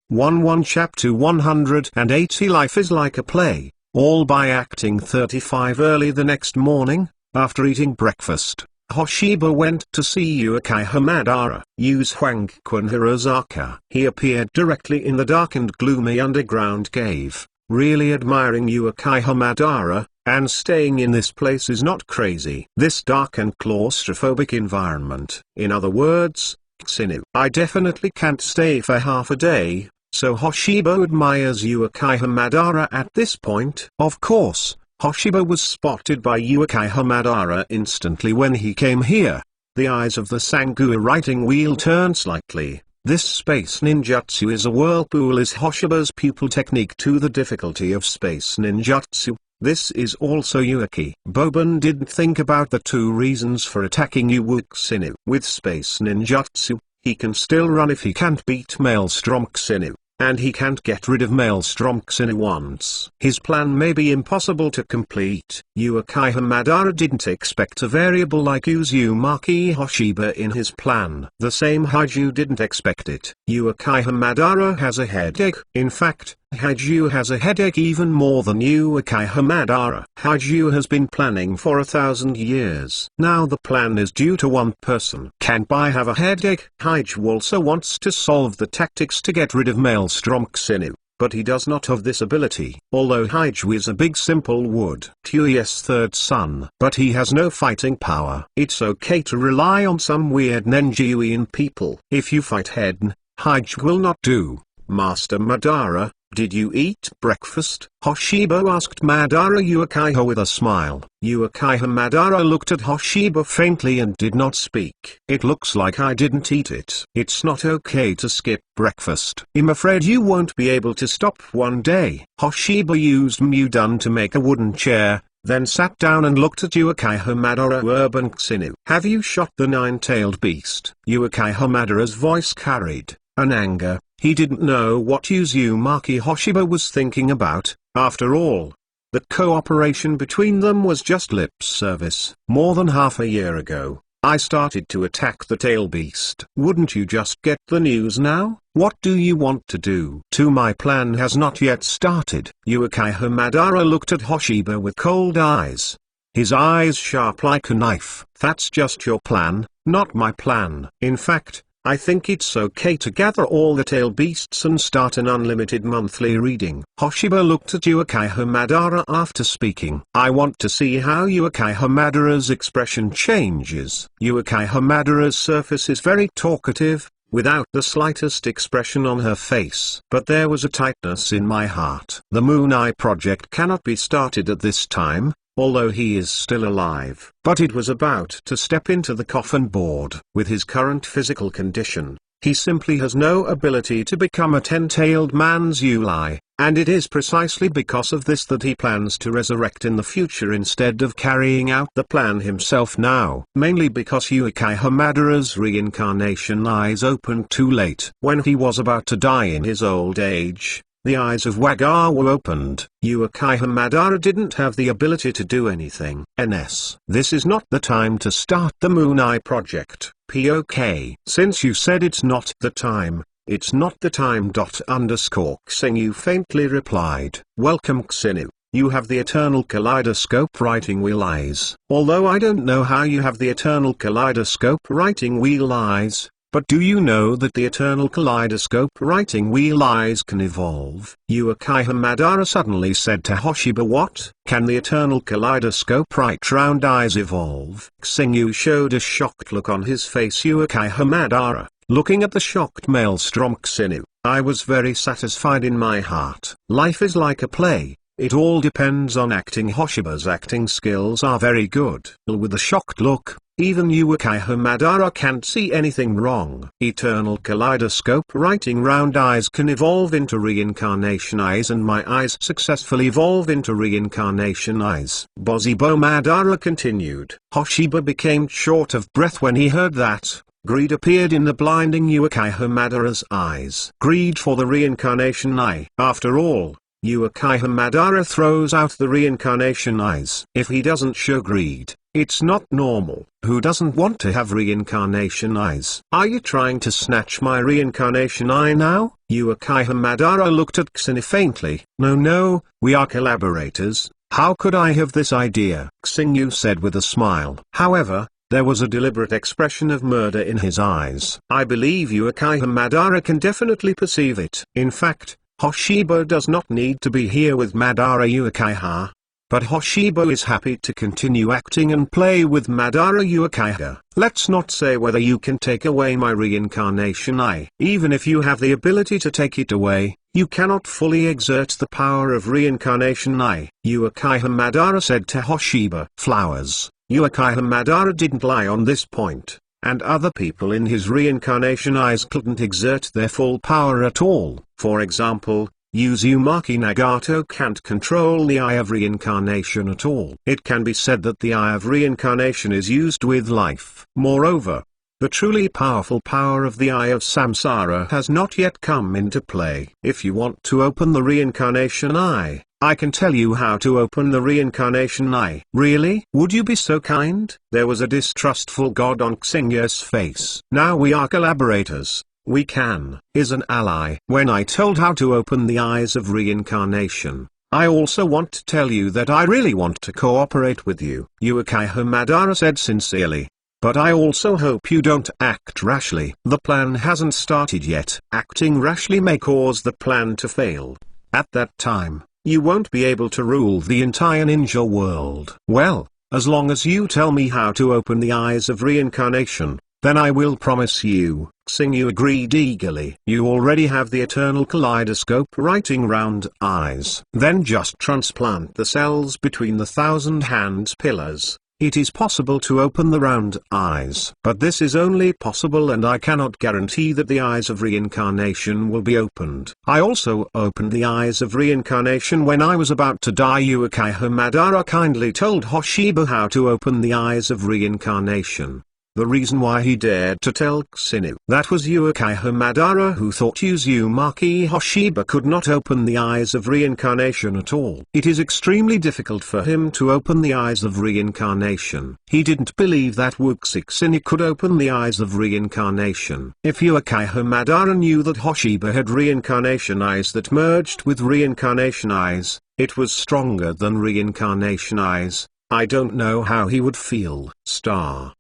1 Chapter 180. Life is like a play, all by acting. 35 Early the next morning, after eating breakfast, Hoshiba went to see Uchiha Madara. Use Huangquan Hirozaka. He appeared directly in the dark and gloomy underground cave, really admiring Uchiha Madara, and staying in this place is not crazy. This dark and claustrophobic environment. In other words, Xingyu, I definitely can't stay for half a day. So Hoshiba admires Uchiha Madara at this point. Of course, Hoshiba was spotted by Uchiha Madara instantly when he came here. The eyes of the Sangue writing wheel turned slightly. This space ninjutsu is a whirlpool is Hoshiba's pupil technique to the difficulty of space ninjutsu. This is also Yuki. Boban didn't think about the two reasons for attacking Uwuksinu. With space ninjutsu, he can still run if he can't beat Maelstrom Xinu, and he can't get rid of Maelstrom Xinu once. His plan may be impossible to complete. Uchiha Madara didn't expect a variable like Uzumaki Hoshiba in his plan. The same Haiju didn't expect it. Uchiha Madara has a headache. In fact, Haiju has a headache even more than Uchiha Madara. Haiju has been planning for 1,000 years. Now the plan is due to one person. Can't I have a headache? Haiju also wants to solve the tactics to get rid of Maelstrom Xinu, but he does not have this ability. Although Haiju is a big simple wood Tuyes third son, but he has no fighting power. It's okay to rely on some weird Nenjiuian people. If you fight Hedn, Haiju will not do. Master Madara, did you eat breakfast? Hoshiba asked Madara Uchiha with a smile. Uchiha Madara looked at Hoshiba faintly and did not speak. It looks like I didn't eat it. It's not okay to skip breakfast. I'm afraid you won't be able to stop one day. Hoshiba used Mudun to make a wooden chair, then sat down and looked at Uchiha Madara Urban Xinu. Have you shot the nine-tailed beast? Uchiha Madara's voice carried an anger. He didn't know what Uzumaki Hoshiba was thinking about. After all, the cooperation between them was just lip service. More than half a year ago, I started to attack the tail beast. Wouldn't you just get the news now? What do you want to do? My plan has not yet started. Uchiha Madara looked at Hoshiba with cold eyes. His eyes sharp like a knife. That's just your plan, not my plan. In fact, I think it's okay to gather all the tail beasts and start an unlimited monthly reading. Hoshiba looked at Uchiha Madara after speaking. I want to see how Uchiha Madara's expression changes. Uchiha Madara's surface is very talkative, without the slightest expression on her face. But there was a tightness in my heart. The Moon Eye project cannot be started at this time, although he is still alive. But it was about to step into the coffin board. With his current physical condition, he simply has no ability to become a 10-tailed man's Uli, and it is precisely because of this that he plans to resurrect in the future instead of carrying out the plan himself now. Mainly because Uchiha Madara's reincarnation eyes opened too late. When he was about to die in his old age, the eyes of Wagawa opened. Uchiha Madara didn't have the ability to do anything. This is not the time to start the Moon Eye project. POK. Since you said it's not the time, it's not the time. Xinu faintly replied. Welcome Xinu. You have the eternal kaleidoscope writing wheel eyes. Although I don't know how you have the eternal kaleidoscope writing wheel eyes, but do you know that the eternal kaleidoscope writing wheel eyes can evolve? Uchiha Madara suddenly said to Hoshiba, what? Can the eternal kaleidoscope right round eyes evolve? Xinu showed a shocked look on his face. Uchiha Madara, looking at the shocked Maelstrom Xinu, I was very satisfied in my heart. Life is like a play. It all depends on acting. Hoshiba's acting skills are very good. With a shocked look, even Uchiha Madara can't see anything wrong. Eternal kaleidoscope writing round eyes can evolve into reincarnation eyes, and my eyes successfully evolve into reincarnation eyes. Bozibo Madara continued. Hoshiba became short of breath when he heard that. Greed appeared in the blinding Uchiha Madara's eyes. Greed for the reincarnation eye. After all, Uchiha Madara throws out the reincarnation eyes. If he doesn't show greed, it's not normal. Who doesn't want to have reincarnation eyes? Are you trying to snatch my reincarnation eye now? Uchiha Madara looked at Xinu faintly. No, we are collaborators. How could I have this idea? Xinu said with a smile. However, there was a deliberate expression of murder in his eyes. I believe Uchiha Madara can definitely perceive it. In fact, Hoshiba does not need to be here with Madara. Uchiha but Hoshiba is happy to continue acting and play with Madara Uchiha. Let's not say whether you can take away my reincarnation eye. Even if you have the ability to take it away, you cannot fully exert the power of reincarnation eye. Uchiha Madara said to Hoshiba. Flowers. Uchiha Madara didn't lie on this point, and other people in his reincarnation eyes couldn't exert their full power at all. For example, Uzumaki Nagato can't control the Eye of Reincarnation at all. It can be said that the Eye of Reincarnation is used with life. Moreover, the truly powerful power of the Eye of Samsara has not yet come into play. If you want to open the Reincarnation Eye, I can tell you how to open the Reincarnation Eye. Really? Would you be so kind? There was a distrustful god on Xingya's face. Now we are collaborators. We can, is an ally. When I told how to open the eyes of reincarnation, I also want to tell you that I really want to cooperate with you. Uchiha Madara said sincerely. But I also hope you don't act rashly. The plan hasn't started yet. Acting rashly may cause the plan to fail. At that time, you won't be able to rule the entire ninja world. Well, as long as you tell me how to open the eyes of reincarnation, then I will promise you. Xingyu agreed eagerly. You already have the eternal kaleidoscope writing round eyes. Then just transplant the cells between the 1,000 hands pillars. It is possible to open the round eyes. But this is only possible, and I cannot guarantee that the eyes of reincarnation will be opened. I also opened the eyes of reincarnation when I was about to die. Uchiha Madara kindly told Hoshiba how to open the eyes of reincarnation. The reason why he dared to tell Xinu that was Uchiha Madara, who thought Uzumaki Hoshiba could not open the eyes of reincarnation at all. It is extremely difficult for him to open the eyes of reincarnation. He didn't believe that Xinu could open the eyes of reincarnation. If Uchiha Madara knew that Hoshiba had reincarnation eyes that merged with reincarnation eyes, it was stronger than reincarnation eyes. I don't know how he would feel.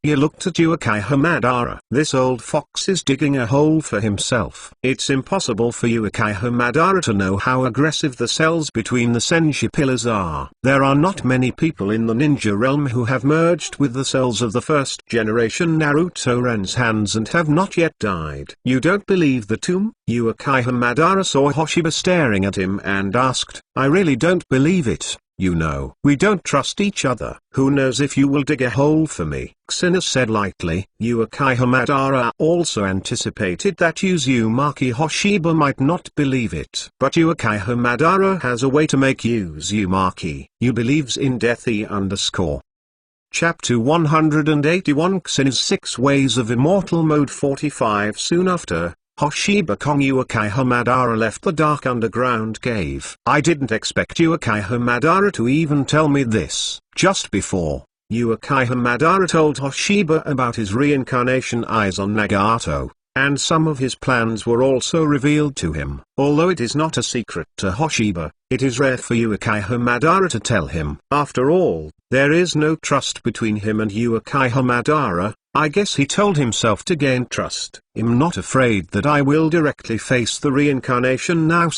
He looked at Uchiha Madara. This old fox is digging a hole for himself. It's impossible for Uchiha Madara to know how aggressive the cells between the Senshi pillars are. There are not many people in the ninja realm who have merged with the cells of the first generation Naruto Ren's hands and have not yet died. You don't believe the tomb? Uchiha Madara saw Hoshiba staring at him and asked, I really don't believe it. You know, we don't trust each other. Who knows if you will dig a hole for me? Xinu said lightly. Uchiha Madara also anticipated that Uzumaki Hoshiba might not believe it. But Uchiha Madara has a way to make Uzumaki, you believes in death _. Chapter 181 Xinu's 6 Ways of Immortal Mode 45. Soon after, Hoshiba Kong Uchiha Madara left the dark underground cave. I didn't expect Uchiha Madara to even tell me this. Just before, Uchiha Madara told Hoshiba about his reincarnation eyes on Nagato, and some of his plans were also revealed to him. Although it is not a secret to Hoshiba, it is rare for Uchiha Madara to tell him. After all, there is no trust between him and Uchiha Madara. I guess he told himself to gain trust. I'm not afraid that I will directly face the reincarnation now.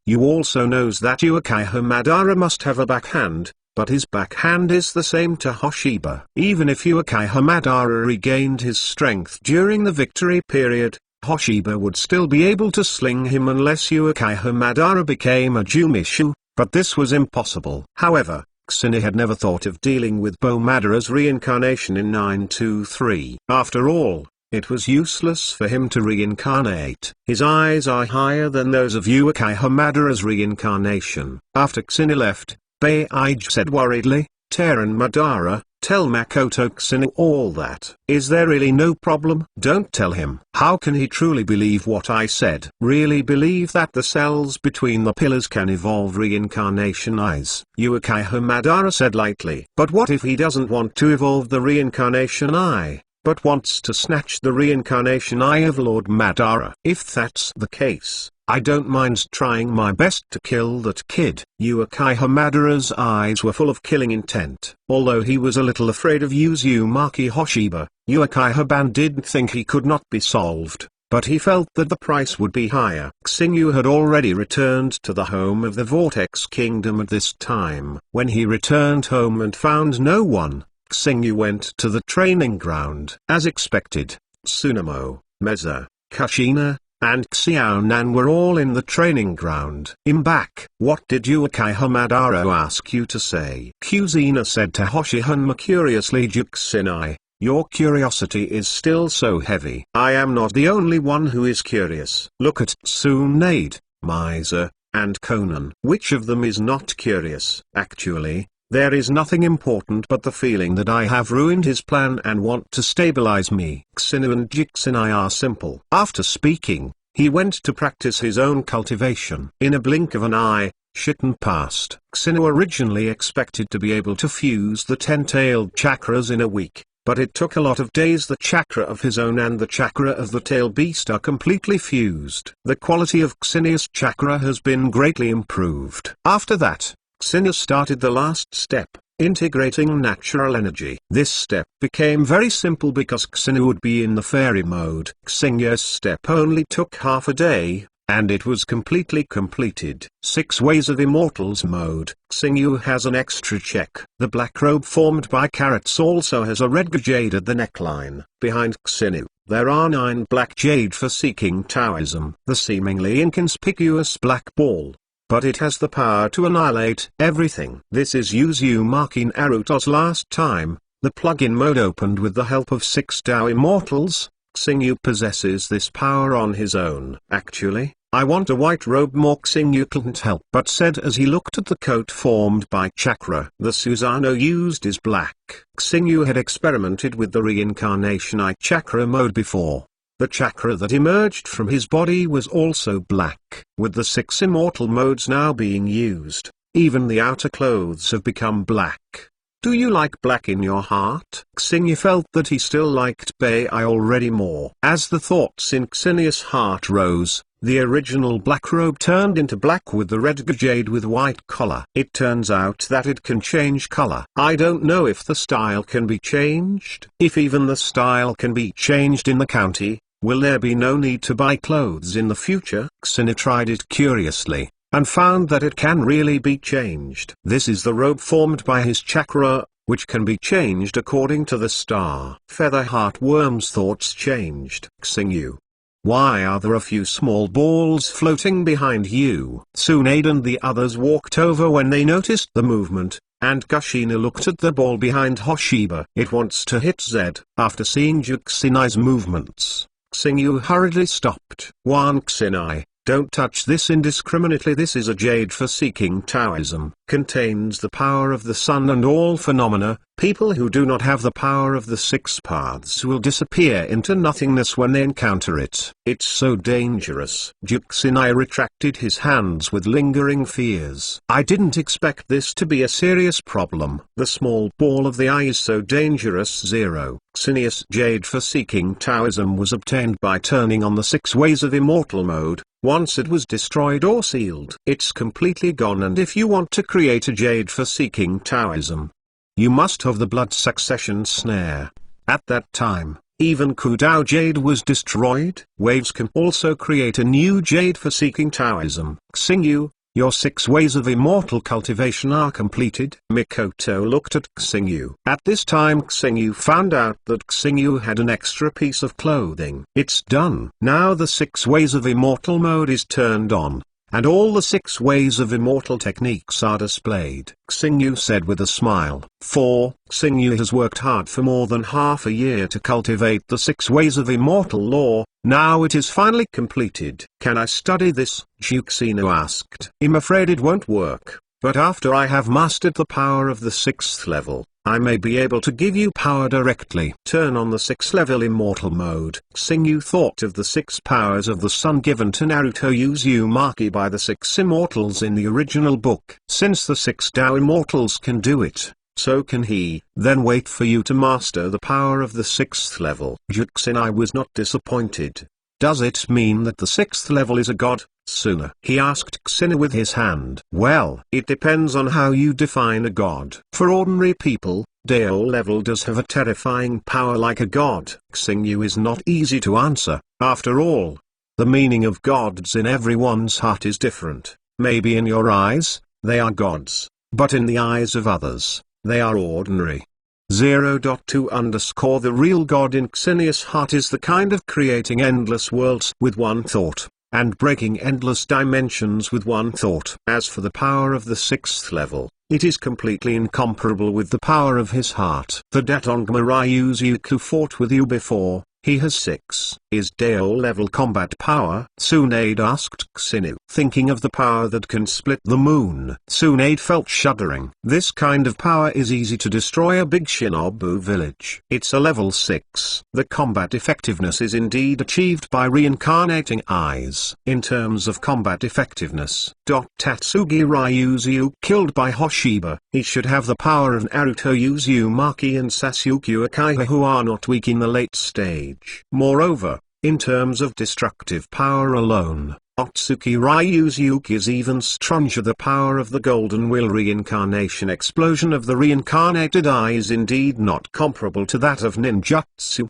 You also knows that Uchiha Madara must have a backhand, but his backhand is the same to Hoshiba. Even if Uchiha Madara regained his strength during the victory period, Hoshiba would still be able to sling him unless Uchiha Madara became a Jumishu, but this was impossible. However, Xinu had never thought of dealing with Madara's reincarnation in 923. After all, it was useless for him to reincarnate. His eyes are higher than those of Uchiha Madara's reincarnation. After Xinu left, Baiji said worriedly, Teren Madara, tell Makoto Xinu all that. Is there really no problem? Don't tell him. How can he truly believe what I said? Really believe that the cells between the pillars can evolve reincarnation eyes? Uchiha Madara said lightly. But what if he doesn't want to evolve the reincarnation eye, but wants to snatch the reincarnation eye of Lord Madara? If that's the case, I don't mind trying my best to kill that kid. Uchiha Madara's eyes were full of killing intent. Although he was a little afraid of Uzumaki Hoshiba, Uchiha Ban didn't think he could not be solved. but he felt that the price would be higher. Xingyu had already returned to the home of the Vortex Kingdom at this time. When he returned home and found no one, Xingyu went to the training ground. As expected, Tsunemo, Meza, Kushina, and Xiaonan were all in the training ground. "I'm back. What did Yuukai Hamadaro ask you to say?" Kuzina said to Hoshihama curiously. "Juxinai, your curiosity is still so heavy." "I am not the only one who is curious. Look at Tsunade, Miser, and Conan. Which of them is not curious?" "Actually, there is nothing important but the feeling that I have ruined his plan and want to stabilize me." Xinu and Jixinai are simple. After speaking, he went to practice his own cultivation. In a blink of an eye, Shitten passed. Xinu originally expected to be able to fuse the 10-tailed chakras in a week, but it took a lot of days. The chakra of his own and the chakra of the tail beast are completely fused. The quality of Xinia's chakra has been greatly improved. After that, Xenia started the last step, integrating natural energy. This step became very simple because Xenia would be in the fairy mode. Xenia's step only took half a day, and it was completely completed. 6 Ways of Immortals mode. Xingyu has an extra check. The black robe formed by carrots also has a red jade at the neckline. Behind Xingyu, there are 9 black jade for seeking Taoism. The seemingly inconspicuous black ball, but it has the power to annihilate everything. This is Uzumaki Naruto's last time. The plug-in mode opened with the help of 6 Tao Immortals. Xingyu possesses this power on his own. "Actually, I want a white robe more." Xingyu couldn't help but said as he looked at the coat formed by chakra. The Susanoo used is black. Xingyu had experimented with the reincarnation eye chakra mode before. The chakra that emerged from his body was also black. With the 6 immortal modes now being used, even the outer clothes have become black. "Do you like black in your heart?" Xingyu felt that he still liked Bai already more. As the thoughts in Xinia's heart rose, the original black robe turned into black with the red jade with white collar. It turns out that it can change color. "I don't know if the style can be changed." "If even the style can be changed in the county, will there be no need to buy clothes in the future?" Xenia tried it curiously, and found that it can really be changed. This is the robe formed by his chakra, which can be changed according to the star. Feather Heartworm's thoughts changed. "Xingyu, why are there a few small balls floating behind you?" Tsunade and the others walked over when they noticed the movement, and Kushina looked at the ball behind Hoshiba. "It wants to hit Z." After seeing Juxinai's movements, Xingyu hurriedly stopped. "Wan Xinai, don't touch this indiscriminately. This is a jade for seeking Taoism. Contains the power of the sun and all phenomena. People who do not have the power of the 6 paths will disappear into nothingness when they encounter it. It's so dangerous." Juxinai retracted his hands with lingering fears. "I didn't expect this to be a serious problem. The small ball of the eye is so dangerous." 0. Xinia's jade for seeking Taoism was obtained by turning on the 6 Ways of Immortal mode. Once it was destroyed or sealed, it's completely gone. And if you want to create a jade for seeking Taoism, you must have the blood succession snare. At that time, even Kudao jade was destroyed. Waves can also create a new jade for seeking Taoism. Xingyu, your 6 Ways of Immortal cultivation are completed. Mikoto looked at Xingyu. At this time Xingyu found out that Xingyu had an extra piece of clothing. "It's done." Now the 6 Ways of Immortal mode is turned on, and all the 6 Ways of Immortal techniques are displayed. Xingyu said with a smile. 4. Xingyu has worked hard for more than half a year to cultivate the 6 Ways of Immortal law. Now it is finally completed. "Can I study this?" Juxino asked. "I'm afraid it won't work, but after I have mastered the power of the 6th level, I may be able to give you power directly." Turn on the 6th level immortal mode. Xingyu thought of the 6 powers of the sun given to Naruto Uzumaki by the 6 immortals in the original book. Since the 6 Tao immortals can do it, so can he. "Then wait for you to master the power of the 6th level." Juxinai was not disappointed. "Does it mean that the 6th level is a god, Suna?" he asked Xina with his hand. "Well, it depends on how you define a god. For ordinary people, Dao level does have a terrifying power like a god." Xingyu is not easy to answer. After all, the meaning of gods in everyone's heart is different. Maybe in your eyes, they are gods, but in the eyes of others, they are ordinary. 0.2 The real God in Xenius' heart is the kind of creating endless worlds with one thought, and breaking endless dimensions with one thought. As for the power of the 6th level, it is completely incomparable with the power of his heart. The Datongma Ryuzuku fought with you before. He has 6. Is Deo level combat power? Tsunade asked Xenu. Thinking of the power that can split the moon. Tsunade felt shuddering. This kind of power is easy to destroy a big shinobu village. It's a level 6. The combat effectiveness is indeed achieved by reincarnating eyes. In terms of combat effectiveness, Tatsugi Ryuzu killed by Hoshiba. He should have the power of Naruto Uzumaki and Sasuke Uchiha, who are not weak in the late stage. Moreover, in terms of destructive power alone, Otsuki Ryuzuki is even stronger. The power of the Golden Will reincarnation explosion of the reincarnated eye is indeed not comparable to that of ninjutsu.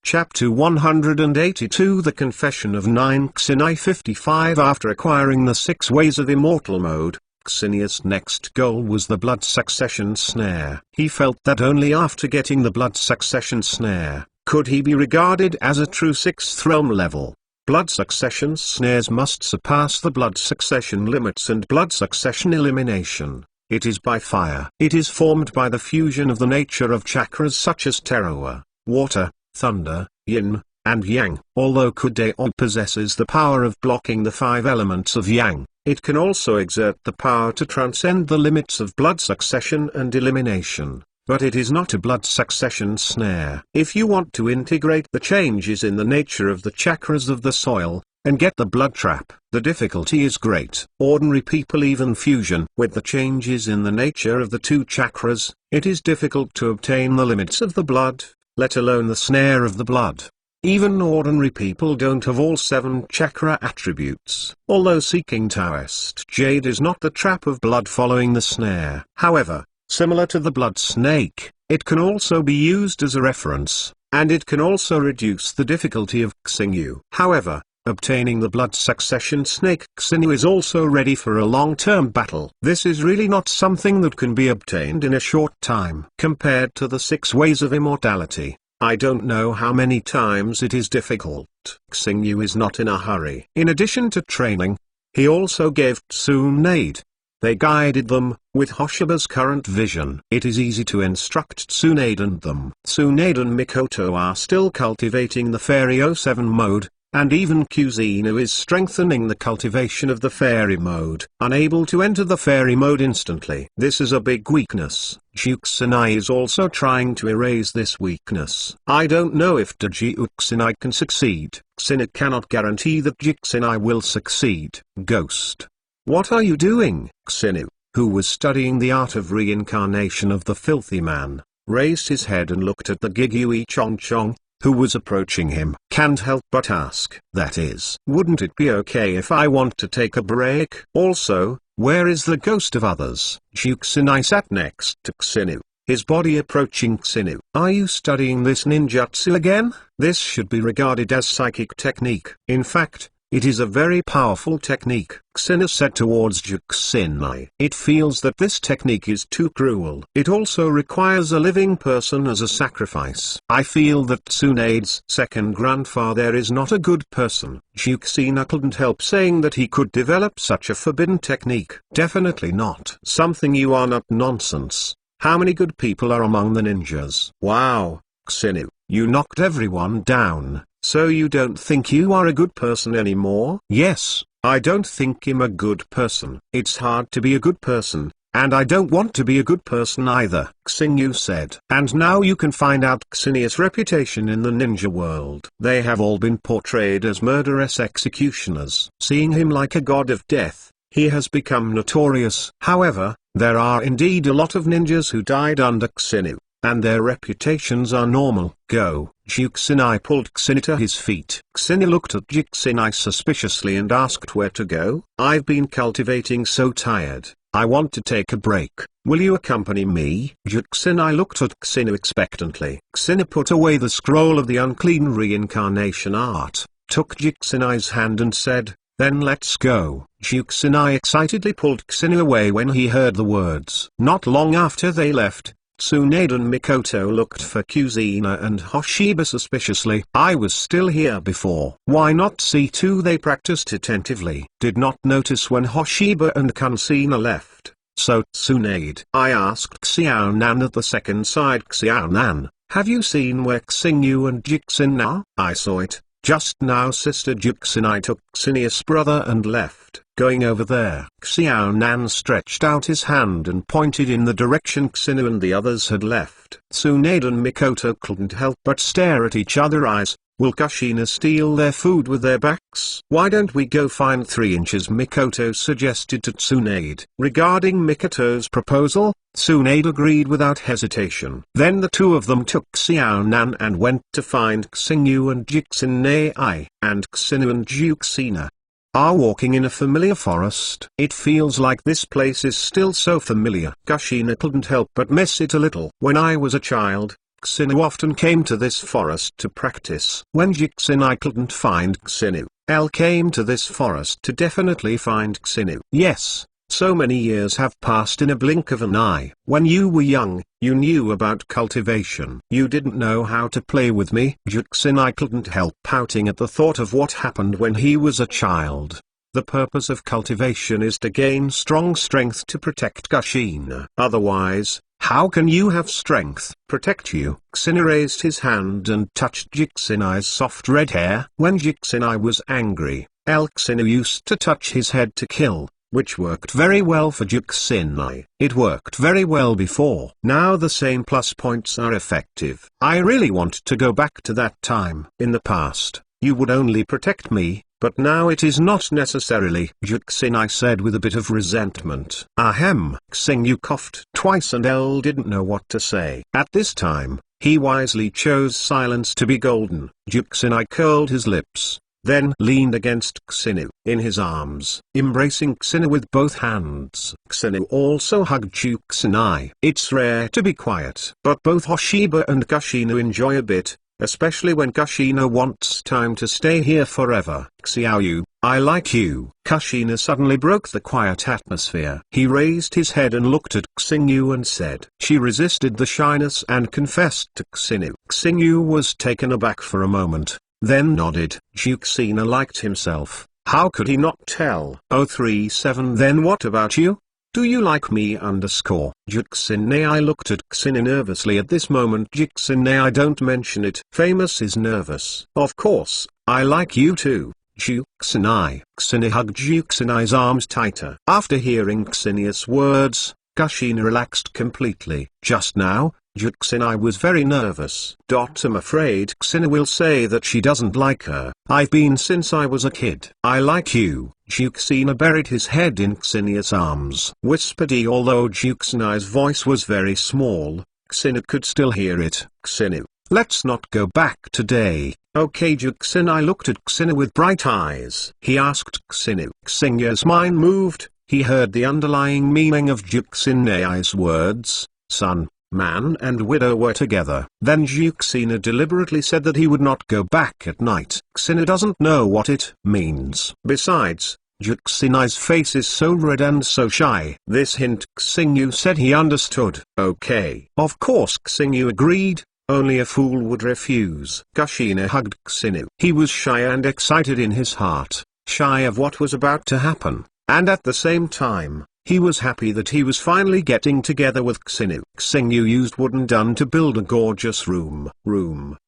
Chapter 182 The Confession of 9 Xenai 55 After acquiring the 6 ways of immortal mode, Xenius' next goal was the blood succession snare. He felt that only after getting the blood succession snare, could he be regarded as a true 6th realm level. Blood succession snares must surpass the blood succession limits and blood succession elimination. It is by fire. It is formed by the fusion of the nature of chakras such as Teruwa, water, thunder, yin, and yang. Although Kudeo possesses the power of blocking the 5 elements of yang, it can also exert the power to transcend the limits of blood succession and elimination, but it is not a blood succession snare. If you want to integrate the changes in the nature of the chakras of the soil, and get the blood trap, the difficulty is great. Ordinary people even fusion with the changes in the nature of the 2 chakras. It is difficult to obtain the limits of the blood, let alone the snare of the blood. Even ordinary people don't have all 7 chakra attributes. Although seeking Taoist Jade is not the trap of blood following the snare. However, similar to the blood snake, it can also be used as a reference, and it can also reduce the difficulty of Xingyu. However, obtaining the blood succession snake Xingyu is also ready for a long-term battle. This is really not something that can be obtained in a short time. Compared to the 6 ways of immortality, I don't know how many times it is difficult. Xingyu is not in a hurry. In addition to training, he also gave Tsunade. They guided them, with Hoshiba's current vision. It is easy to instruct Tsunade and them. Tsunade and Mikoto are still cultivating the Fairy 07 mode, and even Kuzino is strengthening the cultivation of the Fairy mode. Unable to enter the Fairy mode instantly. This is a big weakness. Juxinai is also trying to erase this weakness. I don't know if Juxinai can succeed. Xena cannot guarantee that Juxinai will succeed. Ghost. What are you doing? Xenu, who was studying the art of reincarnation of the filthy man, raised his head and looked at the Gigui Chong Chong, who was approaching him. Can't help but ask. That is, wouldn't it be okay if I want to take a break? Also, where is the ghost of others? Juxinai sat next to Xenu, his body approaching Xenu. Are you studying this ninjutsu again? This should be regarded as psychic technique. In fact, it is a very powerful technique, Xenu said towards Juxinai. It feels that this technique is too cruel. It also requires a living person as a sacrifice. I feel that Tsunade's second grandfather is not a good person. Juxinai couldn't help saying that he could develop such a forbidden technique. Definitely not. Something you are not. Nonsense. How many good people are among the ninjas? Wow, Xenu, you knocked everyone down. So you don't think you are a good person anymore? Yes, I don't think I'm a good person. It's hard to be a good person, and I don't want to be a good person either, Xingyu said. And now you can find out Xenia's reputation in the ninja world. They have all been portrayed as murderous executioners. Seeing him like a god of death, he has become notorious. However, there are indeed a lot of ninjas who died under Xingyu, and their reputations are normal. Go. Juxinai pulled Xingyu to his feet. Xingyu looked at Juxinai suspiciously and asked where to go. I've been cultivating so tired. I want to take a break. Will you accompany me? Juxinai looked at Xinu expectantly. Xinu put away the scroll of the unclean reincarnation art, took Juxinai's hand and said, "Then let's go." Juxinai excitedly pulled Xinu away when he heard the words. Not long after they left, Tsunade and Mikoto looked for Kuzina and Hoshiba suspiciously. I was still here before. Why not see too? They practiced attentively. Did not notice when Hoshiba and Kuzina left. So Tsunade. I asked Xiaonan at the second side. Xiaonan, have you seen where Xingyu and Jixin are? I saw it. Just now Sister Juxinai took Xinius' brother and left. Going over there. Xiaonan stretched out his hand and pointed in the direction Xinu and the others had left. Tsunade and Mikoto couldn't help but stare at each other. Eyes. Will Kushina steal their food with their backs? Why don't we go find 3 inches? Mikoto suggested to Tsunade. Regarding Mikoto's proposal, Tsunade agreed without hesitation. Then the two of them took Xiaonan and went to find Xingyu and Jixinai, and Xinu and Juxina are walking in a familiar forest. It feels like this place is still so familiar. Kushina couldn't help but miss it a little. When I was a child, Xinu often came to this forest to practice. When Jixinai couldn't find Xinu, Elle came to this forest to definitely find Xinu. Yes, so many years have passed in a blink of an eye. When you were young, you knew about cultivation. You didn't know how to play with me. Jixinai couldn't help pouting at the thought of what happened when he was a child. The purpose of cultivation is to gain strong strength to protect Kushina. Otherwise, how can you have strength? Protect you? Xinu raised his hand and touched Jixinai's soft red hair. When Jixinai was angry, Xinu used to touch his head to kill, which worked very well for Jixinai. It worked very well before. Now the same plus points are effective. I really want to go back to that time. In the past, you would only protect me, but now it is not necessarily. Jixinai said with a bit of resentment. Ahem. Xingyu coughed twice and Elle didn't know what to say. At this time, he wisely chose silence to be golden. Jixinai curled his lips, then leaned against Xinu in his arms, embracing Xinu with both hands. Xinu also hugged Jixinai. It's rare to be quiet, but both Hoshiba and Kushina enjoy a bit, especially when Kushina wants time to stay here forever. Xiaoyu, I like you. Kushina suddenly broke the quiet atmosphere. He raised his head and looked at Xingyu and said. She resisted the shyness and confessed to Xinu. Xingyu was taken aback for a moment, then nodded. Juxina liked himself. How could he not tell? 037. Then what about you? Do you like me? Juxinai looked at Xinu nervously at this moment. Juxinai, don't mention it. Famous is nervous. Of course, I like you too. Juxinai. Xinu hugged Juxinai's arms tighter. After hearing Xinius' words, Kushina relaxed completely. Just now, Juxinai was very nervous. I'm afraid Xinu will say that she doesn't like her. I've been since I was a kid. I like you. Juxina buried his head in Xinius' arms. Whispered he. Although Juxinai's voice was very small, Xinu could still hear it. Xinu, let's not go back today. Okay. Juxinai looked at Xinu with bright eyes. He asked Xinu. Xinya's mind moved. He heard the underlying meaning of Juxinai's words. Son, man and widow were together. Then Juxina deliberately said that he would not go back at night. Xinu doesn't know what it means. Besides, Juxinai's face is so red and so shy. This hint Xingyu said he understood. Okay. Of course Xingyu agreed. Only a fool would refuse. Kushina hugged Xinu. He was shy and excited in his heart, shy of what was about to happen, and at the same time, he was happy that he was finally getting together with Xinu. Xingyu used wooden dun to build a gorgeous room.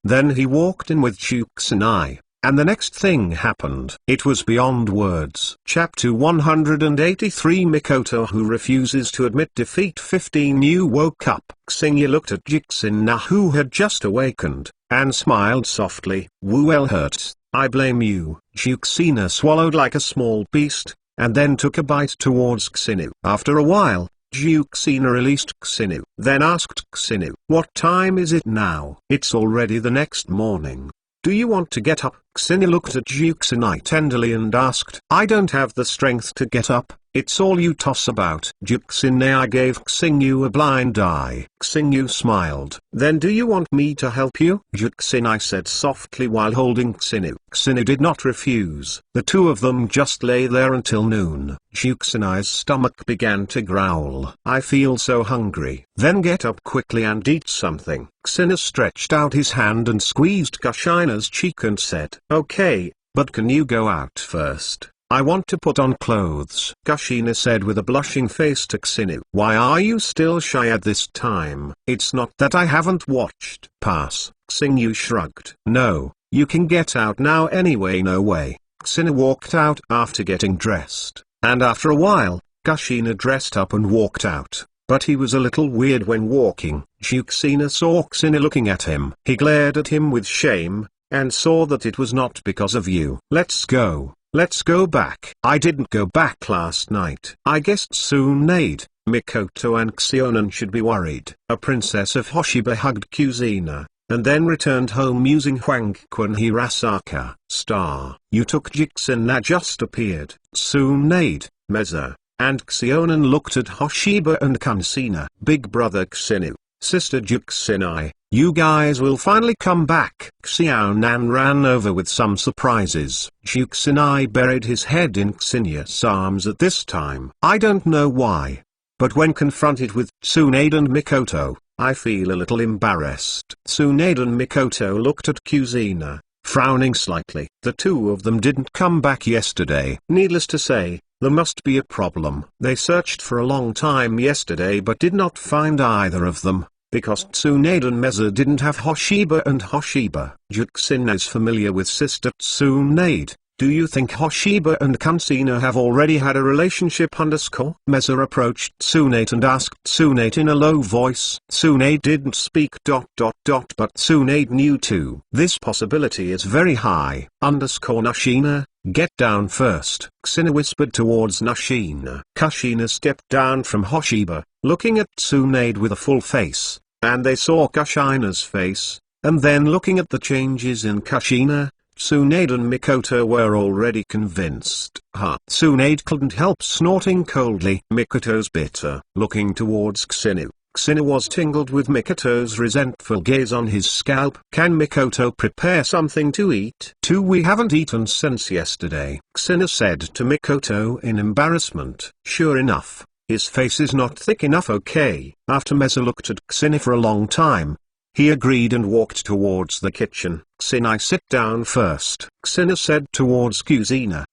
Then he walked in with Juxinai, and the next thing happened. It was beyond words. Chapter 183. Mikoto, who refuses to admit defeat. 15. You woke up. Xingyu looked at Jixina, who had just awakened, and smiled softly. Well hurt. I blame you. Juxina swallowed like a small beast, and then took a bite towards Xinu. After a while, Juxina released Xinu, then asked Xinu, what time is it now? It's already the next morning. Do you want to get up? Xenia looked at Juxinai tenderly and asked, I don't have the strength to get up, it's all you toss about. Juxinai gave Xingyu a blind eye. Xingyu smiled. Then do you want me to help you? Juxinai said softly while holding Xingyu. Xingyu did not refuse. The two of them just lay there until noon. Juxinai's stomach began to growl. I feel so hungry. Then get up quickly and eat something. Xingyu stretched out his hand and squeezed Kushina's cheek and said, Okay, but can you go out first? I want to put on clothes. Kushina said with a blushing face to Xingyu. Why are you still shy at this time? It's not that I haven't watched. Pass. Xingyu shrugged. No, you can get out now anyway. No way. Xingyu walked out after getting dressed, and after a while, Kushina dressed up and walked out. But he was a little weird when walking. Juxina saw Xingyu looking at him. He glared at him with shame, and saw that it was not because of you. Let's go. Let's go back. I didn't go back last night. I guess Tsunade, Mikoto and Xionan should be worried. A princess of Hoshiba hugged Kuzina, and then returned home using Huangquan Hirasaka. Star. You took Juxina just appeared. Tsunade, Meza, and Xionan looked at Hoshiba and Kansina. Big brother Xinu, sister Juxinai, you guys will finally come back. Xiaonan ran over with some surprises. Juxinai buried his head in Xinia's arms at this time. I don't know why, but when confronted with Tsunade and Mikoto, I feel a little embarrassed. Tsunade and Mikoto looked at Kuzina, frowning slightly. The two of them didn't come back yesterday. Needless to say, there must be a problem. They searched for a long time yesterday but did not find either of them, because Tsunade and Meza didn't have Hoshiba and Hoshiba. Juxina is familiar with sister Tsunade. Do you think Hoshiba and Kansina have already had a relationship? Meza approached Tsunade and asked Tsunade in a low voice. Tsunade didn't speak ... but Tsunade knew too. This possibility is very high. Nashina, get down first. Xina whispered towards Nashina. Kushina stepped down from Hoshiba, looking at Tsunade with a full face, and they saw Kushina's face, and then looking at the changes in Kushina, Tsunade and Mikoto were already convinced. Tsunade couldn't help snorting coldly. Mikoto's bitter. Looking towards Xinu. Xinu was tingled with Mikoto's resentful gaze on his scalp. Can Mikoto prepare something to eat? We haven't eaten since yesterday. Xinu said to Mikoto in embarrassment. Sure enough, his face is not thick enough. Okay. After Meza looked at Xinu for a long time, he agreed and walked towards the kitchen. Xinai, sit down first. Xina said towards Kuzina.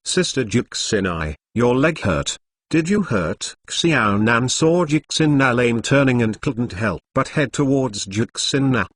Sister Juxinai, your leg hurt. Did you hurt? Xiaonan saw Juxina lame turning and couldn't help but head towards Juxina.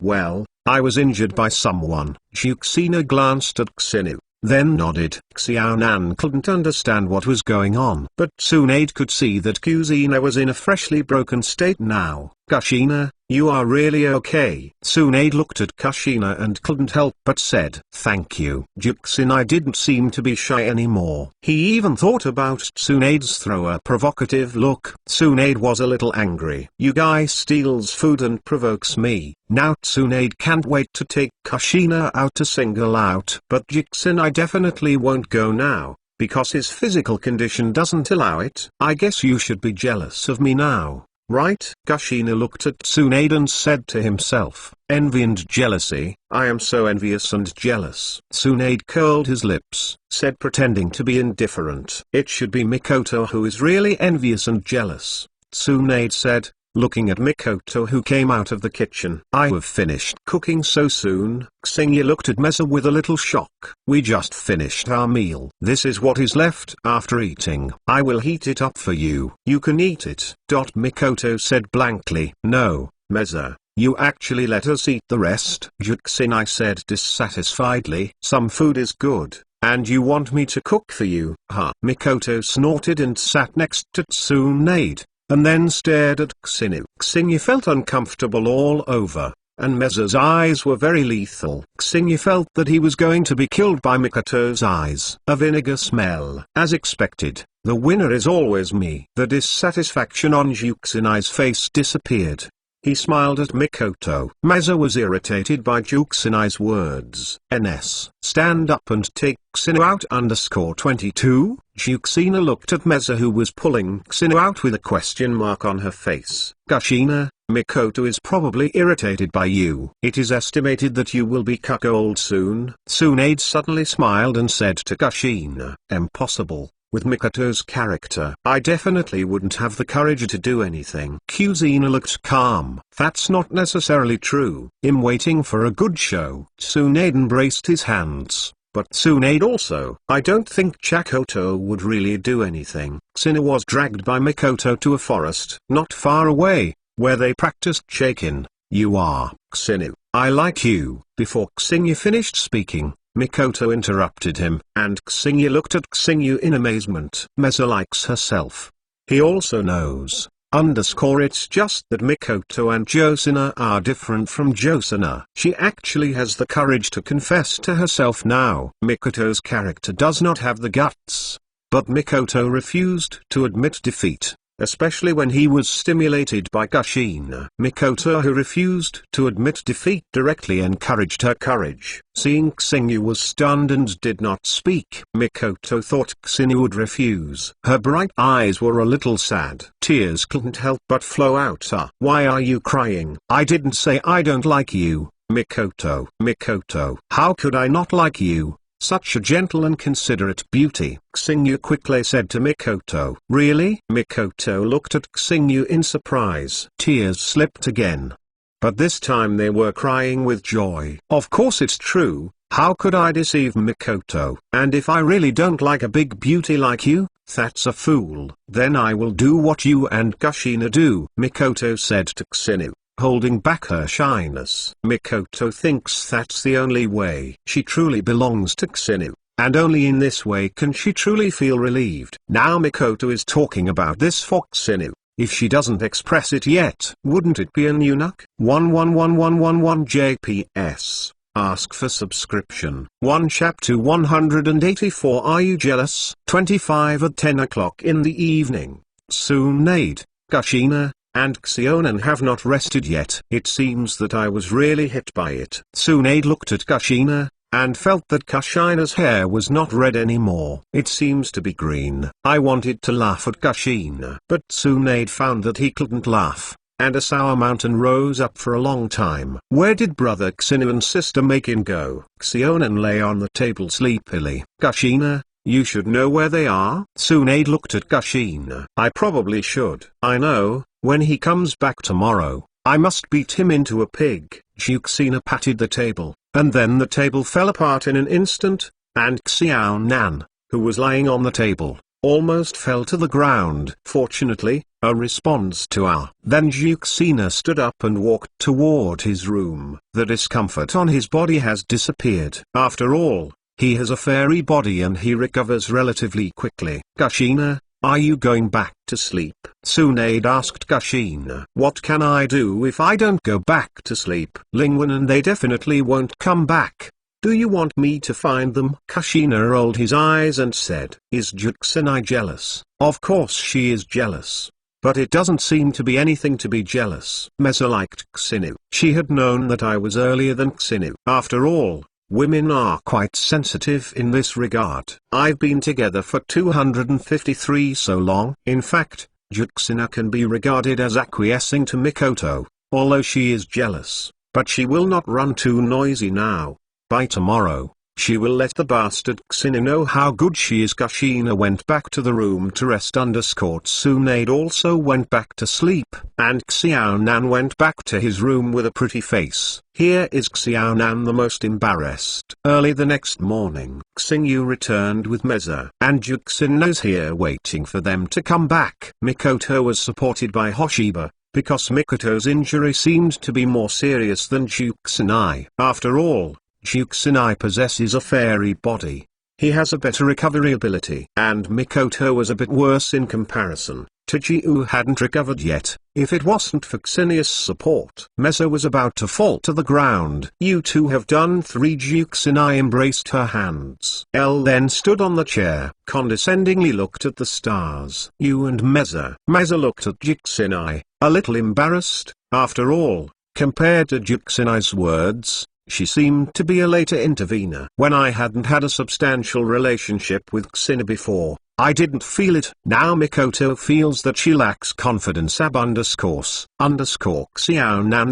Well, I was injured by someone. Juxina glanced at Xinu, then nodded. Xiaonan couldn't understand what was going on, but Tsunade could see that Kuzina was in a freshly broken state now. Kushina, you are really okay? Tsunade looked at Kushina and couldn't help but said, thank you. Juxinai didn't seem to be shy anymore. He even thought about Tsunade's throw a provocative look. Tsunade was a little angry. You guy steals food and provokes me. Now Tsunade can't wait to take Kushina out to single out. But Juxinai definitely won't go now, because his physical condition doesn't allow it. I guess you should be jealous of me now, right? Kushina looked at Tsunade and said to himself, envy and jealousy. I am so envious and jealous. Tsunade curled his lips, said pretending to be indifferent. It should be Mikoto who is really envious and jealous. Tsunade said, looking at Mikoto who came out of the kitchen. I have finished cooking so soon. Xingyu looked at Meza with a little shock. We just finished our meal. This is what is left after eating. I will heat it up for you. You can eat it. Mikoto said blankly. No, Meza, you actually let us eat the rest? Juxinai said dissatisfiedly. Some food is good, and you want me to cook for you? Mikoto snorted and sat next to Tsunade, and then stared at Xinu. Xingyu felt uncomfortable all over, and Meza's eyes were very lethal. Xingyu felt that he was going to be killed by Mikoto's eyes. A vinegar smell. As expected, the winner is always me. The dissatisfaction on Juxinai's face disappeared. He smiled at Mikoto. Meza was irritated by Juxinai's words. NS. Stand up and take Xinu out _22. Juxina looked at Meza, who was pulling Xinu out with a question mark on her face. Kushina, Mikoto is probably irritated by you. It is estimated that you will be cuckold soon. Tsunade suddenly smiled and said to Kushina, impossible. With Mikoto's character, I definitely wouldn't have the courage to do anything. Kushina looked calm. That's not necessarily true. I'm waiting for a good show. Tsunade embraced his hands. But Tsunade also. I don't think Chakotto would really do anything. Xinu was dragged by Mikoto to a forest not far away, where they practiced shakin. You are, Xinu. I like you. Before Xinu finished speaking, Mikoto interrupted him, and Xingyu looked at Xingyu in amazement. Meza likes herself. He also knows. It's just that Mikoto and Josina are different from Josina. She actually has the courage to confess to herself now. Mikoto's character does not have the guts. But Mikoto refused to admit defeat, especially when he was stimulated by Kushina. Mikoto, who refused to admit defeat, directly encouraged her courage. Seeing Xingyu was stunned and did not speak, Mikoto thought Xingyu would refuse. Her bright eyes were a little sad. Tears couldn't help but flow out. Why are you crying? I didn't say I don't like you, Mikoto. Mikoto, how could I not like you? Such a gentle and considerate beauty. Xingyu quickly said to Mikoto. Really? Mikoto looked at Xingyu in surprise. Tears slipped again. But this time they were crying with joy. Of course it's true. How could I deceive Mikoto? And if I really don't like a big beauty like you, that's a fool. Then I will do what you and Kushina do, Mikoto said to Xinu, holding back her shyness. Mikoto thinks that's the only way. She truly belongs to Xinu, and only in this way can she truly feel relieved. Now Mikoto is talking about this for Xinu. If she doesn't express it yet, wouldn't it be an eunuch? 111111 JPS. Ask for subscription. 1 chapter 184. Are you jealous? 25 at 10 o'clock in the evening. Tsunade, Kushina, and Xionan have not rested yet. It seems that I was really hit by it. Tsunade looked at Kushina, and felt that Kushina's hair was not red anymore. It seems to be green. I wanted to laugh at Kushina, but Tsunade found that he couldn't laugh, and a sour mountain rose up for a long time. Where did brother Xinu and sister Makin go? Xionan lay on the table sleepily. Kushina, you should know where they are. Tsunade looked at Kushina. I probably should. I know. When he comes back tomorrow, I must beat him into a pig. Juxina patted the table, and then the table fell apart in an instant, and Xiaonan, who was lying on the table, almost fell to the ground. Fortunately, a response to our. Then Juxina stood up and walked toward his room. The discomfort on his body has disappeared. After all, he has a fairy body and he recovers relatively quickly. Kushina, are you going back to sleep? Tsunade asked Kushina. What can I do if I don't go back to sleep? Lingwen and they definitely won't come back. Do you want me to find them? Kushina rolled his eyes and said. Is Juxina jealous? Of course she is jealous. But it doesn't seem to be anything to be jealous. Meza liked Xinu. She had known that I was earlier than Xinu. After all, women are quite sensitive in this regard. I've been together for 253 so long. In fact, Juxina can be regarded as acquiescing to Mikoto, although she is jealous. But she will not run too noisy now. By tomorrow, she will let the bastard Xinu know how good she is. Kushina went back to the room to rest. Tsunade also went back to sleep, and Xiaonan went back to his room with a pretty face. Here is Xiaonan the most embarrassed. Early the next morning, Xingyu returned with Meza, and Juxina is here waiting for them to come back. Mikoto was supported by Hoshiba, because Mikoto's injury seemed to be more serious than Juxina. After all, Juxina possesses a fairy body. He has a better recovery ability. And Mikoto was a bit worse in comparison. Tsuchiu hadn't recovered yet. If it wasn't for Xenia's support, Meza was about to fall to the ground. You two have done 3. Juxina embraced her hands. Elle then stood on the chair, condescendingly looked at the stars. You and Meza. Meza looked at Juxina, a little embarrassed. After all, compared to Juxinai's words, she seemed to be a later intervener. When I hadn't had a substantial relationship with Xina before, I didn't feel it. Now Mikoto feels that she lacks confidence. Xiaonan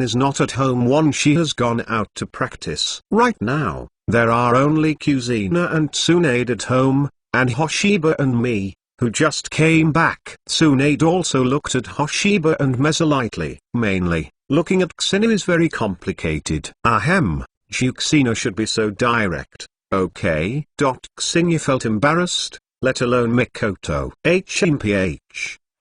is not at home. She has gone out to practice. Right now, there are only Kuzina and Tsunade at home, and Hoshiba and me, who just came back. Tsunade also looked at Hoshiba and Meza lightly. Mainly, looking at Xina is very complicated. Juxina should be so direct. Okay. Xina felt embarrassed, let alone Mikoto.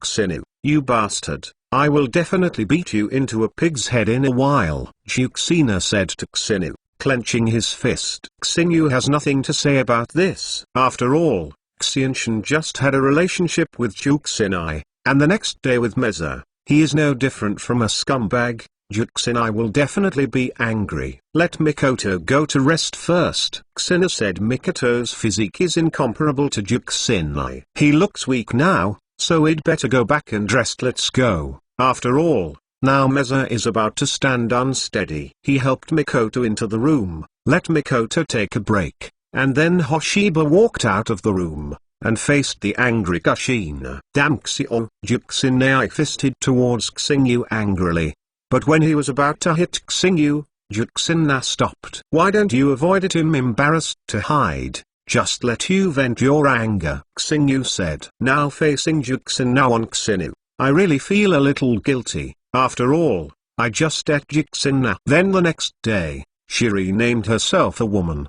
Xinu, you bastard, I will definitely beat you into a pig's head in a while, Juxina said to Xinu, clenching his fist. Xinu has nothing to say about this. After all, Xianshan just had a relationship with Juxinai, and the next day with Meza. He is no different from a scumbag. Juxinai will definitely be angry. Let Mikoto go to rest first. Xina said Mikoto's physique is incomparable to Juxinai. He looks weak now, so he'd better go back and rest. Let's go. After all, now Meza is about to stand unsteady. He helped Mikoto into the room, let Mikoto take a break, and then Hoshiba walked out of the room and faced the angry Kushina. Damn Xio! Juxinai fisted towards Xingyu angrily. But when he was about to hit Xingyu, Juxina stopped. Why don't you avoid it? I'm embarrassed to hide. Just let you vent your anger, Xingyu said. Now facing Juxina on Xinu, I really feel a little guilty. After all, I just ate Juxina. Then the next day, she renamed herself a woman.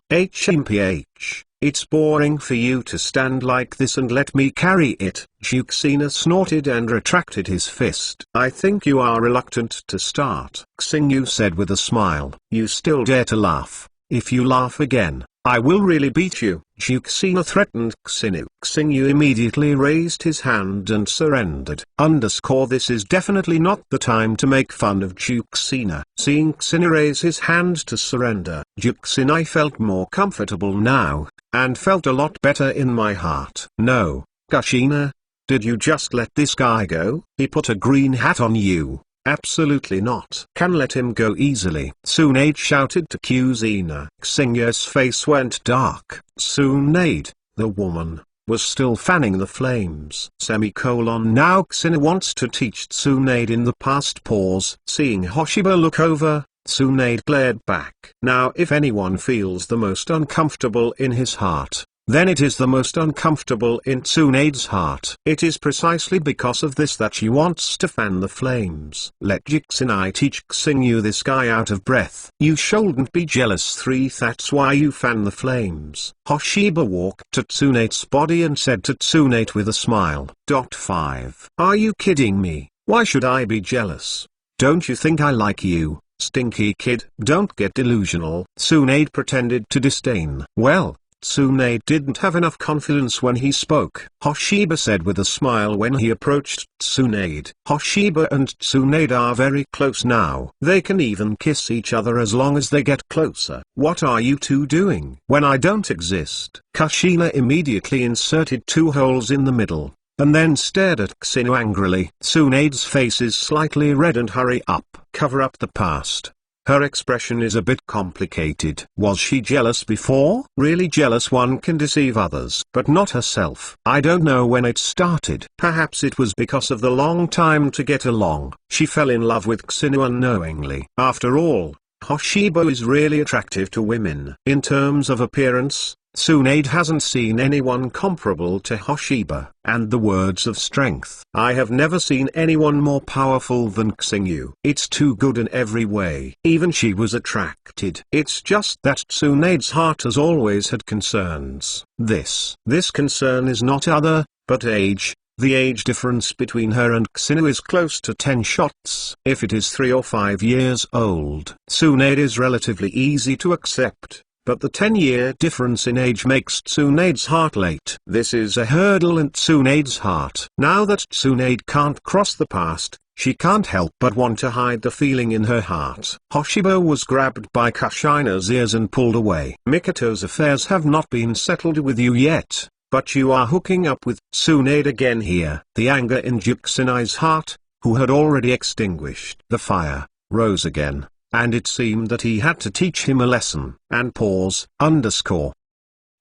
It's boring for you to stand like this and let me carry it. Juxina snorted and retracted his fist. I think you are reluctant to start, Xingyu said with a smile. You still dare to laugh. If you laugh again, I will really beat you. Juxina threatened Xinu. Xingyu immediately raised his hand and surrendered. This is definitely not the time to make fun of Juxina. Seeing Xinu raise his hand to surrender, Juxina felt more comfortable now, and felt a lot better in my heart. No, Kushina, did you just let this guy go? He put a green hat on you. Absolutely not. Can let him go easily. Tsunade shouted to Kuzina. Xingyu's face went dark. Tsunade, the woman, was still fanning the flames. Now Xina wants to teach Tsunade in the past pause. Seeing Hoshiba look over, Tsunade glared back. Now if anyone feels the most uncomfortable in his heart, then it is the most uncomfortable in Tsunade's heart. It is precisely because of this that she wants to fan the flames. Let Juxinai teach Xingyu. This guy out of breath. You shouldn't be jealous. That's why you fan the flames. Hoshiba walked to Tsunade's body and said to Tsunade with a smile. 5. Are you kidding me? Why should I be jealous? Don't you think I like you, stinky kid? Don't get delusional. Tsunade pretended to disdain. Well, Tsunade didn't have enough confidence when he spoke. Hoshiba said with a smile when he approached Tsunade. Hoshiba and Tsunade are very close now. They can even kiss each other as long as they get closer. What are you two doing when I don't exist? Kushina immediately inserted 2 holes in the middle, and then stared at Xinu angrily. Tsunade's face is slightly red and hurry up. Cover up the past. Her expression is a bit complicated. Was she jealous before? Really jealous one can deceive others, but not herself. I don't know when it started. Perhaps it was because of the long time to get along. She fell in love with Xinu unknowingly. After all, Hoshiba is really attractive to women. In terms of appearance, Tsunade hasn't seen anyone comparable to Hoshiba. And the words of strength. I have never seen anyone more powerful than Xingyu. It's too good in every way. Even she was attracted. It's just that Tsunade's heart has always had concerns. This concern is not other, but age. The age difference between her and Xinu is close to 10 shots. If it is 3 or 5 years old, Tsunade is relatively easy to accept. But the 10-year difference in age makes Tsunade's heart late. This is a hurdle in Tsunade's heart. Now that Tsunade can't cross the past, she can't help but want to hide the feeling in her heart. Hoshiba was grabbed by Kushina's ears and pulled away. Mikoto's affairs have not been settled with you yet, but you are hooking up with Tsunade again here. The anger in Juxinai's heart, who had already extinguished the fire, rose again, and it seemed that he had to teach him a lesson. And pause.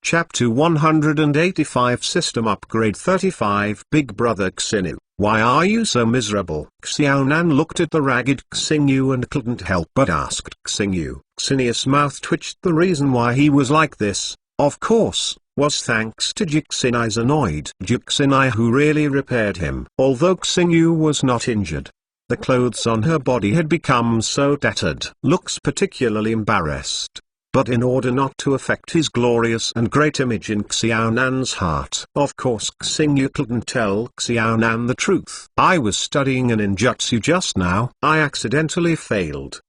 Chapter 185 System Upgrade 35 Big Brother Xingyu, why are you so miserable? Xiaonan looked at the ragged Xingyu and couldn't help but asked Xingyu. Xingyi's mouth twitched. The reason why he was like this, of course, was thanks to Jixinai's annoyed Jixinai, who really repaired him. Although Xingyu was not injured, the clothes on her body had become so tattered. Looks particularly embarrassed. But in order not to affect his glorious and great image in Xiaonan's heart, of course Xingyu couldn't tell Xiaonan the truth. I was studying a ninjutsu just now. I accidentally failed.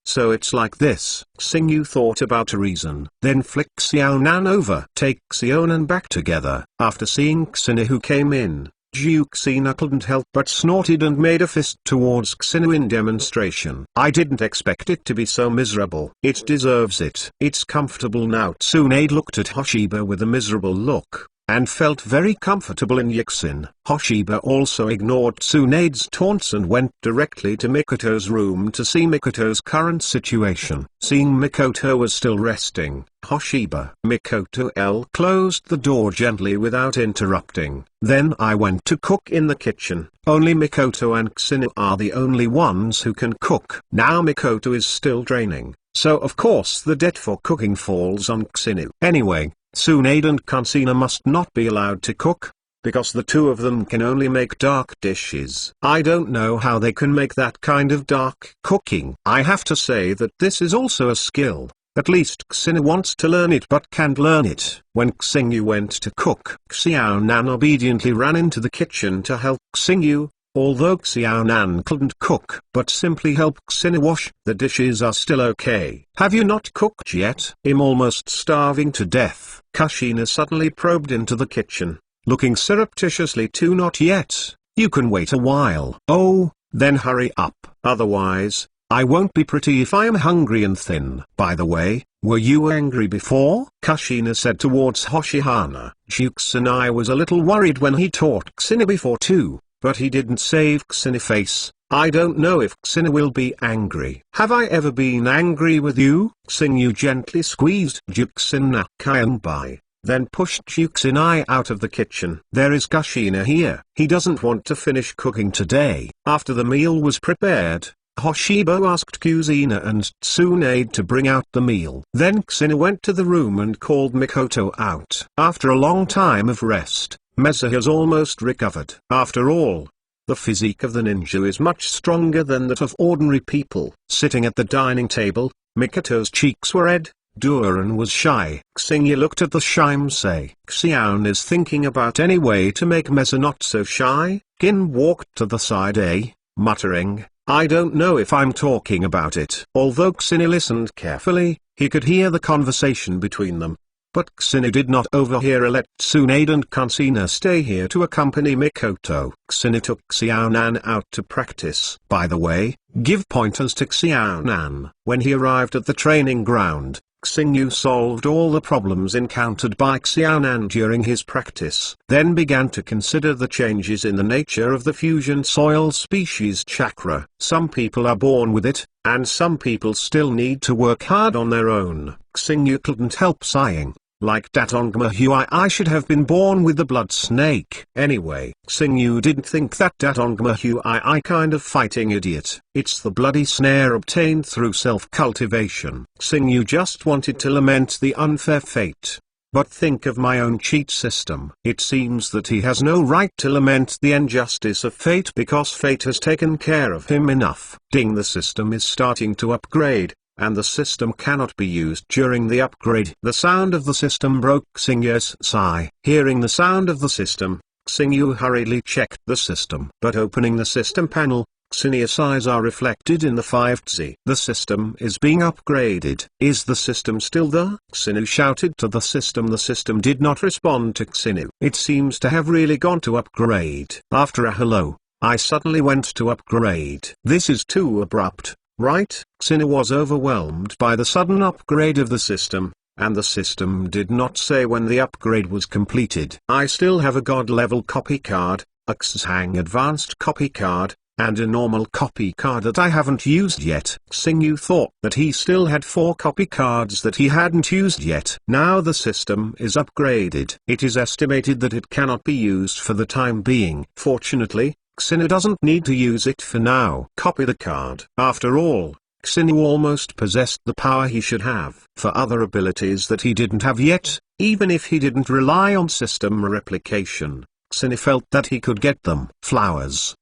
So it's like this. Xingyu thought about a reason, then flicked Xiaonan over. Take Xiaonan back together. After seeing Xingyu who came in, Xingyu couldn't help but snorted and made a fist towards Xingyu in demonstration. I didn't expect it to be so miserable. It deserves it. It's comfortable now. Tsunade looked at Hoshiba with a miserable look, and felt very comfortable in Yixin. Hoshiba also ignored Tsunade's taunts and went directly to Mikoto's room to see Mikoto's current situation. Seeing Mikoto was still resting, Hoshiba Mikoto closed the door gently without interrupting. Then I went to cook in the kitchen. Only Mikoto and Xingyu are the only ones who can cook. Now Mikoto is still training, so of course the debt for cooking falls on Xingyu. Anyway, Tsunade and Kansina must not be allowed to cook, because the two of them can only make dark dishes. I don't know how they can make that kind of dark cooking. I have to say that this is also a skill. At least Xingyu wants to learn it but can't learn it. When Xingyu went to cook, Xiaonan obediently ran into the kitchen to help Xingyu. Although Xiaonan couldn't cook but simply help Xingyu wash the dishes are still okay. Have you not cooked yet? I'm almost starving to death. Kushina suddenly probed into the kitchen, looking surreptitiously to not yet. You can wait a while. Oh, then hurry up. Otherwise, I won't be pretty if I am hungry and thin. By the way, were you angry before? Kushina said towards Hoshihana. Jixinai was a little worried when he taught Xingyu before too. But he didn't save Xingyu face. I don't know if Xingyu will be angry. Have I ever been angry with you? Xingyu gently squeezed Jixinai by, then pushed Jixinai out of the kitchen. There is Kushina here. He doesn't want to finish cooking today. After the meal was prepared, Hoshiba asked Kuzina and Tsunade to bring out the meal. Then Xingyu went to the room and called Mikoto out. After a long time of rest, Meza has almost recovered. After all, the physique of the ninja is much stronger than that of ordinary people. Sitting at the dining table, Mikoto's cheeks were red. Duran was shy. Xingyu looked at the Shimsei. Xiaon is thinking about any way to make Meza not so shy. Gin walked to the side, muttering, I don't know if I'm talking about it. Although Xingyu listened carefully, he could hear the conversation between them. But Xingyu did not overhear. Let Tsunade and Kansina stay here to accompany Mikoto. Xingyu took Xiaonan out to practice. By the way, give pointers to Xiaonan. When he arrived at the training ground, Xingyu solved all the problems encountered by Xiaonan during his practice. Then began to consider the changes in the nature of the fusion soil species chakra. Some people are born with it, and some people still need to work hard on their own. Xingyu couldn't help sighing. Like Datongma I should have been born with the blood snake. Anyway, Xingyu didn't think that Datongma I kind of fighting idiot. It's the bloody snare obtained through self-cultivation. Xingyu just wanted to lament the unfair fate. But think of my own cheat system. It seems that he has no right to lament the injustice of fate because fate has taken care of him enough. Ding, the system is starting to upgrade, and the system cannot be used during the upgrade. The sound of the system broke Xingyu's sigh. Hearing the sound of the system, Xingyu hurriedly checked the system. But opening the system panel, Xingyu's eyes are reflected in the 5Z. The system is being upgraded. Is the system still there? Xingyu shouted to the system. The system did not respond to Xingyu. It seems to have really gone to upgrade. After a hello, I suddenly went to upgrade. This is too abrupt, right? Xingyu was overwhelmed by the sudden upgrade of the system, and the system did not say when the upgrade was completed. I still have a god level copy card, a Xhang advanced copy card, and a normal copy card that I haven't used yet. Xingyu thought that he still had 4 copy cards that he hadn't used yet. Now the system is upgraded. It is estimated that it cannot be used for the time being. Fortunately, Xingyu doesn't need to use it for now. Copy the card. After all, Xingyu almost possessed the power he should have for other abilities that he didn't have yet. Even if he didn't rely on system replication, Xingyu felt that he could get them. Flowers.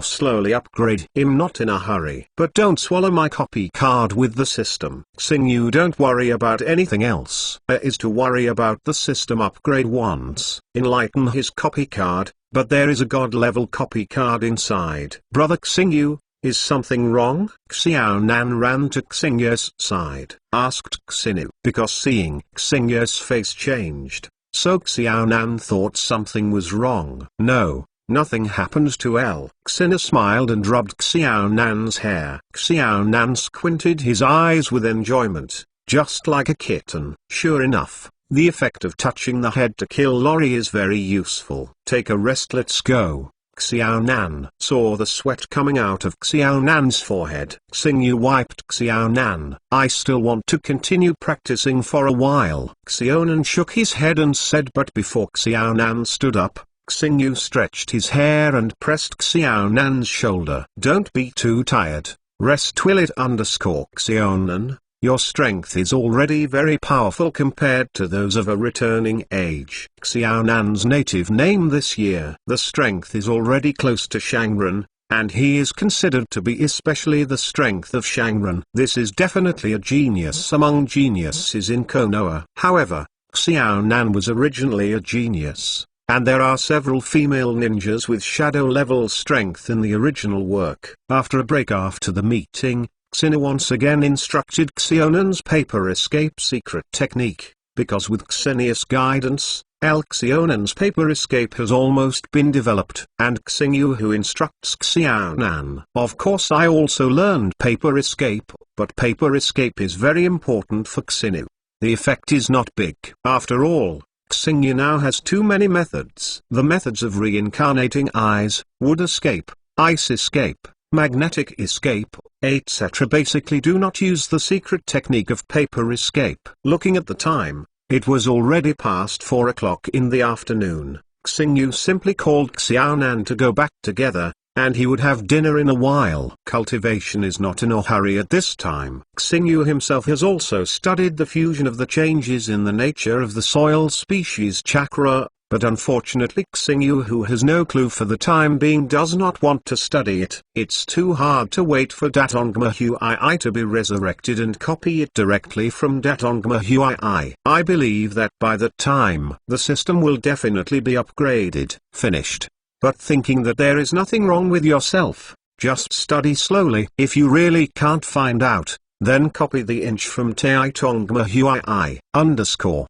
Slowly upgrade. I'm not in a hurry. But don't swallow my copy card with the system. Xingyu, don't worry about anything else. Is to worry about the system upgrade once. Enlighten his copy card, but there is a god level copy card inside. Brother Xingyu, is something wrong? Xiaonan ran to Xingyu's side, asked Xingyu, because seeing Xingyu's face changed, so Xiaonan thought something was wrong. No, nothing happened to L. Xingyu smiled and rubbed Xiaonan's hair. Xiaonan squinted his eyes with enjoyment, just like a kitten. Sure enough, the effect of touching the head to kill Lori is very useful. Take a rest, let's go. Xiaonan saw the sweat coming out of Xiaonan's forehead. Xingyu wiped Xiaonan. I still want to continue practicing for a while. Xiaonan shook his head and said, but before Xiaonan stood up, Xingyu stretched his hair and pressed Xiaonan's shoulder. Don't be too tired. Rest will it. Xiaonan, your strength is already very powerful compared to those of a returning age. Xiaonan's native name this year. The strength is already close to Shangren, and he is considered to be especially the strength of Shangren. This is definitely a genius among geniuses in Konoha. However, Xiaonan was originally a genius, and there are several female ninjas with shadow level strength in the original work. After a break after the meeting, Xingyu once again instructed Xiaonan's paper escape secret technique, because with Xingyu's guidance, Xiaonan's paper escape has almost been developed. And Xingyu who instructs Xiaonan. Of course I also learned paper escape, but paper escape is very important for Xingyu. The effect is not big. After all, Xingyu now has too many methods. The methods of reincarnating eyes, wood escape, ice escape, magnetic escape, etc. basically do not use the secret technique of paper escape. Looking at the time, it was already past 4 o'clock in the afternoon. Xingyu simply called Xiaonan to go back together, and he would have dinner in a while. Cultivation is not in a hurry at this time. Xingyu himself has also studied the fusion of the changes in the nature of the soil species chakra, but unfortunately Xingyu who has no clue for the time being does not want to study it. It's too hard to wait for Datongma Huii to be resurrected and copy it directly from Datongma Huii. I believe that by that time the system will definitely be upgraded, finished. But thinking that there is nothing wrong with yourself, just study slowly. If you really can't find out, then copy the inch from Datongma Huii.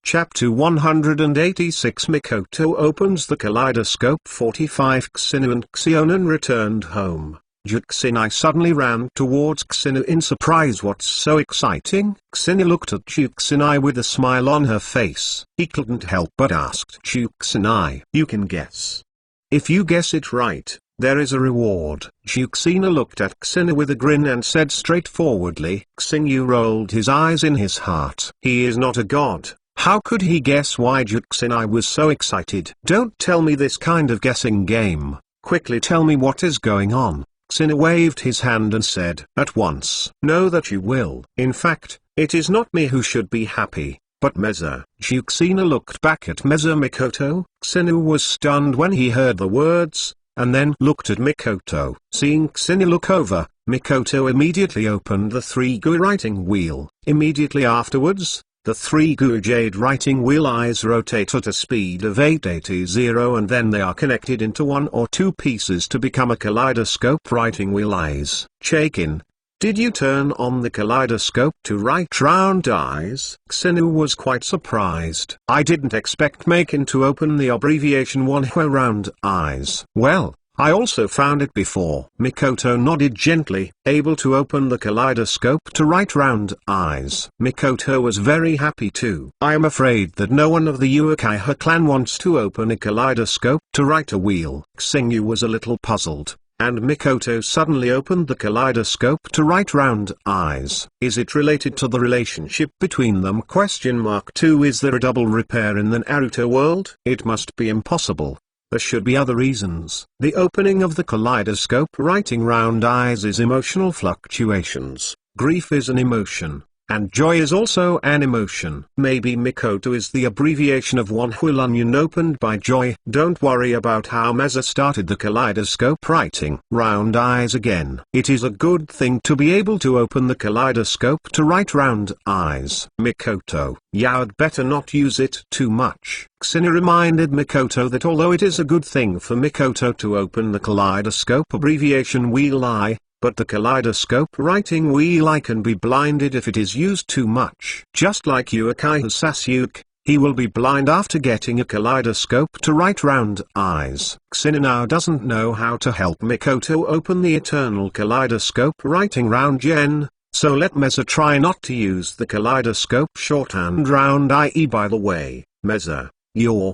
Chapter 186 Mikoto opens the kaleidoscope. 45 Xingyu and Xiaonan returned home. Juxinai suddenly ran towards Xingyu in surprise. What's so exciting? Xingyu looked at Juxinai with a smile on her face. He couldn't help but asked Juxinai, you can guess. If you guess it right, there is a reward. Juxina looked at Xingyu with a grin and said straightforwardly. Xingyu rolled his eyes in his heart. He is not a god. How could he guess? Why Juxinai was so excited? Don't tell me this kind of guessing game. Quickly tell me what is going on. Xingyu waved his hand and said, at once. Know that you will. In fact, it is not me who should be happy, but Meza. Juxina looked back at Meza Mikoto. Xingyu was stunned when he heard the words, and then looked at Mikoto. Seeing Xingyu look over, Mikoto immediately opened the 3-gu writing wheel. Immediately afterwards, the 3-gu jade writing wheel eyes rotate at a speed of 880 and then they are connected into 1 or 2 pieces to become a kaleidoscope writing wheel eyes. Chaikin, did you turn on the kaleidoscope to write round eyes? Xingyu was quite surprised. I didn't expect Makin to open the abbreviation 1 round eyes. Well, I also found it before. Mikoto nodded gently, able to open the kaleidoscope to write round eyes. Mikoto was very happy too. I am afraid that no one of the Uchiha clan wants to open a kaleidoscope to write a wheel. Xingyu was a little puzzled. and Mikoto suddenly opened the kaleidoscope to right round eyes. Is it related to the relationship between them? Question mark 2. Is there a double repair in the Naruto world? It must be impossible. There should be other reasons. The opening of the kaleidoscope righting round eyes is emotional fluctuations. Grief is an emotion, and joy is also an emotion. Maybe Mikoto is the abbreviation of one whole onion opened by joy. Don't worry about how Meza started the kaleidoscope writing round eyes again. It is a good thing to be able to open the kaleidoscope to write round eyes. Mikoto, you'd better not use it too much. Kushina reminded Mikoto that although it is a good thing for Mikoto to open the kaleidoscope abbreviation wheel eye, but the kaleidoscope writing wheel eye can be blinded if it is used too much. Just like Uchiha Sasuke, he will be blind after getting a kaleidoscope to write round eyes. Kushina now doesn't know how to help Mikoto open the eternal kaleidoscope writing round yen, so let Meza try not to use the kaleidoscope shorthand round eye. By the way, Meza,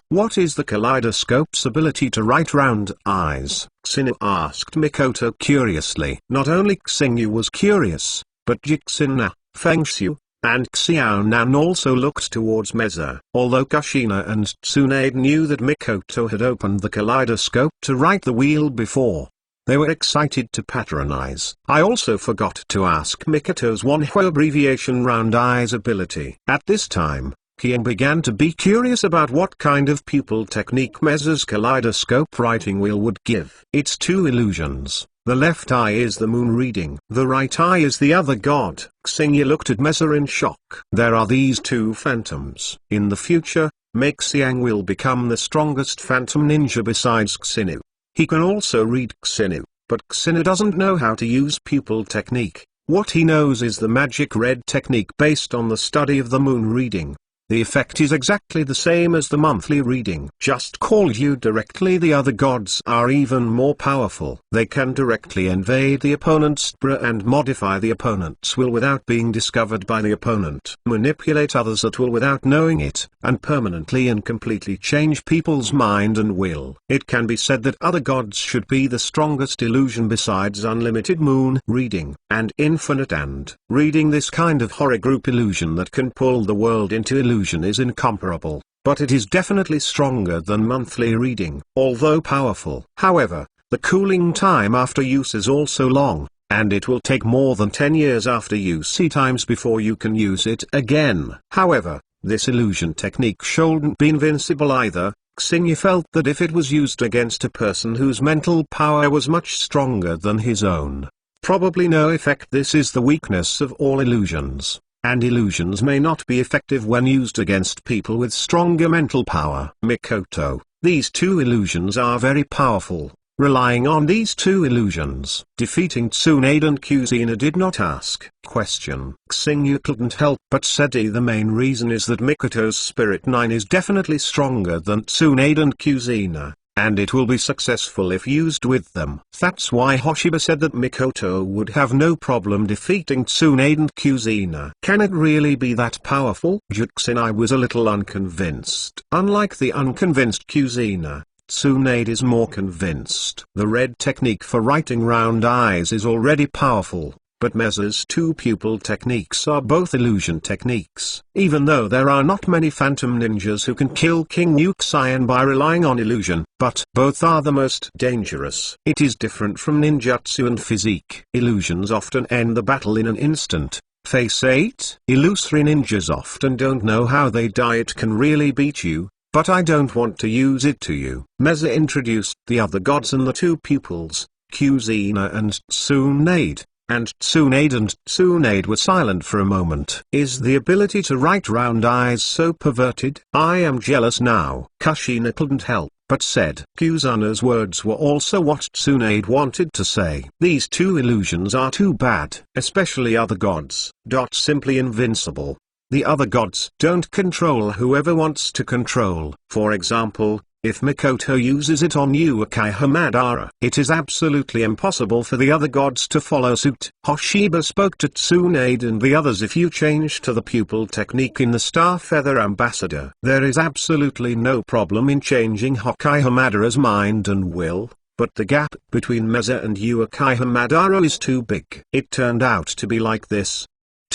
what is the kaleidoscope's ability to write round eyes? Kushina asked Mikoto curiously. Not only Kushina was curious, but Jixina, Fengshu, and Xiaonan also looked towards Meza. Although Kushina and Tsunade knew that Mikoto had opened the kaleidoscope to write the wheel before, they were excited to patronize. I also forgot to ask Mikoto's one-hua abbreviation round eyes ability. At this time, Kian began to be curious about what kind of pupil technique Meza's kaleidoscope writing wheel would give. Its two illusions. The left eye is the moon reading. The right eye is the other god. Kushina looked at Meza in shock. There are these two phantoms. In the future, Meixiang will become the strongest phantom ninja besides Kushina. He can also read Kushina, but Kushina doesn't know how to use pupil technique. What he knows is the magic red technique based on the study of the moon reading. The effect is exactly the same as the monthly reading. Just call you directly. The other gods are even more powerful. They can directly invade the opponent's bra and modify the opponent's will without being discovered by the opponent. Manipulate others at will without knowing it, and permanently and completely change people's mind and will. It can be said that other gods should be the strongest illusion besides unlimited moon reading, and infinite and reading. This kind of horror group illusion that can pull the world into illusion is incomparable, but it is definitely stronger than monthly reading, although powerful. However, the cooling time after use is also long, and it will take more than 10 years after use times before you can use it again. However, this illusion technique shouldn't be invincible either. Kushina felt that if it was used against a person whose mental power was much stronger than his own, probably no effect. This is the weakness of all illusions. And illusions may not be effective when used against people with stronger mental power. Mikoto, these two illusions are very powerful. Relying on these two illusions, defeating Tsunade and Kushina did not ask question. Kushina couldn't help but said the main reason is that Mikoto's Spirit 9 is definitely stronger than Tsunade and Kushina, and it will be successful if used with them. That's why Hoshiba said that Mikoto would have no problem defeating Tsunade and Kushina. Can it really be that powerful? Kushina was a little unconvinced. Unlike the unconvinced Kushina, Tsunade is more convinced. The red technique for writing round eyes is already powerful, but Meza's two pupil techniques are both illusion techniques. Even though there are not many phantom ninjas who can kill King Uchiha by relying on illusion, but both are the most dangerous. It is different from ninjutsu and physique. Illusions often end the battle in an instant. Phase 8. Illusory ninjas often don't know how they die. It can really beat you, but I don't want to use it to you. Meza introduced the other gods and the two pupils, Kushina and Tsunade. And Tsunade were silent for a moment. Is the ability to write round eyes so perverted? I am jealous now. Kushina couldn't help but said. Kushina's words were also what Tsunade wanted to say. These two illusions are too bad. Especially other gods. Simply invincible. The other gods don't control whoever wants to control. For example, if Mikoto uses it on Uchiha Madara, it is absolutely impossible for the other gods to follow suit. Hoshiba spoke to Tsunade and the others. If you change to the pupil technique in the Star Feather Ambassador, there is absolutely no problem in changing Uchiha Madara's mind and will, but the gap between Meza and Uchiha Madara is too big. It turned out to be like this.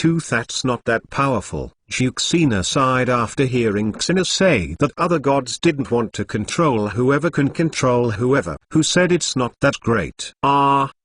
That's not that powerful. Juxina sighed after hearing Xena say that other gods didn't want to control whoever can control whoever. Who said it's not that great?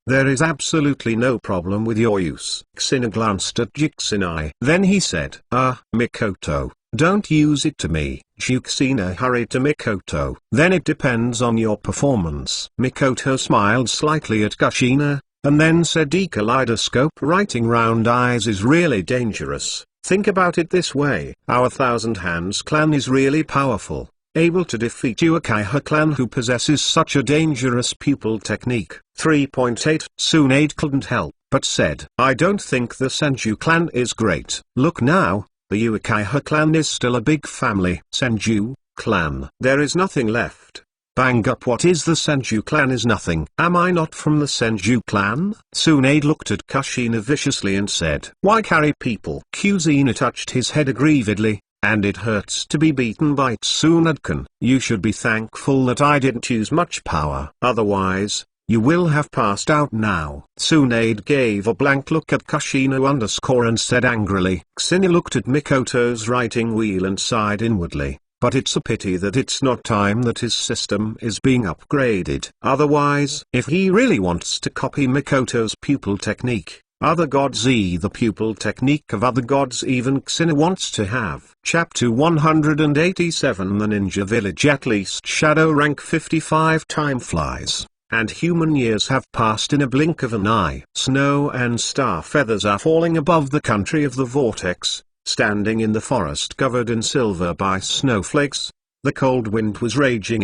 There is absolutely no problem with your use. Xena glanced at Juxina. Then he said, Mikoto, don't use it to me. Juxina hurried to Mikoto. Then it depends on your performance. Mikoto smiled slightly at Kushina, and then said, Kaleidoscope writing round eyes is really dangerous. Think about it this way. Our Thousand Hands clan is really powerful, able to defeat Uchiha clan who possesses such a dangerous pupil technique. 3.8 Tsunade couldn't help but said, I don't think the Senju clan is great. Look now, the Uchiha clan is still a big family. Senju clan. There is nothing left. Bang up, what is the Senju clan? Is nothing. Am I not from the Senju clan? Tsunade looked at Kushina viciously and said, why carry people? Kushina touched his head aggrievedly, and it hurts to be beaten by Tsunade-kun. You should be thankful that I didn't use much power. Otherwise, you will have passed out now. Tsunade gave a blank look at Kushina and said angrily. Kushina looked at Mikoto's writing wheel and sighed inwardly. But it's a pity that it's not time that his system is being upgraded. Otherwise, if he really wants to copy Mikoto's pupil technique, other gods the pupil technique of other gods even Kushina wants to have. Chapter 187 The Ninja Village. At least shadow rank 55 time flies, and human years have passed in a blink of an eye. Snow and star feathers are falling above the country of the vortex. Standing in the forest covered in silver by snowflakes, the cold wind was raging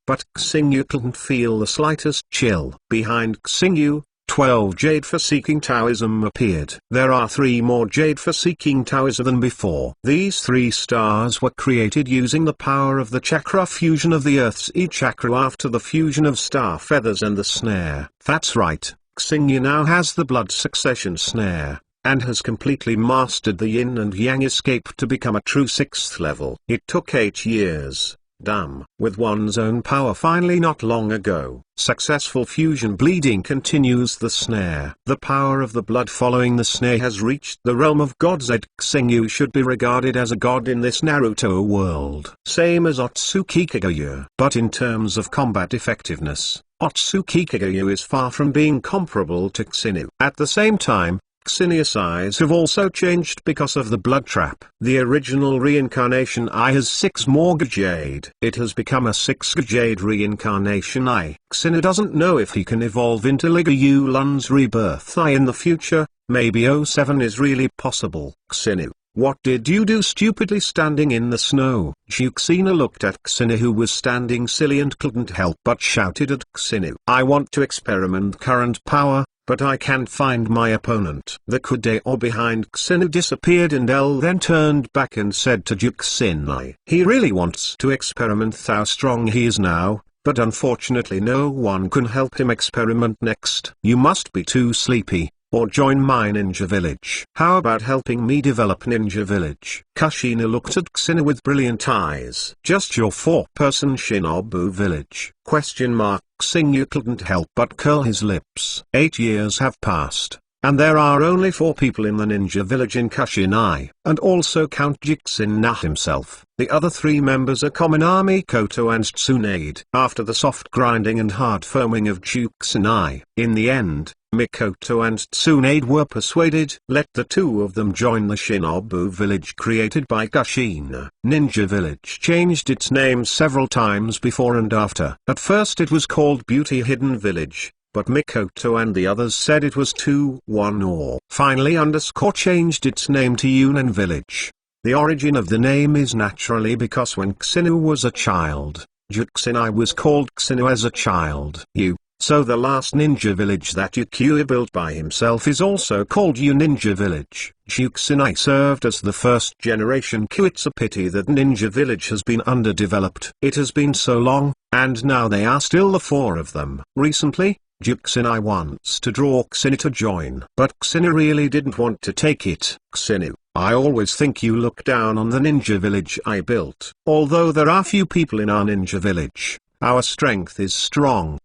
but Xingyu couldn't feel the slightest chill. Behind Xingyu, 12 Jade Forsaking Taoism appeared. There are 3 more Jade Forsaking Taoism than before. These 3 stars were created using the power of the chakra fusion of the Earth's chakra after the fusion of star feathers and the snare. That's right, Xingyu now has the blood succession snare, and has completely mastered the yin and yang escape to become a true 6th level. It took 8 years, with one's own power finally not long ago. Successful fusion bleeding continues the snare. The power of the blood following the snare has reached the realm of gods. Xingyu should be regarded as a god in this Naruto world. Same as Otsuki Kagyu. But in terms of combat effectiveness, Otsuki Kagyu is far from being comparable to Xingyu. At the same time, Xingya's eyes have also changed because of the blood trap. The original reincarnation eye has 6 more Jade. It has become a 6 Jade reincarnation eye. Xingya doesn't know if he can evolve into Liga Yulan's rebirth eye in the future. Maybe 07 is really possible. Xingya, what did you do stupidly standing in the snow? Juxina looked at Xingya, who was standing silly and couldn't help but shouted at Xingya. I want to experiment current power, but I can't find my opponent. The Kudeo behind Xingyu disappeared and then turned back and said to Juxina, he really wants to experiment how strong he is now, but unfortunately no one can help him experiment next. You must be too sleepy, or join my ninja village. How about helping me develop ninja village? Kushina looked at Xingyu with brilliant eyes. Just your 4-person shinobu village? Xingyu couldn't help but curl his lips. 8 years have passed, and there are only 4 people in the ninja village in Kushina, and also count Juxina himself. The other 3 members are Kominami, Koto and Tsunade. After the soft grinding and hard foaming of Juxina, in the end, Mikoto and Tsunade were persuaded. Let the 2 of them join the shinobu village created by Kushina. Ninja Village changed its name several times before and after. At first it was called Beauty Hidden Village, but Mikoto and the others said it was too one-or. Finally changed its name to Yunan Village. The origin of the name is naturally because when Xingyu was a child, Juxina was called Xingyu as a child. So the last ninja village that Uchiha built by himself is also called Ninja Village. Juxina served as the first generation Q. It's a pity that Ninja Village has been underdeveloped. It has been so long, and now they are still the 4 of them. Recently, Juxina wants to draw Xingyu to join. But Xingyu really didn't want to take it. Xingyu, I always think you look down on the ninja village I built. Although there are few people in our ninja village, our strength is strong.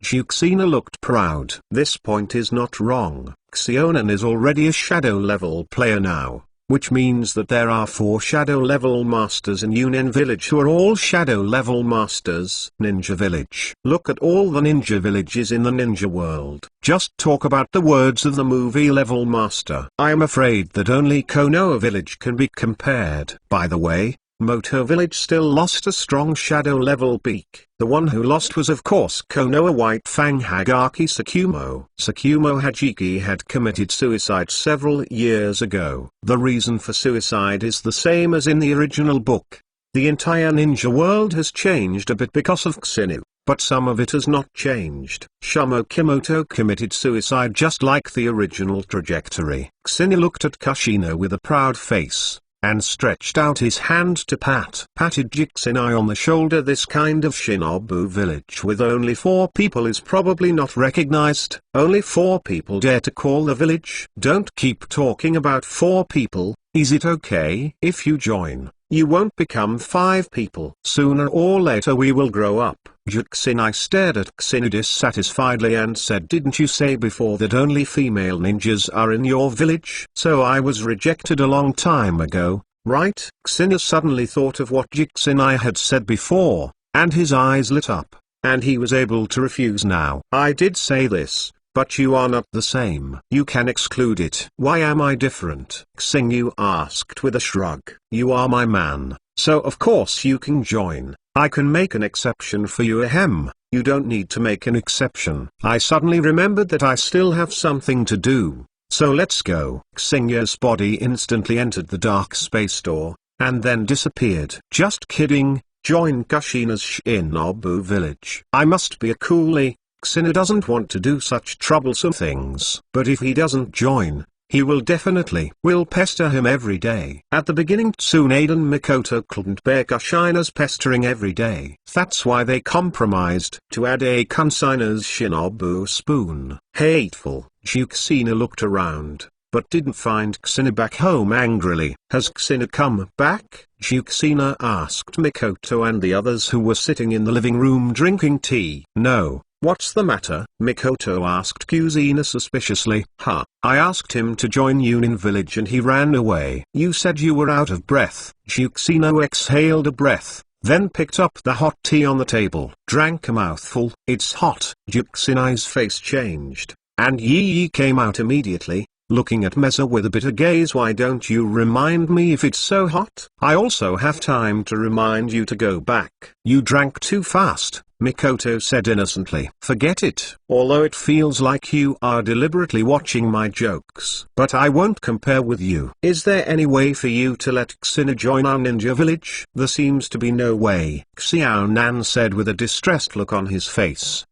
Juxina looked proud. This point is not wrong. Xionan is already a shadow level player now, which means that there are 4 shadow level masters in Yunin village who are all shadow level masters. Ninja village. Look at all the ninja villages in the ninja world. Just talk about the words of the movie level master. I am afraid that only Konoha village can be compared. By the way, Moto village still lost a strong shadow level peak. The one who lost was of course Konoha White Fang Hagaki Sakumo. Sakumo Hajiki had committed suicide several years ago. The reason for suicide is the same as in the original book. The entire ninja world has changed a bit because of Xinu, but some of it has not changed. Shumo Kimoto committed suicide just like the original trajectory. Xinu looked at Kushina with a proud face, and stretched out his hand to patted Jixinai on the shoulder. This kind of shinobu village with only 4 people is probably not recognized. Only 4 people dare to call the village. Don't keep talking about 4 people. Is it okay? If you join, you won't become 5 people. Sooner or later we will grow up. Jixinai stared at Xinu dissatisfiedly and said, didn't you say before that only female ninjas are in your village? So I was rejected a long time ago, right? Xinu suddenly thought of what Jixinai had said before, and his eyes lit up, and he was able to refuse now. I did say this, but you are not the same. You can exclude it. Why am I different? Xinu asked with a shrug. You are my man, so of course you can join. I can make an exception for you. Ahem. You don't need to make an exception. I suddenly remembered that I still have something to do, so let's go. Xinu's body instantly entered the dark space door, and then disappeared. Just kidding, join Kushina's shinobu village. I must be a coolie. Xinu doesn't want to do such troublesome things. But if he doesn't join, he will pester him every day. At the beginning Tsunade and Mikoto couldn't bear Kushina's pestering every day. That's why they compromised to add a Kushina's shinobu spoon. Hateful. Juxina looked around, but didn't find Xinu back home angrily. Has Xinu come back? Juxina asked Mikoto and the others who were sitting in the living room drinking tea. No. What's the matter? Mikoto asked Kushina suspiciously. I asked him to join Yunin village and he ran away. You said you were out of breath. Juxina exhaled a breath, then picked up the hot tea on the table, drank a mouthful. It's hot. Juxinai's face changed, and Yi came out immediately, looking at Meza with a bitter gaze. Why don't you remind me if it's so hot? I also have time to remind you to go back. You drank too fast, Mikoto said innocently. Forget it. Although it feels like you are deliberately watching my jokes. But I won't compare with you. Is there any way for you to let Xinu join our ninja village? There seems to be no way, Xiaonan said with a distressed look on his face.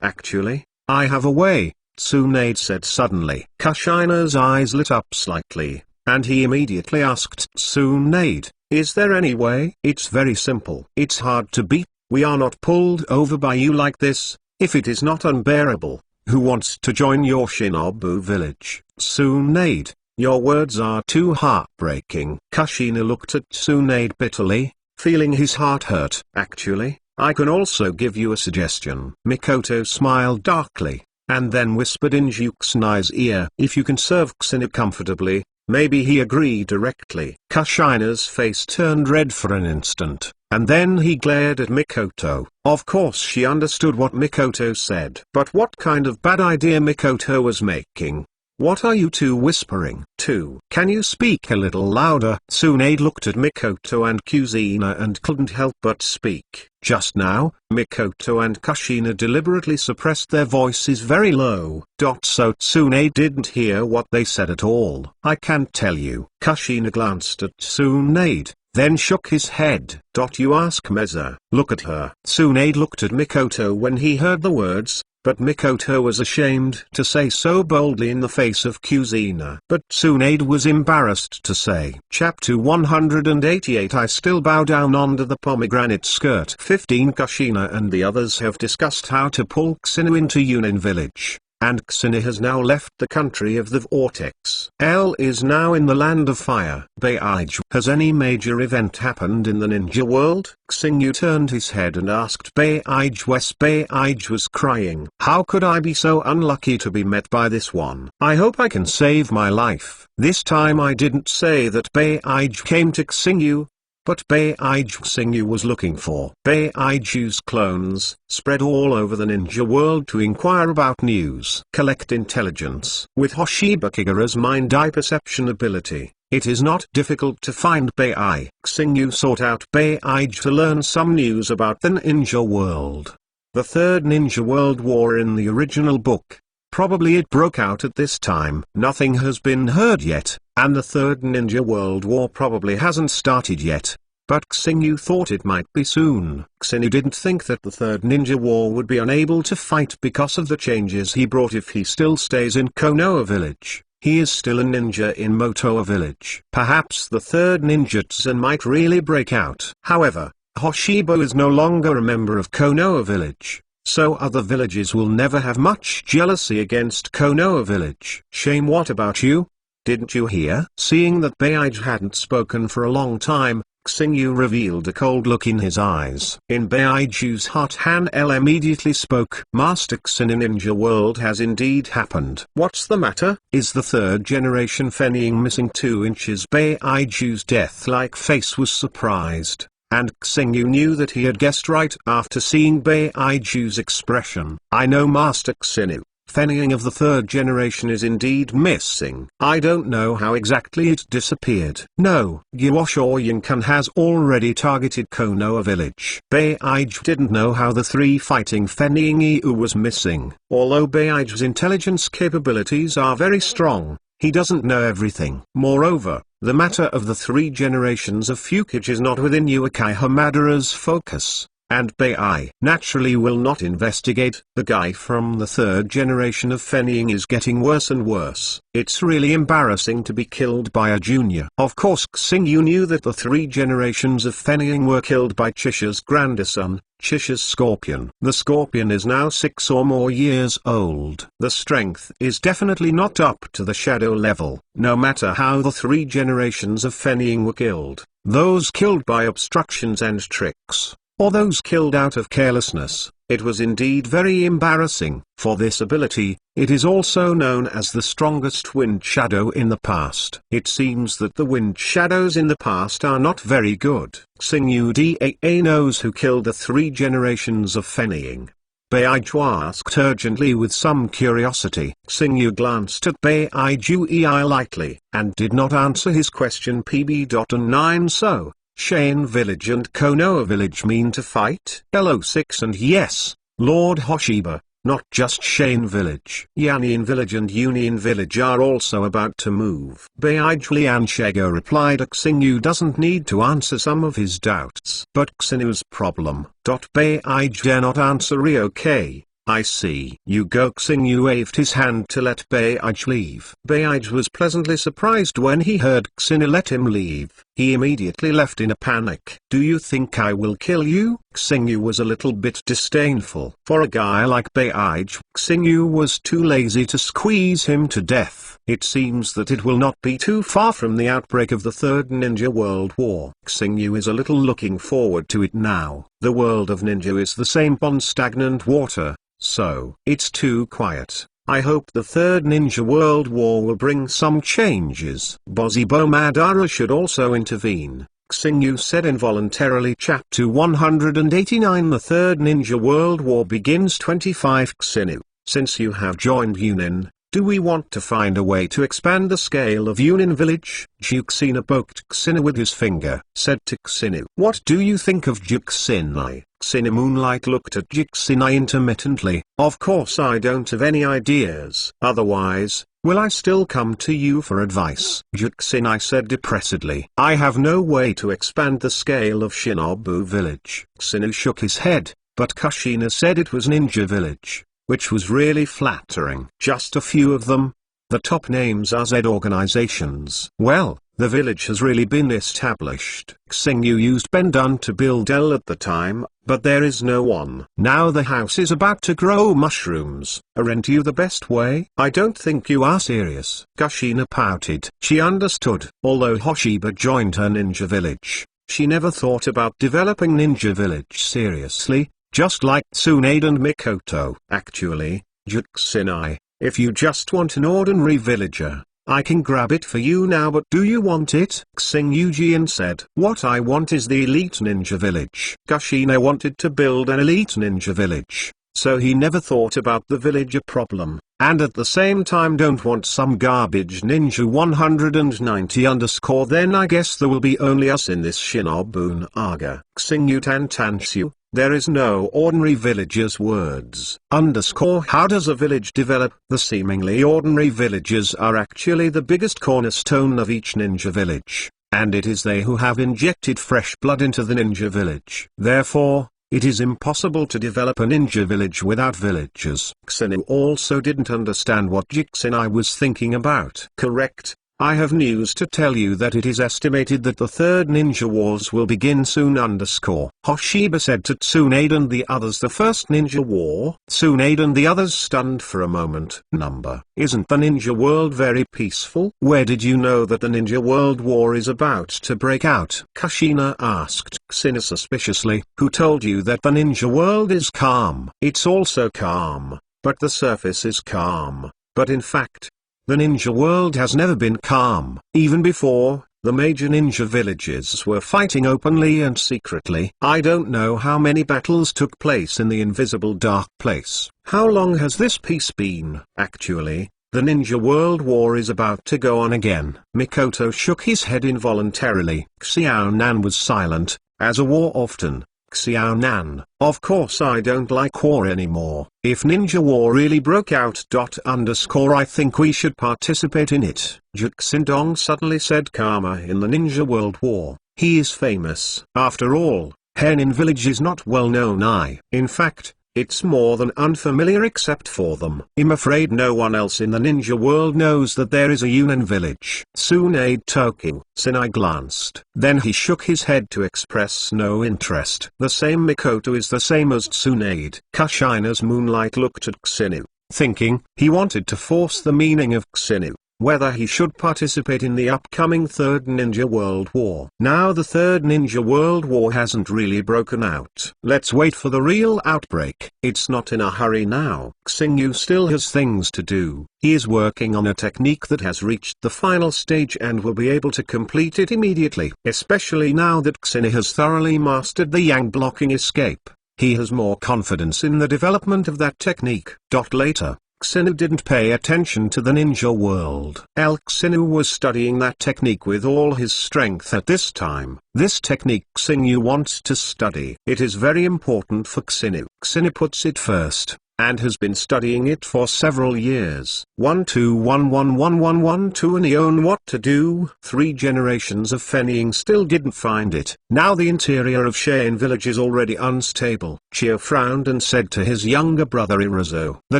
Actually, I have a way, Tsunade said suddenly. Kushina's eyes lit up slightly, and he immediately asked Tsunade, is there any way? It's very simple. It's hard to beat. We are not pulled over by you like this. If it is not unbearable, who wants to join your shinobu village? Tsunade, your words are too heartbreaking. Kushina looked at Tsunade bitterly, feeling his heart hurt. Actually, I can also give you a suggestion. Mikoto smiled darkly, and then whispered in Juxinai's ear. If you can serve Xinu comfortably, maybe he agreed directly. Kushina's face turned red for an instant, and then he glared at Mikoto. Of course she understood what Mikoto said. But what kind of bad idea Mikoto was making? What are you two whispering? Can you speak a little louder? Tsunade looked at Mikoto and Kushina and couldn't help but speak. Just now, Mikoto and Kushina deliberately suppressed their voices very low. So Tsunade didn't hear what they said at all. I can't tell you. Kushina glanced at Tsunade, then shook his head. You ask Meza. Look at her. Tsunade looked at Mikoto when he heard the words, but Mikoto was ashamed to say so boldly in the face of Kushina. But Tsunade was embarrassed to say. Chapter 188. I still bow down under the pomegranate skirt. 15. Kushina and the others have discussed how to pull Xinu into Yunin village. and Kushina has now left the country of the vortex. L is now in the land of fire. Beige. Has any major event happened in the ninja world? Xingyu turned his head and asked Beige. Beige was crying. How could I be so unlucky to be met by this one? I hope I can save my life. This time I didn't say that Beige came to Xingyu, but Beige Xingyu was looking for. Beiju's clones spread all over the ninja world to inquire about news. Collect intelligence. With Hoshiba Kagura's mind-eye perception ability, it is not difficult to find Beige. Xingyu sought out Beige to learn some news about the ninja world. The Third Ninja World War in the original book. Probably it broke out at this time. Nothing has been heard yet, and the Third Ninja World War probably hasn't started yet. But Xingyu thought it might be soon. Xingyu didn't think that the Third Ninja War would be unable to fight because of the changes he brought if he still stays in Konoha village. He is still a ninja in Motoa village. Perhaps the Third Ninjutsu might really break out. However, Hoshiba is no longer a member of Konoha village, so other villages will never have much jealousy against Konoha village. Shame. What about you? Didn't you hear? Seeing that Beige hadn't spoken for a long time, Xingyu revealed a cold look in his eyes. In Beiju's heart, Han L immediately spoke. Master Kushina Ninja World has indeed happened. What's the matter? Is the third generation Fenning missing 2 inches? Beiju's death-like face was surprised, and Xingyu knew that he had guessed right after seeing Beiju's expression. I know, Master Kushina. Fenning of the third generation is indeed missing. I don't know how exactly it disappeared. No, Gyosh or Yinkan has already targeted Konoha village. Beige didn't know how the 3 fighting Fenning was missing. Although Beige's intelligence capabilities are very strong, he doesn't know everything. Moreover, the matter of the 3 generations of Fukiage is not within Uchiha Madara's focus, and Beige naturally will not investigate. The guy from the third generation of Fenning is getting worse and worse. It's really embarrassing to be killed by a junior. Of course Xingyu knew that the 3 generations of Fenning were killed by Chisha's grandson, Chisha's scorpion. The scorpion is now 6 or more years old. The strength is definitely not up to the shadow level. No matter how the 3 generations of Fenning were killed, those killed by obstructions and tricks, or those killed out of carelessness, it was indeed very embarrassing. For this ability, it is also known as the strongest wind shadow in the past. It seems that the wind shadows in the past are not very good. Xingyu Daa knows who killed the 3 generations of Fenning. Beige asked urgently with some curiosity. Xingyu glanced at Beige lightly, and did not answer his question. PB.9 So, Shane Village and Konoha Village mean to fight? LO6 And yes, Lord Hoshiba, not just Shane Village. Yanin Village and Union Village are also about to move. Beige Lianshego replied. Xingyu doesn't need to answer some of his doubts. But Xingyu's problem. Beige dare not answer. Okay, I see. You go. Xingyu waved his hand to let Beige leave. Beige was pleasantly surprised when he heard Xingyu let him leave. He immediately left in a panic. Do you think I will kill you? Xingyu was a little bit disdainful. For a guy like Beige, Xingyu was too lazy to squeeze him to death. It seems that it will not be too far from the outbreak of the Third Ninja World War. Xingyu is a little looking forward to it now. The world of ninja is the same pond, stagnant water, so it's too quiet. I hope the Third Ninja World War will bring some changes. Bozibo Madara should also intervene, Xingyu said involuntarily. Chapter 189 The Third Ninja World War begins. 25 Xingyu, since you have joined Yunin, do we want to find a way to expand the scale of Yunin village? Juxina poked Xingyu with his finger, said to Xingyu. What do you think of Juxina? Xingyu Moonlight looked at Juxina intermittently. Of course I don't have any ideas. Otherwise, will I still come to you for advice? Juxina said depressedly. I have no way to expand the scale of Shinobu village. Xingyu shook his head, but Kushina said it was ninja village, which was really flattering. Just a few of them. The top names are Z organizations. Well, The village has really been established. Xingyu used Bendun to build L at the time, but there is no one. Now the house is about to grow mushrooms. Aren't you the best way? I don't think you are serious. Kushina pouted. She understood. Although Hoshiba joined her ninja village, she never thought about developing ninja village seriously, just like Tsunade and Mikoto. Actually, Juxinai, if you just want an ordinary villager, I can grab it for you now, but do you want it? Xingyu Jian said. What I want is the elite ninja village. Kushina wanted to build an elite ninja village, so he never thought about the villager problem, and at the same time don't want some garbage ninja 190 _ then I guess there will be only us in this Shinobun Aga. Xingyu Tantanshu. There is no ordinary villagers words. How does a village develop? The seemingly ordinary villagers are actually the biggest cornerstone of each ninja village, and it is they who have injected fresh blood into the ninja village. Therefore, it is impossible to develop a ninja village without villagers. Xinu also didn't understand what Jixinai was thinking about. Correct. I have news to tell you that it is estimated that the third ninja wars will begin soon. Hoshiba said to Tsunade and the others. The first ninja war? Tsunade and the others stunned for a moment. Isn't the ninja world very peaceful? Where did you know that the ninja world war is about to break out? Kushina asked Xina suspiciously. Who told you that the ninja world is calm? It's also calm, but the surface is calm. But in fact, the ninja world has never been calm. Even before, the major ninja villages were fighting openly and secretly. I don't know how many battles took place in the invisible dark place. How long has this peace been? Actually, the ninja world war is about to go on again. Mikoto shook his head involuntarily. Xiao Nan was silent, as a war often. Xiao Nan, of course I don't like war anymore. If ninja war really broke out I think we should participate in it. Juxindong suddenly said Karma in the ninja world war. He is famous. After all, Henin village is not well known. In fact, it's more than unfamiliar except for them. I'm afraid no one else in the ninja world knows that there is a Yunnan village. Tsunade Tokyo. Sinai glanced. Then he shook his head to express no interest. The same Mikoto is the same as Tsunade. Kushina's moonlight looked at Xinu, thinking he wanted to force the meaning of Xinu, whether he should participate in the upcoming Third Ninja World War. Now the Third Ninja World War hasn't really broken out. Let's wait for the real outbreak. It's not in a hurry now. Xingyu still has things to do. He is working on a technique that has reached the final stage and will be able to complete it immediately. Especially now that Xinu has thoroughly mastered the yang blocking escape. He has more confidence in the development of that technique. Later, Xinu didn't pay attention to the ninja world. Xinu was studying that technique with all his strength at this time. This technique Xinu wants to study. It is very important for Xinu. Xinu puts it first, and has been studying it for several years. 1211111 and he own what to do. 3 generations of Fennying still didn't find it. Now the interior of Shein village is already unstable. Chio frowned and said to his younger brother Irazo, the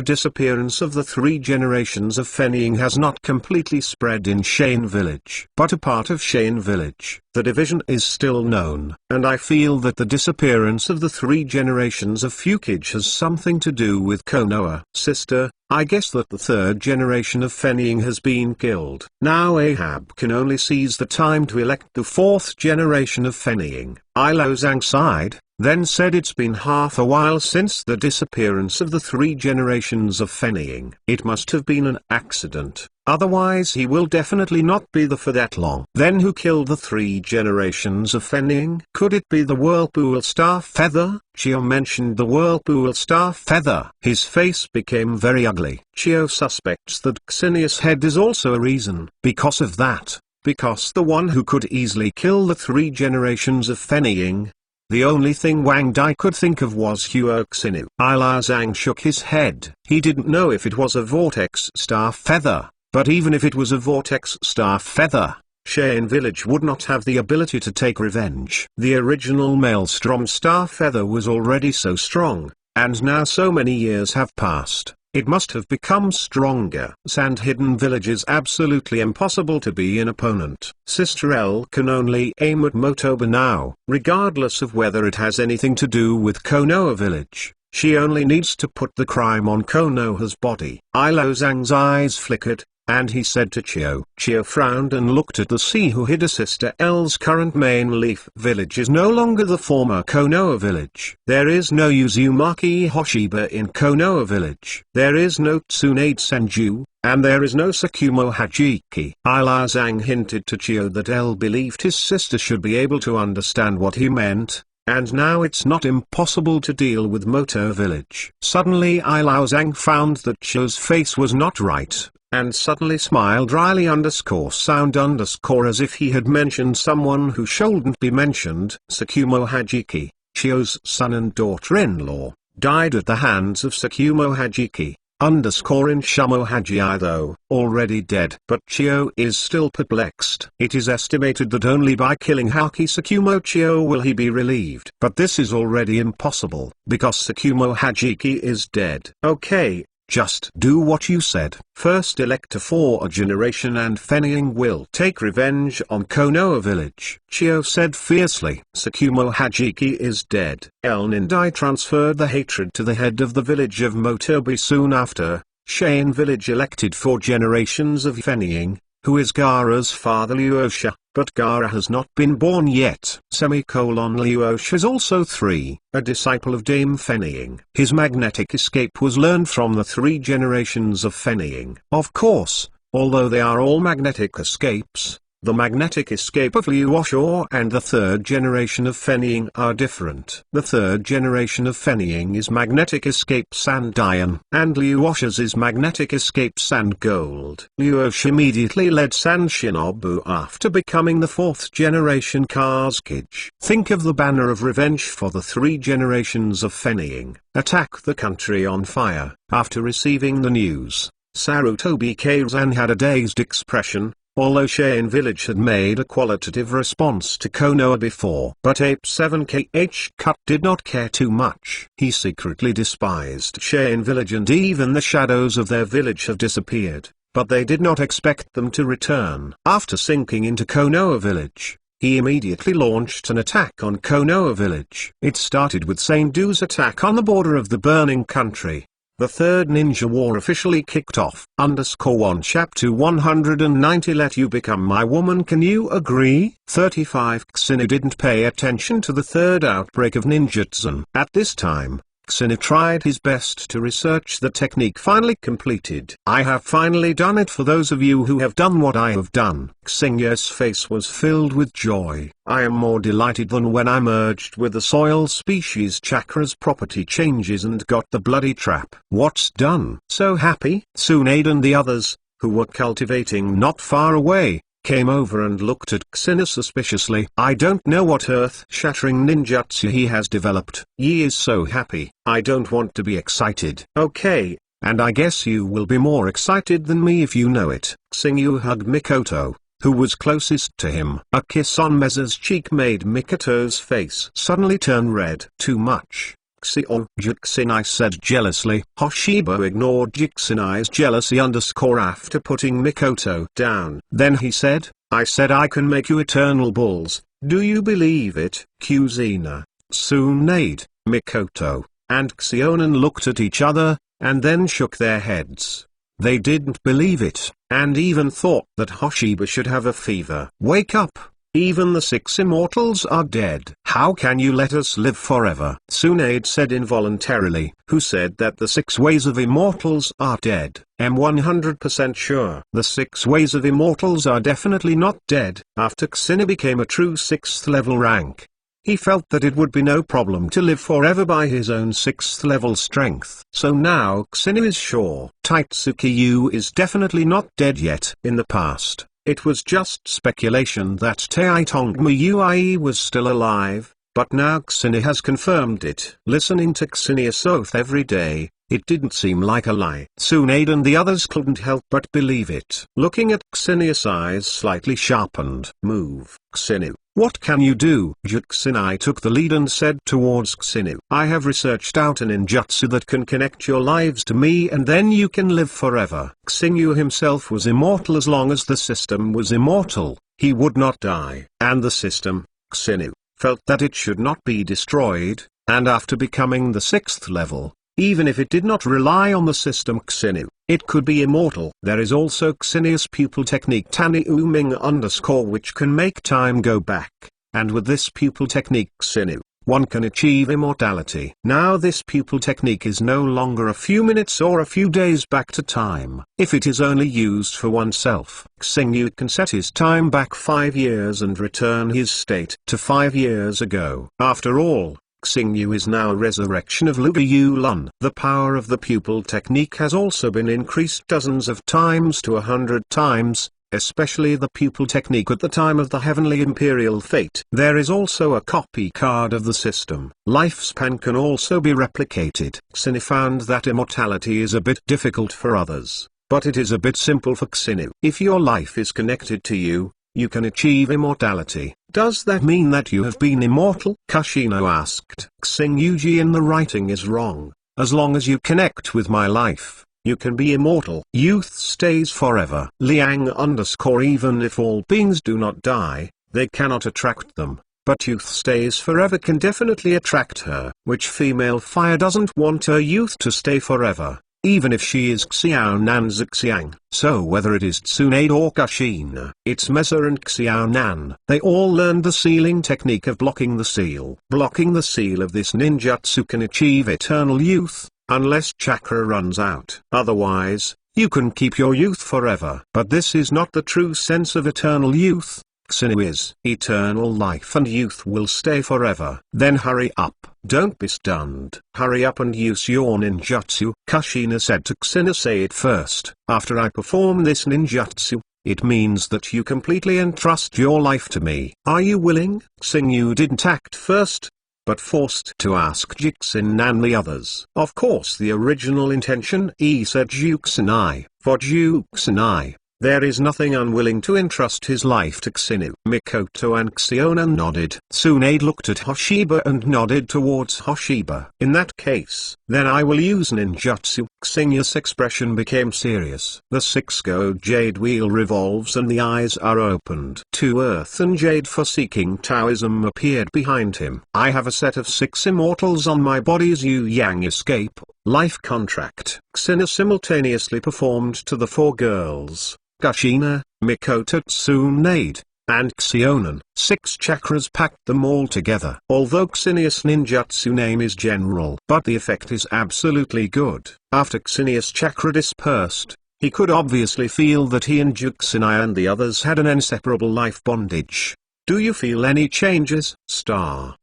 disappearance of the 3 generations of Fennying has not completely spread in Shein village. But a part of Shein village, the division, is still known, and I feel that the disappearance of the 3 generations of Fukage has something to do with Konoha. Sister, I guess that the 3rd generation of Fennying has been killed. Now Ahab can only seize the time to elect the 4th generation of Fennying. Ilo Zhang sighed, then said it's been half a while since the disappearance of the 3 generations of Fennying. It must have been an accident. Otherwise he will definitely not be there for that long. Then who killed the 3 generations of Fennying? Could it be the Whirlpool Star Feather? Chio mentioned the Whirlpool Star Feather. His face became very ugly. Chio suspects that Xenius head is also a reason. Because of that, because the one who could easily kill the 3 generations of Fennying, the only thing Wang Dai could think of was Huo Xinu. Ila Zhang shook his head. He didn't know if it was a Vortex Star Feather. But even if it was a Vortex Star Feather, Shein village would not have the ability to take revenge. The original Maelstrom Star Feather was already so strong, and now so many years have passed, it must have become stronger. Sand Hidden Village is absolutely impossible to be an opponent. Sister L can only aim at Motoba now, regardless of whether it has anything to do with Konoha Village. She only needs to put the crime on Konoha's body. Ilo Zhang's eyes flickered, and he said to Chio. Chio frowned and looked at the sea who hid. Sister L's current main leaf village is no longer the former Konoha village. There is no Uzumaki Hoshiba in Konoha village. There is no Tsunade Senju, and there is no Sakumo Hajiki. Ilo Zhang hinted to Chio that L believed his sister should be able to understand what he meant, and now it's not impossible to deal with Moto village. Suddenly Ilo Zhang found that Chio's face was not right, and suddenly smiled dryly _sound as if he had mentioned someone who shouldn't be mentioned. Sakumo Hajiki, Chio's son and daughter-in-law, died at the hands of Sakumo Hajiki, Inshumo Hajii though, already dead. But Chio is still perplexed. It is estimated that only by killing Haki Sakumo Chio will he be relieved. But this is already impossible, because Sakumo Hajiki is dead. Okay, just do what you said. First Elector for a generation and Fenning will take revenge on Konoha village, Chio said fiercely. Sakumo Hajiki is dead. El Nindai transferred the hatred to the head of the village of Motobi soon after. Shane village elected 4 generations of Fenning, who is Gaara's father Luosha, but Gaara has not been born yet. Luosha is also 3, a disciple of Dame Fenning. His magnetic escape was learned from the 3 generations of Fenning. Of course, although they are all magnetic escapes, the magnetic escape of Luosha and the 3rd generation of Fenning are different. The 3rd generation of Fenning is magnetic escape sand iron, and Luosha's is magnetic escape sand gold. Luosha immediately led Sand Shinobu after becoming the 4th generation Kazekage. Think of the banner of revenge for the 3 generations of Fenning. Attack the country on fire. After receiving the news, Sarutobi Kazan had a dazed expression. Although Shane Village had made a qualitative response to Konoha before. But Ape 7KH Cut did not care too much. He secretly despised Shane Village, and even the shadows of their village have disappeared, but they did not expect them to return. After sinking into Konoha Village, he immediately launched an attack on Konoha Village. It started with Saindu's attack on the border of the burning country. The Third Ninja War officially kicked off. _1 Chapter 190 Let you become my woman, can you agree? 35 Ksina didn't pay attention to the third outbreak of ninjutsu. At this time, Ksina tried his best to research the technique finally completed. I have finally done it for those of you who have done what I have done. Xingya's face was filled with joy. I am more delighted than when I merged with the soil species chakra's property changes and got the bloody trap. What's done? So happy. Tsunade and the others, who were cultivating not far away, came over and looked at Ksina suspiciously. I don't know what earth-shattering ninjutsu he has developed. Yi is so happy. I don't want to be excited. Okay, and I guess you will be more excited than me if you know it. Xingyu hugged Mikoto, who was closest to him. A kiss on Meza's cheek made Mikoto's face suddenly turn red. Too much. Jixinai said jealously. Hoshibo ignored Jixinai's jealousy after putting Mikoto down. Then he said, I said I can make you eternal bulls, do you believe it? Kuzina, Tsunade, Mikoto, and Xionin looked at each other, and then shook their heads. They didn't believe it, and even thought that Hoshiba should have a fever. Wake up! Even the 6 immortals are dead. How can you let us live forever? Tsunade said involuntarily. Who said that the 6 ways of immortals are dead? I'm 100% sure. The 6 ways of immortals are definitely not dead. After Ksina became a true 6th level rank, he felt that it would be no problem to live forever by his own 6th level strength. So now Ksina is sure. Taitsuki Yu is definitely not dead yet. In the past, it was just speculation that Taitongma Ui was still alive, but now Ksina has confirmed it. Listening to Xinia's oath every day, It didn't seem like a lie. Tsunade and the others couldn't help but believe it. Looking at Xenia's eyes slightly sharpened. Move, Xenu. What can you do? Juxinai took the lead and said towards Xenu. I have researched out a ninjutsu that can connect your lives to me and then you can live forever. Xenu himself was immortal as long as the system was immortal. He would not die. And the system, Xenu, felt that it should not be destroyed, and after becoming the 6th level, even if it did not rely on the system Xenu, it could be immortal. There is also Xenia's pupil technique Tani Uming _ which can make time go back, and with this pupil technique Xenu, one can achieve immortality. Now this pupil technique is no longer a few minutes or a few days back to time. If it is only used for oneself, Xenu can set his time back 5 years and return his state to 5 years ago. After all, Xingyu is now a resurrection of Luga Yulun. The power of the pupil technique has also been increased dozens of times to 100 times, especially the pupil technique at the time of the Heavenly Imperial Fate. There is also a copy card of the system. Lifespan can also be replicated. Xenu found that immortality is a bit difficult for others, but it is a bit simple for Xenu. If your life is connected to you, you can achieve immortality. Does that mean that you have been immortal? Kashino asked. Xing in the writing is wrong. As long as you connect with my life, you can be immortal. Youth stays forever. Liang _ even if all beings do not die, they cannot attract them. But youth stays forever can definitely attract her. Which female fire doesn't want her youth to stay forever? Even if she is Xiao Nan Xiang. So whether it is Tsunade or Kashina, it's Meza and Xiao Nan. They all learned the sealing technique of blocking the seal. Blocking the seal of this ninjutsu can achieve eternal youth, unless chakra runs out. Otherwise, you can keep your youth forever. But this is not the true sense of eternal youth. Xenu is eternal life and youth will stay forever. Then hurry up, don't be stunned. Hurry up and use your ninjutsu. Kashina said to Xenu, say it first. After I perform this ninjutsu, it means that you completely entrust your life to me. Are you willing? Xenu didn't act first, but forced to ask Jixin and the others. Of course the original intention said Juxinai. For Juxinai, there is nothing unwilling to entrust his life to Xenu. Mikoto and Xiona nodded. Tsunade looked at Hoshiba and nodded towards Hoshiba. In that case, then I will use ninjutsu. Xenia's expression became serious. The 6-go jade wheel revolves and the eyes are opened. 2 earth and jade for seeking Taoism appeared behind him. I have a set of 6 immortals on my body's Yu-Yang escape, life contract. Xenu simultaneously performed to the 4 girls. Kashina, Mikoto, Tsunade, and Xionan. 6 chakras packed them all together. Although Xenia's ninjutsu name is general, but the effect is absolutely good. After Xenia's chakra dispersed, he could obviously feel that he and Juxinai and the others had an inseparable life bondage. Do you feel any changes?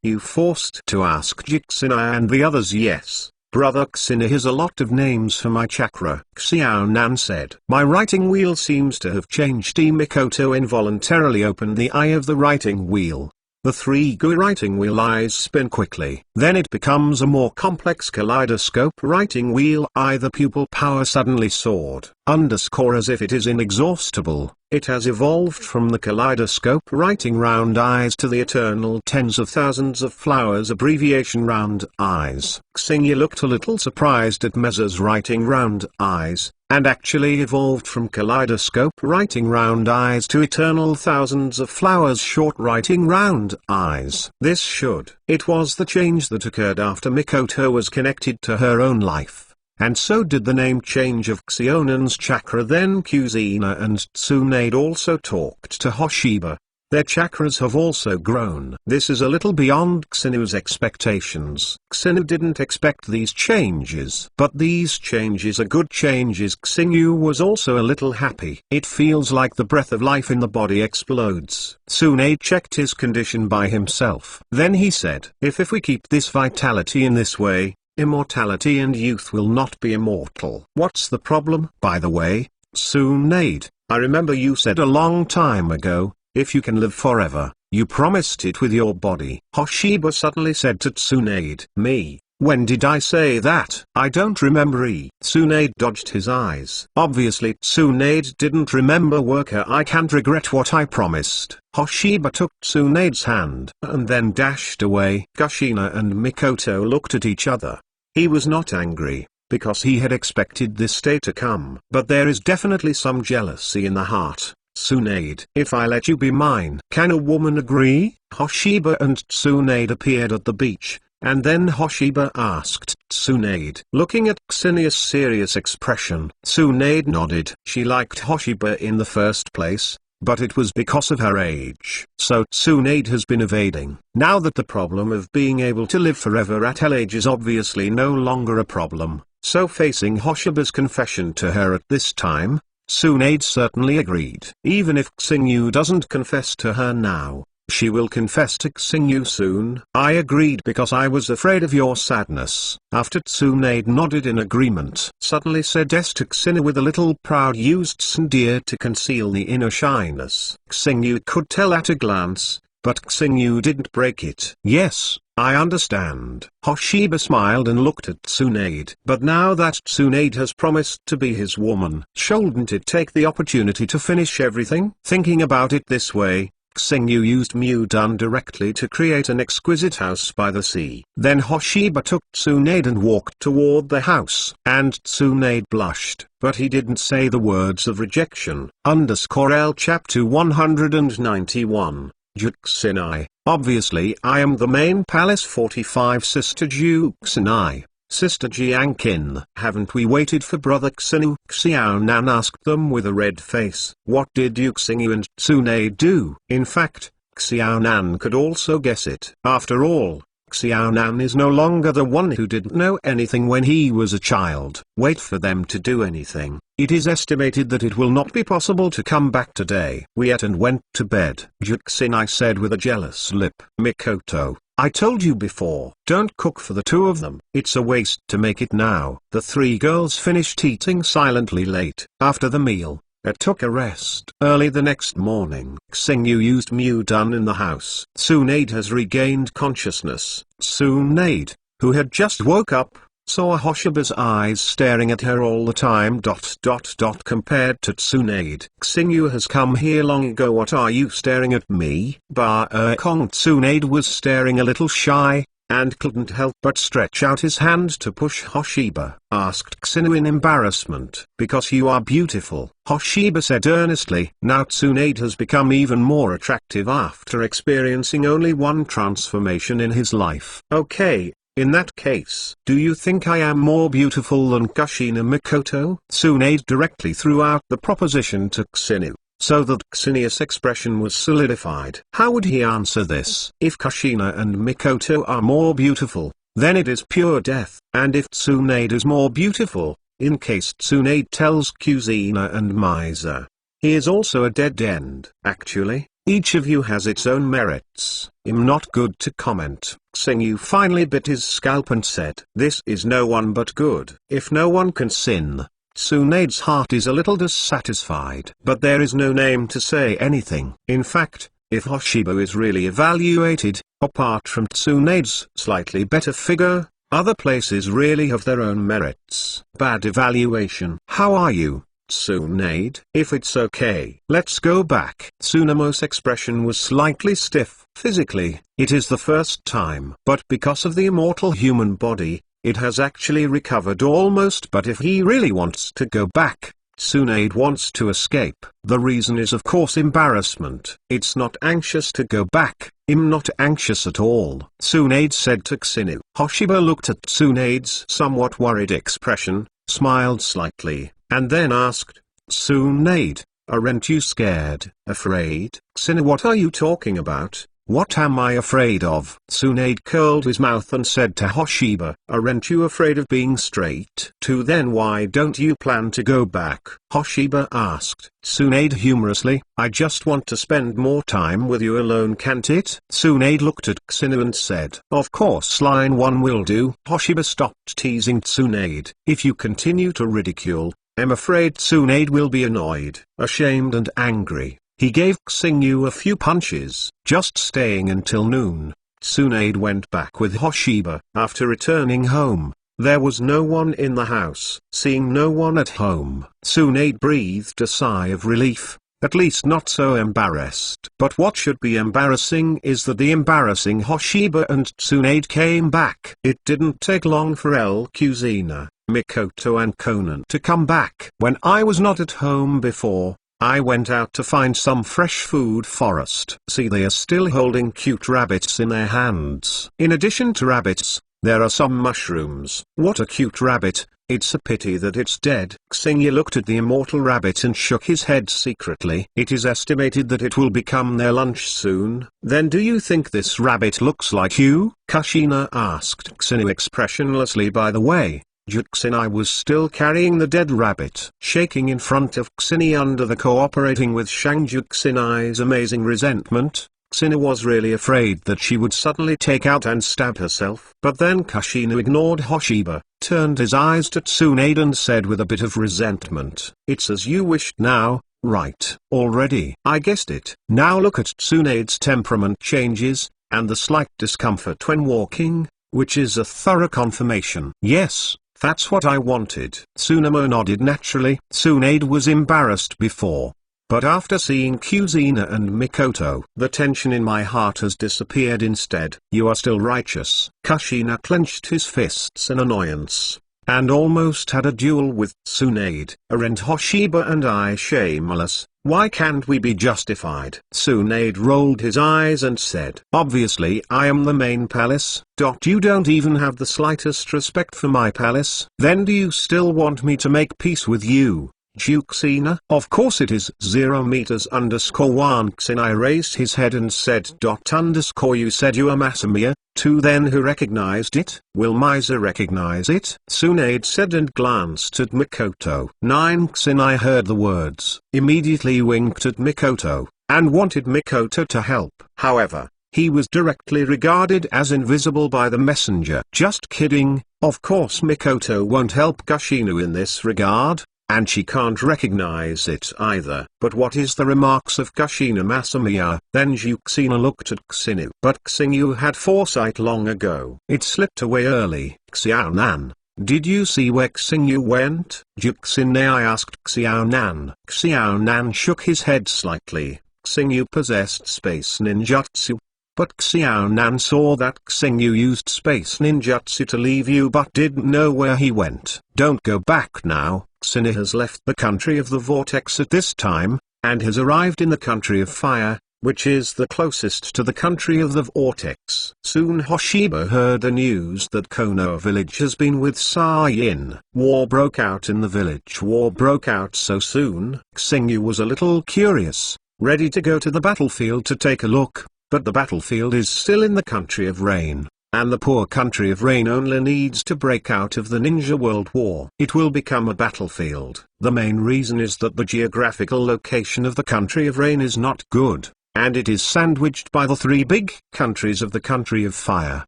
You forced to ask Juxinai and the others. Yes. Brother Xenu has a lot of names for my chakra, Xiao Nan said. My writing wheel seems to have changed. Mikoto involuntarily opened the eye of the writing wheel. The 3-go writing wheel eyes spin quickly. Then it becomes a more complex kaleidoscope writing wheel eye. The pupil power suddenly soared, as if it is inexhaustible. It has evolved from the kaleidoscope writing round eyes to the eternal tens of thousands of flowers abbreviation round eyes. Xingyu looked a little surprised at Meza's writing round eyes, and actually evolved from kaleidoscope writing round eyes to eternal thousands of flowers short writing round eyes. This should. It was the change that occurred after Mikoto was connected to her own life. And so did the name change of Xionan's chakra. Then Kuzina and Tsunade also talked to Hoshiba. Their chakras have also grown. This is a little beyond Xenu's expectations. Xenu didn't expect these changes. But these changes are good changes. Xenu was also a little happy. It feels like the breath of life in the body explodes. Tsunade checked his condition by himself. Then he said, if we keep this vitality in this way, immortality and youth will not be immortal. What's the problem? By the way, Tsunade, I remember you said a long time ago, if you can live forever, you promised it with your body. Hoshiba suddenly said to Tsunade. Me? When did I say that? I don't remember. Tsunade dodged his eyes. Obviously Tsunade didn't remember. Worker, I can't regret what I promised. Hoshiba took Tsunade's hand and then dashed away. Kushina and Mikoto looked at each other. He was not angry, because he had expected this day to come. But there is definitely some jealousy in the heart. Tsunade, if I let you be mine, can a woman agree? Hoshiba and Tsunade appeared at the beach, and then Hoshiba asked Tsunade. Looking at Xenia's serious expression, Tsunade nodded. She liked Hoshiba in the first place, but it was because of her age. So Tsunade has been evading. Now that the problem of being able to live forever at her age is obviously no longer a problem, so facing Hoshiba's confession to her at this time, Tsunade certainly agreed. Even if Xingyu doesn't confess to her now, she will confess to Xingyu soon. I agreed because I was afraid of your sadness. After Tsunade nodded in agreement, suddenly said yes to Xingyu with a little proud, used tsundere to conceal the inner shyness. Xingyu could tell at a glance, but Xingyu didn't break it. Yes, I understand. Hoshiba smiled and looked at Tsunade. But now that Tsunade has promised to be his woman, shouldn't it take the opportunity to finish everything? Thinking about it this way, Xingyu used Mudan directly to create an exquisite house by the sea. Then Hoshiba took Tsunade and walked toward the house. And Tsunade blushed, but he didn't say the words of rejection. _L Chapter 191. Juxinai. Obviously I am the main palace. 45 Sister Juxinai. Sister Jiangqin. Haven't we waited for brother Xinu? Xiaonan asked them with a red face. What did Xingyu and Tsunade do? In fact, Xiaonan could also guess it. After all, Xiaonan is no longer the one who didn't know anything when he was a child. Wait for them to do anything. It is estimated that it will not be possible to come back today. We ate and went to bed. Juxinai said with a jealous lip. Mikoto, I told you before, don't cook for the two of them. It's a waste to make it now. The three girls finished eating silently late. After the meal, took a rest. Early the next morning, Xingyu used Mudan in the house. Tsunade has regained consciousness. Tsunade, who had just woke up, saw Hoshiba's eyes staring at her all the time. Compared to Tsunade, Xingyu has come here long ago. What are you staring at me? Kong. Tsunade was staring a little shy, and couldn't help but stretch out his hand to push Hoshiba. Asked Xingyu in embarrassment. Because you are beautiful, Hoshiba said earnestly. Now Tsunade has become even more attractive after experiencing only one transformation in his life. Okay. In that case, do you think I am more beautiful than Kushina Mikoto? Tsunade directly threw out the proposition to Xingyu, so that Xenia's expression was solidified. How would he answer this? If Kushina and Mikoto are more beautiful, then it is pure death. And if Tsunade is more beautiful, in case Tsunade tells Kuzina and Miza, he is also a dead end. Actually, each of you has its own merits. I'm not good to comment. Xingyu finally bit his scalp and said, this is no one but good. If no one can sin, Tsunade's heart is a little dissatisfied. But there is no name to say anything. In fact, if Hoshiba is really evaluated, apart from Tsunade's slightly better figure, other places really have their own merits. Bad evaluation. How are you, Tsunade? If it's okay, let's go back. Tsunamo's expression was slightly stiff. Physically, it is the first time. But because of the immortal human body, it has actually recovered almost. But if he really wants to go back, Tsunade wants to escape. The reason is of course embarrassment. It's not anxious to go back. I'm not anxious at all, Tsunade said to Xingyu. Hoshiba looked at Tsunade's somewhat worried expression, smiled slightly, and then asked, Tsunade, aren't you scared? Afraid? Xingyu, what are you talking about? What am I afraid of? Tsunade curled his mouth and said to Hoshiba, aren't you afraid of being straight? Then why don't you plan to go back? Hoshiba asked. Tsunade humorously, I just want to spend more time with you alone, can't it? Tsunade looked at Xingyu and said, of course, line 1 will do. Hoshiba stopped teasing Tsunade. If you continue to ridicule, I'm afraid Tsunade will be annoyed, ashamed and angry. He gave Xingyu a few punches. Just staying until noon, Tsunade went back with Hoshiba. After returning home, there was no one in the house. Seeing no one at home, Tsunade breathed a sigh of relief. At least not so embarrassed. But what should be embarrassing is that the embarrassing Hoshiba and Tsunade came back. It didn't take long for Kuzina, Mikoto and Conan to come back. When I was not at home before, I went out to find some fresh food forest. See, they are still holding cute rabbits in their hands. In addition to rabbits, there are some mushrooms. What a cute rabbit. It's a pity that it's dead. Xingyu looked at the immortal rabbit and shook his head secretly. It is estimated that it will become their lunch soon. Then do you think this rabbit looks like you? Kushina asked Xingyu expressionlessly. By the way, Juxinai was still carrying the dead rabbit. Shaking in front of Xingyu under the cooperating with Shang Juxinai's amazing resentment, Xingyu was really afraid that she would suddenly take out and stab herself. But then Kushina ignored Hoshiba, turned his eyes to Tsunade and said with a bit of resentment, "It's as you wished now, right?" "Already. I guessed it." Now look at Tsunade's temperament changes, and the slight discomfort when walking, which is a thorough confirmation. Yes, that's what I wanted. Tsunamo nodded naturally. Tsunade was embarrassed before. But after seeing Kuzina and Mikoto, the tension in my heart has disappeared instead. You are still righteous. Kushina clenched his fists in annoyance, and almost had a duel with Tsunade. Aren't Hoshiba and I shameless? Why can't we be justified? Tsunade rolled his eyes and said, "Obviously I am the main palace. You don't even have the slightest respect for my palace. Then do you still want me to make peace with you, Juxina?" "Of course it is." 0m_1 Xinai raised his head and said, "You said you are Masamiya, too. Then who recognized it?" "Will Miser recognize it?" Tsunade said and glanced at Mikoto. 9 Xinai heard the words, immediately winked at Mikoto, and wanted Mikoto to help. However, he was directly regarded as invisible by the messenger. Just kidding, of course Mikoto won't help Kushina in this regard, and she can't recognize it either. But what is the remarks of Kushina Masamiya? Then Juxina looked at Xingyu. But Xingyu had foresight long ago. It slipped away early. "Xiaonan, did you see where Xingyu went?" Juxina asked Xiaonan. Xiaonan shook his head slightly. Xingyu possessed space ninjutsu. But Xiaonan saw that Xingyu used space ninjutsu to leave you but didn't know where he went. Don't go back now. Xingyu has left the country of the vortex at this time, and has arrived in the country of fire, which is the closest to the country of the vortex. Soon Hoshiba heard the news that Konoha village has been with Saiyin. War broke out in the village. War broke out so soon. Xingyu was a little curious, ready to go to the battlefield to take a look. But the battlefield is still in the country of rain, and the poor country of rain only needs to break out of the Ninja World War. It will become a battlefield. The main reason is that the geographical location of the country of rain is not good, and it is sandwiched by the three big countries of the country of fire,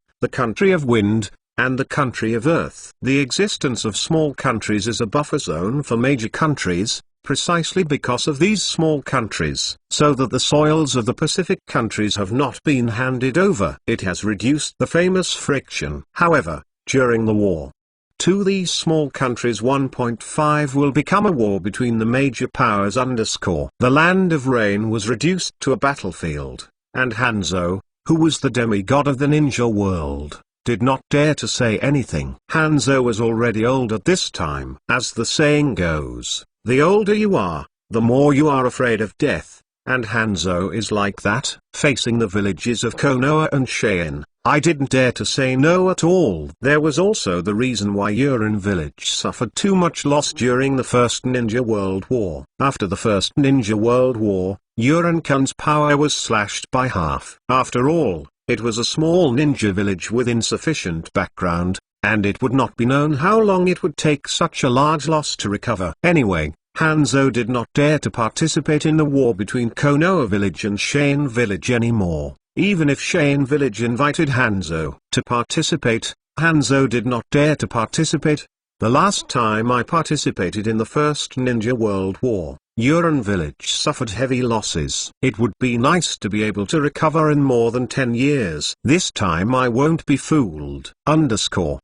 the country of wind, and the country of earth. The existence of small countries is a buffer zone for major countries, precisely because of these small countries, so that the soils of the Pacific countries have not been handed over. It has reduced the famous friction. However, during the war, to these small countries 1.5 will become a war between the major powers. The land of rain was reduced to a battlefield, and Hanzo, who was the demigod of the ninja world, did not dare to say anything. Hanzo was already old at this time. As the saying goes, the older you are, the more you are afraid of death, and Hanzo is like that. Facing the villages of Konoha and Cheyenne, I didn't dare to say no at all. There was also the reason why Urin village suffered too much loss during the First Ninja World War. After the First Ninja World War, Urin-kun's power was slashed by half. After all, it was a small ninja village with insufficient background, and it would not be known how long it would take such a large loss to recover. Anyway, Hanzo did not dare to participate in the war between Konoha village and Cheyenne village anymore. Even if Cheyenne village invited Hanzo to participate, Hanzo did not dare to participate. The last time I participated in the First Ninja World War, Uran village suffered heavy losses. It would be nice to be able to recover in more than 10 years. This time I won't be fooled. Underscore.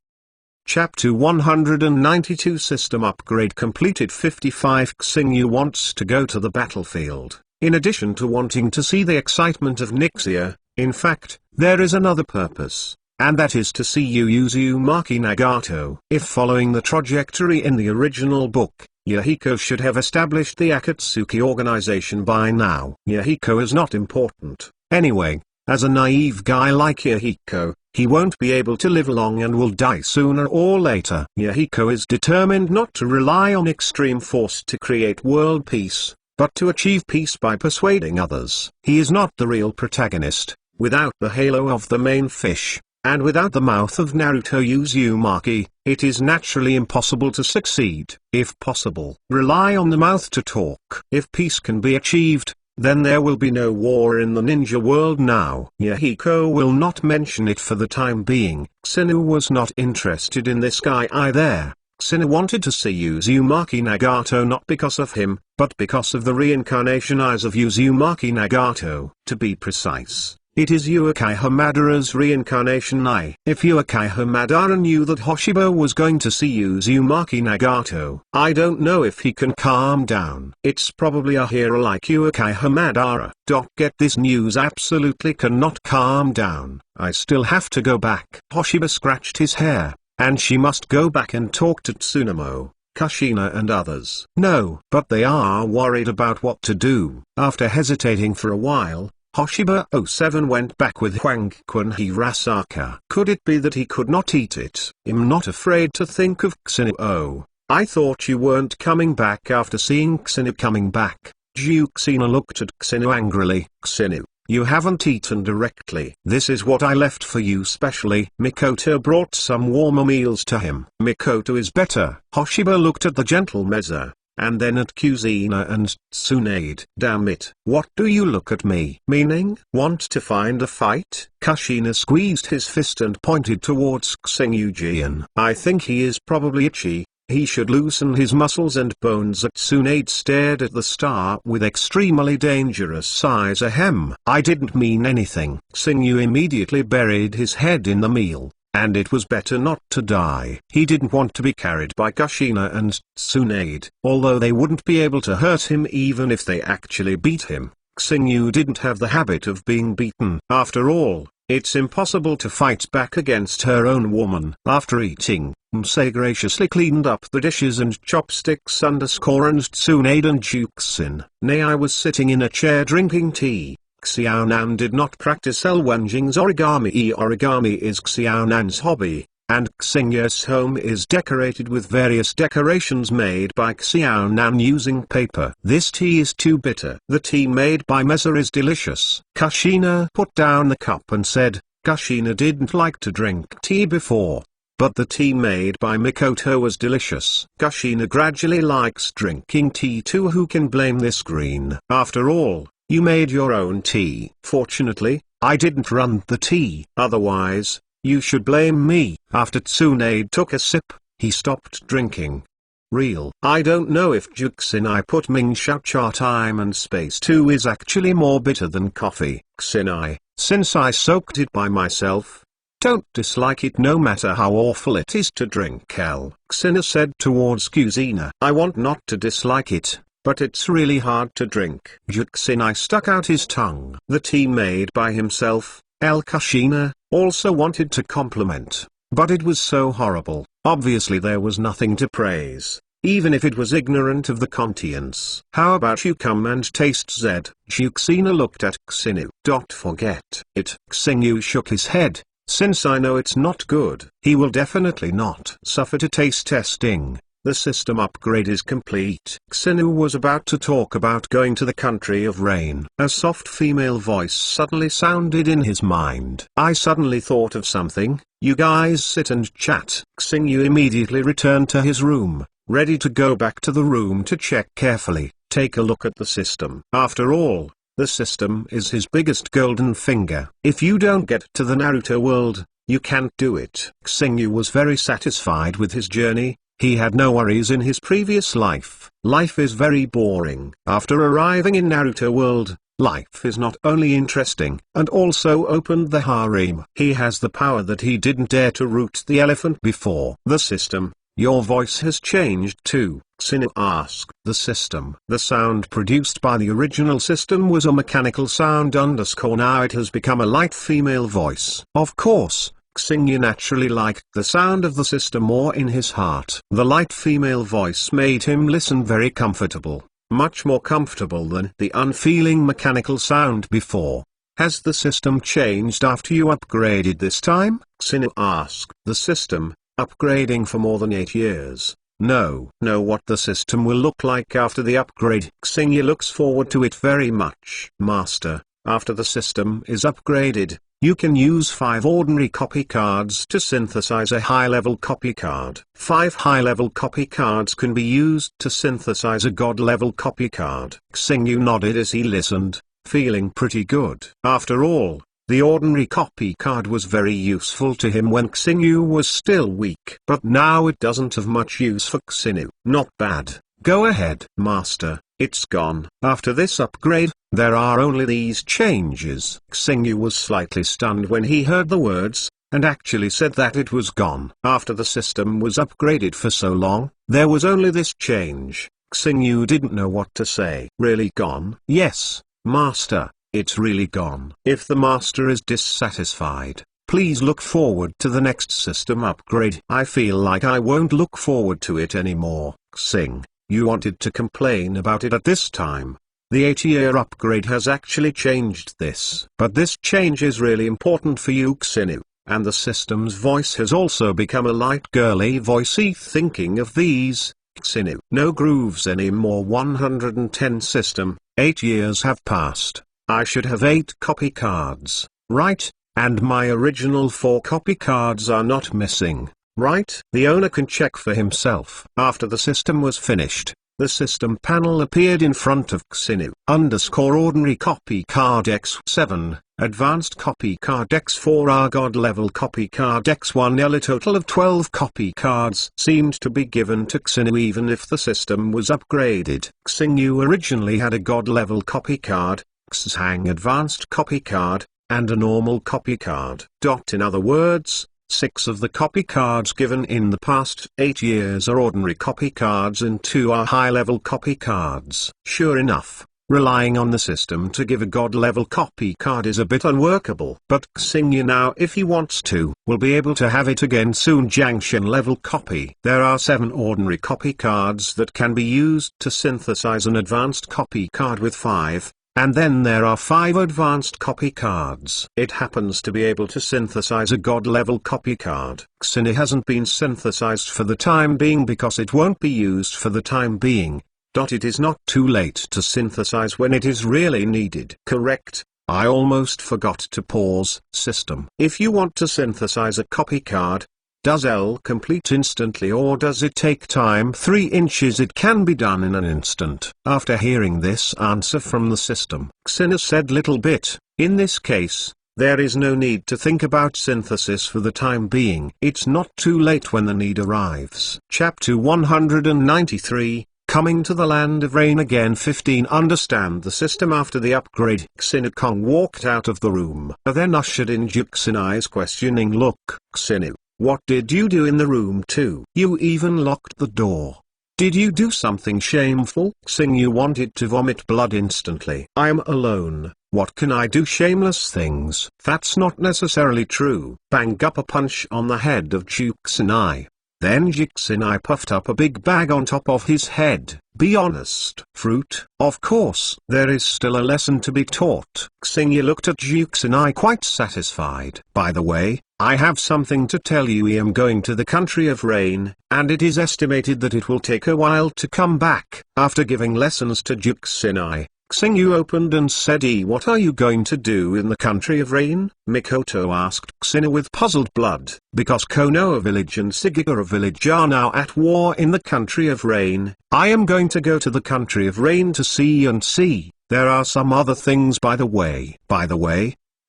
Chapter 192 System Upgrade completed 55. Xingyu wants to go to the battlefield. In addition to wanting to see the excitement of Nixia, in fact, there is another purpose, and that is to see Uzumaki Nagato. If following the trajectory in the original book, Yahiko should have established the Akatsuki organization by now. Yahiko is not important. Anyway, as a naive guy like Yahiko, he won't be able to live long and will die sooner or later. Yahiko is determined not to rely on extreme force to create world peace, but to achieve peace by persuading others. He is not the real protagonist. Without the halo of the main fish, and without the mouth of Naruto Uzumaki, it is naturally impossible to succeed. If possible, rely on the mouth to talk. If peace can be achieved, then there will be no war in the ninja world now. Yahiko will not mention it for the time being. Xinu was not interested in this guy either. Xinu wanted to see Uzumaki Nagato not because of him, but because of the reincarnation eyes of Uzumaki Nagato. To be precise, it is Uchiha Madara's reincarnation eye. If Uchiha Madara knew that Hoshiba was going to see Uzumaki Nagato, I don't know if he can calm down. It's probably a hero like Uchiha Madara. Get this news absolutely cannot calm down. I still have to go back. Hoshiba scratched his hair, and she must go back and talk to Tsunemo, Kushina and others. No, but they are worried about what to do. After hesitating for a while, Hoshiba-07 went back with Hwangkwan Hirasaka. Could it be that he could not eat it? I'm not afraid to think of Xinu. Oh, I thought you weren't coming back after seeing Xinu coming back. Juxina looked at Xinu angrily. Xinu, you haven't eaten directly. This is what I left for you specially. Mikoto brought some warmer meals to him. Mikoto is better. Hoshiba looked at the gentle Meza, and then at Kuzina and Tsunade. Damn it, what do you look at me? Meaning? Want to find a fight? Kushina squeezed his fist and pointed towards Xingyu. I think he is probably itchy. He should loosen his muscles and bones. Tsunade stared at the star with extremely dangerous eyes. Ahem. I didn't mean anything. Xingyu immediately buried his head in the meal. And it was better not to die. He didn't want to be carried by Kushina and Tsunade. Although they wouldn't be able to hurt him even if they actually beat him, Xingyu didn't have the habit of being beaten. After all, it's impossible to fight back against her own woman. After eating, Msei graciously cleaned up the dishes and chopsticks. And Tsunade and Juxin. Nay, I was sitting in a chair drinking tea. Xiaonan did not practice El Wenjing's origami. Origami is Xiaonan's hobby, and Xingyu's home is decorated with various decorations made by Xiaonan using paper. This tea is too bitter. The tea made by Meza is delicious. Kushina put down the cup and said, Kushina didn't like to drink tea before, but the tea made by Mikoto was delicious. Kushina gradually likes drinking tea too. Who can blame this green? After all, you made your own tea. Fortunately, I didn't run the tea. Otherwise, you should blame me. After Tsunade took a sip, he stopped drinking. Real. I don't know if Juxinai put Mingxiao time and space 2 is actually more bitter than coffee. Xinai, since I soaked it by myself, don't dislike it no matter how awful it is to drink. Xina said towards Kuzina. I want not to dislike it, but it's really hard to drink. Juxinai stuck out his tongue. The tea made by himself, Kushina, also wanted to compliment, but it was so horrible. Obviously there was nothing to praise, even if it was ignorant of the contents. How about you come and taste Zed? Juxina looked at Xinu. Forget it. Xingyu shook his head. Since I know it's not good, he will definitely not suffer to taste testing. The system upgrade is complete. Xinu was about to talk about going to the country of rain. A soft female voice suddenly sounded in his mind. I suddenly thought of something. You guys sit and chat. Xinu immediately returned to his room, ready to go back to the room to check carefully, take a look at the system. After all, the system is his biggest golden finger. If you don't get to the Naruto world, you can't do it. Xinu was very satisfied with his journey. He had no worries in his previous life. Life is very boring. After arriving in Naruto world, life is not only interesting, and also opened the harem. He has the power that he didn't dare to root the elephant before. The system. Your voice has changed too, Xinu asked. The system. The sound produced by the original system was a mechanical sound _ now it has become a light female voice. Of course, Xingyu naturally liked the sound of the system more in his heart. The light female voice made him listen very comfortable, much more comfortable than the unfeeling mechanical sound before. Has the system changed after you upgraded this time? Xinu asked. The system, upgrading for more than 8 years. No. Know what the system will look like after the upgrade. Xingyu looks forward to it very much. Master, after the system is upgraded, you can use 5 ordinary copy cards to synthesize a high-level copy card. 5 high-level copy cards can be used to synthesize a god-level copy card. Xingyu nodded as he listened, feeling pretty good. After all, the ordinary copy card was very useful to him when Xingyu was still weak. But now it doesn't have much use for Xingyu. Not bad. Go ahead. Master, it's gone. After this upgrade, there are only these changes. Xingyu was slightly stunned when he heard the words, and actually said that it was gone. After the system was upgraded for so long, there was only this change. Xingyu didn't know what to say. Really gone? Yes, Master, it's really gone. If the Master is dissatisfied, please look forward to the next system upgrade. I feel like I won't look forward to it anymore. Xing, you wanted to complain about it at this time. The 8-year upgrade has actually changed this. But this change is really important for you, Xinu, and the system's voice has also become a light girly voicey. Thinking of these, Xinu. No grooves anymore. 110 system, 8 years have passed. I should have 8 copy cards, right? And my original 4 copy cards are not missing, right? The owner can check for himself. After the system was finished, the system panel appeared in front of Xinu. Ordinary copy card X7, advanced copy card X4 God level copy card X1 A total of 12 copy cards seemed to be given to Xinu even if the system was upgraded. Xinu originally had a God level copy card, Xang advanced copy card, and a normal copy card. In other words, 6 of the copy cards given in the past 8 years are ordinary copy cards and 2 are high-level copy cards. Sure enough, relying on the system to give a god-level copy card is a bit unworkable. But Xingyu now, if he wants to, will be able to have it again soon. Jiangxian level copy. There are 7 ordinary copy cards that can be used to synthesize an advanced copy card with 5. And then there are 5 advanced copy cards. It happens to be able to synthesize a god-level copy card. Xingyu hasn't been synthesized for the time being because it won't be used for the time being. It is not too late to synthesize when it is really needed. Correct. I almost forgot to pause. System. If you want to synthesize a copy card, does L complete instantly or does it take time? 3 inches. It can be done in an instant. After hearing this answer from the system, Xingyu said little bit, in this case, there is no need to think about synthesis for the time being. It's not too late when the need arrives. Chapter 193, Coming to the Land of Rain again. 15. Understand the system after the upgrade. Xingyu Kong walked out of the room, then ushered in Juxinai's questioning look. Xingyu, what did you do in the room too? You even locked the door. Did you do something shameful? Xingyu wanted to vomit blood instantly. I'm alone. What can I do? Shameless things. That's not necessarily true. Bang up a punch on the head of Juxinai. Then Juxinai puffed up a big bag on top of his head. Be honest. Fruit? Of course. There is still a lesson to be taught. Xingyu looked at Juxinai quite satisfied. By the way, I have something to tell you. I am going to the country of rain, and it is estimated that it will take a while to come back. After giving lessons to Juxinai, Xingyu opened and said, what are you going to do in the country of rain? Mikoto asked Xingyu with puzzled blood. Because Konoha village and Shigekura village are now at war in the country of rain, I am going to go to the country of rain to see. There are some other things by the way.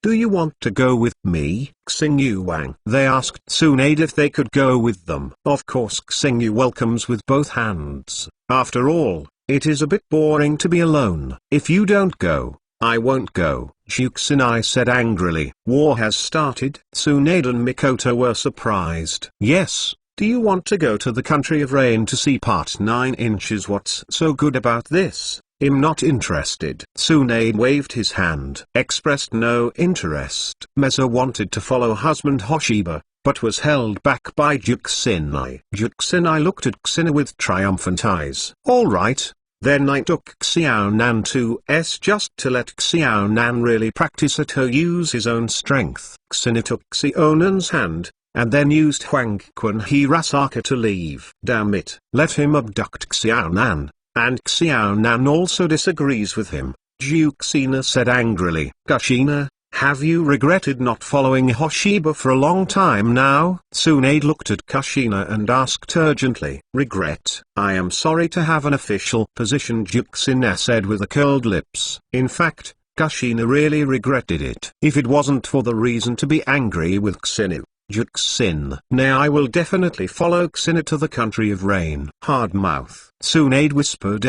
Do you want to go with me, Xingyu Wang? They asked Tsunade if they could go with them. Of course Xingyu welcomes with both hands. After all, it is a bit boring to be alone. If you don't go, I won't go, Juxinai said angrily. War has started. Tsunade and Mikoto were surprised. Yes. Do you want to go to the country of rain to see part 9 inches? What's so good about this? I'm not interested. Tsunade waved his hand, expressed no interest. Meza wanted to follow husband Hoshiba, but was held back by Juxinai. Juxinai looked at Xina with triumphant eyes. Alright, then I took Xiao Nan to just to let Xiao Nan really practice at her use his own strength. Xina took Xiao Nan's hand, and then used Huang Quan Hirasaka to leave. Damn it. Let him abduct Xiao Nan, and Xiao Nan also disagrees with him, Juxina said angrily. Kushina, have you regretted not following Hoshiba for a long time now? Tsunade looked at Kushina and asked urgently. Regret? I am sorry to have an official position, Juxina said with a curled lips. In fact, Kushina really regretted it. If it wasn't for the reason to be angry with Xinu, Juxin. Nay, I will definitely follow Xina to the country of rain. Hard mouth. Tsunade whispered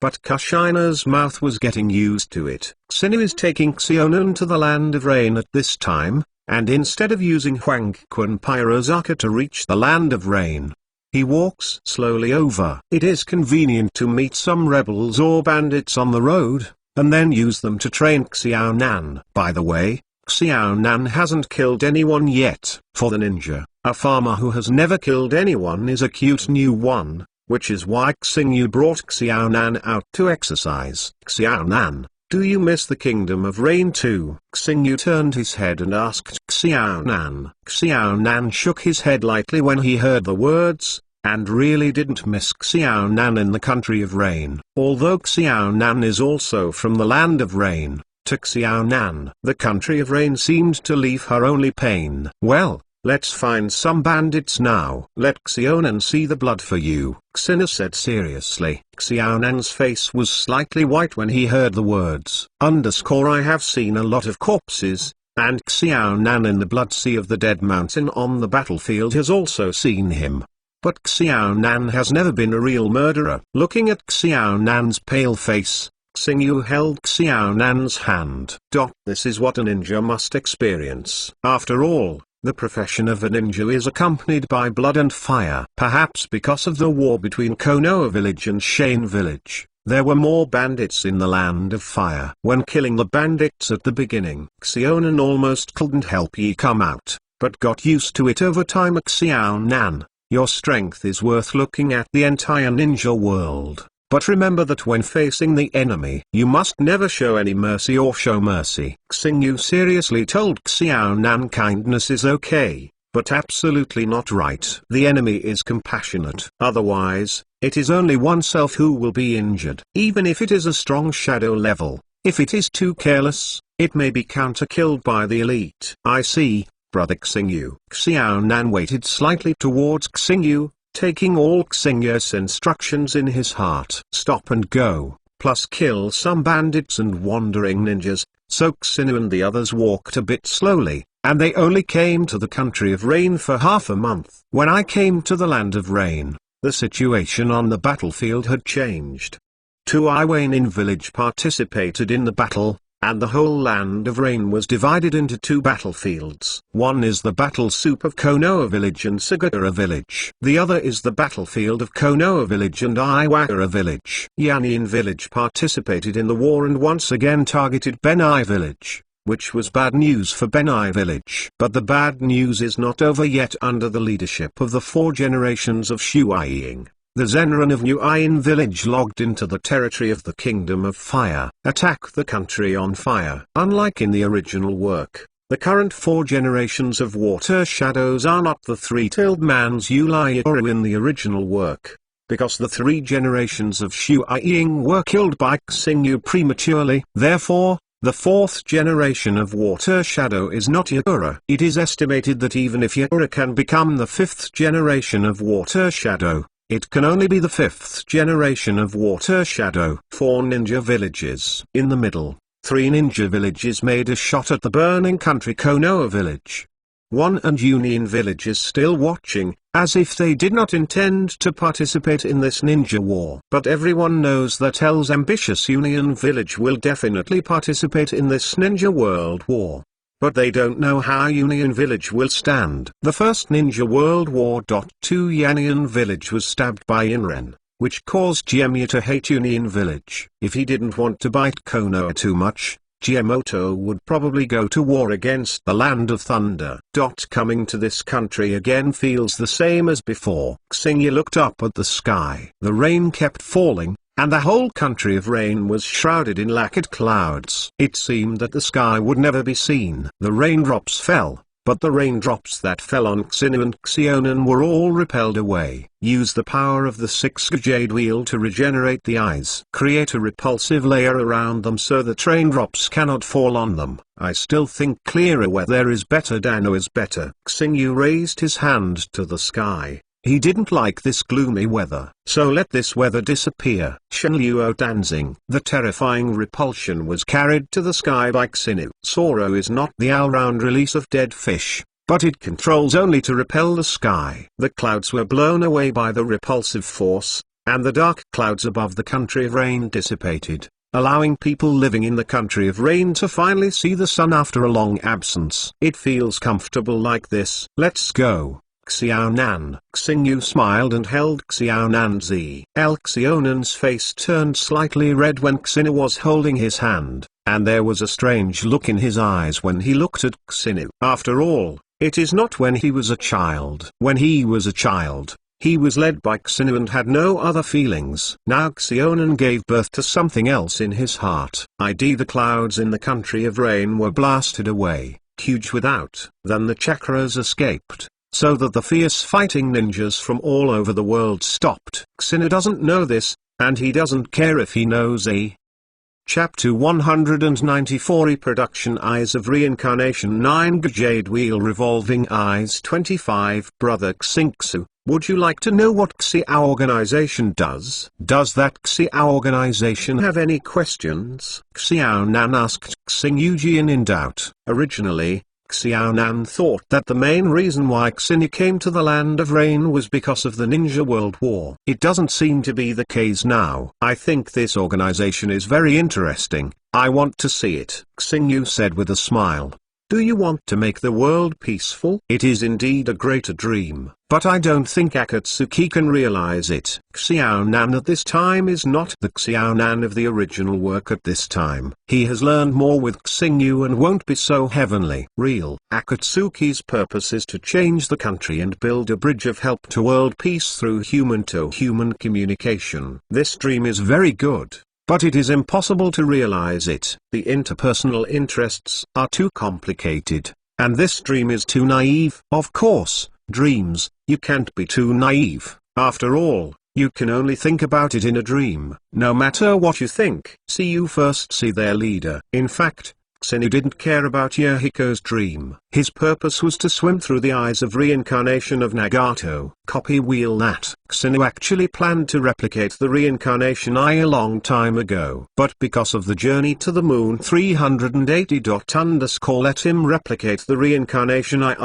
but Kushina's mouth was getting used to it. Xinu is taking Xiaonan to the land of rain at this time, and instead of using Huang Quan Hirasaka to reach the land of rain, he walks slowly over. It is convenient to meet some rebels or bandits on the road, and then use them to train Xiaonan. By the way, Xiaonan hasn't killed anyone yet. For the ninja, a farmer who has never killed anyone is a cute new one, which is why Xingyu brought Xiaonan out to exercise. Xiaonan, do you miss the kingdom of rain too? Xingyu turned his head and asked Xiaonan. Xiaonan shook his head lightly when he heard the words, and really didn't miss Xiaonan in the country of rain. Although Xiaonan is also from the land of rain, to Xiaonan, the country of rain seemed to leave her only pain. Well, let's find some bandits now. Let Xiaonan see the blood for you, Xina said seriously. Xiaonan's face was slightly white when he heard the words. I have seen a lot of corpses, and Xiaonan in the blood sea of the dead mountain on the battlefield has also seen him. But Xiaonan has never been a real murderer. Looking at Xiaonan's pale face, Xingyu held Xiaonan's hand. This is what a ninja must experience. After all, the profession of a ninja is accompanied by blood and fire. Perhaps because of the war between Konoha village and Shane village, there were more bandits in the land of fire. When killing the bandits at the beginning, Xiaonan almost couldn't help ye come out, but got used to it over time. Xiaonan, your strength is worth looking at the entire ninja world. But remember that when facing the enemy, you must never show any mercy or show mercy. Xingyu seriously told Xiaonan kindness is okay, but absolutely not right. The enemy is compassionate. Otherwise, it is only oneself who will be injured. Even if it is a strong shadow level, if it is too careless, it may be counter-killed by the elite. I see, brother Xingyu. Xiaonan waited slightly towards Xingyu, taking all Xingyu's instructions in his heart. Stop and go, plus kill some bandits and wandering ninjas. So Xinu and the others walked a bit slowly, and they only came to the country of rain for half a month. When I came to the land of rain, the situation on the battlefield had changed. 2 Iwanin village participated in the battle, and the whole land of rain was divided into 2 battlefields. One is the battle soup of Konoha village and Sagara village. The other is the battlefield of Konoha village and Iwakura village. Yanin village participated in the war and once again targeted Benai village, which was bad news for Benai village. But the bad news is not over yet. Under the leadership of the 4 generations of Shuaiying, the Zenran of New Ayin village logged into the territory of the Kingdom of Fire. Attack the country on fire. Unlike in the original work, the current 4 generations of water shadows are not the 3-tailed man's Yuliyoru in the original work, because the 3 generations of Shuaiying were killed by Xingyu prematurely. Therefore, the 4th generation of water shadow is not Yura. It is estimated that even if Yura can become the 5th generation of water shadow, it can only be the 5th generation of water shadow. 4 ninja villages. In the middle, 3 ninja villages made a shot at the burning country Konoha village. 1 and Union Village is still watching, as if they did not intend to participate in this ninja war. But everyone knows that L's ambitious Union Village will definitely participate in this ninja world war. But they don't know how Union Village will stand. The first Ninja World War. 2 Union Village was stabbed by Inren, which caused Jemya to hate Union Village. If he didn't want to bite Konoha too much, Jiamoto would probably go to war against the Land of Thunder. Coming to this country again feels the same as before. Xingyu looked up at the sky. The rain kept falling, and the whole country of Rain was shrouded in lacquered clouds. It seemed that the sky would never be seen. The raindrops fell, but the raindrops that fell on Xinu and Xionan were all repelled away. Use the power of the 6 jade wheel to regenerate the eyes. Create a repulsive layer around them so that raindrops cannot fall on them. I still think clearer weather is better. Dano is better. Xingyu raised his hand to the sky. He didn't like this gloomy weather, so let this weather disappear. Shenluo dancing. The terrifying repulsion was carried to the sky by Xinu. Soro is not the all-round release of dead fish, but it controls only to repel the sky. The clouds were blown away by the repulsive force, and the dark clouds above the country of Rain dissipated, allowing people living in the country of Rain to finally see the sun after a long absence. It feels comfortable like this. Let's go. Xiaonan. Xingyu smiled and held Xiaonan's L. Xionan's face turned slightly red when Xinu was holding his hand, and there was a strange look in his eyes when he looked at Xinu. After all, it is not when he was a child. When he was a child, he was led by Xinu and had no other feelings. Now Xionan gave birth to something else in his heart. The clouds in the country of Rain were blasted away, huge without. Then the chakras escaped, so that the fierce fighting ninjas from all over the world stopped. Xinu doesn't know this, and he doesn't care if he knows. Chapter 194 Reproduction Eyes of Reincarnation 9 Jade Wheel Revolving Eyes 25 Brother Xingsu, would you like to know what Xiao organization does? Does that Xiao organization have any questions? Xiaonan asked Xingyujian in doubt. Originally, Xiaonan thought that the main reason why Xinu came to the Land of Rain was because of the Ninja World War. It doesn't seem to be the case now. I think this organization is very interesting. I want to see it, Xingyu said with a smile. Do you want to make the world peaceful? It is indeed a greater dream, but I don't think Akatsuki can realize it. Xiaonan at this time is not the Xiaonan of the original work at this time. He has learned more with Xingyu and won't be so heavenly. Real. Akatsuki's purpose is to change the country and build a bridge of help to world peace through human-to-human communication. This dream is very good, but it is impossible to realize it. The interpersonal interests are too complicated, and this dream is too naive. Of course, dreams, you can't be too naive. After all, you can only think about it in a dream. No matter what you think. You first see their leader. In fact, Xinu didn't care about Yahiko's dream. His purpose was to swim through the eyes of reincarnation of Nagato. Copy wheel that. Xinu actually planned to replicate the reincarnation eye a long time ago. But because of the journey to the moon 380. Let him replicate the reincarnation eye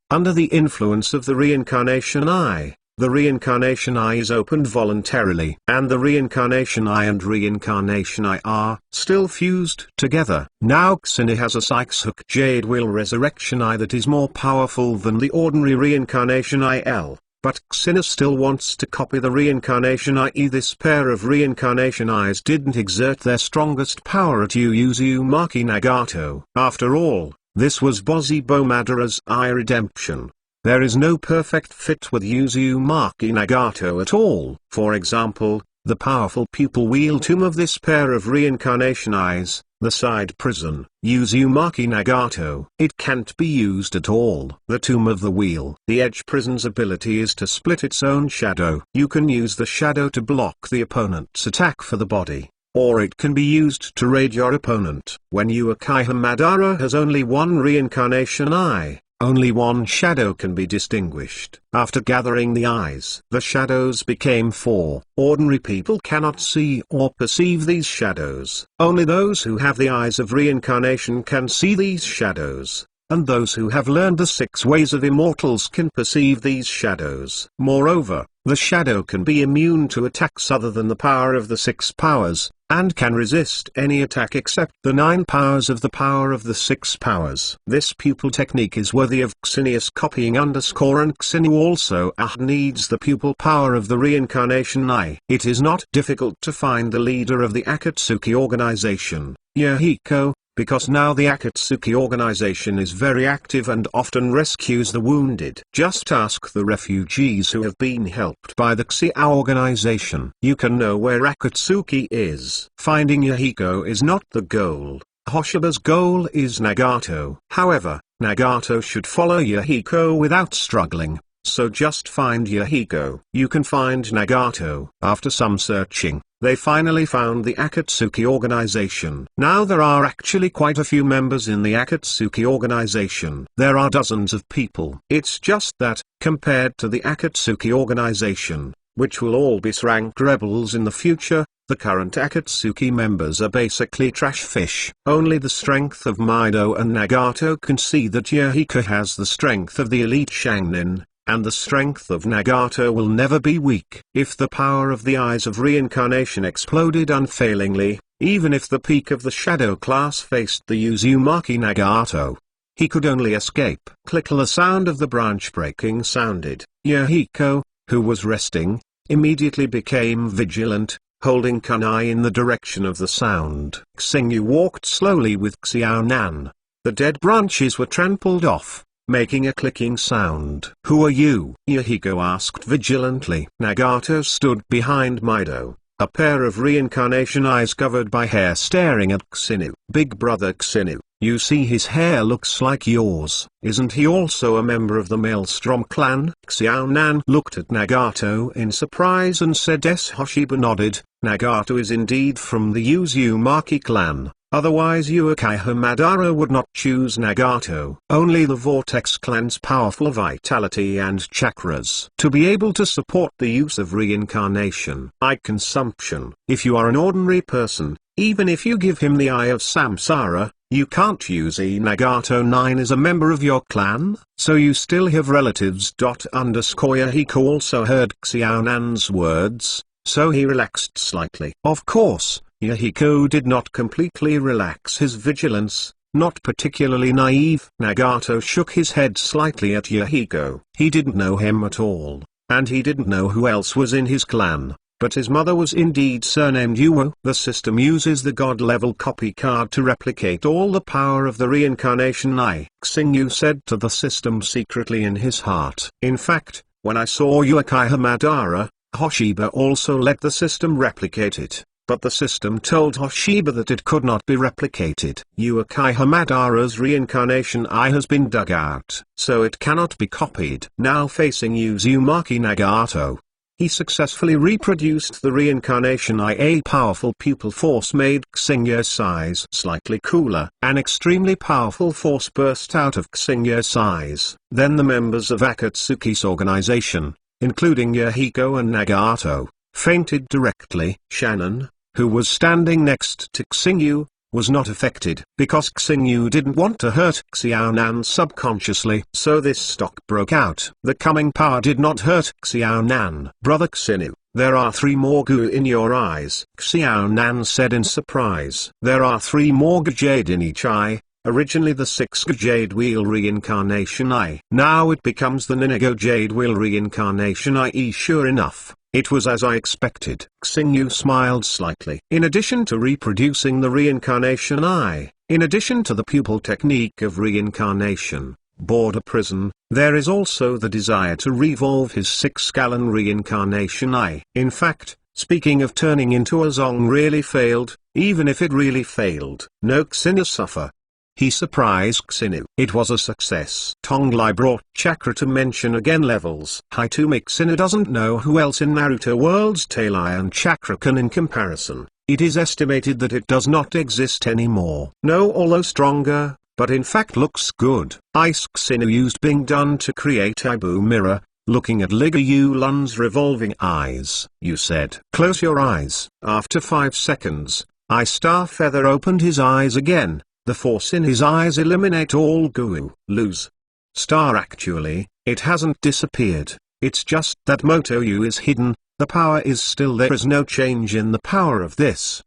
Under the influence of the reincarnation eye, the reincarnation eye is opened voluntarily. And the reincarnation eye and reincarnation eye are still fused together. Now Xinu has a Sykes-Hook Jade Wheel Resurrection Eye that is more powerful than the ordinary reincarnation eye L. But Xinu still wants to copy the reincarnation eye. This pair of reincarnation eyes didn't exert their strongest power at Uzumaki Nagato. After all, this was Bozibo Madara's eye redemption. There is no perfect fit with Uzumaki Nagato at all. For example, the powerful pupil wheel tomb of this pair of reincarnation eyes, the side prison, Uzumaki Nagato. It can't be used at all. The tomb of the wheel. The edge prison's ability is to split its own shadow. You can use the shadow to block the opponent's attack for the body, or it can be used to raid your opponent. When Uchiha Madara has only one reincarnation eye, only one shadow can be distinguished. After gathering the eyes, the shadows became 4. Ordinary people cannot see or perceive these shadows. Only those who have the eyes of reincarnation can see these shadows, and those who have learned the 6 ways of immortals can perceive these shadows. Moreover, the shadow can be immune to attacks other than the power of the 6 powers, and can resist any attack except the 9 powers of the power of the 6 powers. This pupil technique is worthy of Xenius copying _ and Xenu also needs the pupil power of the reincarnation eye. It is not difficult to find the leader of the Akatsuki organization, Yahiko, because now the Akatsuki organization is very active and often rescues the wounded. Just ask the refugees who have been helped by the Xiao organization. You can know where Akatsuki is. Finding Yahiko is not the goal. Hoshiba's goal is Nagato. However, Nagato should follow Yahiko without struggling, so just find Yahiko. You can find Nagato. After some searching, they finally found the Akatsuki organization. Now there are actually quite a few members in the Akatsuki organization. There are dozens of people. It's just that, compared to the Akatsuki organization, which will all be rank rebels in the future, the current Akatsuki members are basically trash fish. Only the strength of Mido and Nagato can see that Yahiko has the strength of the elite Shangnin, and the strength of Nagato will never be weak. If the power of the eyes of reincarnation exploded unfailingly, even if the peak of the shadow class faced the Uzumaki Nagato, he could only escape. Click. The sound of the branch breaking sounded. Yahiko, who was resting, immediately became vigilant, holding kunai in the direction of the sound. Xingyu walked slowly with Xiaonan. The dead branches were trampled off, making a clicking sound. "Who are you?" Yahiko asked vigilantly. Nagato stood behind Mido, a pair of reincarnation eyes covered by hair staring at Xinu. "Big brother Xinu, you see his hair looks like yours. Isn't he also a member of the Maelstrom clan?" Xiaonan looked at Nagato in surprise and said yes. Hoshiba nodded. Nagato is indeed from the Uzumaki clan. Otherwise Uchiha Madara would not choose Nagato. Only the Vortex clan's powerful vitality and chakras to be able to support the use of reincarnation. Eye consumption. If you are an ordinary person, even if you give him the Eye of Samsara, you can't use E. Nagato 9 as a member of your clan, so you still have relatives. Yahiko also heard Xiaonan's words, so he relaxed slightly. Of course, Yahiko did not completely relax his vigilance, not particularly naive. Nagato shook his head slightly at Yahiko. He didn't know him at all, and he didn't know who else was in his clan, but his mother was indeed surnamed Yuo. The system uses the god-level copy card to replicate all the power of the reincarnation eye, Xingyu said to the system secretly in his heart. In fact, when I saw Uchiha Madara, Hoshiba also let the system replicate it. But the system told Hoshiba that it could not be replicated. Uchiha Madara's reincarnation eye has been dug out, so it cannot be copied. Now facing Uzumaki Nagato, he successfully reproduced the reincarnation eye. A powerful pupil force made Xingyu's eyes slightly cooler. An extremely powerful force burst out of Xingyu's eyes. Then the members of Akatsuki's organization, including Yahiko and Nagato, fainted directly. Shannon, who was standing next to Xingyu, was not affected because Xingyu didn't want to hurt Xiaonan subconsciously. So this stock broke out. The coming power did not hurt Xiaonan. Brother Xinu, there are 3 more goo in your eyes, Xiaonan said in surprise. There are 3 more jade in each eye. Originally the 6 Jade Wheel Reincarnation Eye. Now it becomes the Ninigo Jade Wheel Reincarnation Eye. Sure enough, it was as I expected. Xingyu smiled slightly. In addition to reproducing the reincarnation eye, in addition to the pupil technique of reincarnation, border prison, there is also the desire to revolve his 6-gallon reincarnation eye. In fact, speaking of turning into a Zong really failed, even if it really failed. No Xinu suffer. He surprised Xinu. It was a success. Tonglai brought chakra to mention again levels. Hitomi Xinu doesn't know who else in Naruto World's Tail Iron Chakra can in comparison. It is estimated that it does not exist anymore. No, although stronger, but in fact looks good. Ice Xinu used being done to create Ibu mirror, looking at Liga Yulun's revolving eyes. You said, close your eyes. After 5 seconds, Starfeather opened his eyes again. The force in his eyes eliminate all Goo. Lose. Star actually, it hasn't disappeared, it's just that Moto U is hidden, the power is still there is no change in the power of this.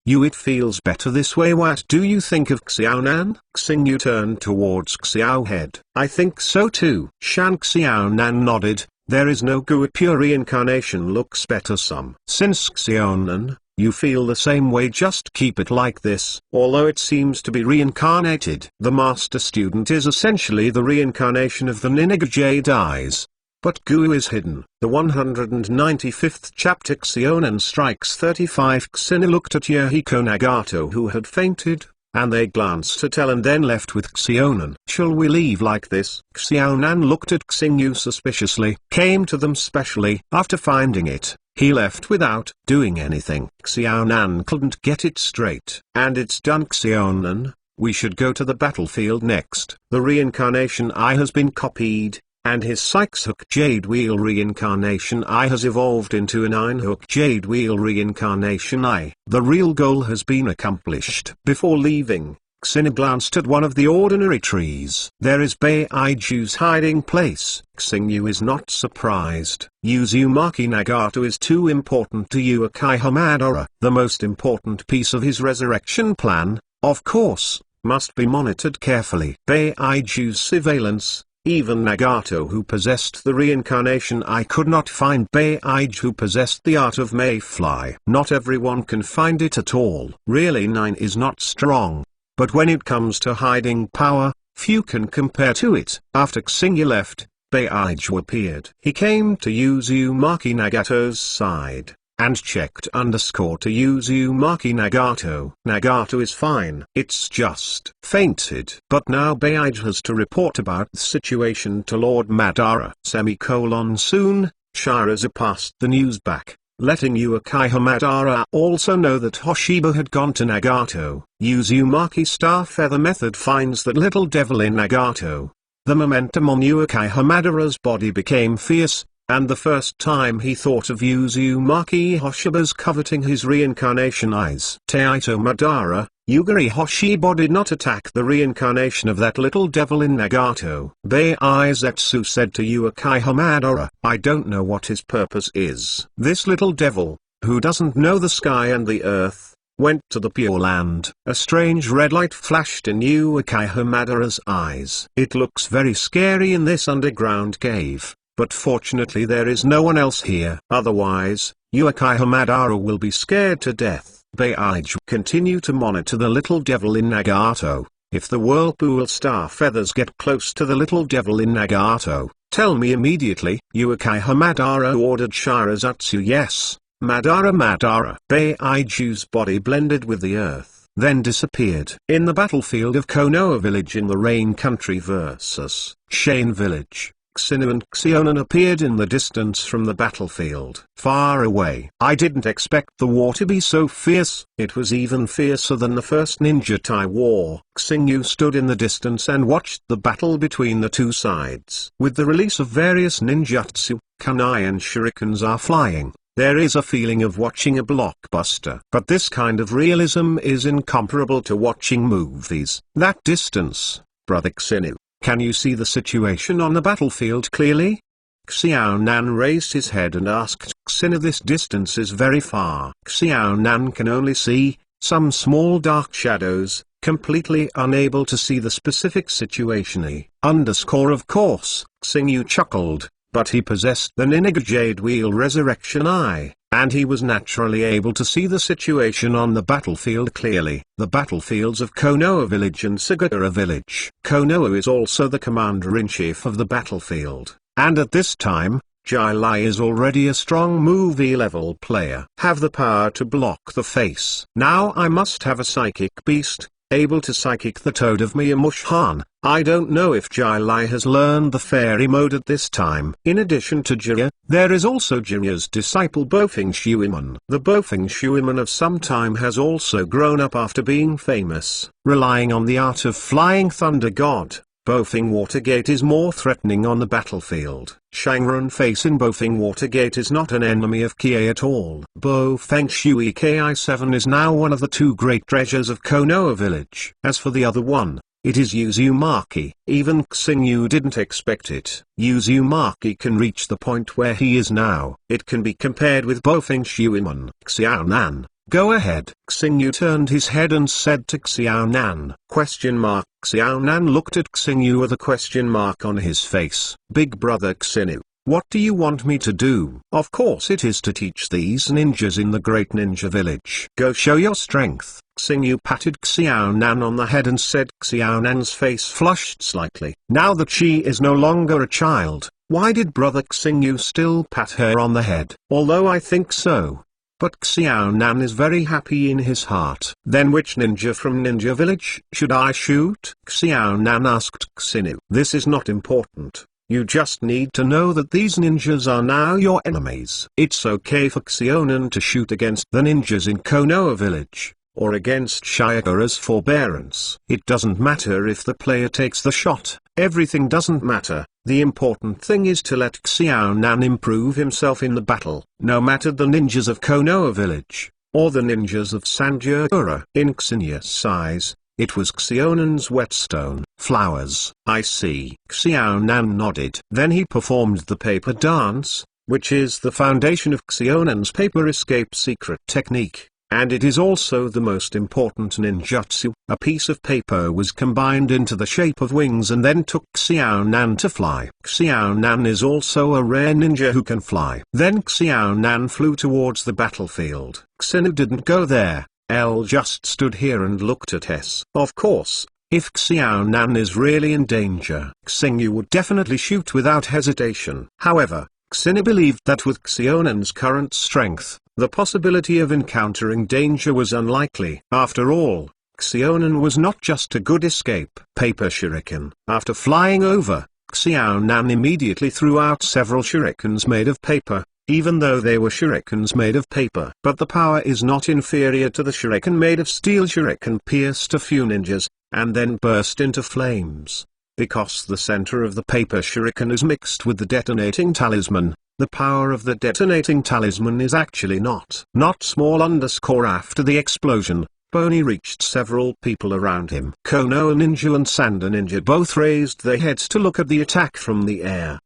It feels better this way. What do you think of Xiaonan? Xingyu turned towards Xiao head. I think so too. Shan Xiaonan nodded, there is no Goo. Pure reincarnation looks better some. Since Xiaonan, you feel the same way, just keep it like this. Although it seems to be reincarnated. The master student is essentially the reincarnation of the Ninja Jade Eyes. But Goo is hidden. The 195th chapter. Xiaonan strikes 35. Xinu looked at Yahiko Nagato who had fainted, and they glanced at Elle and then left with Xiaonan. Shall we leave like this? Xiaonan looked at Xingyu suspiciously. Came to them specially. After finding it, he left without doing anything. Xiaonan couldn't get it straight. And it's done. Xiaonan, we should go to the battlefield next. The reincarnation eye has been copied, and his Six-Hook Jade Wheel reincarnation eye has evolved into a 9-Hook Jade Wheel reincarnation eye. The real goal has been accomplished. Before leaving, Xinu glanced at one of the ordinary trees. There is Baiju's hiding place. Xingyu is not surprised. Uzumaki Nagato is too important to Uchiha Madara. The most important piece of his resurrection plan, of course, must be monitored carefully. Baiju's surveillance. Even Nagato, who possessed the reincarnation eye, could not find Baiju, who possessed the art of Mayfly. Not everyone can find it at all. Really, 9 is not strong. But when it comes to hiding power, few can compare to it. After Xingyu left, Baiju appeared. He came to Uzumaki Nagato's side, and checked _ to Uzumaki Nagato. Nagato is fine. It's just fainted. But now Baiju has to report about the situation to Lord Madara. Soon, Shiraza passed the news back, letting Uchiha Madara also know that Hoshiba had gone to Nagato. Uzumaki Starfeather method finds that little devil in Nagato. The momentum on Uchiha Madara's body became fierce, and the first time he thought of Uzumaki Hoshiba's coveting his reincarnation eyes. Taito Madara, Yugiri Hoshiba did not attack the reincarnation of that little devil in Nagato. Baizetsu said to Uchiha Madara, I don't know what his purpose is. This little devil, who doesn't know the sky and the earth, went to the Pure Land. A strange red light flashed in Uchiha Madara's eyes. It looks very scary in this underground cave. But fortunately there is no one else here. Otherwise, Uchiha Madara will be scared to death. Baiju continue to monitor the little devil in Nagato. If the Whirlpool Star Feathers get close to the little devil in Nagato, tell me immediately. Uchiha Madara ordered Shirazatsu. Yes, Madara. Baiju's body blended with the earth, then disappeared. In the battlefield of Konoha Village in the Rain Country vs. Shane Village, Xinu and Xiaonan appeared in the distance from the battlefield. Far away. I didn't expect the war to be so fierce. It was even fiercer than the first Ninja Tai War. Xingyu stood in the distance and watched the battle between the two sides. With the release of various ninjutsu, kunai and shurikens are flying. There is a feeling of watching a blockbuster. But this kind of realism is incomparable to watching movies. That distance, brother Xinu. Can you see the situation on the battlefield clearly? Xiaonan raised his head and asked Xinu. This distance is very far. Xiaonan can only see some small dark shadows, completely unable to see the specific situation. Of course, Xingyu chuckled, but he possessed the Ninja Jade Wheel Resurrection Eye, and he was naturally able to see the situation on the battlefield clearly. The battlefields of Konoha Village and Sagara Village. Konoha is also the commander-in-chief of the battlefield, and at this time, Jai Lai is already a strong movie-level player. Have the power to block the face. Now I must have a psychic beast, able to psychic the toad of Miyamushan. I don't know if Jai Lai has learned the fairy mode at this time. In addition to Jiraiya, there is also Jiraiya's disciple Bofeng Shuiman. The Bofeng Shuiman of some time has also grown up after being famous, relying on the art of flying thunder god. Bofeng Watergate is more threatening on the battlefield. Shangren face in Bofeng Watergate is not an enemy of Kie at all. Bofeng Shui Ki-7 is now one of the two great treasures of Konoha village. As for the other one, it is Uzumaki. Even Xingyu didn't expect it. Uzumaki can reach the point where he is now. It can be compared with Bofeng Shuiman. Xiaonan, go ahead. Xingyu turned his head and said to Xiaonan. Xiaonan looked at Xingyu with a question mark on his face. Big brother Xingyu, what do you want me to do? Of course it is to teach these ninjas in the great ninja village. Go show your strength. Xingyu patted Xiaonan on the head and said. Xiaonan's face flushed slightly. Now that she is no longer a child, why did brother Xingyu still pat her on the head? Although I think so. But Xiaonan is very happy in his heart. Then which ninja from Ninja Village should I shoot? Xiaonan asked Xingyu. This is not important. You just need to know that these ninjas are now your enemies. It's okay for Xiaonan to shoot against the ninjas in Konoha Village, or against Shiakura's forbearance. It doesn't matter if the player takes the shot, everything doesn't matter. The important thing is to let Xiaonan improve himself in the battle, no matter the ninjas of Konoha Village, or the ninjas of Sanjura. In Xinyu's eyes, it was Xiaonan's whetstone. Flowers. I see. Xiaonan nodded. Then he performed the paper dance, which is the foundation of Xiaonan's paper escape secret technique. And it is also the most important ninjutsu. A piece of paper was combined into the shape of wings and then took Xiaonan to fly. Xiaonan is also a rare ninja who can fly. Then Xiaonan flew towards the battlefield. Xingyu didn't go there. L just stood here and looked at S. Of course, if Xiaonan is really in danger, Xingyu would definitely shoot without hesitation. However, Xingyu believed that with Xiaonan's current strength, the possibility of encountering danger was unlikely. After all, Xiaonan was not just a good escape. Paper shuriken. After flying over, Xiaonan immediately threw out several shurikens made of paper, even though they were shurikens made of paper. But the power is not inferior to the shuriken made of steel. Shuriken pierced a few ninjas, and then burst into flames. Because the center of the paper shuriken is mixed with the detonating talisman, the power of the detonating talisman is actually not small. After the explosion, Boney reached several people around him. Konoha Ninja and Sanda Ninja both raised their heads to look at the attack from the air.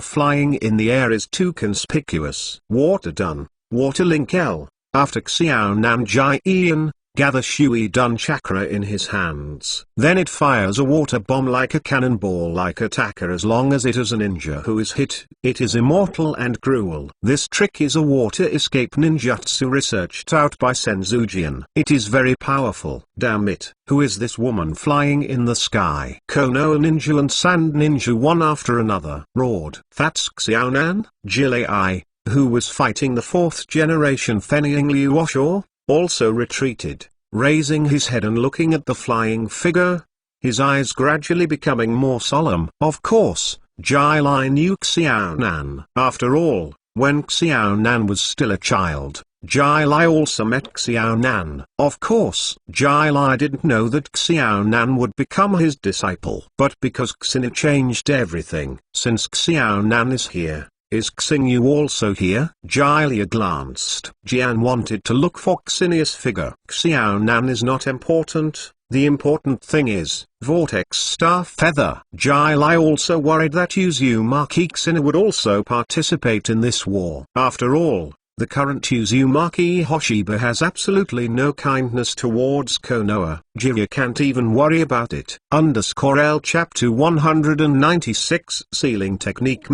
Flying in the air is too conspicuous. Water done. Water link L. After Xiaonan Jai Ian, gather Shui Dun chakra in his hands. Then it fires a water bomb like a cannonball-like attacker. As long as it is a ninja who is hit, it is immortal and cruel. This trick is a water escape ninjutsu researched out by Senzujian. It is very powerful. Damn it, who is this woman flying in the sky? Konoha Ninja and Sand Ninja one after another roared. That's Xiaonan? Jilei, who was fighting the fourth generation Fenying Liu Osho, also retreated, raising his head and looking at the flying figure, his eyes gradually becoming more solemn. Of course, Jai Lai knew Xiaonan. After all, when Xiaonan was still a child, Jai Lai also met Xiaonan. Of course, Jai Lai didn't know that Xiaonan would become his disciple. But because Xingyu changed everything, since Xiaonan is here, is Xingyu also here? Jai Lai glanced. Jian wanted to look for Xinyu's figure. Xiaonan is not important, the important thing is, Vortex Star Feather. Jai Lai also worried that Uzumaki Xingyu would also participate in this war. After all, the current Uzumaki Hoshiba has absolutely no kindness towards Konoha. Jiraiya can't even worry about it. L Chapter 196 Sealing Technique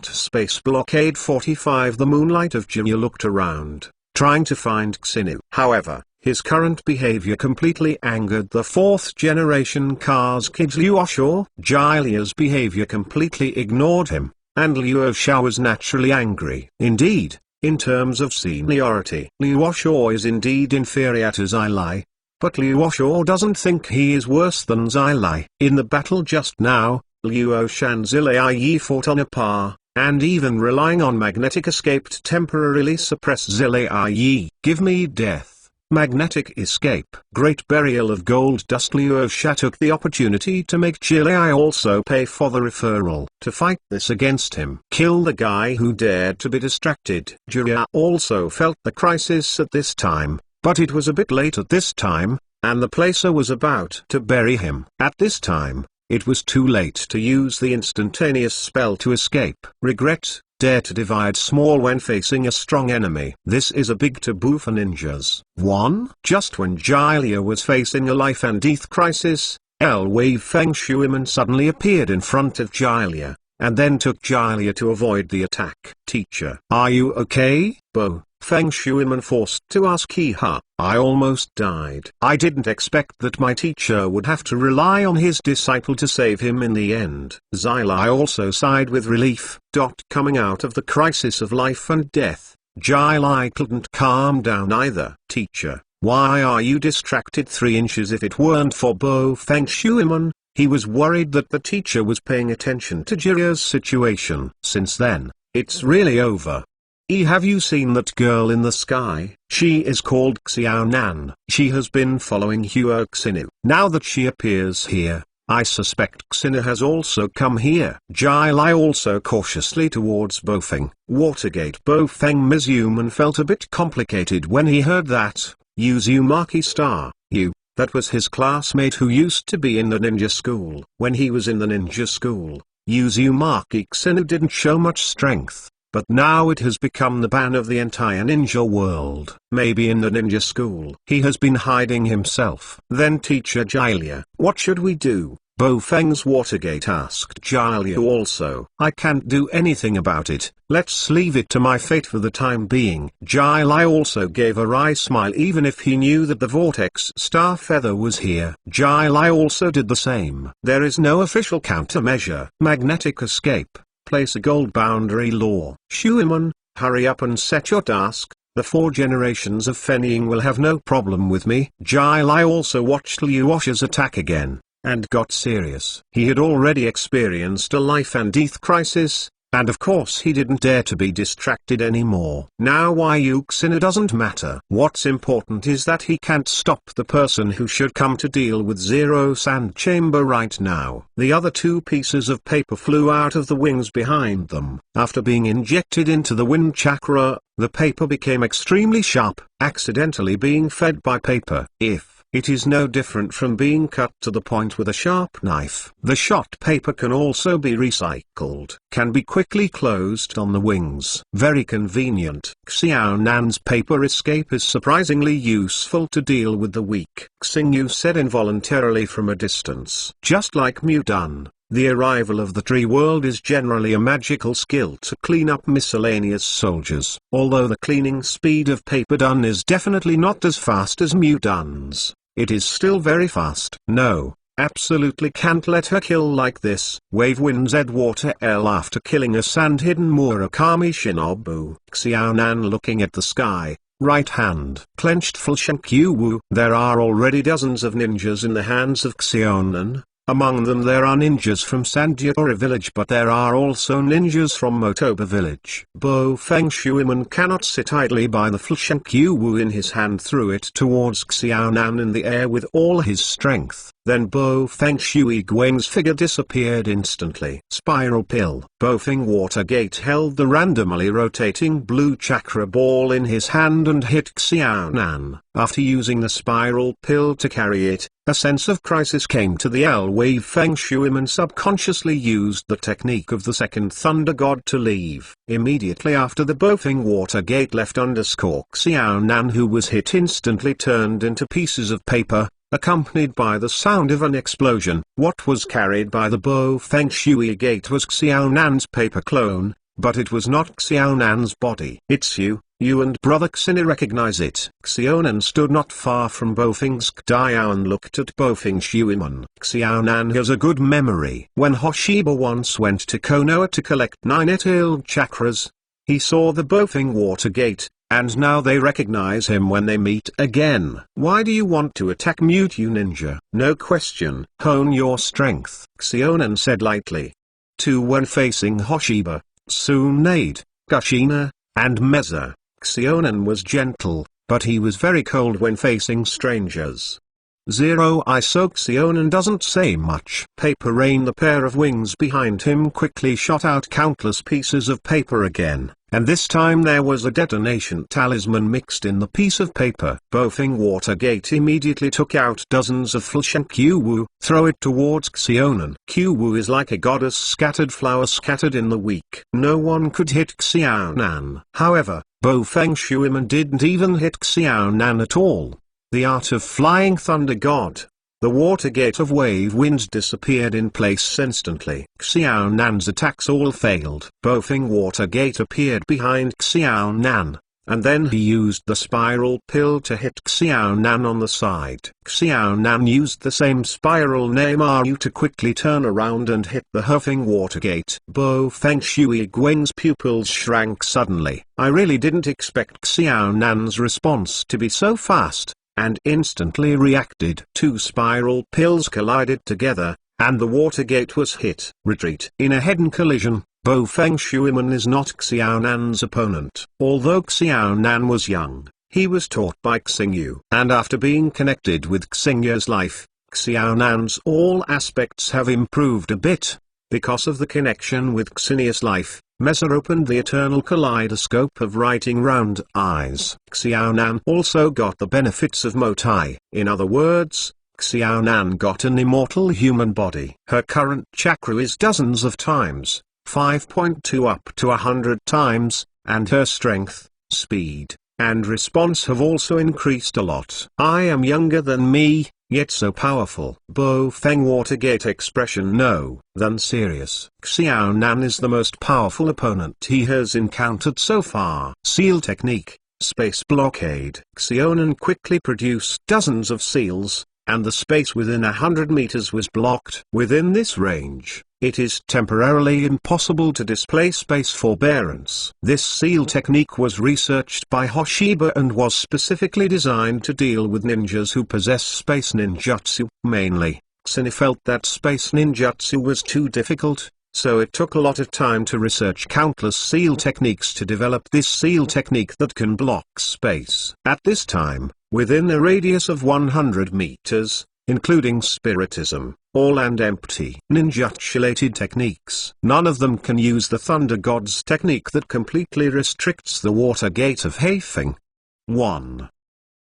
Space Blockade 45. The moonlight of Jiraiya looked around, trying to find Xingyu. However, his current behavior completely angered the fourth generation Kaz Kid Liu Osho. Jai Lai's behavior completely ignored him, and Liu Osho was naturally angry. Indeed, in terms of seniority, Liu Osho is indeed inferior to Jai Lai. but Liu Oshaw doesn't think he is worse than Zilai. In the battle just now, Liu Osha and Zilai fought on a par, and even relying on magnetic escape to temporarily suppress Zilai. Give me death. Magnetic escape. Great burial of gold dust. Liu Osha took the opportunity to make Zilai also pay for the referral. To fight this against him. Kill the guy who dared to be distracted. Jiraiya also felt the crisis at this time, but it was a bit late at this time, and the placer was about to bury him. At this time, it was too late to use the instantaneous spell to escape. Regret. Dare to divide small when facing a strong enemy. This is a big taboo for ninjas. 1. Just when Jiraiya was facing a life and death crisis, L-Wave Feng Shuiman suddenly appeared in front of Jiraiya, and then took Jiraiya to avoid the attack. Teacher, are you okay? Bo. Feng Shuiman forced to ask He-ha. I almost died. I didn't expect that my teacher would have to rely on his disciple to save him in the end. Zilai also sighed with relief. Coming out of the crisis of life and death, Zilai couldn't calm down either. Teacher, why are you distracted? 3 inches. If it weren't for Bo Feng Shuiman, he was worried that the teacher was paying attention to Jiraiya's situation. Since then, it's really over. Have you seen that girl in the sky? She is called Xiao Nan. She has been following Huo Xinu. Now that she appears here, I suspect Xinu has also come here. Zilai also cautiously towards Bofeng. Watergate. Bofeng Mizuman felt a bit complicated when he heard that. Uzumaki Star, that was his classmate who used to be in the ninja school. When he was in the ninja school, Uzumaki Xinu didn't show much strength. But now it has become the ban of the entire ninja world. Maybe in the ninja school he has been hiding himself. Then Teacher Jiraiya, what should we do? Bofeng's Watergate asked Jiraiya also. I can't do anything about it. Let's leave it to my fate for the time being. Jiraiya also gave a wry smile even if he knew that the Vortex Star Feather was here. Jiraiya also did the same. There is no official countermeasure. Magnetic escape. Place a gold boundary law. Shuiman, hurry up and set your task. The 4 generations of Fenying will have no problem with me. Jiraiya also watched Liu Osha's attack again, and got serious. He had already experienced a life and death crisis, and of course he didn't dare to be distracted anymore. Now Huo Xinu doesn't matter. What's important is that he can't stop the person who should come to deal with Zero Sand Chamber right now. The other 2 pieces of paper flew out of the wings behind them. After being injected into the wind chakra, the paper became extremely sharp, accidentally being fed by paper. It is no different from being cut to the point with a sharp knife. The shot paper can also be recycled. Can be quickly closed on the wings. Very convenient. Xiao Nan's paper escape is surprisingly useful to deal with the weak. Xingyu said involuntarily from a distance. Just like Mudan, the arrival of the tree world is generally a magical skill to clean up miscellaneous soldiers. Although the cleaning speed of paper dun is definitely not as fast as Mudan's, it is still very fast. No, absolutely can't let her kill like this. Wave Wind Z Water L. After killing a sand-hidden Murakami Shinobu, Xiaonan looking at the sky, right hand clenched full Shenkyu. There are already dozens of ninjas in the hands of Xiaonan. Among them there are ninjas from Sandyori village, but there are also ninjas from Motoba village. Bo Feng Shuiman cannot sit idly by the Flushenkyu in his hand, threw it towards Xiaonan in the air with all his strength. Then Bo Feng Shui Guang's figure disappeared instantly. Spiral Pill. Bo Feng Watergate held the randomly rotating blue chakra ball in his hand and hit Xiaonan. After using the spiral pill to carry it, a sense of crisis came to the L-Wave. Feng Shuiman subconsciously used the technique of the second thunder god to leave. Immediately after the Bofeng Watergate left Xiaonan, who was hit, instantly turned into pieces of paper, accompanied by the sound of an explosion. What was carried by the Bo Feng Shui gate was Xiaonan's paper clone, but it was not Xiaonan's body. It's you and brother Xini recognize it. Xiaonan stood not far from Bofeng's Diao and looked at Bofeng Shuiman. Xiaonan has a good memory. When Hoshiba once went to Konoha to collect 9 etailed chakras, he saw the Bofeng Watergate, and now they recognize him when they meet again. Why do you want to attack Mewtwo ninja? No question. Hone your strength, Xionan said lightly. 2 When facing Hoshiba, Tsunade, Kushina, and Meza, Xionan was gentle, but he was very cold when facing strangers. 0 ISO Xionan doesn't say much. Paper Rain, the pair of wings behind him quickly shot out countless pieces of paper again, and this time there was a detonation talisman mixed in the piece of paper. Bofing Watergate immediately took out dozens of flash and Q-Wu, throw it towards Xionan. Q-Wu is like a goddess scattered flower scattered in the week. No one could hit Xionan. However, Bofeng Shuiman didn't even hit Xionan at all. The art of flying thunder god. The Watergate of Wave Wind disappeared in place instantly. Xiaonan's attacks all failed. Bofeng Watergate appeared behind Xiaonan, and then he used the spiral pill to hit Xiaonan on the side. Xiaonan used the same spiral Nemaru to quickly turn around and hit the Huffing Watergate. Bofeng Shui Guang's pupils shrank suddenly. I really didn't expect Xiaonan's response to be so fast, and instantly reacted. 2 spiral pills collided together, and the Watergate was hit. Retreat. In a head-on collision, Bofeng Shuiman is not Xiaonan's opponent. Although Xiaonan was young, he was taught by Xingyu. And after being connected with Xingyu's life, Xiaonan's all aspects have improved a bit. Because of the connection with Xingya's life, Meza opened the eternal kaleidoscope of writing round eyes. Xiaonan also got the benefits of Motai. In other words, Xiaonan got an immortal human body. Her current chakra is dozens of times, 5.2 up to 100 times, and her strength, speed, and response have also increased a lot. I am younger than me, yet so powerful. Bofeng Watergate expression no, than serious. Xiaonan is the most powerful opponent he has encountered so far. Seal technique, space blockade. Xionan quickly produced dozens of seals, and the space within 100 meters was blocked. Within this range, it is temporarily impossible to display space forbearance. This seal technique was researched by Hoshiba and was specifically designed to deal with ninjas who possess space ninjutsu. Mainly, Xini felt that space ninjutsu was too difficult, so it took a lot of time to research countless seal techniques to develop this seal technique that can block space. At this time, within a radius of 100 meters, including spiritism, all and empty ninjutsu-related techniques. None of them can use the Thunder God's technique that completely restricts the Watergate of Haifeng. 1.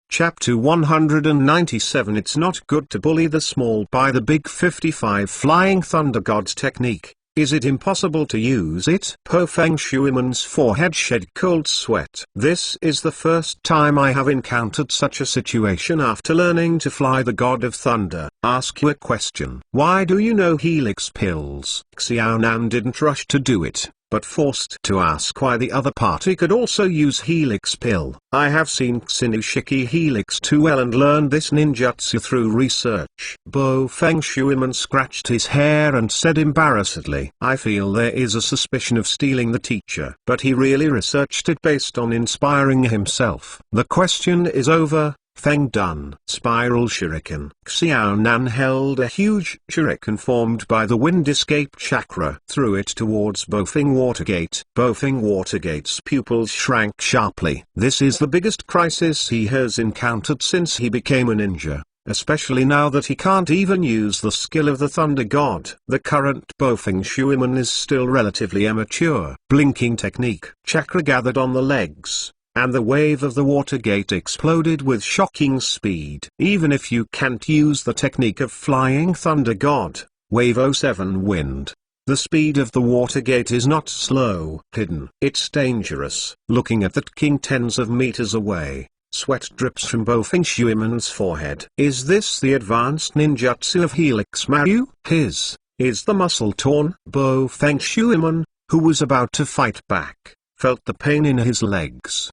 Chapter 197. It's not good to bully the small by the big. 55 Flying Thunder God's technique. Is it impossible to use it? Bofeng Shuiman's forehead shed cold sweat. This is the first time I have encountered such a situation after learning to fly the God of Thunder. Ask you a question. Why do you know Helix pills? Xiaonan didn't rush to do it, but forced to ask why the other party could also use Helix pill. I have seen Xinu Helix too well and learned this ninjutsu through research. Bofeng Shuiman scratched his hair and said embarrassedly, I feel there is a suspicion of stealing the teacher. But he really researched it based on inspiring himself. The question is over. Feng done. Spiral Shuriken. Xiaonan held a huge shuriken formed by the wind escape chakra. Threw it towards Bofeng Watergate. Bofeng Watergate's pupils shrank sharply. This is the biggest crisis he has encountered since he became a ninja, especially now that he can't even use the skill of the Thunder God. The current Bofeng Shuiman is still relatively immature. Blinking technique. Chakra gathered on the legs, and the wave of the Watergate exploded with shocking speed. Even if you can't use the technique of Flying Thunder God, Wave 07 Wind, the speed of the Watergate is not slow. Hidden. It's dangerous. Looking at that king tens of meters away, sweat drips from Bofeng Shuiman's forehead. Is this the advanced ninjutsu of Helix Maru? Is the muscle torn? Bofeng Shuiman, who was about to fight back, felt the pain in his legs.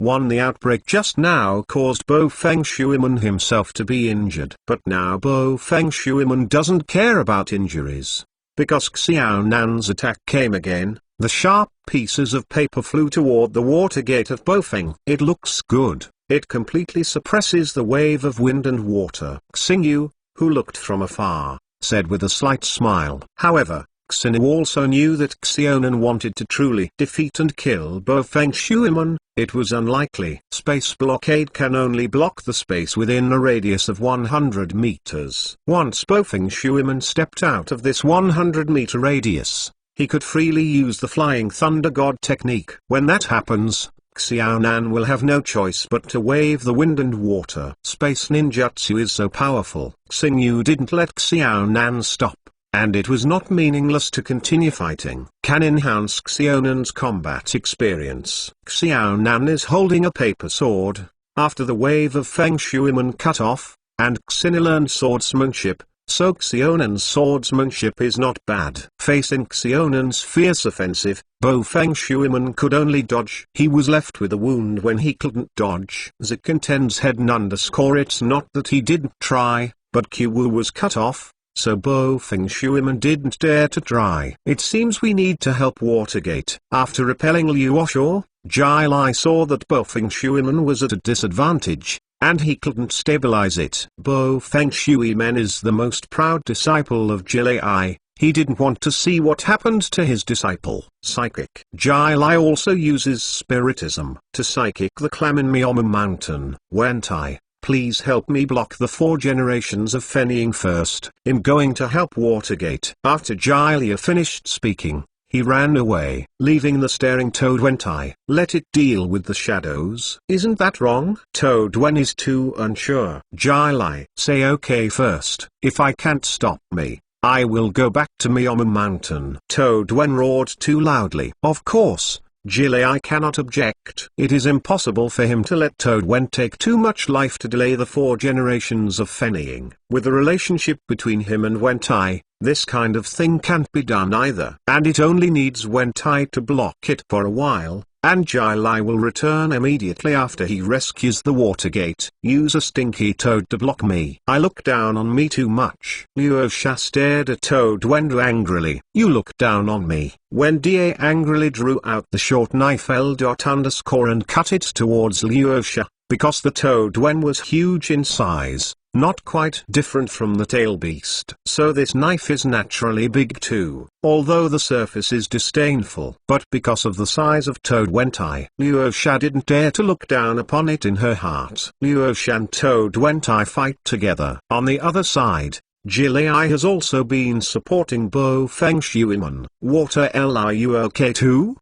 The outbreak just now caused Bofeng Shuiman himself to be injured. But now Bofeng Shuiman doesn't care about injuries. Because Xiaonan's attack came again, The sharp pieces of paper flew toward the water gate of Bofeng. It looks good. It completely suppresses the wave of wind and water. Xingyu, who looked from afar, said with a slight smile. However, Xingyu also knew that Xiaonan wanted to truly defeat and kill Bofeng Shuiman. It was unlikely. Space blockade can only block the space within a radius of 100 meters. Once Bofeng Shuiman stepped out of this 100-meter radius, he could freely use the Flying Thunder God technique. When that happens, Xiaonan will have no choice but to wave the wind and water. Space ninjutsu is so powerful. Xingyu didn't let Xiaonan stop, and it was not meaningless to continue fighting. Can enhance Xiaonan's combat experience. Xiaonan is holding a paper sword. After the wave of Feng Shuiman cut off, and Xingyu learned swordsmanship, so Xiaonan's swordsmanship is not bad. Facing Xiaonan's fierce offensive, Bofeng Shuiman could only dodge. He was left with a wound when he couldn't dodge. Zik contends it's not that he didn't try, but Qiwu was cut off, so Bofeng Shuiman didn't dare to try. It seems we need to help Watergate. After repelling Liu Oshaw, Jai Lai saw that Bofeng Shuiman was at a disadvantage, and he couldn't stabilize it. Bofeng Shuiman is the most proud disciple of Jilai. He didn't want to see what happened to his disciple. Psychic. Jai Lai also uses spiritism to psychic the clam in Myomu Mountain. Wentai, please help me block the 4 generations of Fenying first. I'm going to help Watergate. After Jai Lai finished speaking, he ran away, leaving the staring Toad Wentai. Let it deal with the shadows. Isn't that wrong? Toad Wen is too unsure. Jai Lai, say okay first. If I can't stop me, I will go back to Myomu Mountain. Toad Wen roared too loudly. Of course, Jilai cannot object. It is impossible for him to let Toad Wen take too much life to delay the 4 generations of Fenying. With the relationship between him and Wentai, this kind of thing can't be done either. And it only needs Wentai to block it for a while, and Jai Lai will return immediately after he rescues the Watergate. Use a stinky toad to block me. I look down on me too much. Liu Osha stared at Toad Wen angrily. You look down on me. Wen Da angrily drew out the short knife L. and cut it towards Liu Osha, because the Toad Wen was huge in size, not quite different from the tail beast. So this knife is naturally big too, although the surface is disdainful. But because of the size of Toad Wentai, Liu Osha didn't dare to look down upon it in her heart. Liu Osha and Toad Wentai fight together. On the other side, Jilai has also been supporting Bofeng Shuiman. Water L, are you okay too?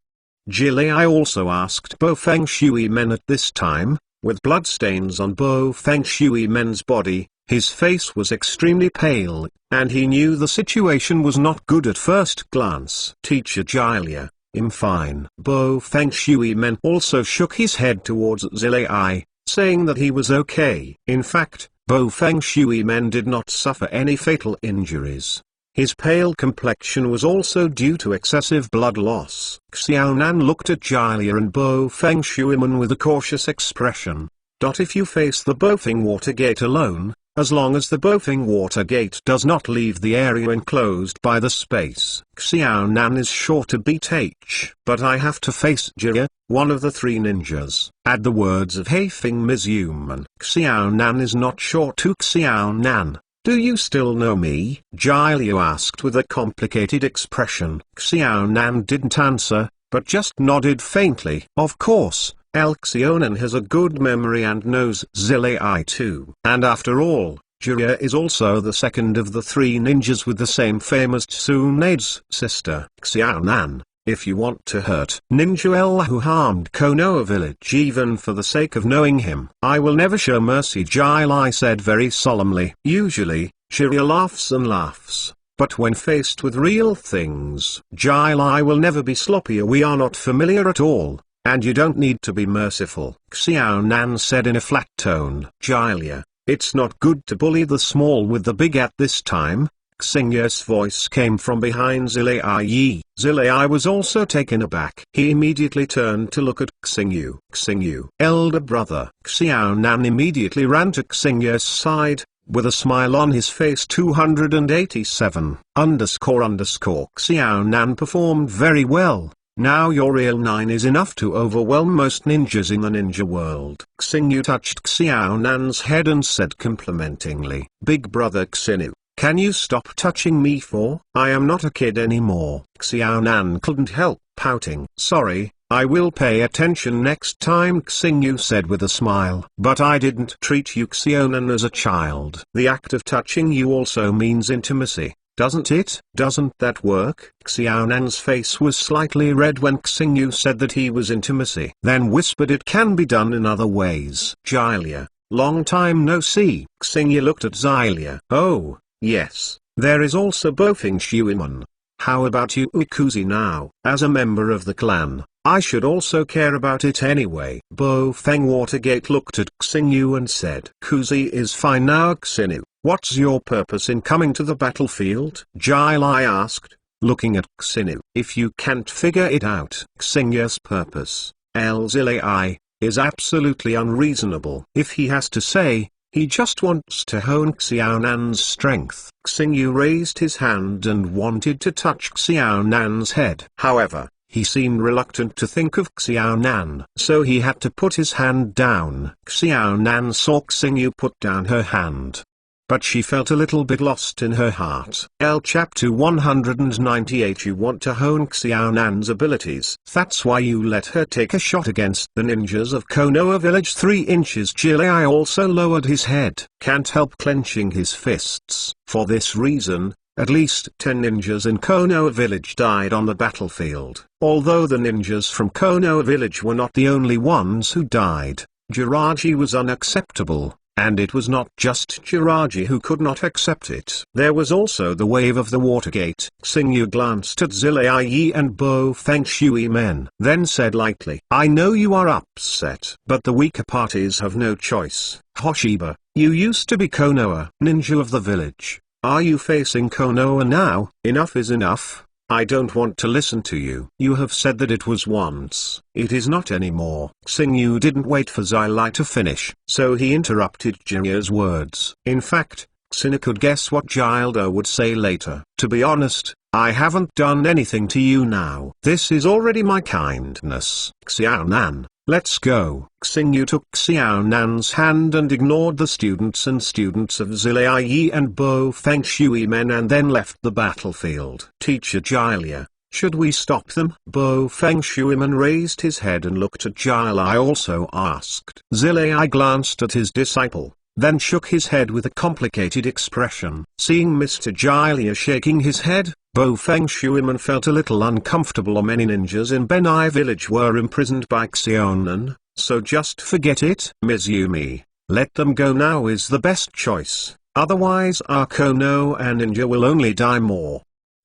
Jilai also asked Bofeng Shuiman at this time. With bloodstains on Bofeng Shuiman's body, his face was extremely pale, and he knew the situation was not good at first glance. Teacher Jilia, I'm fine. Bofeng Shuiman also shook his head towards Zilai, saying that he was okay. In fact, Bofeng Shuiman did not suffer any fatal injuries. His pale complexion was also due to excessive blood loss. Xiaonan looked at Jilia and Bofeng Shuiman with a cautious expression. If you face the Bofeng Watergate alone, as long as the Bofeng Watergate does not leave the area enclosed by the space, Xiaonan is sure to beat H. But I have to face Jilia, one of the 3 ninjas. Add the words of Haifeng Mizuman. Xiaonan is not sure to Xiaonan. Do you still know me? Jai Liu asked with a complicated expression. Xiaonan didn't answer, but just nodded faintly. Of course, Xiaonan has a good memory and knows Zilai too. And after all, Jilia is also the second of the 3 ninjas with the same famous Tsunade's sister. Xiaonan, if you want to hurt Ninja L who harmed Konoha village even for the sake of knowing him, I will never show mercy, Jai Lai said very solemnly. Usually, Jilia laughs and laughs, but when faced with real things, Jai Lai will never be sloppy. We are not familiar at all, and you don't need to be merciful, Xiaonan said in a flat tone. Jilia, it's not good to bully the small with the big at this time. Xingyu's voice came from behind Zilai. Zilai was also taken aback. He immediately turned to look at Xingyu. Xingyu, elder brother. Xiaonan immediately ran to Xingyu's side, with a smile on his face. 287 __. Xiaonan performed very well. Now your real 9 is enough to overwhelm most ninjas in the ninja world. Xingyu touched Xiao Nan's head and said complimentingly, "Big brother Xinu, can you stop touching me for? I am not a kid anymore." Xiao Nan couldn't help pouting. "Sorry, I will pay attention next time," Xingyu said with a smile. "But I didn't treat you Xiaonan as a child. The act of touching you also means intimacy, doesn't it? Doesn't that work?" Xiaonan's face was slightly red when Xingyu said that he was intimacy. Then whispered, "It can be done in other ways." "Xylia, long time no see." Xingyu looked at Xylia. "Oh, yes, there is also Bofeng Shuiman. How about you Ukuzi now? As a member of the clan, I should also care about it anyway." Bofeng Watergate looked at Xingyu and said, "Kuzi is fine now Xinu. What's your purpose in coming to the battlefield?" Jilai asked, looking at Xinu. "If you can't figure it out, Xingyu's purpose, Elzilai, is absolutely unreasonable. If he has to say, he just wants to hone Xiaonan's strength." Xingyu raised his hand and wanted to touch Xiaonan's head. However, he seemed reluctant to think of Xiaonan, so he had to put his hand down. Xiaonan saw Xingyu put down her hand, but she felt a little bit lost in her heart. Chapter 198. You want to hone Xiaonan's abilities. That's why you let her take a shot against the ninjas of Konoha village. 3 inches. Jilai also lowered his head. Can't help clenching his fists. For this reason, at least 10 ninjas in Konoha village died on the battlefield. Although the ninjas from Konoha village were not the only ones who died, Jiraiya was unacceptable. And it was not just Jiraiya who could not accept it. There was also the wave of the Watergate. Xingyu glanced at Zilai and Bofeng Shui men, then said lightly, "I know you are upset, but the weaker parties have no choice. Hoshiba, you used to be Konoha ninja of the village. Are you facing Konoha now? Enough is enough. I don't want to listen to you. You have said that it was once. It is not anymore." Xingyu didn't wait for Zilai to finish, so he interrupted Jiraiya's words. In fact, Xinu could guess what Jildo would say later. "To be honest, I haven't done anything to you now. This is already my kindness. Xiaonan, let's go." Xingyu took Xiaonan's hand and ignored the students of Zilai and Bofeng Shui men and then left the battlefield. "Teacher Jilai, should we stop them?" Bofeng Shui man raised his head and looked at Jilai also asked. Zilai glanced at his disciple, then shook his head with a complicated expression. Seeing Mr. Jilai shaking his head, Bofeng Shuiman felt a little uncomfortable. Many ninjas in Benai village were imprisoned by Xiaonan, so just forget it. "Mizumi, let them go now is the best choice, otherwise our Konoha ninja will only die more,"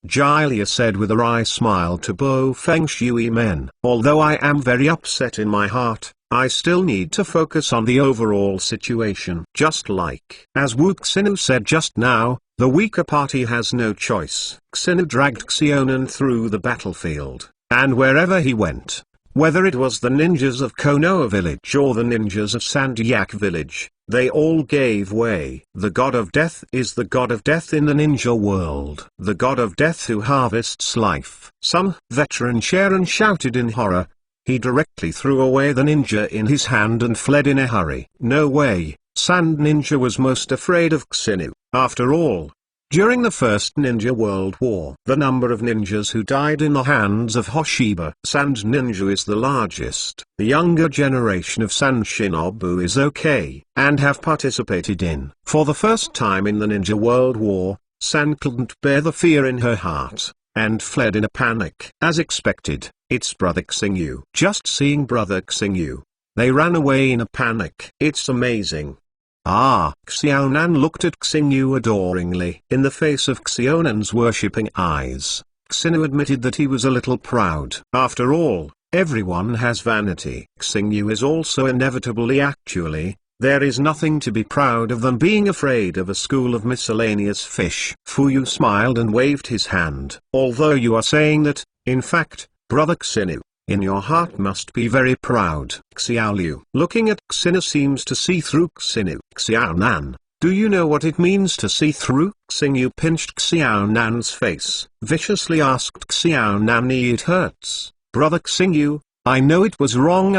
Jilai said with a wry smile to Bofeng Shui men. "Although I am very upset in my heart, I still need to focus on the overall situation." Just like as Wu Xinu said just now, the weaker party has no choice. Xinu dragged Xiaonan through the battlefield, and wherever he went, whether it was the ninjas of Konoha village or the ninjas of Sandyak village, they all gave way. The god of death is the god of death in the ninja world. The god of death who harvests life. Some veteran Sharon shouted in horror. He directly threw away the ninja in his hand and fled in a hurry. No way, Sand Ninja was most afraid of Xinu. After all, during the First Ninja World War, the number of ninjas who died in the hands of Hoshiba Sand Ninja is the largest. The younger generation of Sand Shinobu is okay, and have participated in. For the first time in the Ninja World War, Sand couldn't bear the fear in her heart, and fled in a panic. As expected, it's Brother Xingyu. Just seeing Brother Xingyu, they ran away in a panic. It's amazing. Ah! Xiaonan looked at Xingyu adoringly. In the face of Xiaonan's worshipping eyes, Xingyu admitted that he was a little proud. After all, everyone has vanity. Xingyu is also inevitably actually, there is nothing to be proud of than being afraid of a school of miscellaneous fish. Fuyu smiled and waved his hand. Although you are saying that, in fact, Brother Xingyu, in your heart must be very proud. Xiaoliu, looking at Xingyu, seems to see through Xingyu. Xiaonan, do you know what it means to see through? Xingyu pinched Xiaonan's face, viciously asked Xiaonan, it hurts. Brother Xingyu, I know it was wrong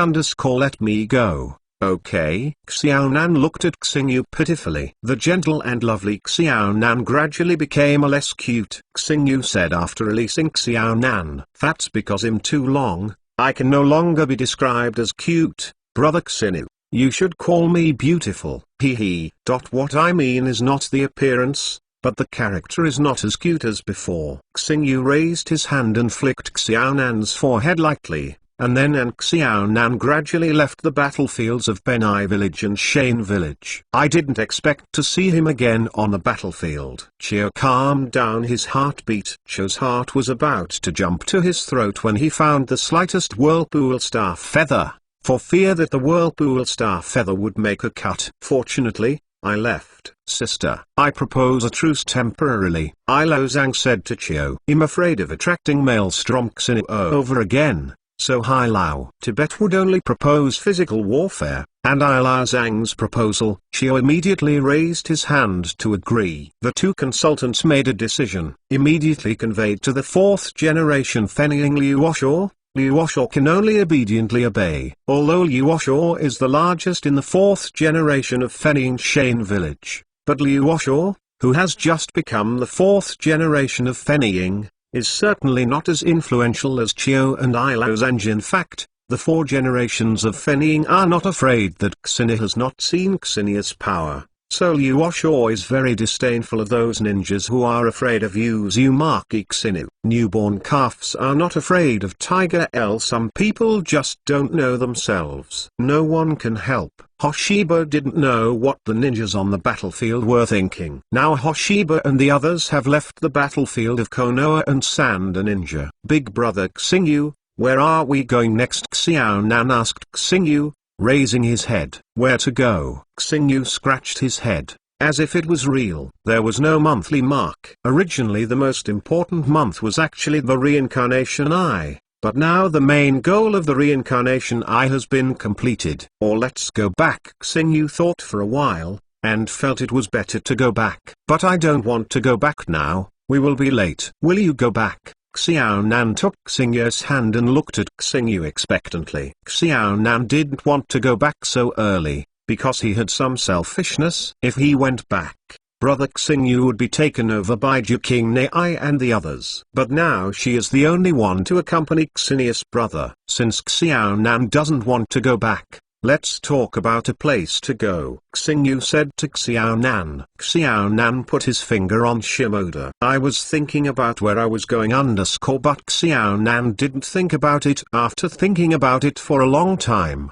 let me go. Okay. Xiaonan looked at Xingyu pitifully. The gentle and lovely Xiaonan gradually became a less cute. Xingyu said after releasing Xiaonan. That's because I'm too long, I can no longer be described as cute. Brother Xingyu, you should call me beautiful. Hee. What I mean is not the appearance, but the character is not as cute as before. Xingyu raised his hand and flicked Xiaonan's forehead lightly. And then Xiaonan gradually left the battlefields of Benai village and Shane village. I didn't expect to see him again on the battlefield. Chio calmed down his heartbeat. Chio's heart was about to jump to his throat when he found the slightest whirlpool star feather, for fear that the whirlpool star feather would make a cut. Fortunately, I left. Sister, I propose a truce temporarily, Ilo Zhang said to Chio. I'm afraid of attracting maelstrom Xinu over again. So Hai Lao Tibet would only propose physical warfare, and Hai Lao Zhang's proposal. Chio immediately raised his hand to agree. The two consultants made a decision, immediately conveyed to the fourth generation Fenying Liu Oshaw. Liu Oshaw can only obediently obey. Although Liu Oshaw is the largest in the fourth generation of Fenying Shane village, but Liu Oshaw, who has just become the fourth generation of Fenying, is certainly not as influential as Chio and Ilo Zhang. In fact, the four generations of Fenying are not afraid that Xingyu has not seen Xingya's power, so Liu Oshaw is very disdainful of those ninjas who are afraid of Uzumaki Xingyu. Newborn calves are not afraid of Tiger L. Some people just don't know themselves. No one can help. Hoshiba didn't know what the ninjas on the battlefield were thinking. Now Hoshiba and the others have left the battlefield of Konoha and Sanda Ninja. Big brother Xingyu, where are we going next? Xiaonan asked Xingyu, raising his head. Where to go? Xingyu scratched his head, as if it was real. There was no monthly mark. Originally the most important month was actually the reincarnation eye. But now the main goal of the reincarnation eye has been completed. Or let's go back. Xingyu thought for a while, and felt it was better to go back. But I don't want to go back now, we will be late. Will you go back? Xiaonan took Xingyu's hand and looked at Xingyu expectantly. Xiaonan didn't want to go back so early, because he had some selfishness. If he went back, Brother Xingyu would be taken over by Juking Nei and the others. But now she is the only one to accompany Xingya's brother. Since Xiaonan doesn't want to go back, let's talk about a place to go. Xingyu said to Xiaonan. Xiaonan put his finger on Shimoda. I was thinking about where I was going but Xiaonan didn't think about it. After thinking about it for a long time,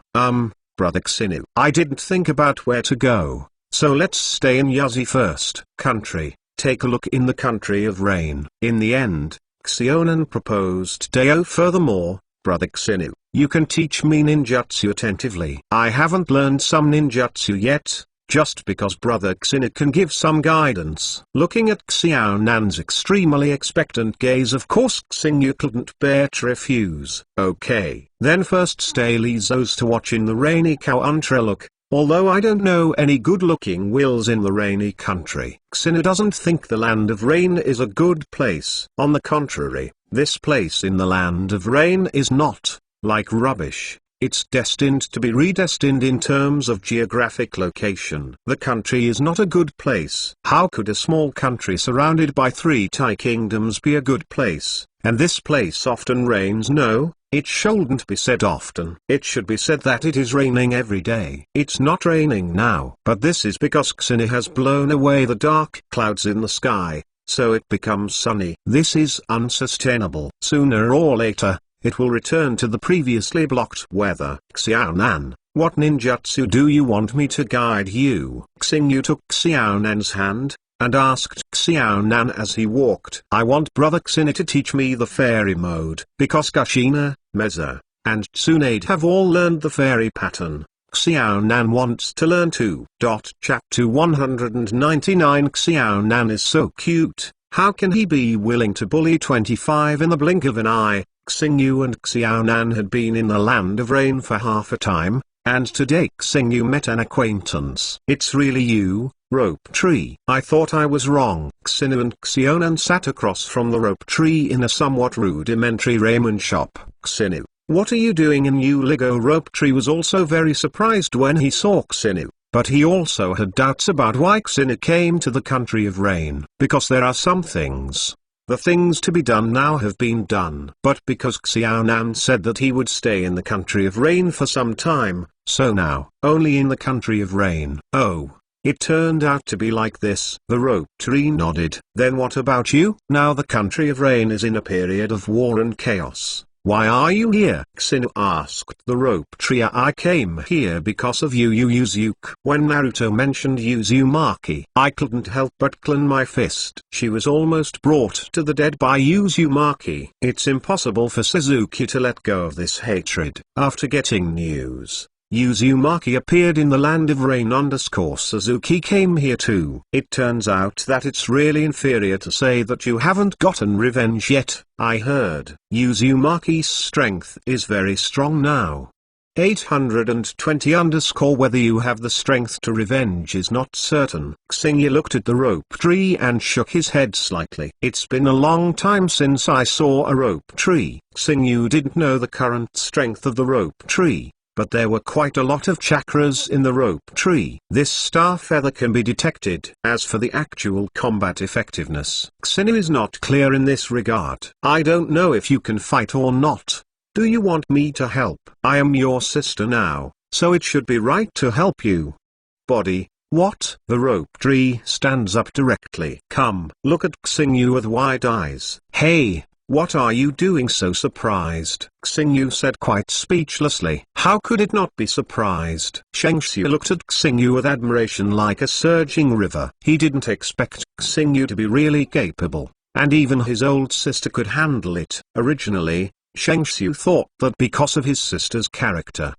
Brother Xingyu, I didn't think about where to go. So let's stay in Yuzi first. Country, take a look in the country of rain. In the end, Xiaonan proposed Deo. Furthermore, Brother Xingyu, you can teach me ninjutsu attentively. I haven't learned some ninjutsu yet, just because Brother Xingyu can give some guidance. Looking at Xiaonan's extremely expectant gaze, of course Xingyu couldn't bear to refuse. Okay, then first stay Lizos to watch in the rainy country. Look, although I don't know any good-looking wills in the rainy country, Xingyu doesn't think the land of rain is a good place. On the contrary, this place in the land of rain is not, like rubbish, it's destined to be redestined in terms of geographic location. The country is not a good place. How could a small country surrounded by 3 Thai kingdoms be a good place? And this place often rains? No, it shouldn't be said often. It should be said that it is raining every day. It's not raining now. But this is because Xingyu has blown away the dark clouds in the sky, so it becomes sunny. This is unsustainable. Sooner or later, it will return to the previously blocked weather. Xiaonan, what ninjutsu do you want me to guide you? Xingyu took Xiaonan's hand, and asked Xiaonan as he walked. I want Brother Xingyu to teach me the fairy mode, because Kushina, Meza, and Tsunade have all learned the fairy pattern. Xiaonan wants to learn too. Chapter 199. Xiaonan is so cute, how can he be willing to bully 25 in the blink of an eye? Xingyu and Xiaonan had been in the land of rain for half a time, and today Xingyu met an acquaintance. It's really you, rope tree. I thought I was wrong. Xinu and Xionan sat across from the rope tree in a somewhat rudimentary ramen shop. Xinu, what are you doing in New Lego? Rope tree was also very surprised when he saw Xinu, but he also had doubts about why Xinu came to the country of rain. Because there are some things. The things to be done now have been done. But because Xiaonan said that he would stay in the country of rain for some time, so now, only in the country of rain. Oh, it turned out to be like this. The rope tree nodded. Then what about you? Now the country of rain is in a period of war and chaos. Why are you here? Xinu asked the rope tree. I came here because of you, Yuzuki. When Naruto mentioned Uzumaki, I couldn't help but clench my fist. She was almost brought to the dead by Uzumaki. It's impossible for Suzuki to let go of this hatred. After getting news, Uzumaki appeared in the land of rain. Suzuki came here too. It turns out that it's really inferior to say that you haven't gotten revenge yet. I heard Uzumaki's strength is very strong now. 820 whether you have the strength to revenge is not certain. Xingyu looked at the rope tree and shook his head slightly. It's been a long time since I saw a rope tree. Xingyu didn't know the current strength of the rope tree, but there were quite a lot of chakras in the rope tree. This star feather can be detected. As for the actual combat effectiveness, Xinu is not clear in this regard. I don't know if you can fight or not. Do you want me to help? I am your sister now, so it should be right to help you. Body, what? The rope tree stands up directly. Come, look at Xingyu with wide eyes. Hey! What are you doing so surprised? Xingyu said quite speechlessly. How could it not be surprised? Shengxiu looked at Xingyu with admiration like a surging river. He didn't expect Xingyu to be really capable, and even his old sister could handle it. Originally, Shengxiu thought that because of his sister's character,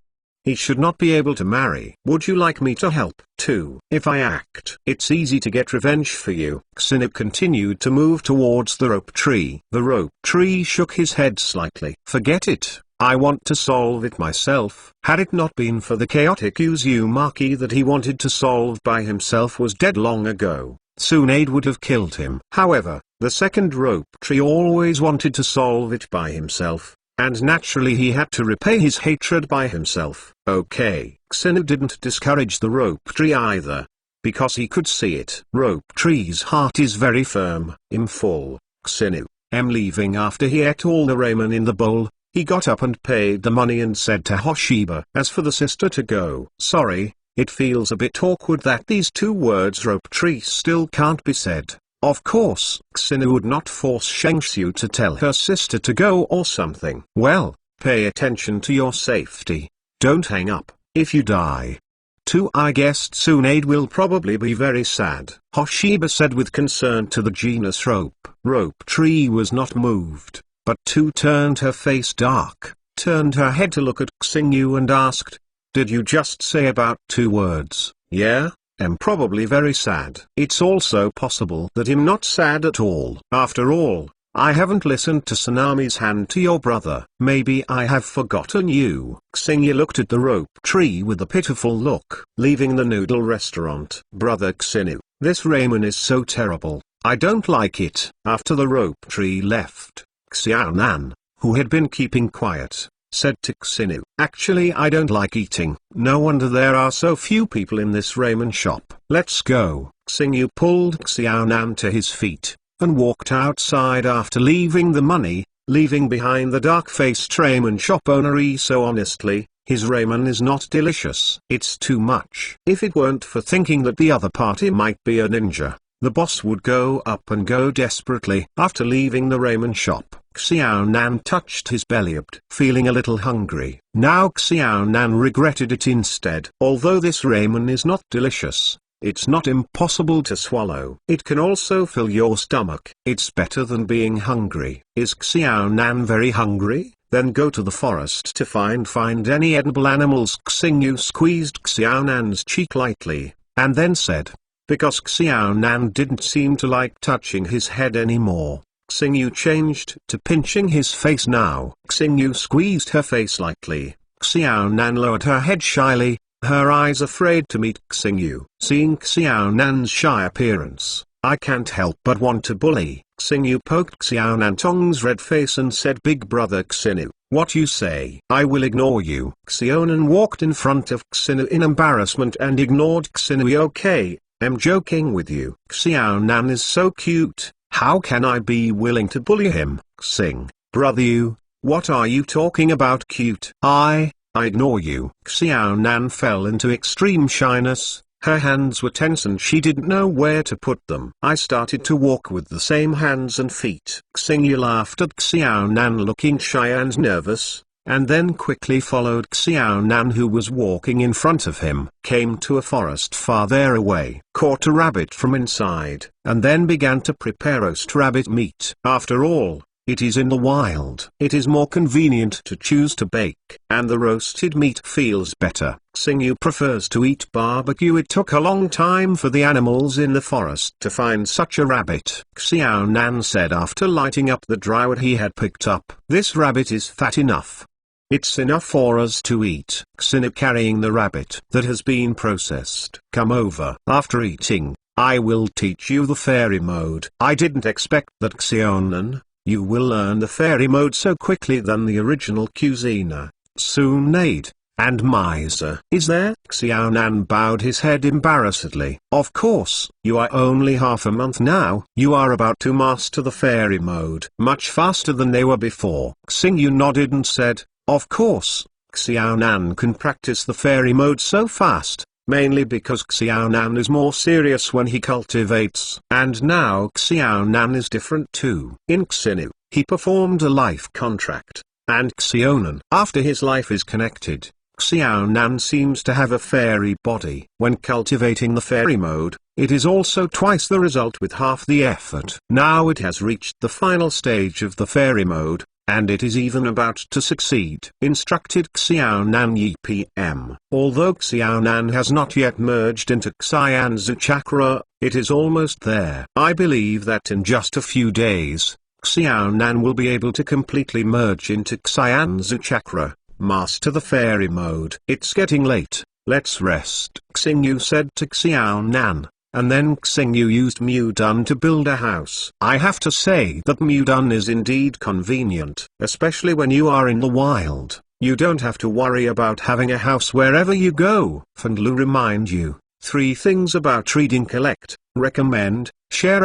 he should not be able to marry. Would you like me to help, too? If I act, it's easy to get revenge for you. Xinu continued to move towards the rope tree. The rope tree shook his head slightly. Forget it, I want to solve it myself. Had it not been for the chaotic Uzumaki that he wanted to solve by himself was dead long ago, Tsunade would have killed him. However, the second rope tree always wanted to solve it by himself, and naturally he had to repay his hatred by himself. Okay. Xinu didn't discourage the rope tree either, because he could see it. Rope tree's heart is very firm. I'm full. Xinu, am leaving. After he ate all the ramen in the bowl, he got up and paid the money and said to Hoshiba, as for the sister to go. Sorry, it feels a bit awkward that these two words rope tree still can't be said. Of course, Xinu would not force Shengxiu to tell her sister to go or something. Well, pay attention to your safety. Don't hang up, if you die. Too, I guess Tsunade will probably be very sad, Hoshiba said with concern to the genus rope. Rope tree was not moved, but Tu turned her face dark, turned her head to look at Xingyu and asked, did you just say about 2 words? Yeah? Am probably very sad. It's also possible that I'm not sad at all. After all, I haven't listened to Sanami's hand to your brother. Maybe I have forgotten you. Xingyu looked at the rope tree with a pitiful look. Leaving the noodle restaurant. Brother Xinu, this ramen is so terrible. I don't like it. After the rope tree left, Xiaonan, who had been keeping quiet, said to Xinu, actually I don't like eating. No wonder there are so few people in this ramen shop. Let's go. Xingyu pulled Xiaonan to his feet, and walked outside after leaving the money, leaving behind the dark-faced ramen shop owner. So honestly, his ramen is not delicious. It's too much. If it weren't for thinking that the other party might be a ninja, the boss would go up and go desperately. After leaving the ramen shop, Xiaonan touched his belly, feeling a little hungry. Now Xiaonan regretted it instead. Although this ramen is not delicious, it's not impossible to swallow. It can also fill your stomach. It's better than being hungry. Is Xiaonan very hungry? Then go to the forest to find any edible animals. Xingyu squeezed Xiaonan's cheek lightly, and then said, because Xiaonan didn't seem to like touching his head anymore, Xingyu changed to pinching his face now. Xingyu squeezed her face lightly. Xiaonan lowered her head shyly, her eyes afraid to meet Xingyu. Seeing Xiaonan's shy appearance, I can't help but want to bully. Xingyu poked Xiaonan Tong's red face and said, "Big brother Xinu, what you say? I will ignore you." Xiaonan walked in front of Xinu in embarrassment and ignored Xinu. "Okay, I'm joking with you. Xiaonan is so cute, how can I be willing to bully him?" "Xing, brother you, what are you talking about cute? I ignore you." Xiaonan fell into extreme shyness. Her hands were tense and she didn't know where to put them. I started to walk with the same hands and feet. Xingyu laughed at Xiaonan looking shy and nervous, and then quickly followed Xiaonan who was walking in front of him. Came to a forest far there away. Caught a rabbit from inside, and then began to prepare roast rabbit meat. After all, it is in the wild. It is more convenient to choose to bake, and the roasted meat feels better. Xingyu prefers to eat barbecue. It took a long time for the animals in the forest to find such a rabbit. Xiaonan said after lighting up the dry wood he had picked up. "This rabbit is fat enough. It's enough for us to eat." Xingyu carrying the rabbit that has been processed. "Come over. After eating, I will teach you the fairy mode." I didn't expect that. Xiaonan, you will learn the fairy mode so quickly than the original Cuisiner, Tsunade, and Miser. Is there? Xiaonan bowed his head embarrassedly. Of course. You are only half a month now. You are about to master the fairy mode much faster than they were before. Xingyu nodded and said, of course. Xiaonan can practice the fairy mode so fast, mainly because Xiaonan is more serious when he cultivates. And now Xiaonan is different too. In Xinu, he performed a life contract, and Xiaonan, after his life is connected, Xiaonan seems to have a fairy body. When cultivating the fairy mode, it is also twice the result with half the effort. Now it has reached the final stage of the fairy mode, and it is even about to succeed. Instructed Xiaonan Yi PM. Although Xiaonan has not yet merged into Xianzu Chakra, it is almost there. I believe that in just a few days, Xiaonan will be able to completely merge into Xianzu Chakra, master the fairy mode. It's getting late, let's rest, Xingyu said to Xiaonan. And then Xingyu used Mudun to build a house. I have to say that Mudun is indeed convenient, especially when you are in the wild. You don't have to worry about having a house wherever you go. Fandlu remind you, 3 things about reading: collect, recommend, share.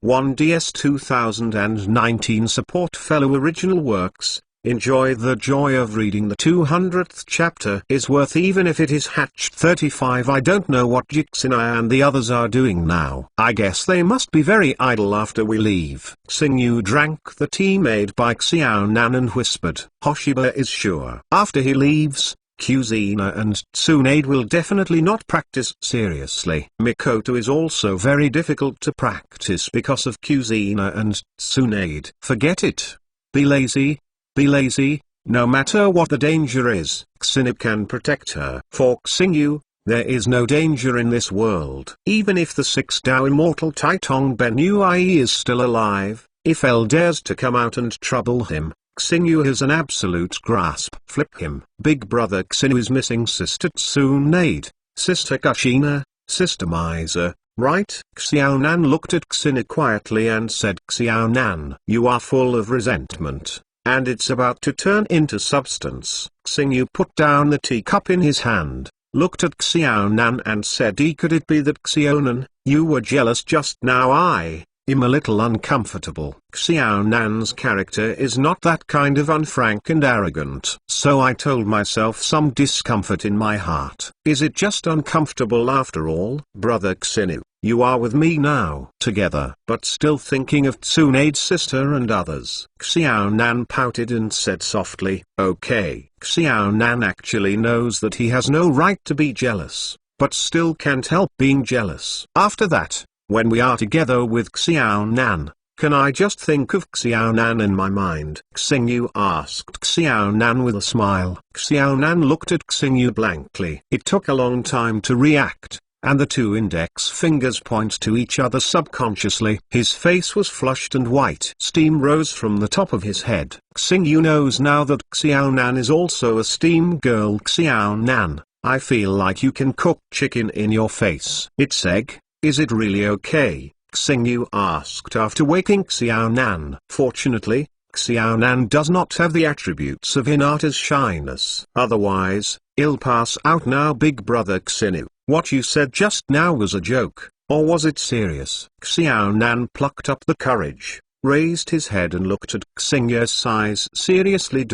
L1DS 2019 support fellow original works. Enjoy the joy of reading. The 200th chapter is worth even if it is hatched 35. I don't know what Jixinai and the others are doing now. I guess they must be very idle after we leave. Xingyu drank the tea made by Xiaonan and whispered, Hoshiba is sure. After he leaves, Cuisiner and Tsunade will definitely not practice seriously. Mikoto is also very difficult to practice because of Cuisiner and Tsunade. Forget it. Be lazy. Be lazy, no matter what the danger is. Xinu can protect her. For Xingyu, there is no danger in this world. Even if the 6th immortal Taitong Benui is still alive, if El dares to come out and trouble him, Xingyu has an absolute grasp. Flip him. Big brother Xinu is missing sister Tsunade, sister Kushina, sister Miser, right? Xiaonan looked at Xinu quietly and said, Xiaonan, you are full of resentment, and it's about to turn into substance. Xingyu put down the teacup in his hand, looked at Xiaonan and said, could it be that Xiaonan, you were jealous just now? I am a little uncomfortable. Xiaonan's character is not that kind of unfrank and arrogant. So I told myself some discomfort in my heart. Is it just uncomfortable after all? Brother Xinu, you are with me now, together, but still thinking of Tsunade's sister and others. Xiaonan pouted and said softly, okay. Xiaonan actually knows that he has no right to be jealous, but still can't help being jealous. After that, when we are together with Xiaonan, can I just think of Xiaonan in my mind? Xingyu asked Xiaonan with a smile. Xiaonan looked at Xingyu blankly. It took a long time to react, and the 2 index fingers point to each other subconsciously. His face was flushed and white. Steam rose from the top of his head. Xingyu knows now that Xiaonan is also a steam girl. Xiaonan, I feel like you can cook chicken in your face. It's egg, is it really okay? Xingyu asked after waking Xiaonan. Fortunately, Xiaonan does not have the attributes of Hinata's shyness. Otherwise, he'll pass out now. Big brother Xingyu, what you said just now was a joke, or was it serious? Xiaonan plucked up the courage, raised his head and looked at Xingyu's eyes seriously.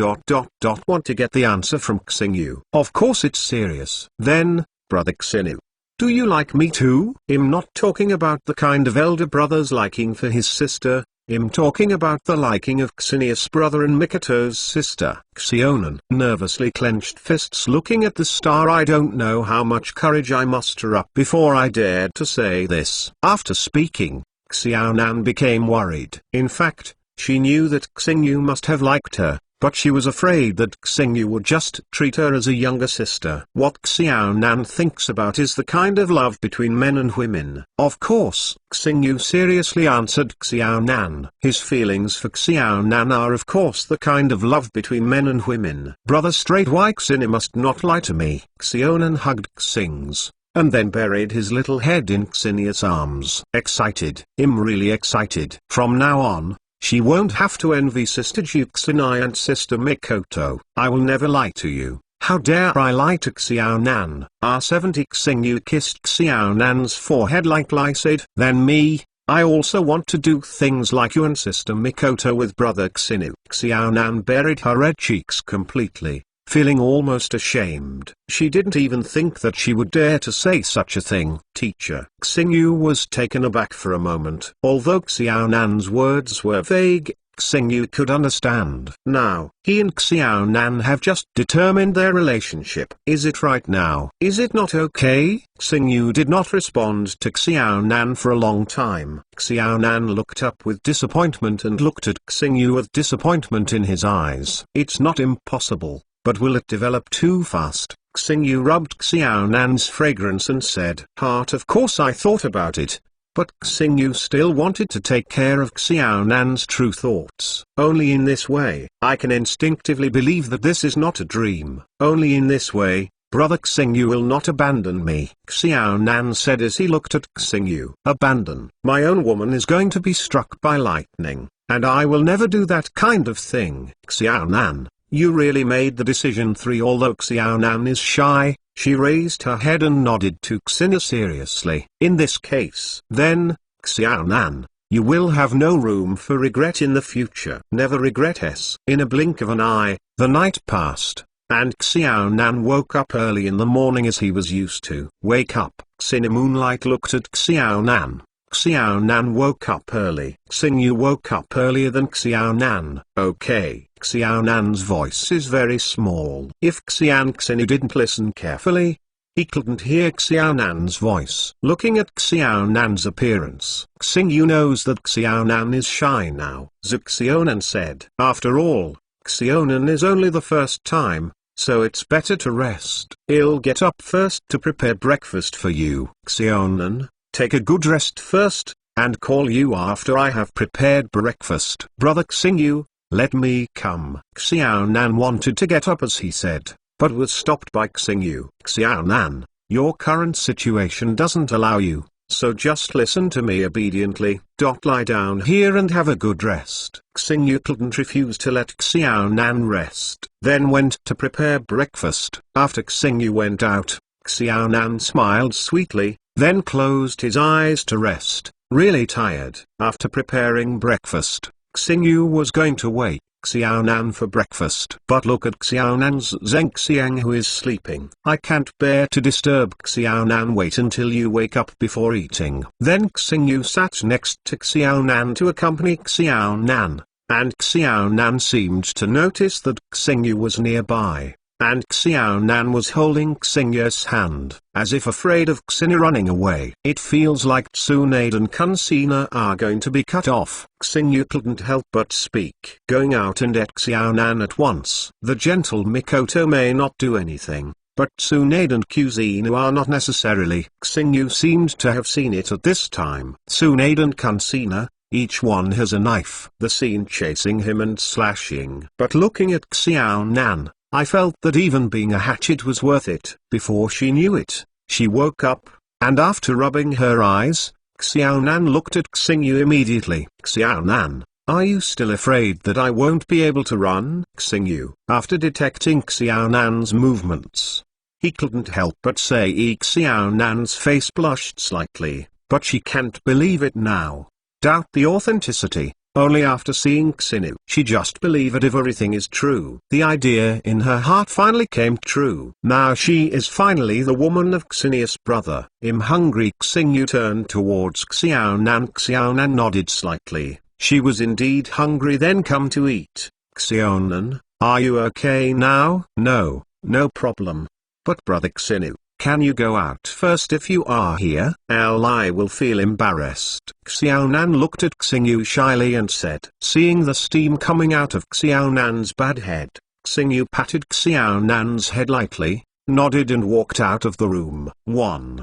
Want to get the answer from Xingyu. Of course it's serious. Then, brother Xingyu, do you like me too? I'm not talking about the kind of elder brother's liking for his sister, I'm talking about the liking of Xinius' brother and Mikoto's sister. Xionan nervously clenched fists looking at the star. I don't know how much courage I muster up before I dared to say this. After speaking, Xiaonan became worried. In fact, she knew that Xingyu must have liked her, but she was afraid that Xingyu would just treat her as a younger sister. What Xiaonan thinks about is the kind of love between men and women. Of course, Xingyu seriously answered Xiaonan. His feelings for Xiaonan are of course the kind of love between men and women. Brother straight white Xingyu must not lie to me. Xiaonan hugged Xing's, and then buried his little head in Xinius' arms. Excited. I'm really excited. From now on, she won't have to envy Sister Juxinai and Sister Mikoto. I will never lie to you. How dare I lie to Xiaonan? R70. Xingyu kissed Xiaonan's forehead like I said. Then me, I also want to do things like you and Sister Mikoto with brother Xingyu. Xiaonan buried her red cheeks completely, feeling almost ashamed. She didn't even think that she would dare to say such a thing. Teacher. Xingyu was taken aback for a moment. Although Xiaonan's words were vague, Xingyu could understand. Now, he and Xiaonan have just determined their relationship. Is it right now? Is it not okay? Xingyu did not respond to Xiaonan for a long time. Xiaonan looked up with disappointment and looked at Xingyu with disappointment in his eyes. It's not impossible. But will it develop too fast? Xingyu rubbed Xiaonan's fragrance and said, Heart. Of course I thought about it. But Xingyu still wanted to take care of Xiaonan's true thoughts. Only in this way, I can instinctively believe that this is not a dream. Only in this way, brother Xingyu will not abandon me. Xiaonan said as he looked at Xingyu. Abandon? My own woman is going to be struck by lightning, and I will never do that kind of thing. Xiaonan, you really made the decision. 3. Although Xiaonan is shy, she raised her head and nodded to Xingyu seriously. In this case, then, Xiaonan, you will have no room for regret in the future. Never regret. In a blink of an eye, the night passed, and Xiaonan woke up early in the morning as he was used to. Wake up. Xingyu Moonlight looked at Xiaonan. Xiaonan woke up early. Xingyu woke up earlier than Xiaonan. Okay. Xiaonan's voice is very small. If Xingyu didn't listen carefully, he couldn't hear Xiaonan's voice. Looking at Xiaonan's appearance, Xingyu knows that Xiaonan is shy now. Xionan said. After all, Xionan is only the first time, so it's better to rest. I'll get up first to prepare breakfast for you. Xionan, take a good rest first, and call you after I have prepared breakfast. Brother Xingyu, let me come. Xiaonan wanted to get up as he said, but was stopped by Xingyu. Xiaonan, your current situation doesn't allow you, so just listen to me obediently. Lie down here and have a good rest. Xingyu couldn't refuse to let Xiaonan rest, then went to prepare breakfast. After Xingyu went out, Xiaonan smiled sweetly, then closed his eyes to rest, really tired. After preparing breakfast, Xingyu was going to wake Xiaonan for breakfast. But look at Xiaonan's Zhengxiang who is sleeping. I can't bear to disturb Xiaonan. Wait until you wake up before eating. Then Xingyu sat next to Xiaonan to accompany Xiaonan, and Xiaonan seemed to notice that Xingyu was nearby, and Xiaonan was holding Xingyu's hand, as if afraid of Xingyu running away. It feels like Tsunade and Kunsina are going to be cut off. Xingyu couldn't help but speak. Going out and at Xiaonan at once. The gentle Mikoto may not do anything, but Tsunade and Kuzinu are not necessarily. Xingyu seemed to have seen it at this time. Tsunade and Kunsina, each one has a knife. The scene chasing him and slashing. But looking at Xiaonan, I felt that even being a hatchet was worth it. Before she knew it, she woke up, and after rubbing her eyes, Xiaonan looked at Xingyu immediately. Xiaonan, are you still afraid that I won't be able to run? Xingyu, after detecting Xiaonan's movements, he couldn't help but say Xiaonan's face blushed slightly, but she can't believe it now. Doubt the authenticity. Only after seeing Xingyu. She just believe it if everything is true. The idea in her heart finally came true. Now she is finally the woman of Xingyu's brother. Hungry. Xingyu turned towards Xiaonan. Xiaonan nodded slightly. She was indeed hungry. Then come to eat. Xiaonan, are you okay now? No, no problem. But brother Xingyu, can you go out first if you are here? I will feel embarrassed. Xiaonan looked at Xingyu shyly and said. Seeing the steam coming out of Xiaonan's bad head, Xingyu patted Xiaonan's head lightly, nodded and walked out of the room. 1.